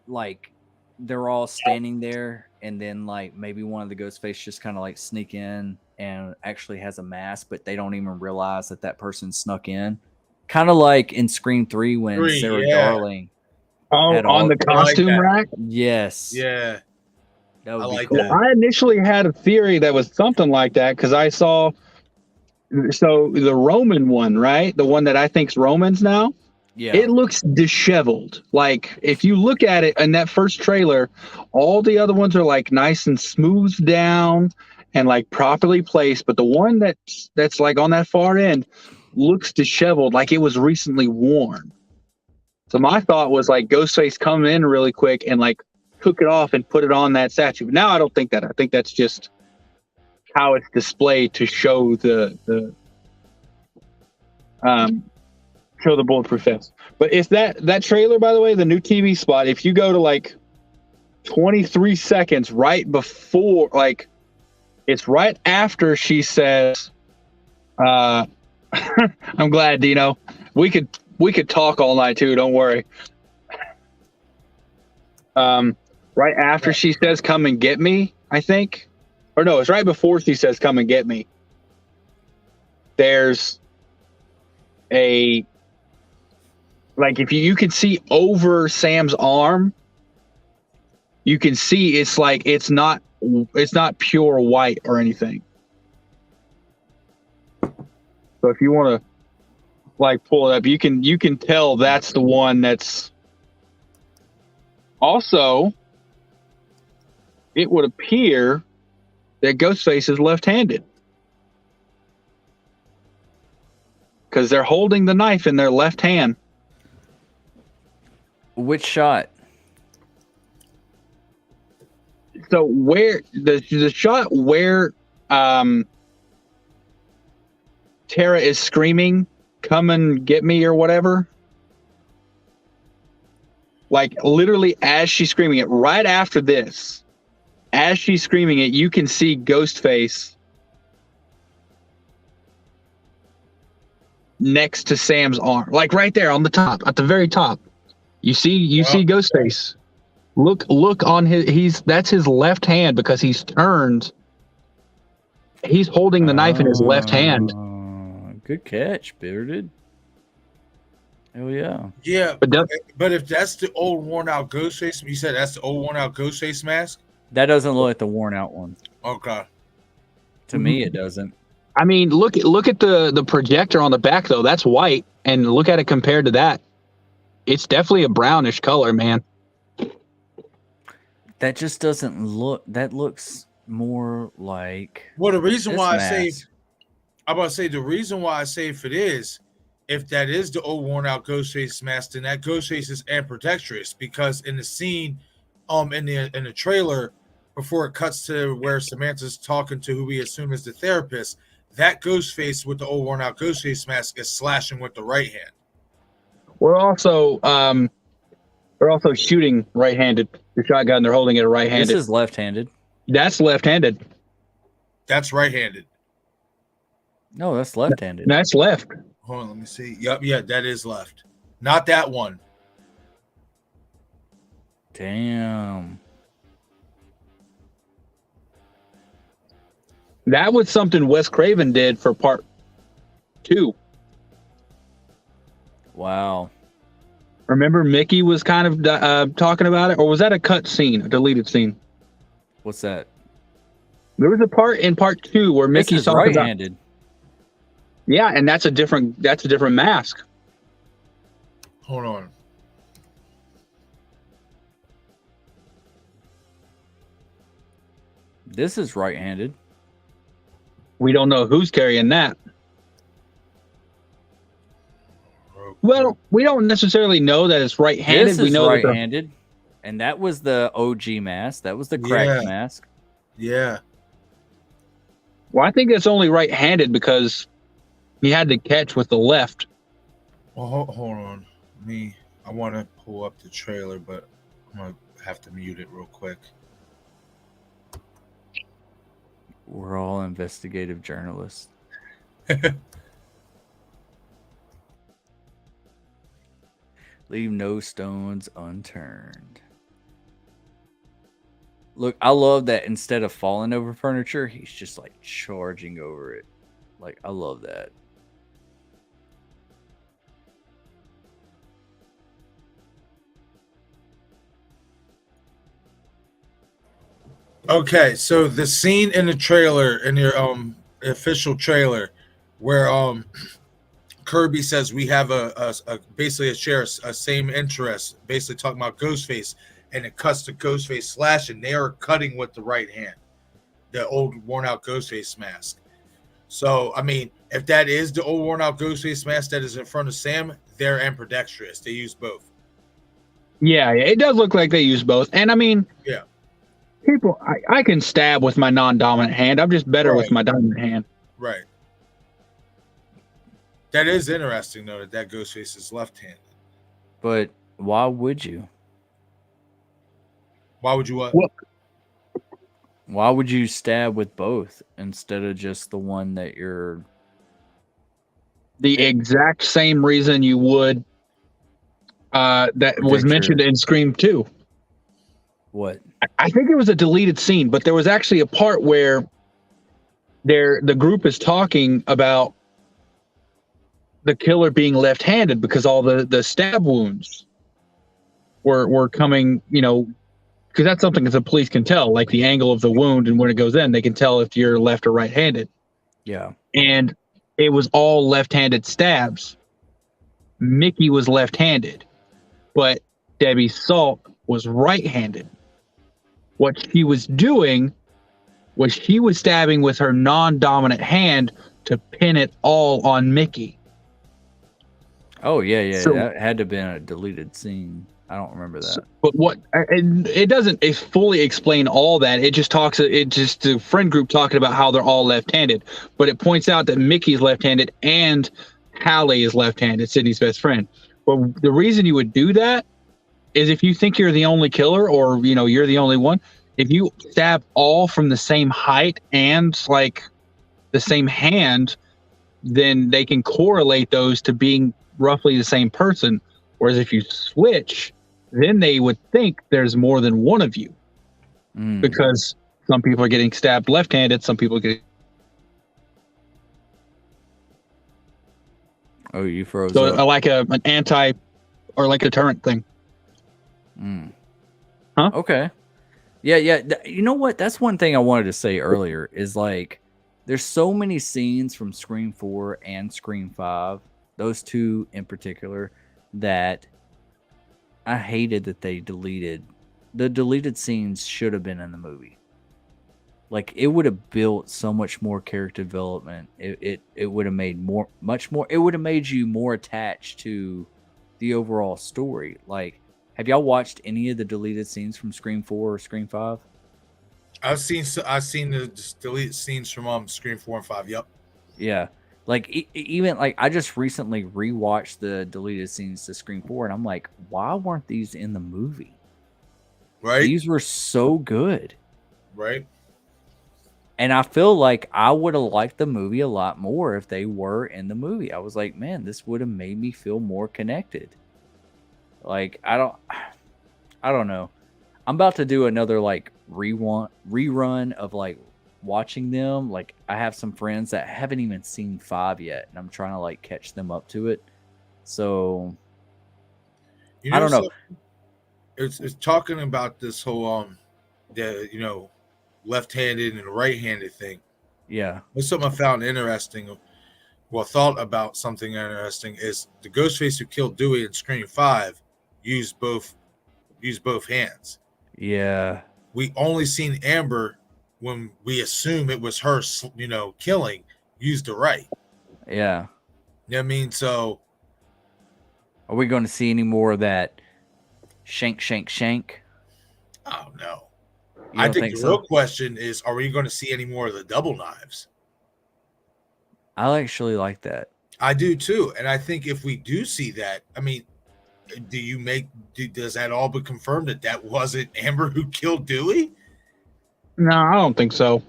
like they're all standing there, and then like maybe one of the ghost face just kind of like sneak in and actually has a mask, but they don't even realize that person snuck in. Kind of like in Scream 3 when Sarah Darling. Oh, on the costume rack? Yes. Yeah. That would be like cool. that. I initially had a theory that was something like that because I saw the Roman one, right? The one that I think's Roman's now. Yeah. It looks disheveled. Like if you look at it in that first trailer, all the other ones are like nice and smoothed down and like properly placed, but the one that's like on that far end looks disheveled, like it was recently worn. So my thought was like Ghostface come in really quick and like took it off and put it on that statue. But now I don't think that. I think that's just how it's displayed to show the bulletproof vest. But if that trailer, by the way, the new TV spot, if you go to like 23 seconds right before, like it's right after she says, I'm glad, Dino. We could talk all night too, don't worry. Right after she says come and get me, I think. Or no, it's right before she says come and get me. There's a like if you can see over Sam's arm, you can see it's like it's not pure white or anything. So if you want to like pull it up, you can tell that's the one that's also. It would appear that Ghostface is left-handed because they're holding the knife in their left hand. Which shot? So where the shot where Tara is screaming, "Come and get me" or whatever. Like literally as she's screaming it, right after this, as she's screaming it, you can see Ghostface next to Sam's arm, like right there on the top, at the very top. You see Ghostface. Look on that's his left hand because he's turned. He's holding the knife in his left hand. Good catch, Bearded. Hell yeah. Yeah, but if that's the old worn out Ghostface, you said that's the old worn out Ghostface mask? That doesn't look like the worn out one. Okay. To me, it doesn't. I mean, look at the projector on the back though. That's white, and look at it compared to that. It's definitely a brownish color, man. That just doesn't look. That looks more like. Well, the reason this why mask. I say, I'm about to say the reason why I say if it is, if that is the old worn out Ghostface mask, then that Ghostface is ambidextrous because in the scene, in the trailer, before it cuts to where Samantha's talking to who we assume is the therapist, that Ghostface with the old worn out Ghostface mask is slashing with the right hand. We're also shooting right-handed. The shotgun, they're holding it right-handed. This is left-handed. That's left-handed. That's right-handed. No, that's left-handed. That's left. Hold on, let me see. Yep, yeah, that is left. Not that one. Damn. That was something Wes Craven did for part 2. Wow. Remember Mickey was kind of talking about it? Or was that a cut scene, a deleted scene? What's that? There was a part in part 2 where Mickey's talking right-handed. Yeah, and that's a different mask. Hold on. This is right-handed. We don't know who's carrying that. Well, we don't necessarily know that it's right-handed. This is right-handed, and that was the OG mask. That was the cracked mask. Yeah. Well, I think it's only right-handed he had to catch with the left. Well, hold on. I want to pull up the trailer, but I'm going to have to mute it real quick. We're all investigative journalists. Leave no stones unturned. Look, I love that instead of falling over furniture, he's just like charging over it. Like, I love that. Okay, so the scene in the trailer, in your official trailer, where Kirby says we have a basically a same interest, basically talking about Ghostface, and it cuts to Ghostface slashing. They are cutting with the right hand, the old worn out Ghostface mask. So I mean, if that is the old worn out Ghostface mask that is in front of Sam, they're ambidextrous. They use both. Yeah, it does look like they use both. And I mean, yeah. People, I can stab with my non-dominant hand. I'm just better with my dominant hand. Right. That is interesting, though, that Ghostface is left-handed. But why would you? Why would you what? Why would you stab with both instead of just the one that you're... The exact same reason you would that was mentioned in Scream 2. What? I think it was a deleted scene, but there was actually a part where the group is talking about the killer being left-handed because all the stab wounds were coming, because that's something that the police can tell, like the angle of the wound and when it goes in, they can tell if you're left or right-handed. Yeah. And it was all left-handed stabs. Mickey was left-handed, but Debbie Salt was right-handed. What she was doing was she was stabbing with her non-dominant hand to pin it all on Mickey. Oh, yeah. So, that had to have been a deleted scene. I don't remember that. But what it doesn't fully explain all that. It just talks. It just the friend group talking about how they're all left-handed. But it points out that Mickey's left-handed and Hallie is left-handed, Sydney's best friend. Well, the reason you would do that is if you think you're the only killer, or you're the only one. If you stab all from the same height and like the same hand, then they can correlate those to being roughly the same person. Whereas if you switch, then they would think there's more than one of you, because some people are getting stabbed left-handed, some people get. Oh, you froze. So up. like an anti or like a deterrent thing. Huh? Okay. Yeah. You know what? That's one thing I wanted to say earlier is like, there's so many scenes from Scream 4 and Scream 5, those two in particular, that I hated that they deleted. The deleted scenes should have been in the movie. Like, it would have built so much more character development. It would have made much more. It would have made you more attached to the overall story. Like, have y'all watched any of the deleted scenes from Scream 4 or Scream 5? I've seen the deleted scenes from Scream 4 and 5. Yep. Yeah. Like, even like I just recently rewatched the deleted scenes to Scream 4, and I'm like, why weren't these in the movie? Right. These were so good. Right. And I feel like I would have liked the movie a lot more if they were in the movie. I was like, man, this would have made me feel more connected. Like, I don't know. I'm about to do another like rerun of like watching them. Like, I have some friends that haven't even seen 5 yet, and I'm trying to like catch them up to it. So I don't know. It's talking about this whole the left-handed and right-handed thing. Yeah. What's something I found interesting? Well, thought about something interesting is the Ghostface who killed Dewey in Scream 5 used both hands. Yeah. We only seen Amber when we assume it was her, killing, used the right. Yeah. You know what I mean? So are we going to see any more of that shank? Oh no. You I don't think the so? real question is, are we going to see any more of the double knives? I actually like that. I do too. And I think if we do see that, I mean, does that all but confirm that wasn't Amber who killed Dewey? No, I don't think so.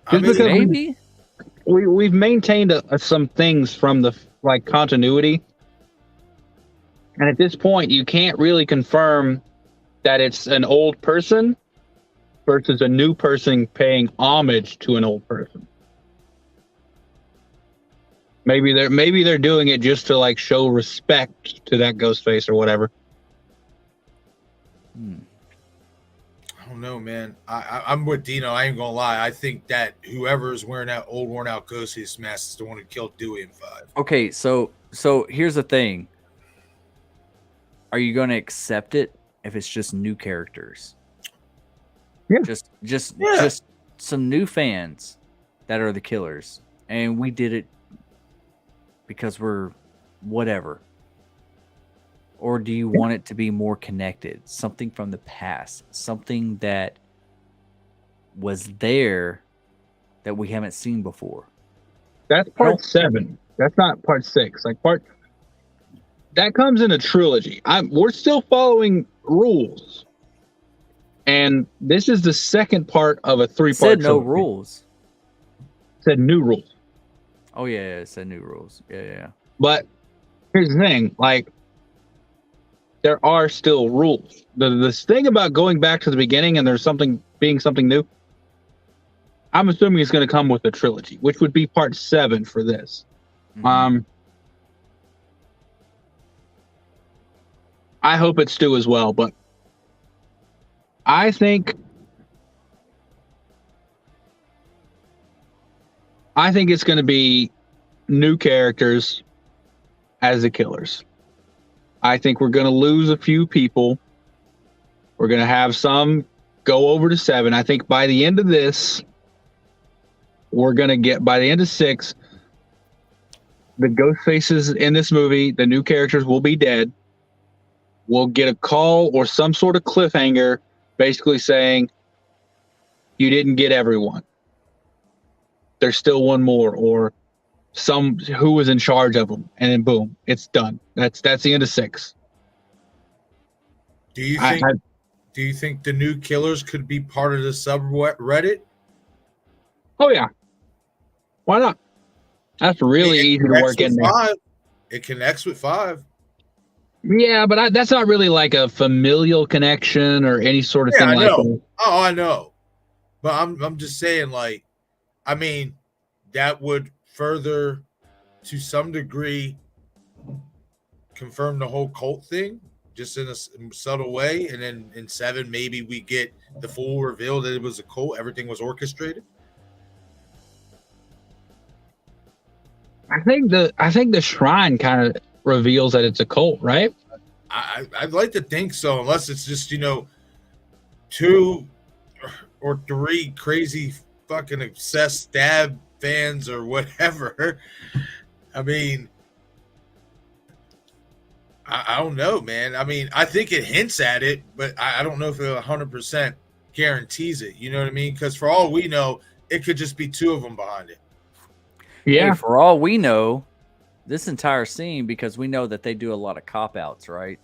I mean, Maybe we've maintained some things from the like continuity, and at this point, you can't really confirm that it's an old person versus a new person paying homage to an old person. Maybe they're doing it just to like show respect to that Ghostface or whatever. I don't know, man. I'm with Dino. I ain't gonna lie. I think that whoever is wearing that old worn out Ghostface mask is the one who killed Dewey in 5. Okay, so here's the thing. Are you going to accept it if it's just new characters? Yeah. Just some new fans that are the killers, and we did it because we're whatever. Or do you want it to be more connected? Something from the past, something that was there that we haven't seen before. That's part 7. That's not part 6. Like that comes in a trilogy. We're still following rules, and this is the second part of a 3-part. Said no trilogy. rules. Said new rules. Oh yeah, it said new rules. Yeah. But here's the thing: like, there are still rules. This thing about going back to the beginning and there's something new. I'm assuming it's going to come with a trilogy, which would be part 7 for this. Mm-hmm. I hope it's Stu as well, but I think it's going to be new characters as the killers. I think we're going to lose a few people. We're going to have some go over to 7. I think by the end of this, by the end of 6, the ghost faces in this movie, the new characters will be dead. we'll get a call or some sort of cliffhanger basically saying you didn't get everyone. There's still one more, or who was in charge of them, and then boom, it's done. That's the end of 6. Do you think the new killers could be part of the subreddit? Oh yeah, why not? That's really easy to work in there. 5. It connects with 5. Yeah, but that's not really like a familial connection or any sort of thing like that. Oh, I know. But I'm just saying, like, I mean, that would further, to some degree, confirm the whole cult thing, just in a subtle way. And then in 7, maybe we get the full reveal that it was a cult. Everything was orchestrated. I think the shrine kind of reveals that it's a cult, right? I'd like to think so, unless it's just 2 or 3 crazy fucking obsessed stab fans or whatever. I mean, I don't know, man. I mean, I think it hints at it, but I don't know if it 100% guarantees it. You know what I mean? Because for all we know, it could just be 2 of them behind it. Yeah. Hey, for all we know, this entire scene, because we know that they do a lot of cop outs, right?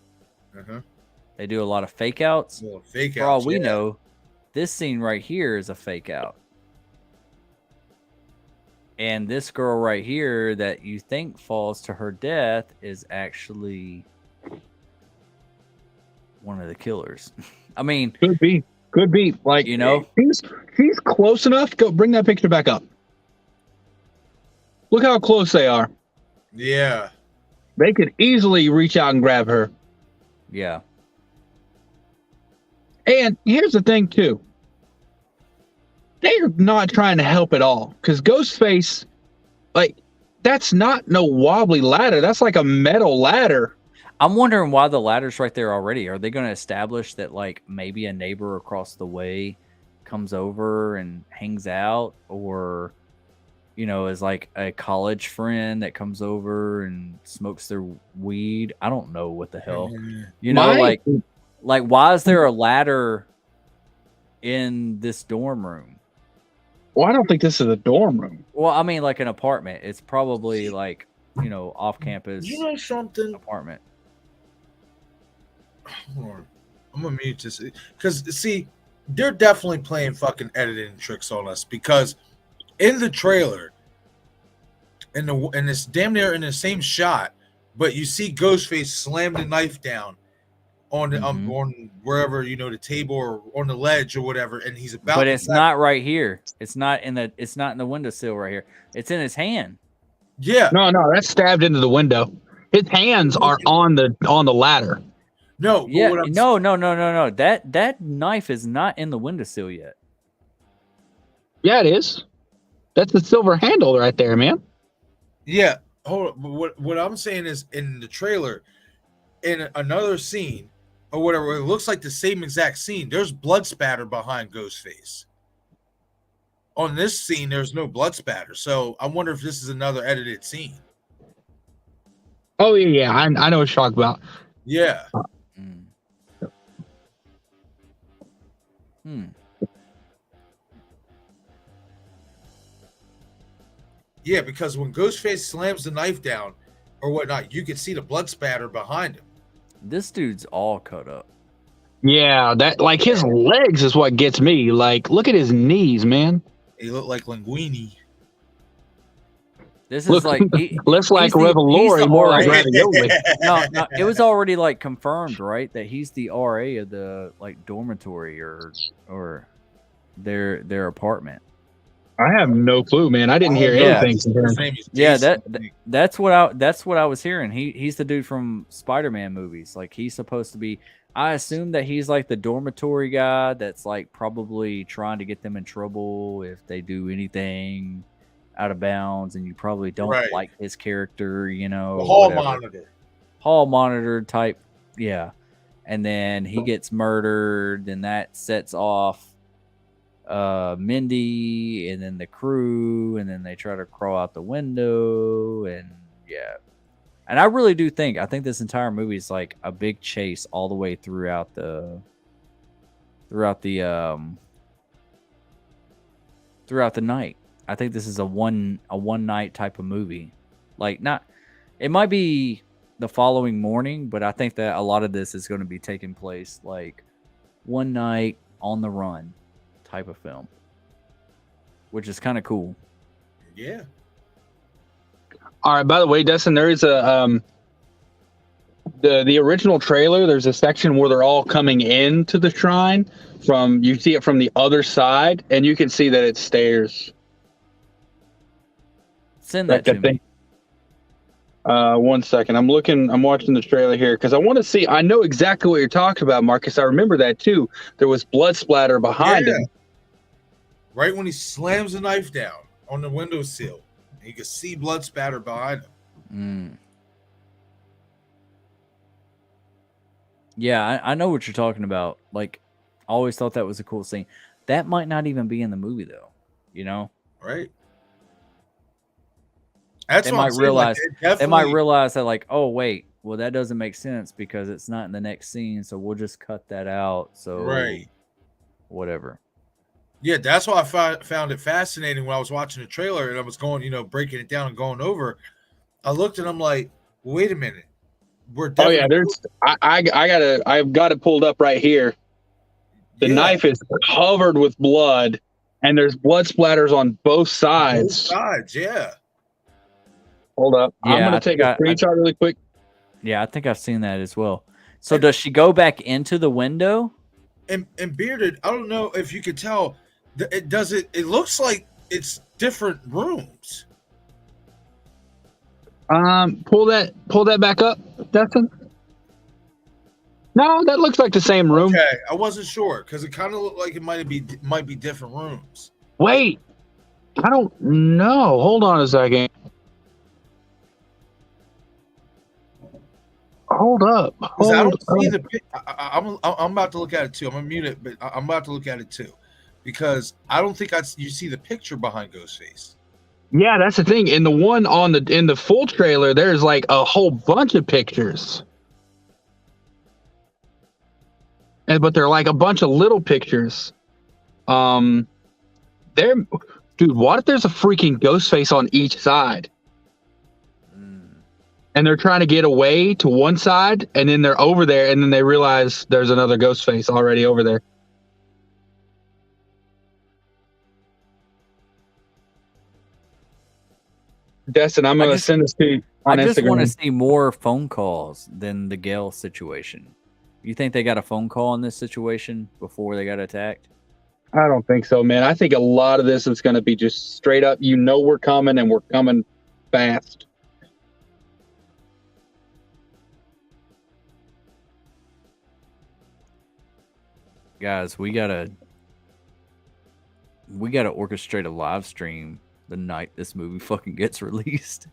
They do a lot of fake outs. For all we know, this scene right here is a fake out. And this girl right here that you think falls to her death is actually one of the killers. I mean, could be. Like, she's close enough. Go bring that picture back up. Look how close they are. Yeah. They could easily reach out and grab her. Yeah. And here's the thing, too. They're not trying to help at all. Because Ghostface, like, that's not no wobbly ladder. That's like a metal ladder. I'm wondering why the ladder's right there already. Are they going to establish that, like, maybe a neighbor across the way comes over and hangs out? Or, is like a college friend that comes over and smokes their weed? I don't know what the hell. Like, why is there a ladder in this dorm room? Well, I don't think this is a dorm room. Well, I mean, like an apartment. It's probably like, off campus. Something? Apartment. Hold on. I'm gonna mute this because see, they're definitely playing fucking editing tricks on us, because in the trailer, and it's damn near in the same shot, but you see Ghostface slam the knife down on the on wherever the table or on the ledge or whatever, and he's about. But it's not right here. It's not in the windowsill right here. It's in his hand. Yeah. No, that's stabbed into the window. His hands are on the ladder. No. Yeah. No. That knife is not in the windowsill yet. Yeah, it is. That's the silver handle right there, man. Yeah. Hold on. But what I'm saying is, in the trailer, in another scene or whatever, it looks like the same exact scene. There's blood spatter behind Ghostface. On this scene, there's no blood spatter. So I wonder if this is another edited scene. Oh, yeah. I know what you're talking about. Yeah. Yeah, because when Ghostface slams the knife down or whatnot, you can see the blood spatter behind him. This dude's all cut up. Yeah, that, like, his legs is what gets me. Like, look at his knees, man. He looked like Linguini. This is less like Revelori, more like ravioli. No, it was already like confirmed, right? That he's the RA of the like dormitory or their apartment. I have no clue, man. I didn't hear anything. Yeah, that's what I was hearing. He's the dude from Spider-Man movies. Like, he's supposed to be. I assume that he's like the dormitory guy that's like probably trying to get them in trouble if they do anything out of bounds, and you probably don't like his character, hall monitor type. Yeah. And then he gets murdered, and that sets off Mindy and then the crew, and then they try to crawl out the window, and yeah. And I really do think this entire movie is like a big chase all the way throughout the night. I think this is a one night type of movie. Like, not, it might be the following morning, but I think that a lot of this is going to be taking place like one night on the run type of film, which is kind of cool. Yeah. All right. By the way, Dustin, there is a the original trailer. There's a section where they're all coming into the shrine from. You see it from the other side, and you can see that it's stairs. Send that to me. 1 second. I'm watching the trailer here because I want to see. I know exactly what you're talking about, Marcus. I remember that too. There was blood splatter behind him. Right when he slams the knife down on the windowsill. You can see blood spatter behind him. Yeah, I know what you're talking about. Like, I always thought that was a cool scene. That might not even be in the movie, though. You know? Right. That's they what might I'm saying. realize. Like, they might realize that, like, oh wait, well that doesn't make sense because it's not in the next scene, so we'll just cut that out. So right, whatever. Yeah, that's why I found it fascinating when I was watching the trailer and I was going, breaking it down and going over. I looked and I'm like, wait a minute, oh yeah, there's. I've got it pulled up right here. The knife is covered with blood, and there's blood splatters on both sides. Both sides, yeah. Hold up. Yeah, I'm going to take a screenshot really quick. Yeah, I think I've seen that as well. So does she go back into the window? And Bearded, I don't know if you could tell. It looks like it's different rooms. Pull that back up, Dustin. No, that looks like the same room. Okay, I wasn't sure because it kind of looked like it might be different rooms. Wait, I don't know. Hold on a second. Hold up. I don't see the. I'm about to look at it too. I'm gonna mute it, but I'm about to look at it too, because I don't think you see the picture behind Ghostface. Yeah, that's the thing. In the one in the full trailer, there's like a whole bunch of pictures, but they're like a bunch of little pictures. Dude, what if there's a freaking Ghostface on each side? And they're trying to get away to one side, and then they're over there, and then they realize there's another Ghostface already over there. Destin, I'm going to send this to you on Instagram. I just want to see more phone calls than the Gale situation. You think they got a phone call in this situation before they got attacked? I don't think so, man. I think a lot of this is going to be just straight up, we're coming, and we're coming fast. Guys, we gotta orchestrate a live stream the night this movie fucking gets released.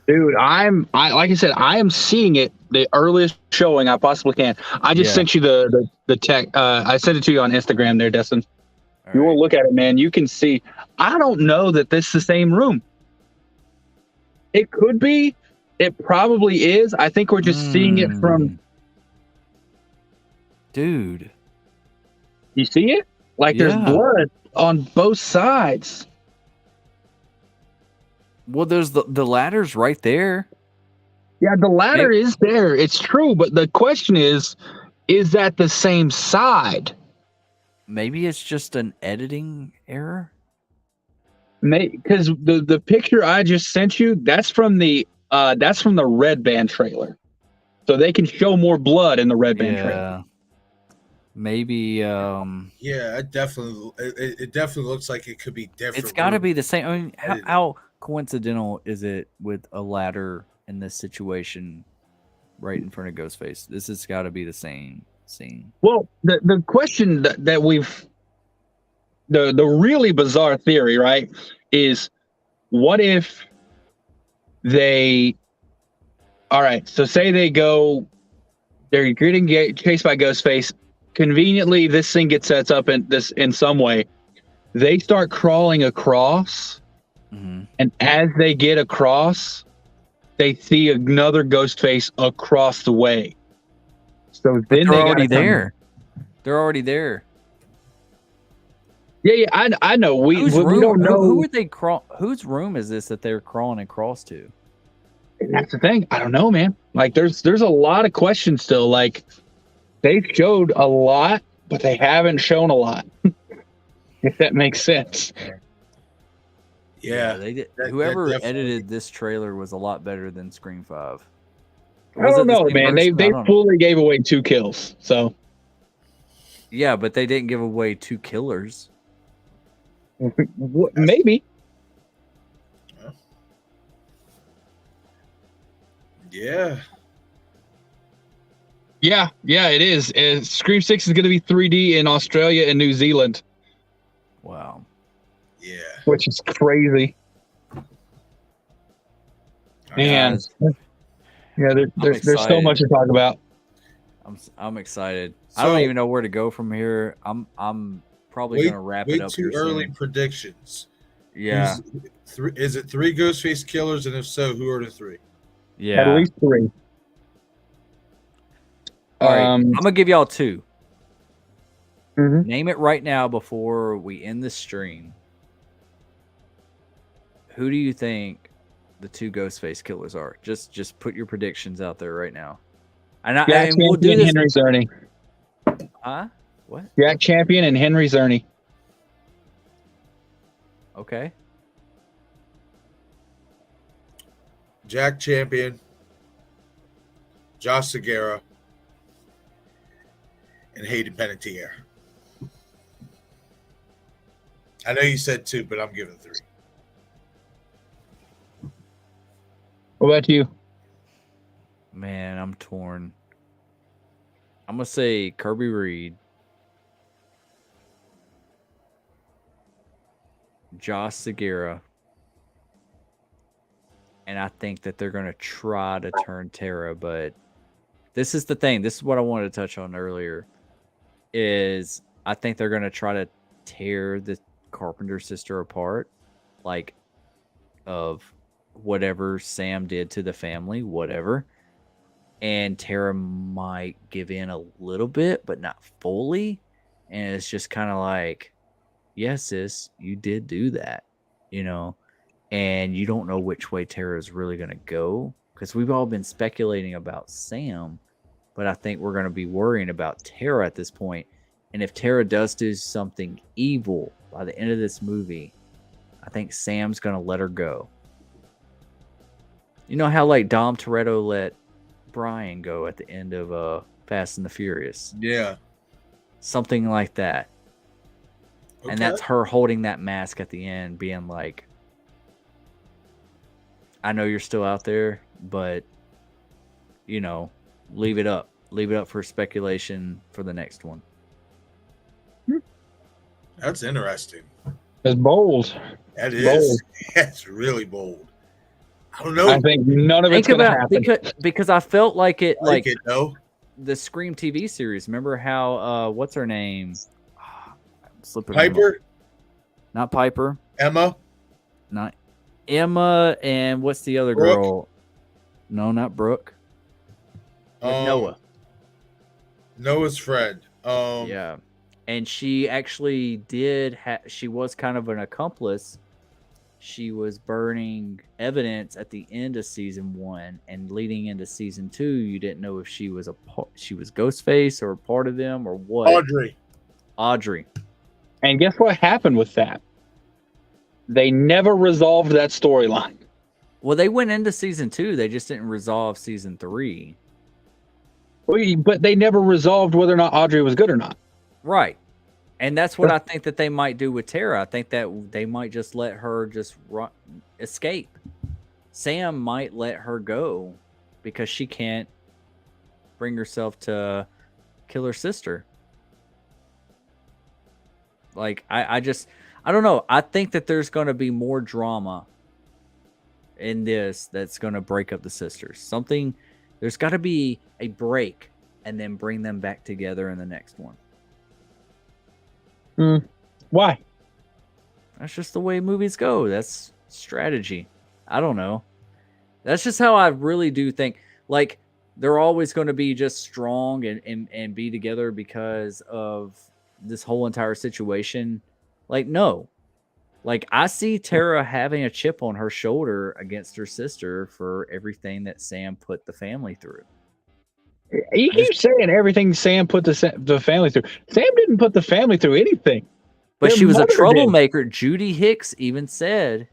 Dude, like I said, I am seeing it the earliest showing I possibly can. I just sent you the tech. I sent it to you on Instagram there, Destin. You want to look at it, man. You can see. I don't know that this is the same room. It could be. It probably is. I think we're just seeing it from. Dude. You see it? Like there's blood on both sides. Well, there's the ladder's right there. Yeah, the ladder is there. It's true, but the question is that the same side? Maybe it's just an editing error. Because the picture I just sent you, that's from the Red Band trailer, so they can show more blood in the Red Band trailer. Maybe. Yeah, it definitely looks like it could be different. It's got to be the same. I mean, how coincidental is it with a ladder in this situation, right in front of Ghostface? This has got to be the same scene. Well, the question that we've the really bizarre theory, right, is what if they. All right, so say they're getting chased by Ghostface. Conveniently, this thing gets set up in some way. They start crawling across, and as they get across, they see another ghost face across the way. So But then they're they already gotta come- there. They're already there. Yeah, I know. We don't know. Who would they crawl? Whose room is this that they're crawling across to? That's the thing. I don't know, man. Like, there's a lot of questions still. Like, they've showed a lot, but they haven't shown a lot. If that makes sense. Yeah. they did. that Whoever definitely- edited this trailer was a lot better than Scream 5. I don't know, man. They fully gave away 2 kills. So Yeah, but they didn't give away 2 killers. maybe. Yeah. Yeah, it is. Scream 6 is going to be 3D in Australia and New Zealand, Wow. Yeah. which is crazy. Man, yeah, there's so excited. much to talk about. I'm excited. I don't So- even know where to go from here. I'm probably gonna wrap it Way up too here early soon. predictions. Yeah, Is it 3 Ghostface killers? And if so, who are the 3? yeah. At least 3. All right, I'm gonna give y'all 2. Mhm. Name it right now before we end the stream. Who do you think the 2 Ghostface killers are? Just put your predictions out there right now. And Jack we'll do Champion, this. Henry Zerny. Huh? What? Jack Champion and Henry Zerny. Okay. Jack Champion, Josh Segura, and Hayden Panettiere. I know you said 2, but I'm giving 3. What about you? Man, I'm torn. I'm gonna say Kirby Reed, Josh Segura, and I think that they're gonna try to turn Tara. But this is the thing. This is what I wanted to touch on earlier. Is I think they're gonna try to tear the Carpenter sister apart, like of whatever Sam did to the family, whatever. And Tara might give in a little bit, but not fully. And it's just kind of like, yes, sis, you did do that, and you don't know which way Tara is really going to go because we've all been speculating about Sam, but I think we're going to be worrying about Tara at this point. And if Tara does do something evil by the end of this movie, I think Sam's going to let her go. You know how like Dom Toretto let Brian go at the end of Fast and the Furious? Yeah. Something like that. Okay. And that's her holding that mask at the end, being like, I know you're still out there, but, leave it up. Leave it up for speculation for the next one. That's interesting. It's bold. That Bold. is. That's really bold. I don't know. I think none of it's Think going to about happen. because I felt like it, like it though. the Scream TV series. Remember how what's her name? I'm slipping her name up. Piper, Not Piper, Emma, not Emma, and what's the other Brooke? girl? No, not Brooke. With Noah. Noah's friend. Yeah, and she actually did. She was kind of an accomplice. She was burning evidence at the end of season 1 and leading into season 2. You didn't know if she was she was Ghostface or a part of them or what. Audrey. And guess what happened with that? They never resolved that storyline. Well, they went into season 2. They just didn't resolve season 3. But they never resolved whether or not Audrey was good or not. Right. And that's what I think that they might do with Tara. I think that they might just let her just escape. Sam might let her go because she can't bring herself to kill her sister. Like, I don't know. I think that there's going to be more drama in this that's going to break up the sisters. There's got to be a break and then bring them back together in the next one. Why? That's just the way movies go. That's strategy. I don't know. That's just how I really do think. Like, they're always going to be just strong and be together because of this whole entire situation. Like, no. Like, I see Tara having a chip on her shoulder against her sister for everything that Sam put the family through. You keep saying everything Sam put the family through. Sam didn't put the family through anything. But Their she was a mother did. troublemaker. Judy Hicks even said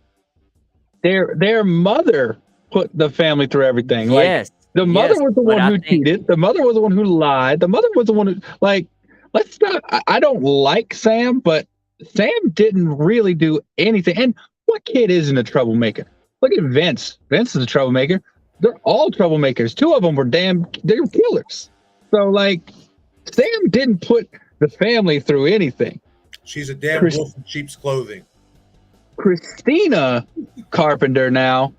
Their mother put the family through everything. yes. Like, the mother was the but one I who think- cheated. The mother was the one who lied. The mother was the one who, like, let's not. I don't like Sam, but Sam didn't really do anything. And what kid isn't a troublemaker? Look at Vince. Vince is a troublemaker. They're all troublemakers. Two of them were they're killers. So, like, Sam didn't put the family through anything. She's a damn wolf in sheep's clothing. Christina Carpenter now,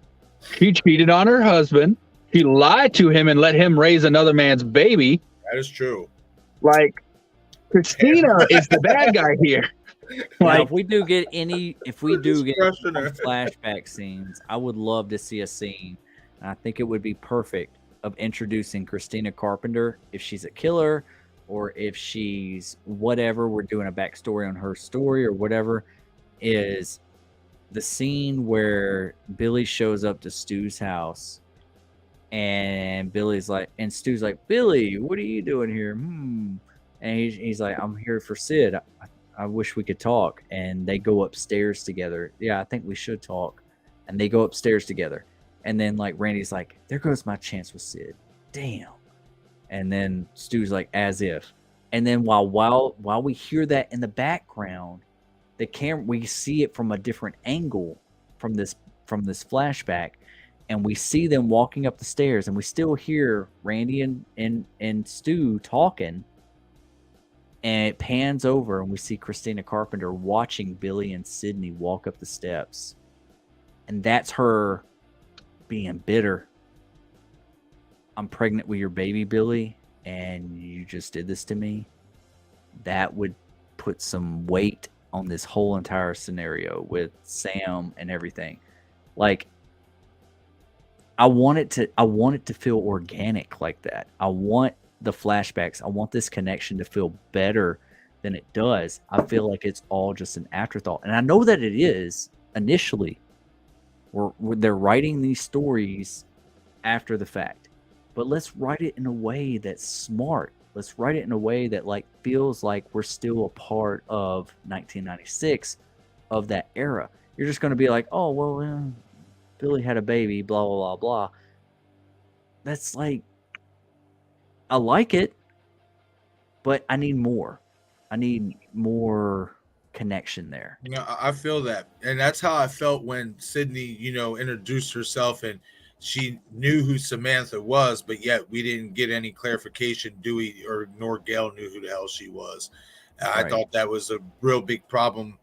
she cheated on her husband. She lied to him and let him raise another man's baby. That is true. Like, Christina is the bad guy here. Now, Like, if we do get crushing her. flashback scenes, I would love to see a scene. And I think it would be perfect of introducing Christina Carpenter if she's a killer or if she's whatever. We're doing a backstory on her story or whatever. Is the scene where Billy shows up to Stu's house and Billy's like, and Stu's like, Billy, what are you doing here? And he's like, I'm here for Sid. I wish we could talk. And they go upstairs together. Yeah, I think we should talk. And they go upstairs together. And then, like, Randy's like, there goes my chance with Sid. Damn. And then Stu's like, as if. And then while we hear that in the background, the camera, we see it from a different angle from this flashback. And we see them walking up the stairs, and we still hear Randy and Stu talking. And it pans over, and we see Christina Carpenter watching Billy and Sydney walk up the steps. And that's her being bitter. I'm pregnant with your baby, Billy, and you just did this to me. That would put some weight on this whole entire scenario with Sam and everything. Like, I want it to feel organic like that. I want the flashbacks. I want this connection to feel better than it does. I feel like it's all just an afterthought. And I know that it is initially. They're writing these stories after the fact. But let's write it in a way that's smart. Let's write it in a way that, like, feels like we're still a part of 1996, of that era. You're just going to be like, oh, well, Billy had a baby, blah, blah, blah, blah. That's like, I like it, but I need more. I need more connection there. You know, I feel that. And that's how I felt when Sydney, introduced herself and she knew who Samantha was, but yet we didn't get any clarification. Dewey nor Gail knew who the hell she was. I thought that was a real big problem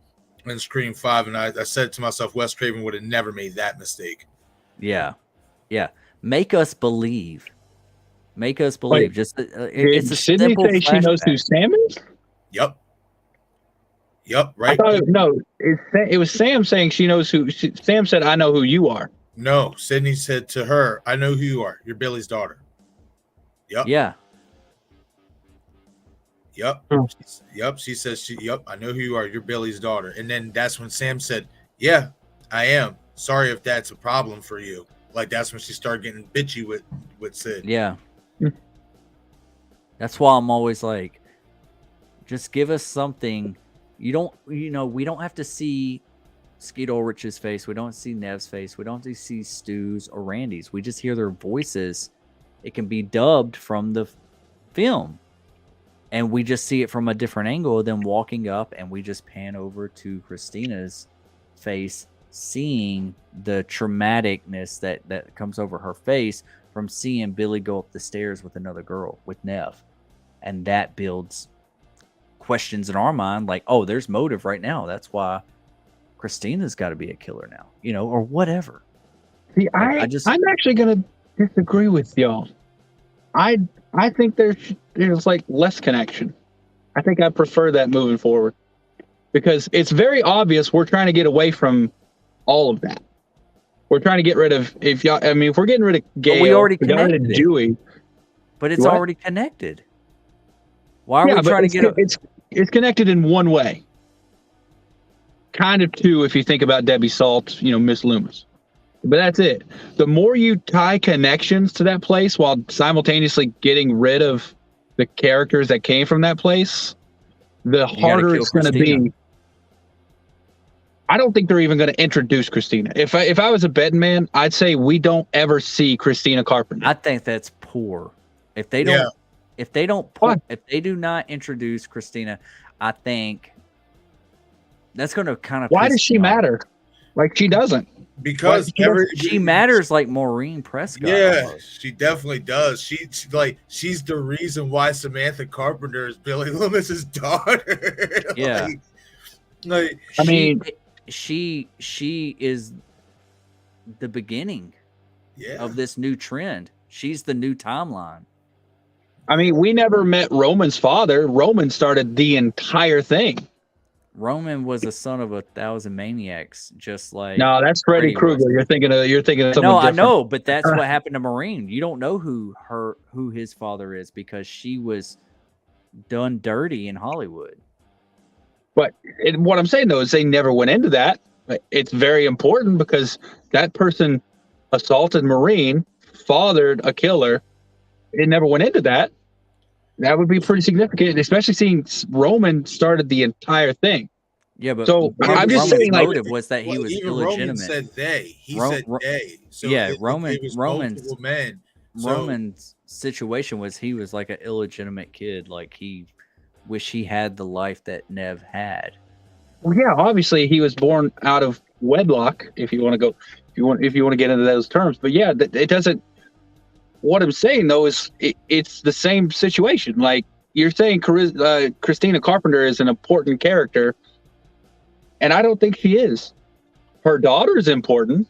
in Scream 5, and I said to myself, Wes Craven would have never made that mistake. Yeah. Make us believe. Make us believe. Wait, just did it's a Sydney simple say she knows who flashback. Sam is? Yep. I Right. thought it was Sam saying she knows who. Sam said, "I know who you are." No, Sydney said to her, I know who you are. You're Billy's daughter. Yep. Yeah. Yep. Hmm. Yep. She says, yep, I know who you are. You're Billy's daughter. And then that's when Sam said, yeah, I am. Sorry if that's a problem for you. Like, that's when she started getting bitchy with Sid. Yeah. That's why I'm always like, just give us something. We don't have to see Skeet Ulrich's face. We don't see Nev's face. We don't have to see Stu's or Randy's. We just hear their voices. It can be dubbed from the film. And we just see it from a different angle than walking up, and we just pan over to Christina's face, seeing the traumaticness that comes over her face from seeing Billy go up the stairs with another girl, with Nev. And that builds questions in our mind, like, oh, there's motive right now. That's why Christina's got to be a killer now, or whatever. See, I'm I'm actually gonna disagree with y'all. I think there's like less connection. I think I prefer that moving forward because it's very obvious we're trying to get away from all of that. We're trying to get rid of if we're getting rid of Gale, we already got rid of connected it. Dewey. But it's What? already connected. Why are we but trying to get it's connected in one way. Kind of two, if you think about Debbie Salt, Miss Loomis. But that's it. The more you tie connections to that place while simultaneously getting rid of the characters that came from that place, the harder it's going to be. I don't think they're even going to introduce Christina. If I was a betting man, I'd say we don't ever see Christina Carpenter. I think that's poor. If they don't, if they do not introduce Christina, I think that's going to kind of. Why does she matter? Like she doesn't. Because she matters like Maureen Prescott. Yeah, almost. she definitely does. She's the reason why Samantha Carpenter is Billy Loomis's daughter. Yeah. She is the beginning of this new trend. She's the new timeline. I mean, we never met Roman's father. Roman started the entire thing. Roman was a son of 1,000 maniacs, just like. No, that's Freddy Krueger. You're thinking of someone different. I know, but that's what happened to Maureen. You don't know who his father is because she was done dirty in Hollywood. But what I'm saying though is they never went into that. It's very important because that person assaulted Maureen, fathered a killer. It never went into that. That would be pretty significant, especially seeing Roman started the entire thing. Yeah, but so I'm just saying, like, motive was that he was illegitimate. Roman said they. He said they. So yeah, men. Roman's situation was he was like an illegitimate kid. Like he wished he had the life that Nev had. Well, yeah, obviously he was born out of wedlock. If you want to go, if you want to get into those terms, but yeah, it doesn't. What I'm saying though is it's the same situation. Like you're saying, Christina Carpenter is an important character, and I don't think she is. Her daughter is important.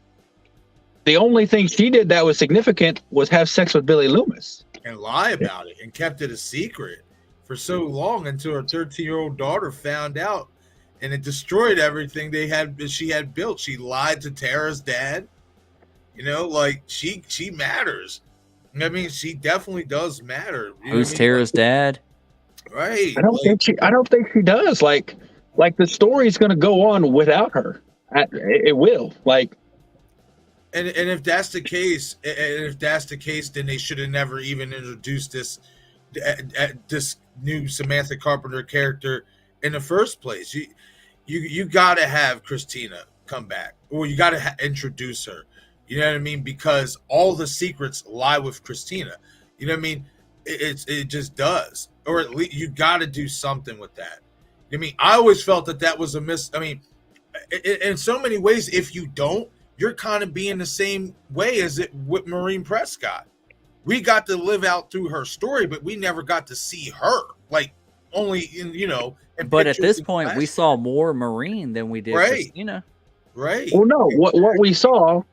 The only thing she did that was significant was have sex with Billy Loomis and lie about it and kept it a secret for so long until her 13-year-old daughter found out, and it destroyed everything she had built. She lied to Tara's dad. Like she matters. I mean, she definitely does matter. Who's Tara's dad? Right. I don't think she does. Like the story is going to go on without her. It will. Like, and if that's the case, then they should have never even introduced this new Samantha Carpenter character in the first place. You got to have Christina come back, or you got to introduce her. You know what I mean? Because all the secrets lie with Christina. You know what I mean? It just does. Or at least you got to do something with that. I mean, I always felt that was a miss. I mean, in so many ways, if you don't, you're kind of being the same way as it with Maureen Prescott. We got to live out through her story, but we never got to see her. Like only But at this point, we saw more Maureen than we did Christina. Right. Well, no. What we saw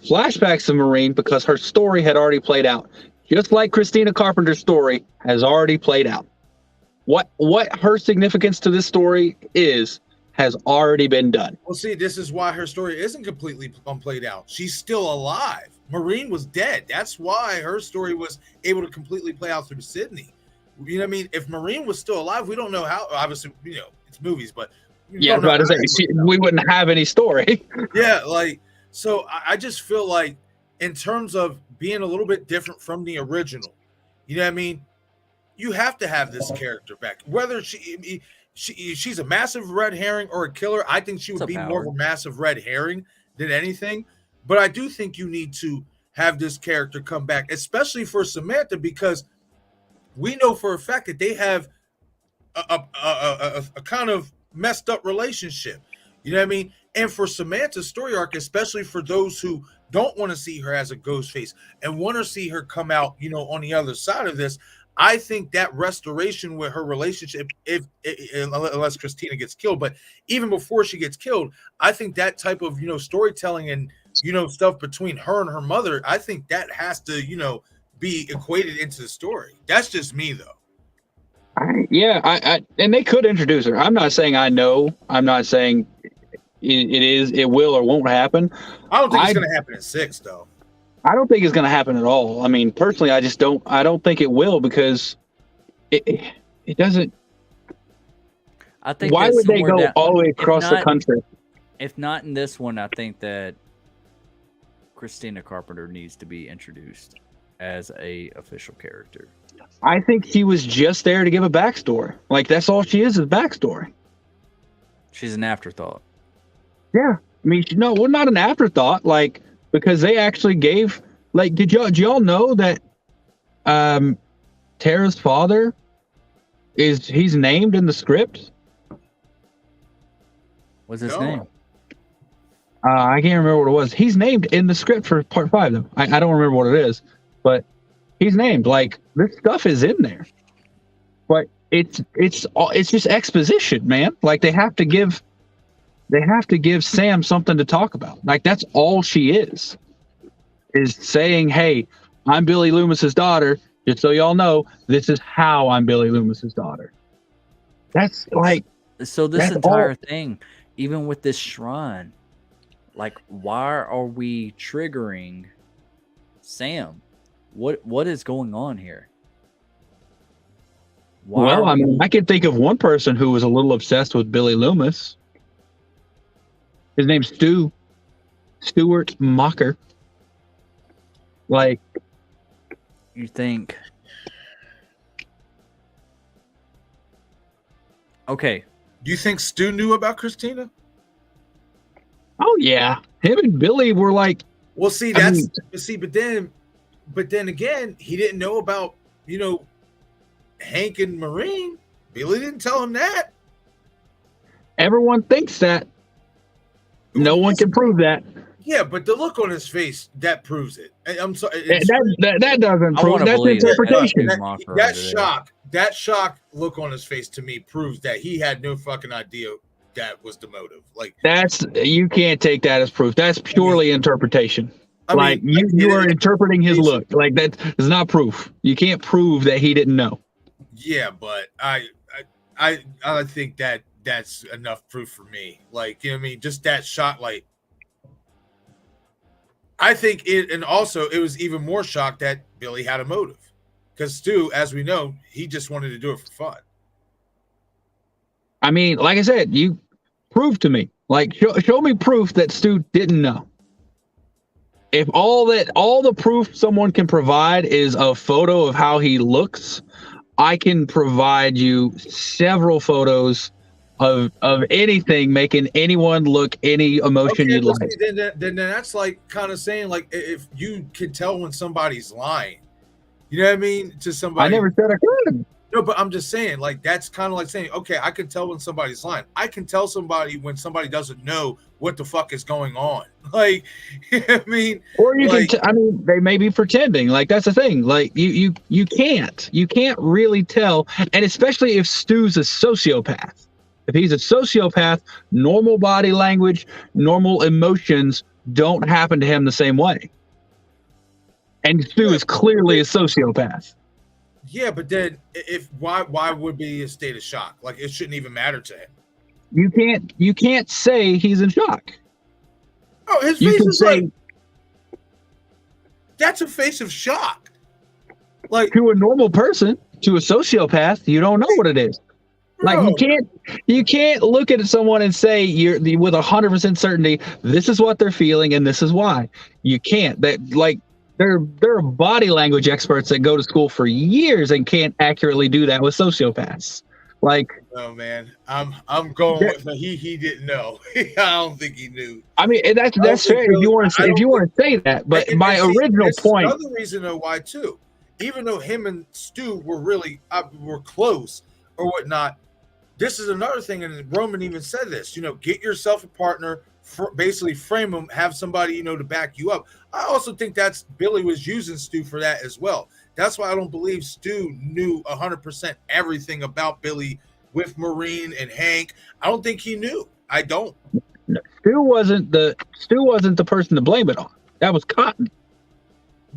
flashbacks of Maureen because her story had already played out, just like Christina Carpenter's story has already played out. What her significance to this story has already been done. Well, see, this is why her story isn't completely played out. She's still alive. Maureen was dead. That's why her story was able to completely play out through Sydney. You know what I mean? If Maureen was still alive, we don't know how. Obviously, it's movies, but. Yeah, but we wouldn't have any story. Yeah, so I just feel like in terms of being a little bit different from the original, you know what I mean? You have to have this character back. Whether she's a massive red herring or a killer, I think she would be more of a massive red herring than anything. But I do think you need to have this character come back, especially for Samantha, because we know for a fact that they have a kind of messed up relationship. You know what I mean? And for Samantha's story arc, especially for those who don't want to see her as a ghost face and want to see her come out, on the other side of this, I think that restoration with her relationship, unless Christina gets killed, but even before she gets killed, I think that type of, storytelling and, stuff between her and her mother, I think that has to, be equated into the story. That's just me though. Yeah, and they could introduce her. I'm not saying I know. I'm not saying, it will or won't happen. I don't think it's going to happen in 6, though. I don't think it's going to happen at all. I mean, personally, I don't think it will, because it doesn't. I think Why would they go all the way across the country? If not in this one, I think that Christina Carpenter needs to be introduced as a official character. I think she was just there to give a backstory. Like, that's all she is backstory. She's an afterthought. Yeah. I mean, no, well, not an afterthought. Like, because they actually gave, like, did y'all know that Tara's father he's named in the script? What's his name? I can't remember what it was. He's named in the script for part 5, though. I don't remember what it is, but he's named. Like, this stuff is in there, but it's just exposition, man. Like, they have to give Sam something to talk about. Like, that's all she is saying, hey, I'm Billy Loomis's daughter. Just so y'all know, this is how I'm Billy Loomis's daughter. That's like, so this entire thing, even with this shrine, like, why are we triggering Sam? What is going on here? Well, I mean, I can think of one person who was a little obsessed with Billy Loomis. His name's Stuart Macher. Like, you think? Okay. Do you think Stu knew about Christina? Oh yeah, him and Billy were like. Well, see, but then again, he didn't know about, Hank and Marine. Billy didn't tell him that. Everyone thinks that. No one can prove that. Yeah, but the look on his face, that proves it. I'm sorry. That doesn't prove it. That's interpretation. That shock look on his face to me proves that he had no fucking idea that was the motive. Like, you can't take that as proof. That's purely interpretation. You are interpreting his look. Like, that is not proof. You can't prove that he didn't know. Yeah, but I think that's enough proof for me. Like, you know what I mean? Just that shot, like, I think it, and also it was even more shocked that Billy had a motive, because Stu, as we know, he just wanted to do it for fun. I mean, like I said, you prove to me, like, show me proof that Stu didn't know. If all the proof someone can provide is a photo of how he looks, I can provide you several photos of anything making anyone look any emotion you'd like. Then that's like kind of saying, like, if you can tell when somebody's lying, you know what I mean, to somebody. I never said I could. No, but I'm just saying, like, that's kind of like saying, okay, I can tell when somebody's lying. I can tell somebody when somebody doesn't know what the fuck is going on. Like, you know what I mean, or you can. I mean, they may be pretending. Like, that's the thing. Like, you can't really tell, and especially if Stu's a sociopath. If he's a sociopath, normal body language, normal emotions don't happen to him the same way. And Stu is clearly a sociopath. Yeah, but then why would be a state of shock? Like, it shouldn't even matter to him. You can't say he's in shock. Oh, his face is like, that's a face of shock. Like, to a normal person, to a sociopath, you don't know what it is. Like, you can't look at someone and say you're with 100% certainty this is what they're feeling and this is why. You can't. That, like, there are body language experts that go to school for years and can't accurately do that with sociopaths. Like, oh man, I'm going with he didn't know. I don't think he knew. I mean, that's fair if you want to say that. But my original point. Another reason though why too, even though him and Stu were really were close or whatnot. This is another thing, and Roman even said this, get yourself a partner, basically frame them, have somebody, to back you up. I also think Billy was using Stu for that as well. That's why I don't believe Stu knew 100% everything about Billy with Marine and Hank. I don't think he knew. I don't. Stu wasn't the person to blame it on. That was Cotton.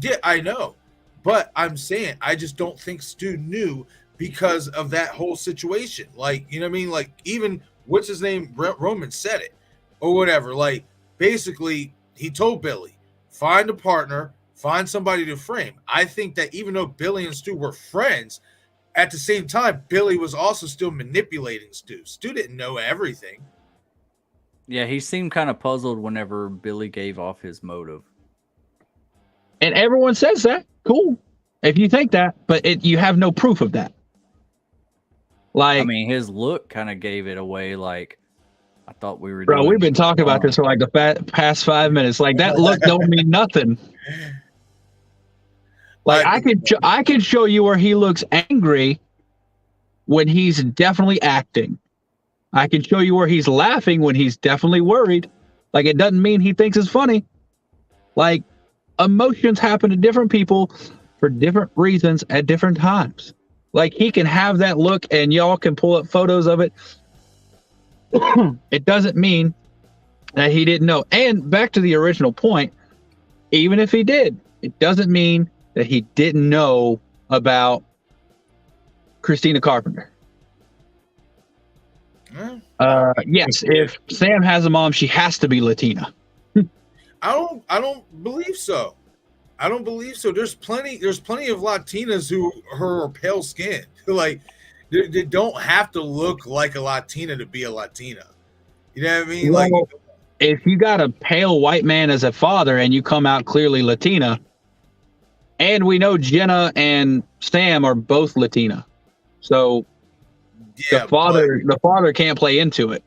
Yeah, I know. But I'm saying, I just don't think Stu knew because of that whole situation. Like, you know what I mean? Like, even, what's his name? Roman said it. or whatever. Like, basically, he told Billy, find a partner, find somebody to frame. I think that even though Billy and Stu were friends, at the same time, Billy was also still manipulating Stu. Stu didn't know everything. Yeah, he seemed kind of puzzled whenever Billy gave off his motive. And everyone says that. Cool. If you think that, but you have no proof of that. Like, I mean, his look kind of gave it away. Like, I thought we were. Bro, we've been talking about this for like the past 5 minutes. Like, that look don't mean nothing. Like, I could show you where he looks angry when he's definitely acting. I can show you where he's laughing when he's definitely worried. Like, it doesn't mean he thinks it's funny. Like, emotions happen to different people for different reasons at different times. Like, he can have that look and y'all can pull up photos of it. It doesn't mean that he didn't know. And back to the original point, even if he did, it doesn't mean that he didn't know about Christina Carpenter. Yes, if Sam has a mom, she has to be Latina. I don't believe so. I don't believe so. There's plenty of Latinas who are pale skinned. Like, they don't have to look like a Latina to be a Latina. You know what I mean? Well, like, if you got a pale white man as a father and you come out clearly Latina, and we know Jenna and Sam are both Latina, so yeah, the father can't play into it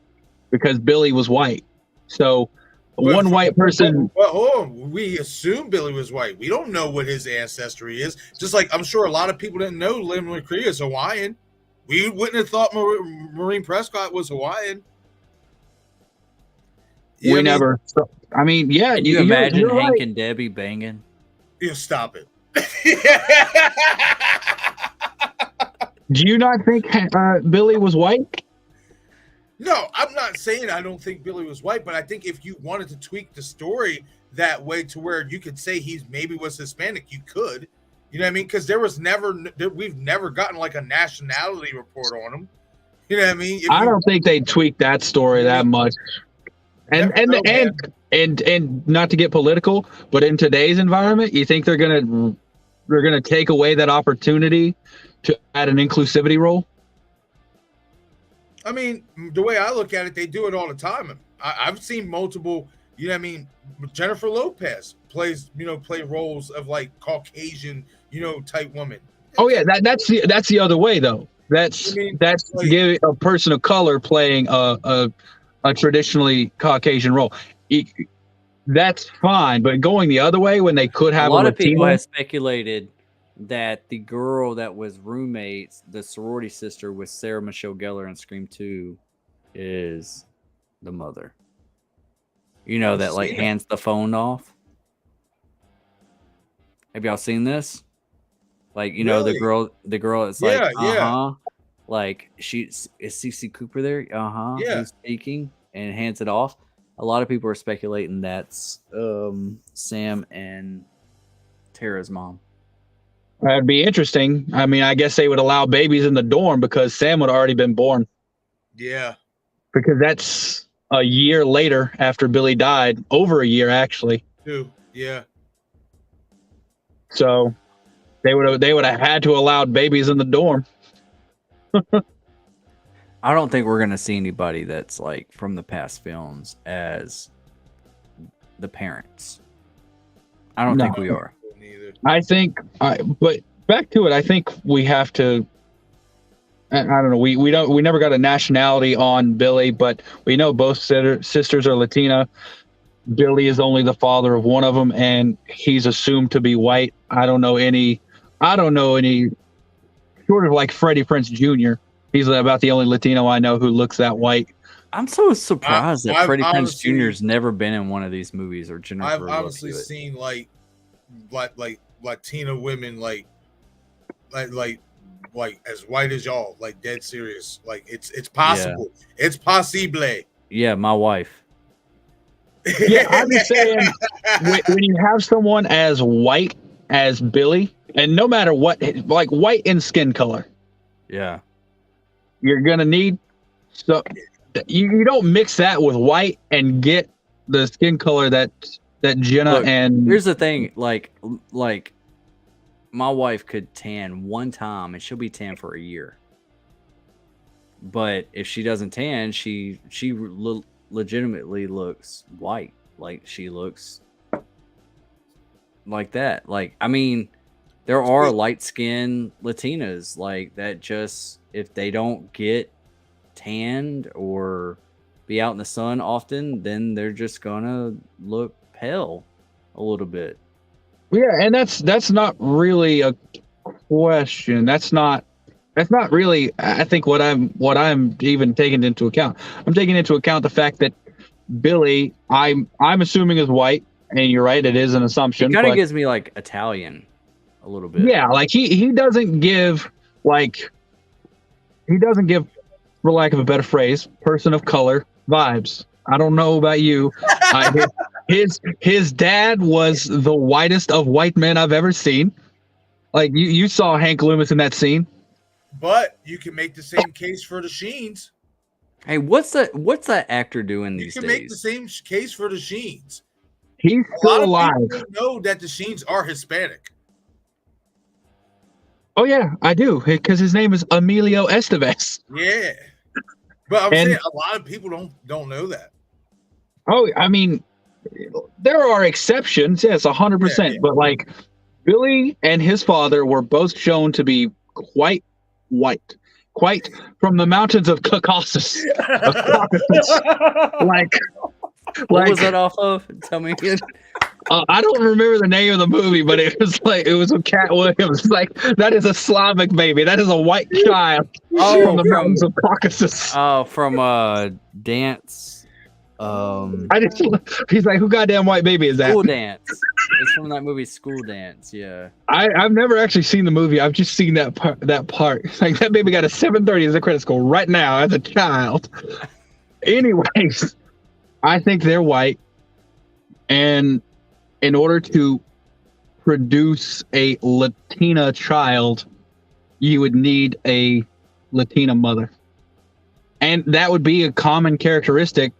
because Billy was white. So one white person. Well, hold on. We assume Billy was white. We don't know what his ancestry is. Just like I'm sure a lot of people didn't know Lynn McCree is Hawaiian. We wouldn't have thought Maureen Prescott was Hawaiian. Yeah, never. I mean, yeah. Can you imagine you're Hank and Debbie banging? Yeah, stop it. Do you not think Billy was white? No, I'm not saying I don't think Billy was white, but I think if you wanted to tweak the story that way to where you could say he's maybe was Hispanic, you could. You know what I mean? Because we've never gotten like a nationality report on him. You know what I mean? I don't think they tweaked that story that much. And not to get political, but in today's environment, you think they're gonna take away that opportunity to add an inclusivity role? I mean, the way I look at it, they do it all the time. I've seen multiple, you know what I mean? Jennifer Lopez play roles of like Caucasian, type woman. Oh yeah, that's the other way though. That's like, giving a person of color playing a traditionally Caucasian role. That's fine, but going the other way when they could have a lot of people have speculated that the girl that was roommates, the sorority sister with Sarah Michelle Gellar in Scream 2, is the mother. That like hands the phone off. Have y'all seen this? Like, really? the girl is like, like is Cece Cooper there? Yeah. Who's speaking and hands it off. A lot of people are speculating that's Sam and Tara's mom. That'd be interesting. I mean, I guess they would allow babies in the dorm because Sam would have already been born. Yeah. Because that's a year later after Billy died. Over a year, actually. Yeah. So they would have had to allow babies in the dorm. I don't think we're going to see anybody that's like from the past films as the parents. I don't think we are. I think, but back to it, I think we have to. I don't know. We never got a nationality on Billy, but we know both sisters are Latina. Billy is only the father of one of them, and he's assumed to be white. I don't know any short of like Freddie Prinze Jr. He's about the only Latino I know who looks that white. I'm so surprised that Freddie Prinze Jr. has never been in one of these movies or Jennifer. I've honestly seen like Latina women like as white as y'all, like dead serious. Like it's possible. Yeah. It's possible. Yeah, my wife. Yeah, I'm just saying when you have someone as white as Billy, and no matter what, like white in skin color. Yeah. You're gonna need you don't mix that with white and get the skin color that Jenna Look, and here's the thing, like my wife could tan one time and she'll be tan for a year. But if she doesn't tan, she legitimately looks white. Like she looks like that. Like, I mean, there are light-skinned Latinas like that. Just if they don't get tanned or be out in the sun often, then they're just gonna look pale a little bit. Yeah, and that's not really a question. That's not really, I think, what I'm even taking into account. I'm taking into account the fact that Billy, I'm assuming, is white, and you're right, it is an assumption. It kind of gives me like Italian a little bit. Yeah, like he doesn't give, for lack of a better phrase, person of color vibes. I don't know about you. His dad was the whitest of white men I've ever seen. Like you saw Hank Loomis in that scene. But you can make the same case for the Sheens. Hey, what's that actor doing these You can days? make the same case for the Sheens. He's A lot still of alive. people don't know that the Sheens are Hispanic. Oh yeah, I do, because his name is Emilio Estevez. Yeah, but I'm saying a lot of people don't know that. Oh, I mean, there are exceptions, yes, 100%. Yeah. But like, Billy and his father were both shown to be quite white, quite from the mountains of Caucasus. What was that off of? Tell me again. I don't remember the name of the movie, but it was with Cat Williams. Like, that is a Slavic baby. That is a white child from the mountains of Caucasus. Oh, from Dance. He's like, who goddamn white baby is that? School Dance. It's from that movie School Dance. Yeah. I've never actually seen the movie. I've just seen that part. Like, that baby got a 730 as a credit score right now as a child. Anyways, I think they're white, and in order to produce a Latina child, you would need a Latina mother, and that would be a common characteristic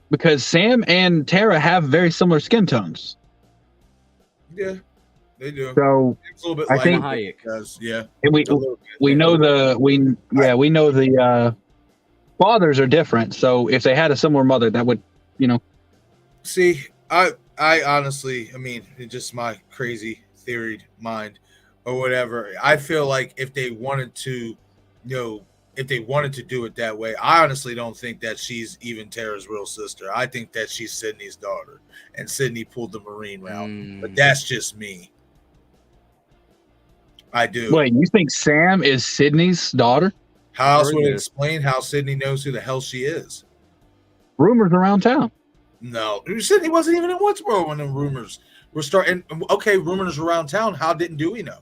because Sam and Tara have very similar skin tones. Yeah, they do. So It's a little bit I like think- Hayek. does. Yeah, and we know the fathers are different. So if they had a similar mother, that would, See, I honestly, I mean, it's just my crazy theoried mind or whatever. I feel like if they wanted to, if they wanted to do it that way, I honestly don't think that she's even Tara's real sister. I think that she's Sydney's daughter, and Sydney pulled the Marine route. But that's just me. I do. Wait, you think Sam is Sydney's daughter? How else Heard would it this. explain how Sydney knows who the hell she is? Rumors around town. No, Sydney wasn't even in Woodsboro when the rumors were starting. Okay, rumors around town. How didn't Dewey know?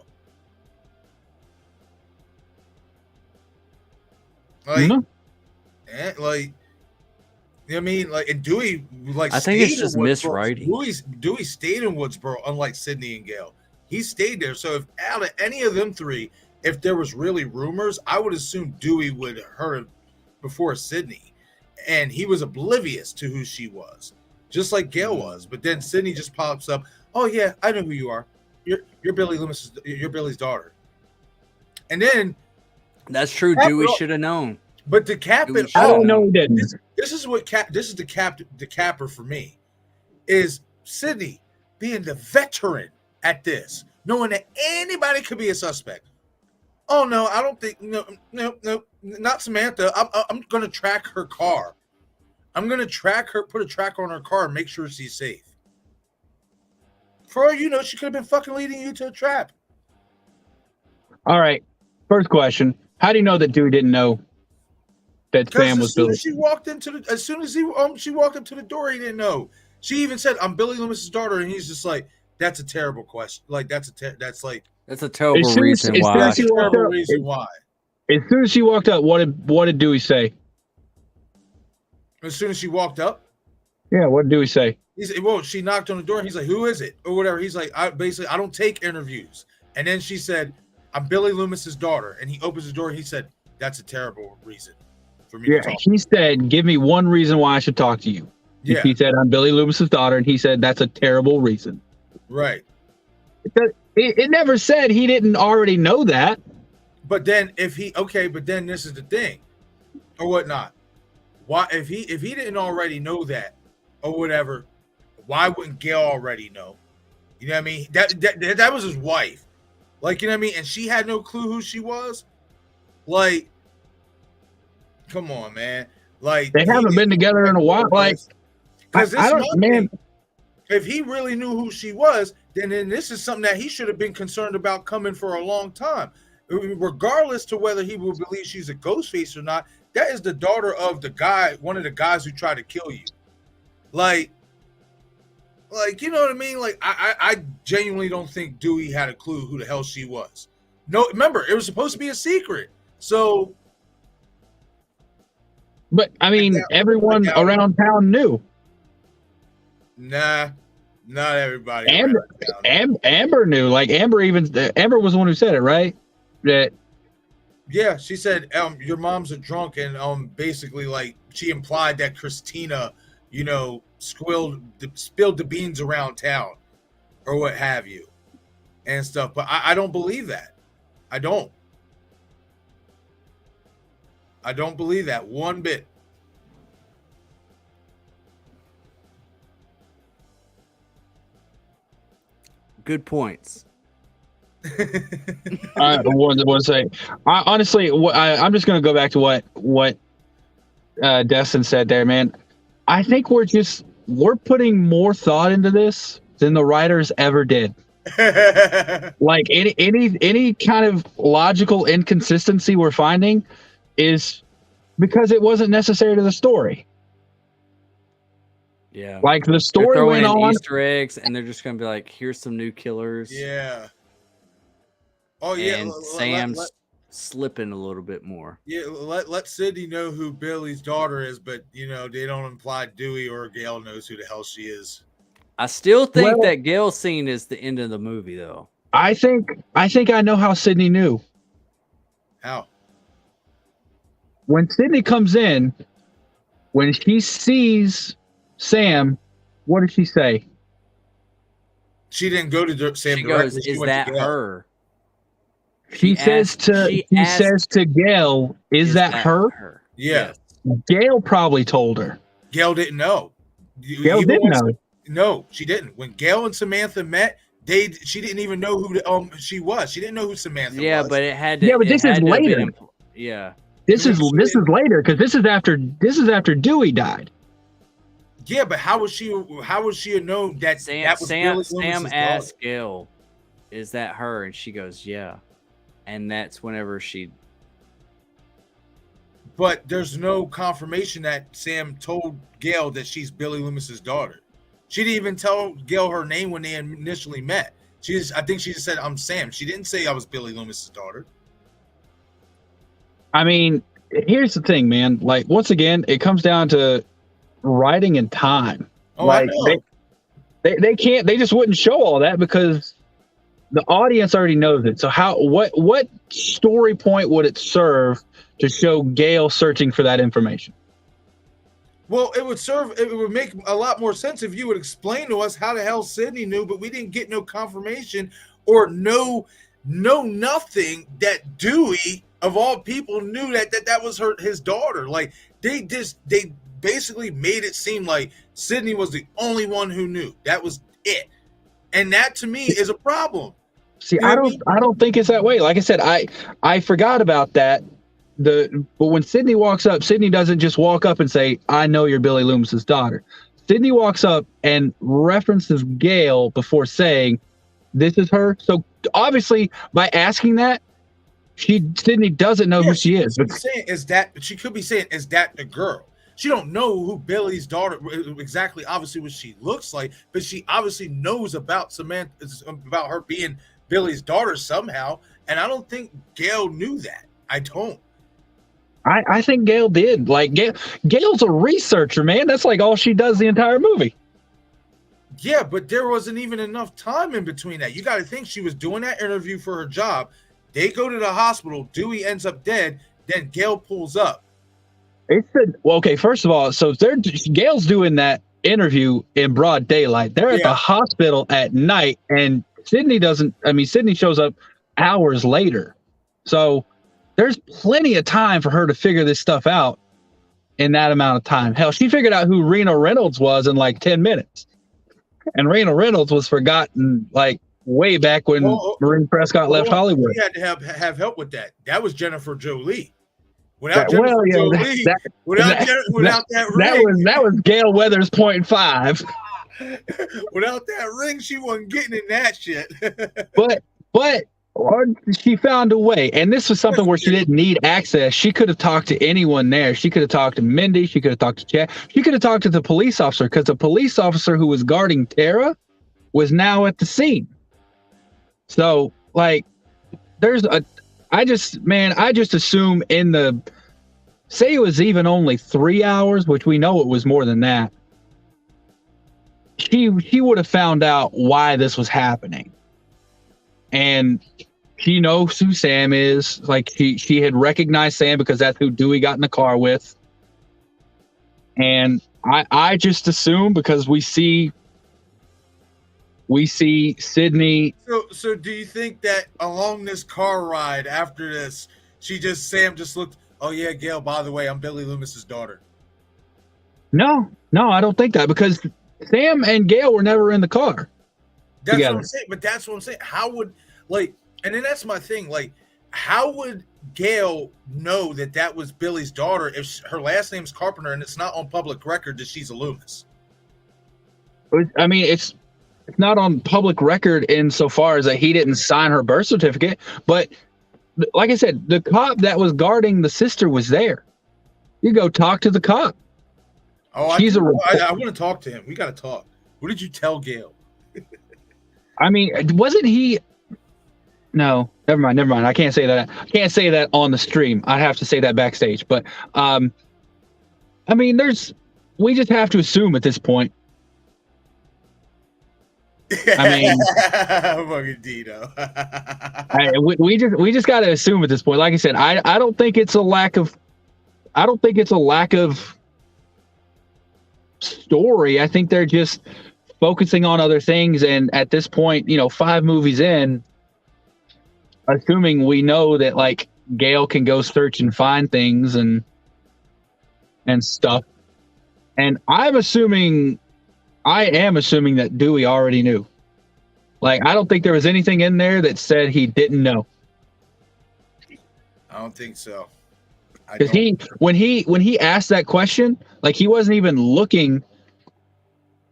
Like, No. you know what I mean? Like, and Dewey, I think it's stayed in just Woodsboro. miswriting. Dewey stayed in Woodsboro, unlike Sydney and Gail. He stayed there. So if out of any of them three, if there was really rumors, I would assume Dewey would have heard it before Sydney. And he was oblivious to who she was, just like Gail was. But then Sydney just pops up. Oh yeah, I know who you are. You're Billy Loomis. You're Billy's daughter. And then That's true. That Dewey girl- should have known. But to cap Dewey it should've I all, don't know. He didn't. this is the capper for me is Sydney being the veteran at this, knowing that anybody could be a suspect. Oh no, I don't think no, not Samantha. I'm gonna track her car. I'm gonna track her, put a tracker on her car, and make sure she's safe. For all you know, she could have been fucking leading you to a trap. All right. First question: how do you know that Dewey didn't know that Sam was Billy? As soon as she walked up to the door, he didn't know. She even said, "I'm Billy Loomis's daughter," and he's just like, "That's a terrible question. Like that's a terrible As soon as- reason as soon why. as she walked terrible up- reason why." As soon as she walked up, what did Dewey say? As soon as she walked up, Yeah, what did Dewey say? he said, "Well, she knocked on the door." And he's like, "Who is it?" or whatever. He's like, "I don't take interviews." And then she said, "I'm Billy Loomis's daughter." And he opens the door. And he said, that's a terrible reason for me Yeah, to talk. he said, "Give me one reason why I should talk to you." Yeah, He said, "I'm Billy Loomis's daughter," and he said, "That's a terrible reason." right. It never said he didn't already know that. But then but then this is the thing, or whatnot. Why if he didn't already know that, or whatever, why wouldn't Gail already know? You know what I mean? That was his wife. Like, you know what I mean? And she had no clue who she was. Like, come on, man. Like, They haven't been together in a while. Like, because I don't, man. if he really knew who she was, then this is something that he should have been concerned about coming for a long time. Regardless to whether he will believe she's a ghost face or not, that is the daughter of the guy, one of the guys who tried to kill you. Like, you know what I mean? Like, I genuinely don't think Dewey had a clue who the hell she was. No, remember, it was supposed to be a secret. So, But I mean, everyone around town knew. nah, not everybody. Amber knew. Like Amber was the one who said it, right? That Yeah, she said, your mom's a drunk, and basically, like, she implied that Christina, you know, spilled the beans around town, or what have you, and stuff. But I don't believe that. I don't believe that one bit. Good points. I want to say. Honestly, I'm just going to go back to what Destin said there, man. I think we're putting more thought into this than the writers ever did. Like any kind of logical inconsistency we're finding is because it wasn't necessary to the story. Yeah, like the they're story throwing went in on. Easter eggs, and they're just gonna be like, "Here's some new killers." Yeah. Oh yeah. And Sam's slipping a little bit more. Yeah, let Sydney know who Billy's daughter is, but you know they don't imply Dewey or Gail knows who the hell she is. I still think Well- that Gail scene is the end of the movie, though. I think I know how Sydney knew. How? When Sydney comes in, when she sees Sam, what does she say? She didn't go to Sam She directly. goes, She "Is went to that Gail." her?" She says to Gail, "Is that her?" Yeah. Yes. Gail probably told her. Gail didn't know. Gail Even didn't when- know. No, she didn't. When Gail and Samantha met, she didn't even know who she was. She didn't know who Samantha Yeah, was. but it had to. Yeah, but it this had is to have been later. yeah. This is later because this is after Dewey died. Yeah, but how would she have known that that was Billy Sam Loomis's asked daughter? Gail, "Is that her?" And she goes, "Yeah." And that's whenever she. But there's no confirmation that Sam told Gail that she's Billy Loomis's daughter. She didn't even tell Gail her name when they initially met. I think she just said, "I'm Sam." She didn't say I was Billy Loomis's daughter. I mean, here's the thing, man. Like once again, it comes down to writing and time. Oh, like I know. they can't. They just wouldn't show all that because the audience already knows it. So what story point would it serve to show Gail searching for that information? Well, it would make a lot more sense if you would explain to us how the hell Sydney knew, but we didn't get no confirmation or no nothing that Dewey of all people knew that was his daughter. Like they basically made it seem like Sydney was the only one who knew. That was it. And that to me is a problem. See, You know what I don't think it's that way. Like I said, I forgot about that. But when Sydney walks up, Sydney doesn't just walk up and say, "I know you're Billy Loomis's daughter." Sydney walks up and references Gail before saying, "This is her." So obviously, by asking that, Sydney doesn't know who she is. But she could be saying, "Is that the girl?" She don't know who Billy's daughter exactly, obviously what she looks like, but she obviously knows about Samantha, about her being Billy's daughter somehow. And I don't think Gail knew that. I don't. I think Gail did. Like Gail's a researcher, man. That's like all she does the entire movie. Yeah, but there wasn't even enough time in between that. You got to think she was doing that interview for her job. They go to the hospital. Dewey ends up dead. Then Gail pulls up. Well, okay, first of all, so Gail's doing that interview in broad daylight. They're at the hospital at night, and Sydney shows up hours later. So there's plenty of time for her to figure this stuff out in that amount of time. Hell, she figured out who Rena Reynolds was in like 10 minutes. And Rena Reynolds was forgotten like way back when Maureen Prescott left Hollywood. We had to have help with that. That was Jennifer Jolie. Without that was Gail Weathers 0.5. Without that ring, she wasn't getting in that shit. but she found a way, and this was something where she didn't need access. She could have talked to anyone there. She could have talked to Mindy. She could have talked to Chad. She could have talked to the police officer, because the police officer who was guarding Tara was now at the scene. So, like, I just assume say it was even only 3 hours, which we know it was more than that. She would have found out why this was happening. And she knows who Sam is. Like, she had recognized Sam because that's who Dewey got in the car with. And I just assume, because we see Sydney. So do you think that along this car ride after this, Sam just looked, oh yeah, Gail, by the way, I'm Billy Loomis's daughter? No, I don't think that, because Sam and Gail were never in the car. That's together. What I'm saying. But that's what I'm saying. How would, and then that's my thing. Like, how would Gail know that was Billy's daughter if her last name's Carpenter and it's not on public record that she's a Loomis? I mean, it's not on public record insofar as that he didn't sign her birth certificate. But like I said, the cop that was guarding the sister was there. You go talk to the cop. Oh, I want to talk to him. We got to talk. What did you tell Gail? I mean, wasn't he? No, never mind. I can't say that. I can't say that on the stream. I have to say that backstage. But I mean, we just have to assume at this point. I mean, fucking Dino. we just got to assume at this point. Like I said, I don't think it's a lack of. I don't think it's a lack of story. I think they're just focusing on other things. And at this point, 5 movies in, assuming we know that like Gail can go search and find things and stuff. And I am assuming that Dewey already knew. Like, I don't think there was anything in there that said he didn't know. I don't think so. Because when he asked that question, like, he wasn't even looking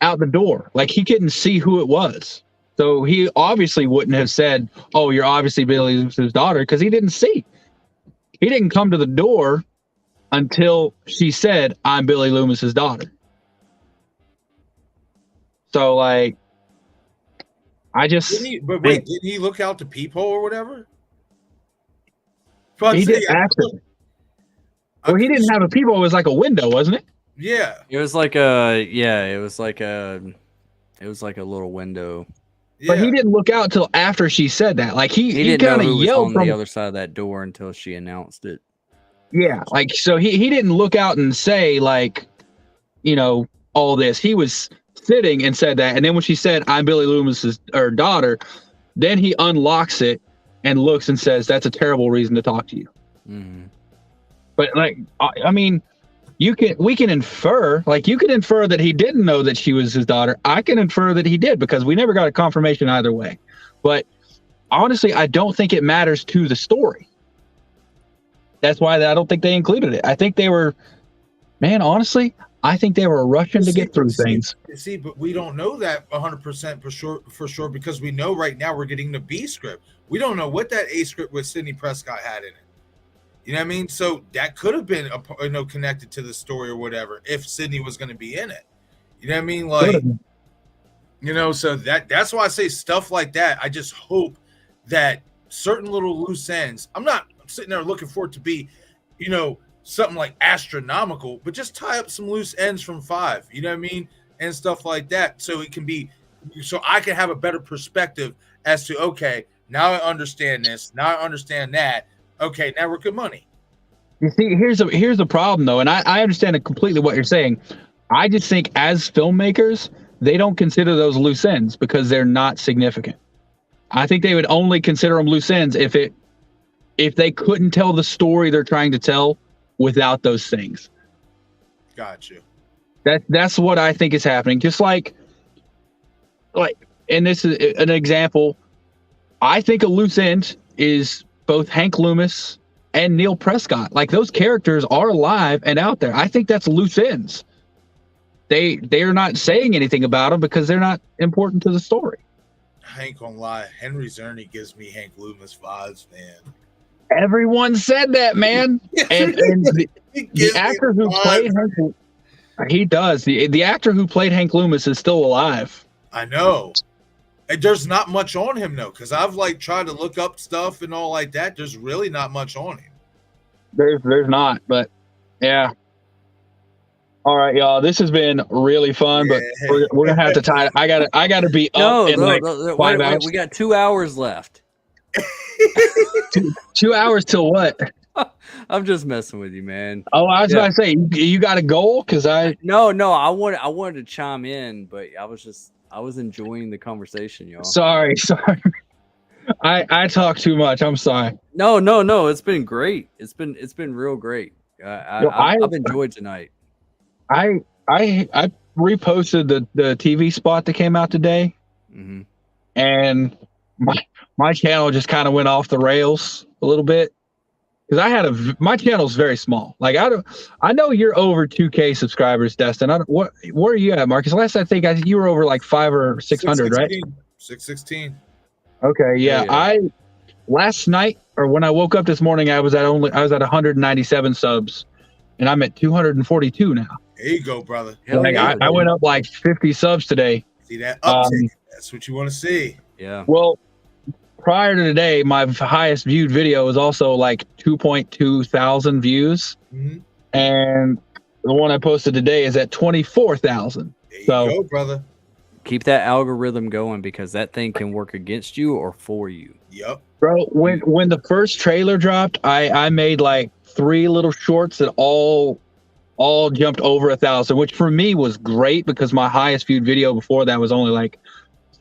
out the door. Like, he couldn't see who it was. So he obviously wouldn't have said, "Oh, you're obviously Billy Loomis's daughter," because he didn't see. He didn't come to the door until she said, "I'm Billy Loomis's daughter." So, like, didn't he look out the peephole or whatever? He did actually. Well, he didn't have a peephole. It was like a window, wasn't it? Yeah. It was like a little window. But he didn't look out till after she said that. Like, he didn't kind know of who yelled was on from the other side of that door until she announced it. Yeah, like, so he didn't look out and say, like, all this. He was sitting and said that, and then when she said, "I'm Billy Loomis's daughter," then he unlocks it and looks and says, "That's a terrible reason to talk to you." Mm-hmm. But, like, I mean, we can infer, like, you can infer that he didn't know that she was his daughter. I can infer that he did, because we never got a confirmation either way. But honestly, I don't think it matters to the story. That's why I don't think they included it. I think they were, honestly, I think they were rushing to get through things. See, but we don't know that 100% for sure, because we know right now we're getting the B script. We don't know what that A script with Sidney Prescott had in it. You know what I mean? So that could have been connected to the story or whatever if Sidney was going to be in it. You know what I mean? Like, so that's why I say stuff like that. I just hope that certain little loose ends. I'm sitting there looking for it to be, something like astronomical, but just tie up some loose ends from 5. You know what I mean? And stuff like that. So it can be, so I can have a better perspective as to, okay, now I understand this. Now I understand that. Okay, now we're good money. You see, here's the problem though, and I understand completely what you're saying. I just think as filmmakers, they don't consider those loose ends because they're not significant. I think they would only consider them loose ends if they couldn't tell the story they're trying to tell without those things. Gotcha. That's what I think is happening. Just like, and this is an example. I think a loose end is both Hank Loomis and Neil Prescott. Like, those characters are alive and out there. I think that's loose ends. They're not saying anything about them because they're not important to the story. I ain't gonna lie, Henry Czerny gives me Hank Loomis vibes, man. Everyone said that, man. And the actor who played Hank, he does. The actor who played Hank Loomis is still alive. I know. And there's not much on him though, because I've like tried to look up stuff and all like that. There's really not much on him. There's not, but yeah. All right, y'all. This has been really fun, but we're gonna have to tie. I gotta be up in like 5 hours. We got 2 hours left. 2 hours till what? I'm just messing with you, man. Oh, I was about to say, you got a goal? Because no, I wanted to chime in, but I was enjoying the conversation, y'all. Sorry. I talk too much. I'm sorry. No. It's been great. It's been real great. I've enjoyed tonight. I reposted the TV spot that came out today, and my channel just kind of went off the rails a little bit because my channel's very small. Like, I know you're over 2K subscribers, Destin. Where are you at, Marcus? Last I think you were over like 500 or 600, right? 616. Okay, yeah. Last night, or when I woke up this morning, I was at 197 subs, and I'm at 242 now. There you go, brother. I went up like 50 subs today. See that uptick? That's what you want to see. Yeah. Well, prior to today, my highest viewed video was also like 2.2 thousand views, and the one I posted today is at 24,000. There you So, go, brother. Keep that algorithm going because that thing can work against you or for you. Yep. bro, when the first trailer dropped, I made like 3 little shorts that all jumped over 1,000, which for me was great because my highest viewed video before that was only like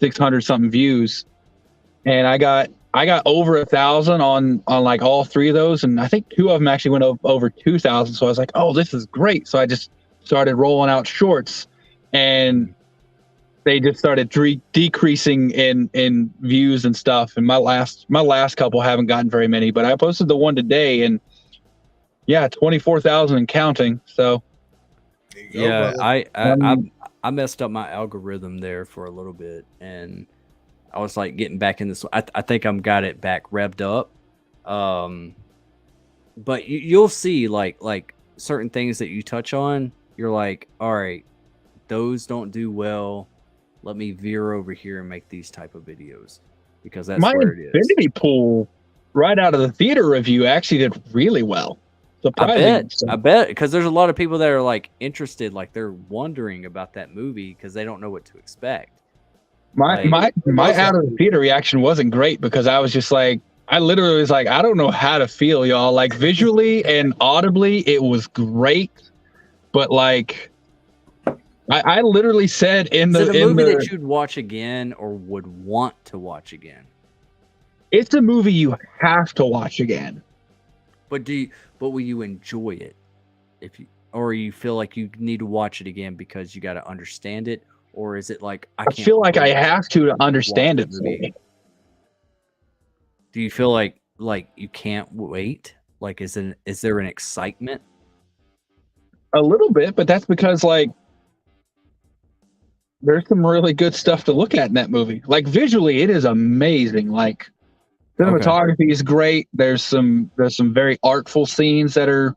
600 something views, and I got over 1,000 on like all 3 of those, and I think 2 of them actually went over 2,000. So I was like, oh, this is great. So I just started rolling out shorts, and they just started decreasing in views and stuff. And my last couple haven't gotten very many, but I posted the one today, and yeah, 24,000 and counting. So There you go, Yeah, brother. I messed up my algorithm there for a little bit, and I was like getting back in this. I think I'm got it back revved up. But you'll see like certain things that you touch on, you're like, all right, those don't do well. Let me veer over here and make these type of videos because that's my where it is. Infinity Pool right out of the theater review actually did really well. I bet because there's a lot of people that are like interested, like they're wondering about that movie because they don't know what to expect. My out of the theater reaction wasn't great because I was just like, I literally was like, I don't know how to feel, y'all. Like, visually and audibly, it was great, but like, I literally said Is it a movie that you'd watch again or would want to watch again? It's a movie you have to watch again. But will you enjoy it or you feel like you need to watch it again because you got to understand it, or is it like I feel like I have to understand it? Do you feel like you can't wait? Like, is there an excitement? A little bit, but that's because like there's some really good stuff to look at in that movie. Like, visually, it is amazing. Like, cinematography is great. There's some very artful scenes that are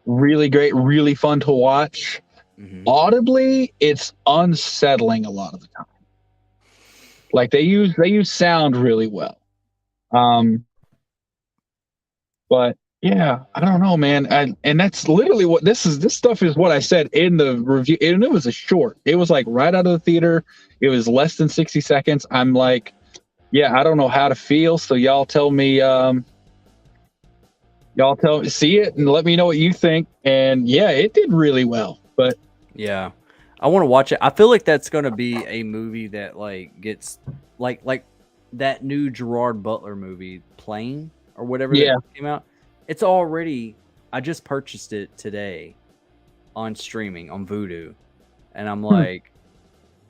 really great, really fun to watch. Audibly, it's unsettling a lot of the time. Like, they use sound really well. But yeah, I don't know, man. And that's literally what this stuff is what I said in the review. And it was a short. It was like right out of the theater. It was less than 60 seconds. I'm like, yeah, I don't know how to feel. So y'all tell me Y'all see it and let me know what you think. And yeah, it did really well. But Yeah, I want to watch it. I feel like that's gonna be a movie that like gets like that new Gerard Butler movie, Plane or whatever Yeah. that came out. It's already. I just purchased it today on streaming on Vudu, and I'm like,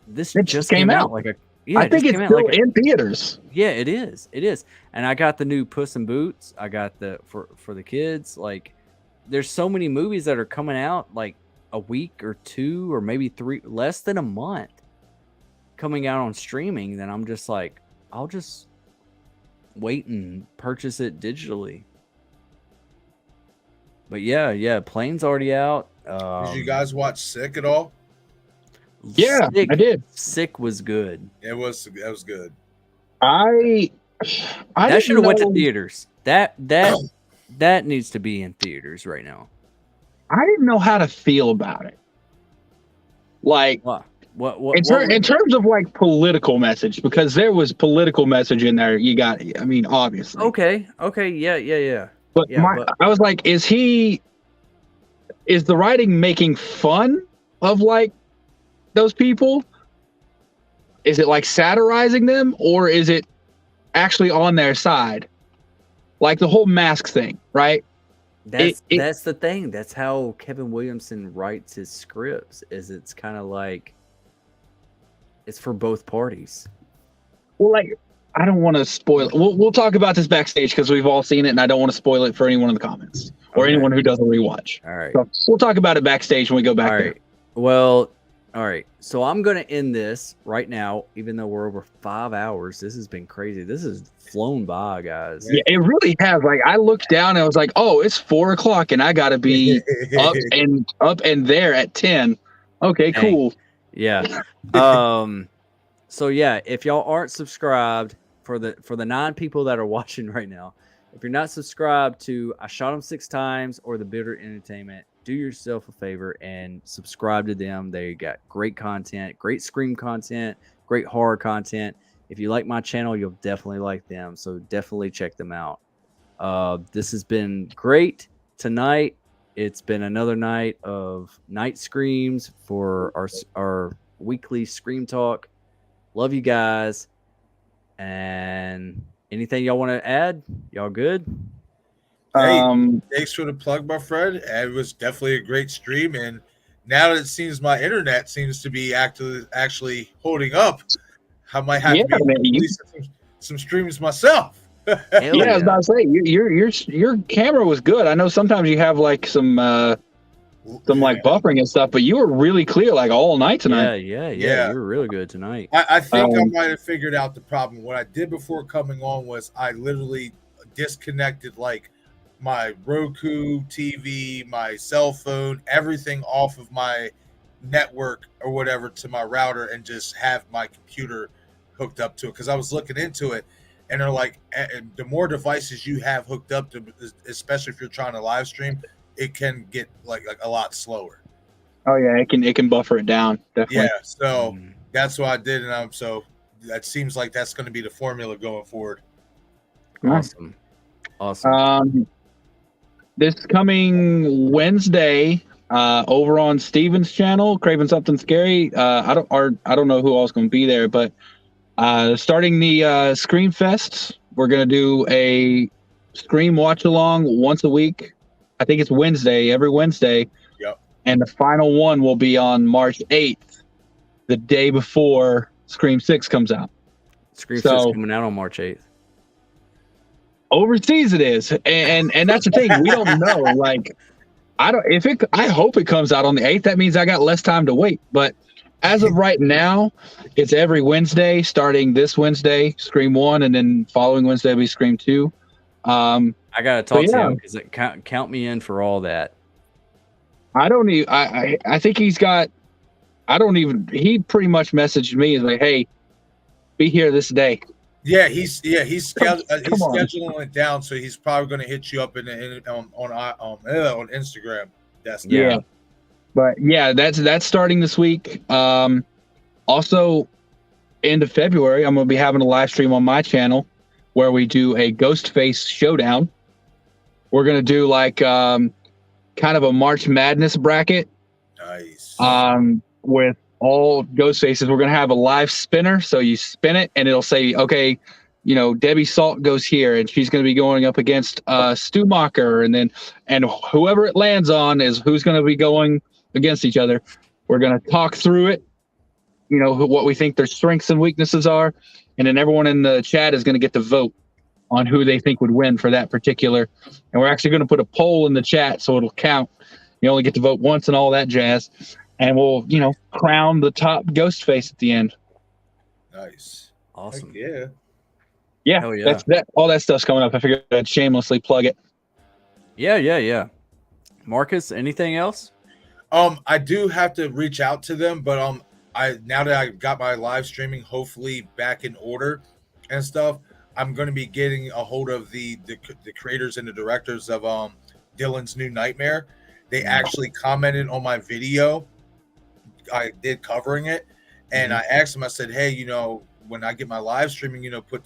this It just came came out. out like a. Yeah, I it think just it's came out still like in theaters. yeah, it is. It is. And I got the new Puss in Boots. I got the for the kids. Like, there's so many movies that are coming out like a week or two or maybe three, less than a month, coming out on streaming. Then I'm just like, I'll just wait and purchase it digitally. But yeah, Plane's already out. Did you guys watch Sick at all? Yeah, Sick, I did. Sick was good. That was good. I That should have went to know- theaters. That needs to be in theaters right now. I didn't know how to feel about it. Like What? in terms of like political message, because there was political message in there. You got, I mean, obviously. Okay. Yeah. But Yeah, I was like, is the writing making fun of like those people? Is it like satirizing them, or is it actually on their side? Like the whole mask thing, right? That's the thing. That's how Kevin Williamson writes his scripts. Is it's kind of like it's for both parties. Well, like, I don't want to spoil it. We'll talk about this backstage because we've all seen it, and I don't want to spoil it for anyone in the comments or Okay. anyone who doesn't rewatch. All right. So we'll talk about it backstage when we go back All there. right. Well, all right. So I'm gonna end this right now, even though we're over 5 hours. This has been crazy. This has flown by, guys. Yeah, it really has. Like, I looked down and I was like, "Oh, it's 4 o'clock, and I gotta be up and there at 10." Okay, Dang. cool. Yeah. So yeah, if y'all aren't subscribed, for the 9 people that are watching right now, if you're not subscribed to I Shot 'Em 6 Times or The Bitter Entertainment, do yourself a favor and subscribe to them. They got great content, great Scream content, great horror content. If you like my channel, you'll definitely like them. So definitely check them out. This has been great tonight. It's been another night of night screams for our weekly Scream Talk. Love you guys. And anything y'all want to add? Y'all good? Hey, Um, thanks for the plug, my friend. It was definitely a great stream, and now that it seems my internet seems to be actually holding up, I might have Yeah, to be man, you- releasing some streams myself. Hell yeah, I was about to say your camera was good. I know sometimes you have like some like buffering and stuff, but you were really clear like all night tonight. Yeah. Yeah. You were really good tonight. I think I Um, might have figured out the problem. What I did before coming on was I literally disconnected like my Roku TV, my cell phone, everything off of my network or whatever to my router and just have my computer hooked up to it, because I was looking into it and they're like, the more devices you have hooked up to, especially if you're trying to live stream, it can get like a lot slower. Oh yeah, it can buffer it down. Definitely. Yeah, so that's what I did, and so that seems like that's going to be the formula going forward. Awesome. This coming Wednesday, over on Steven's channel, Craving Something Scary. I don't know who else going to be there, but starting the Scream Fests, we're going to do a Scream watch along once a week. I think it's Wednesday, every Wednesday. Yep. And the final one will be on March 8th, the day before Scream 6 comes out. Scream 6 coming out on March 8th. Overseas it is, and that's the thing, we don't know. Like, I hope it comes out on the 8th. That means I got less time to wait. But as of right now, it's every Wednesday, starting this Wednesday, Scream 1, and then following Wednesday will be Scream 2. I gotta talk to yeah. him because count me in for all that. I don't even. I think he's got. I don't even. He pretty much messaged me and like, "Hey, be here this day." Yeah, he's scheduling on. it down, so he's probably going to hit you up on Instagram. That's Yeah. But yeah, that's starting this week. Also, end of February, I'm going to be having a live stream on my channel where we do a Ghostface showdown. we're gonna do like kind of a March Madness bracket. Nice. With all ghost faces. We're gonna have a live spinner, so you spin it and it'll say, okay, you know, Debbie Salt goes here, and she's gonna be going up against Stu Macher, and whoever it lands on is who's gonna be going against each other. We're gonna talk through it, you know, what we think their strengths and weaknesses are, and then everyone in the chat is gonna get to vote on who they think would win for that particular. And we're actually gonna put a poll in the chat so it'll count. You only get to vote once and all that jazz. And we'll, you know, crown the top ghost face at the end. Nice. Awesome. Heck Yeah, Hell yeah. that's that. All that stuff's coming up. I figured I'd shamelessly plug it. Yeah. Marcus, anything else? I do have to reach out to them, but I now that I got my live streaming hopefully back in order and stuff, I'm going to be getting a hold of the creators and the directors of Dylan's New Nightmare. They actually commented on my video I did covering it, and I asked them, I said, hey, you know, when I get my live streaming, you know, put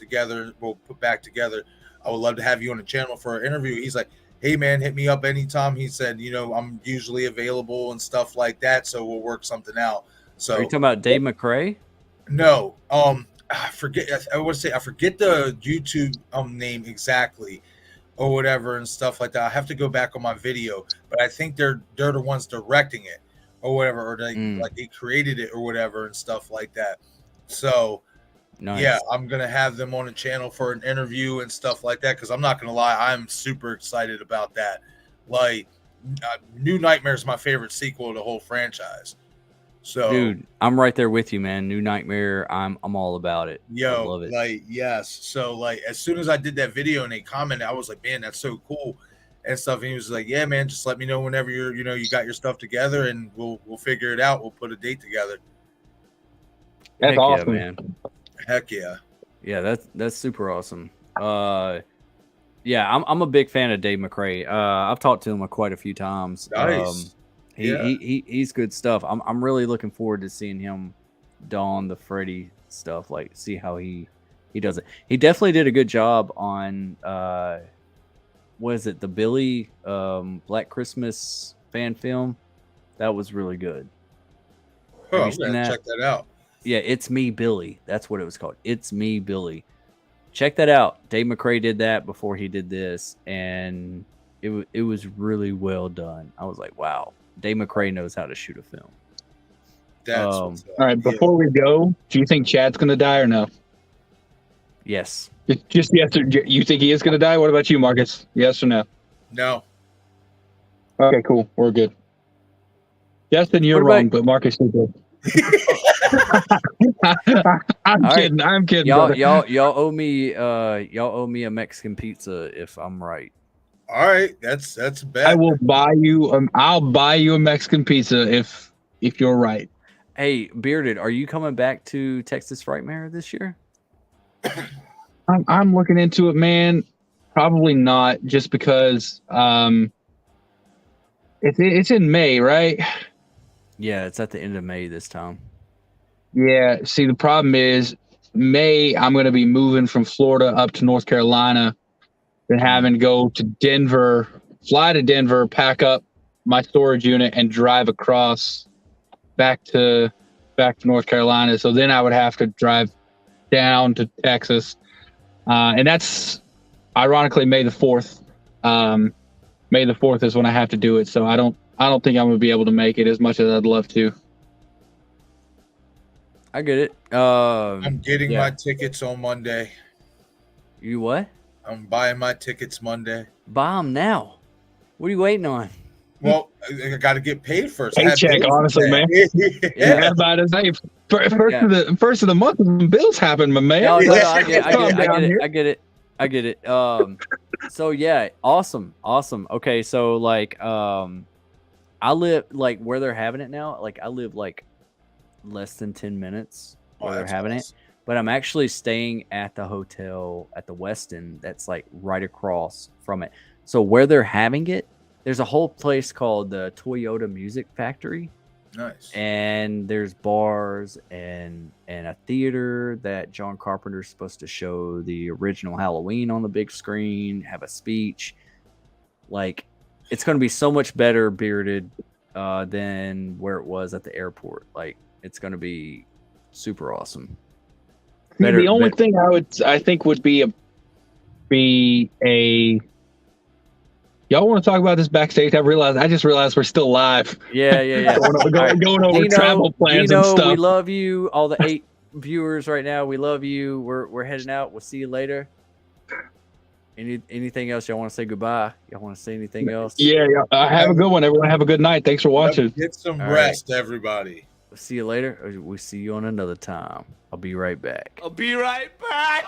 back together, I would love to have you on the channel for an interview. He's like, hey man, hit me up anytime. He said, you know, I'm usually available and stuff like that, so we'll work something out. So Are you talking about Dave McRae? No, I forget the YouTube name exactly or whatever and stuff like that. I have to go back on my video, but I think they're the ones directing it or whatever, or they created it or whatever and stuff like that. So Nice. yeah, I'm gonna have them on the channel for an interview and stuff like that, because I'm not gonna lie, I'm super excited about that. Like, New Nightmare is my favorite sequel of the whole franchise. So, dude, I'm right there with you, man. New Nightmare, I'm all about it. I love it. like, yes. So, like, as soon as I did that video and they commented, I was like, man, that's so cool and stuff. And he was like, yeah, man, just let me know whenever you got your stuff together, and we'll figure it out. We'll put a date together. That's Heck awesome, yeah, man. Heck yeah. Yeah, that's super awesome. Yeah, I'm a big fan of Dave McRae. I've talked to him quite a few times. Nice. He's good stuff. I'm really looking forward to seeing him don the Freddy stuff, like see how he does it. He definitely did a good job on what is it, the Billy Black Christmas fan film. That was really good. Oh, Have I'm you gonna seen that? check that out. Yeah, It's Me Billy. That's what it was called. It's Me Billy. Check that out. Dave McRae did that before he did this, and it was really well done. I was like, wow, Dave McRae knows how to shoot a film. That's All right, before we go, do you think Chad's gonna die or no? Yes. Just yes. You think he is gonna die? What about you, Marcus? Yes or no? No. Okay, cool. We're good. Justin, you're What about- wrong, but Marcus, you're good. I'm All kidding. I'm kidding. Y'all brother. owe me a Mexican pizza if I'm right. All right, that's a bet. I will buy you. I'll buy you a Mexican pizza if you're right. Hey, Bearded, are you coming back to Texas Frightmare this year? I'm looking into it, man. Probably not, just because it's in May, right? Yeah, it's at the end of May this time. Yeah. See, the problem is May. I'm going to be moving from Florida up to North Carolina, then having to go to Denver, fly to Denver, pack up my storage unit, and drive across back to North Carolina. So then I would have to drive down to Texas, and that's ironically May the 4th. May the 4th is when I have to do it. So I don't think I'm gonna be able to make it as much as I'd love to. I get it. I'm getting my tickets on Monday. You what? I'm buying my tickets Monday. Buy them now. What are you waiting on? Well, I got to get paid first. Paycheck, honestly, man. Yeah, about to say first of the month when bills happen, my man. No, I get it. So yeah, awesome. Okay, so like I live like where they're having it now. Like I live like less than 10 minutes where they're having it, but I'm actually staying at the hotel at the Westin that's like right across from it. So where they're having it, there's a whole place called the Toyota Music Factory. Nice. And there's bars and a theater that John Carpenter's supposed to show the original Halloween on the big screen, have a speech. Like, it's going to be so much better bearded than where it was at the airport. Like, it's going to be super awesome. The only thing I think would be a. Y'all want to talk about this backstage? I just realized we're still live. Yeah. going over Dino, travel plans and stuff. We love you. All the 8 viewers right now, we love you. We're heading out. We'll see you later. Anything else y'all want to say goodbye? Y'all want to say anything else? Yeah. Have a good one, everyone. Have a good night. Thanks for watching. Get some All rest, everybody. We'll see you later. Or we'll see you on another time. I'll be right back. I'll be right back.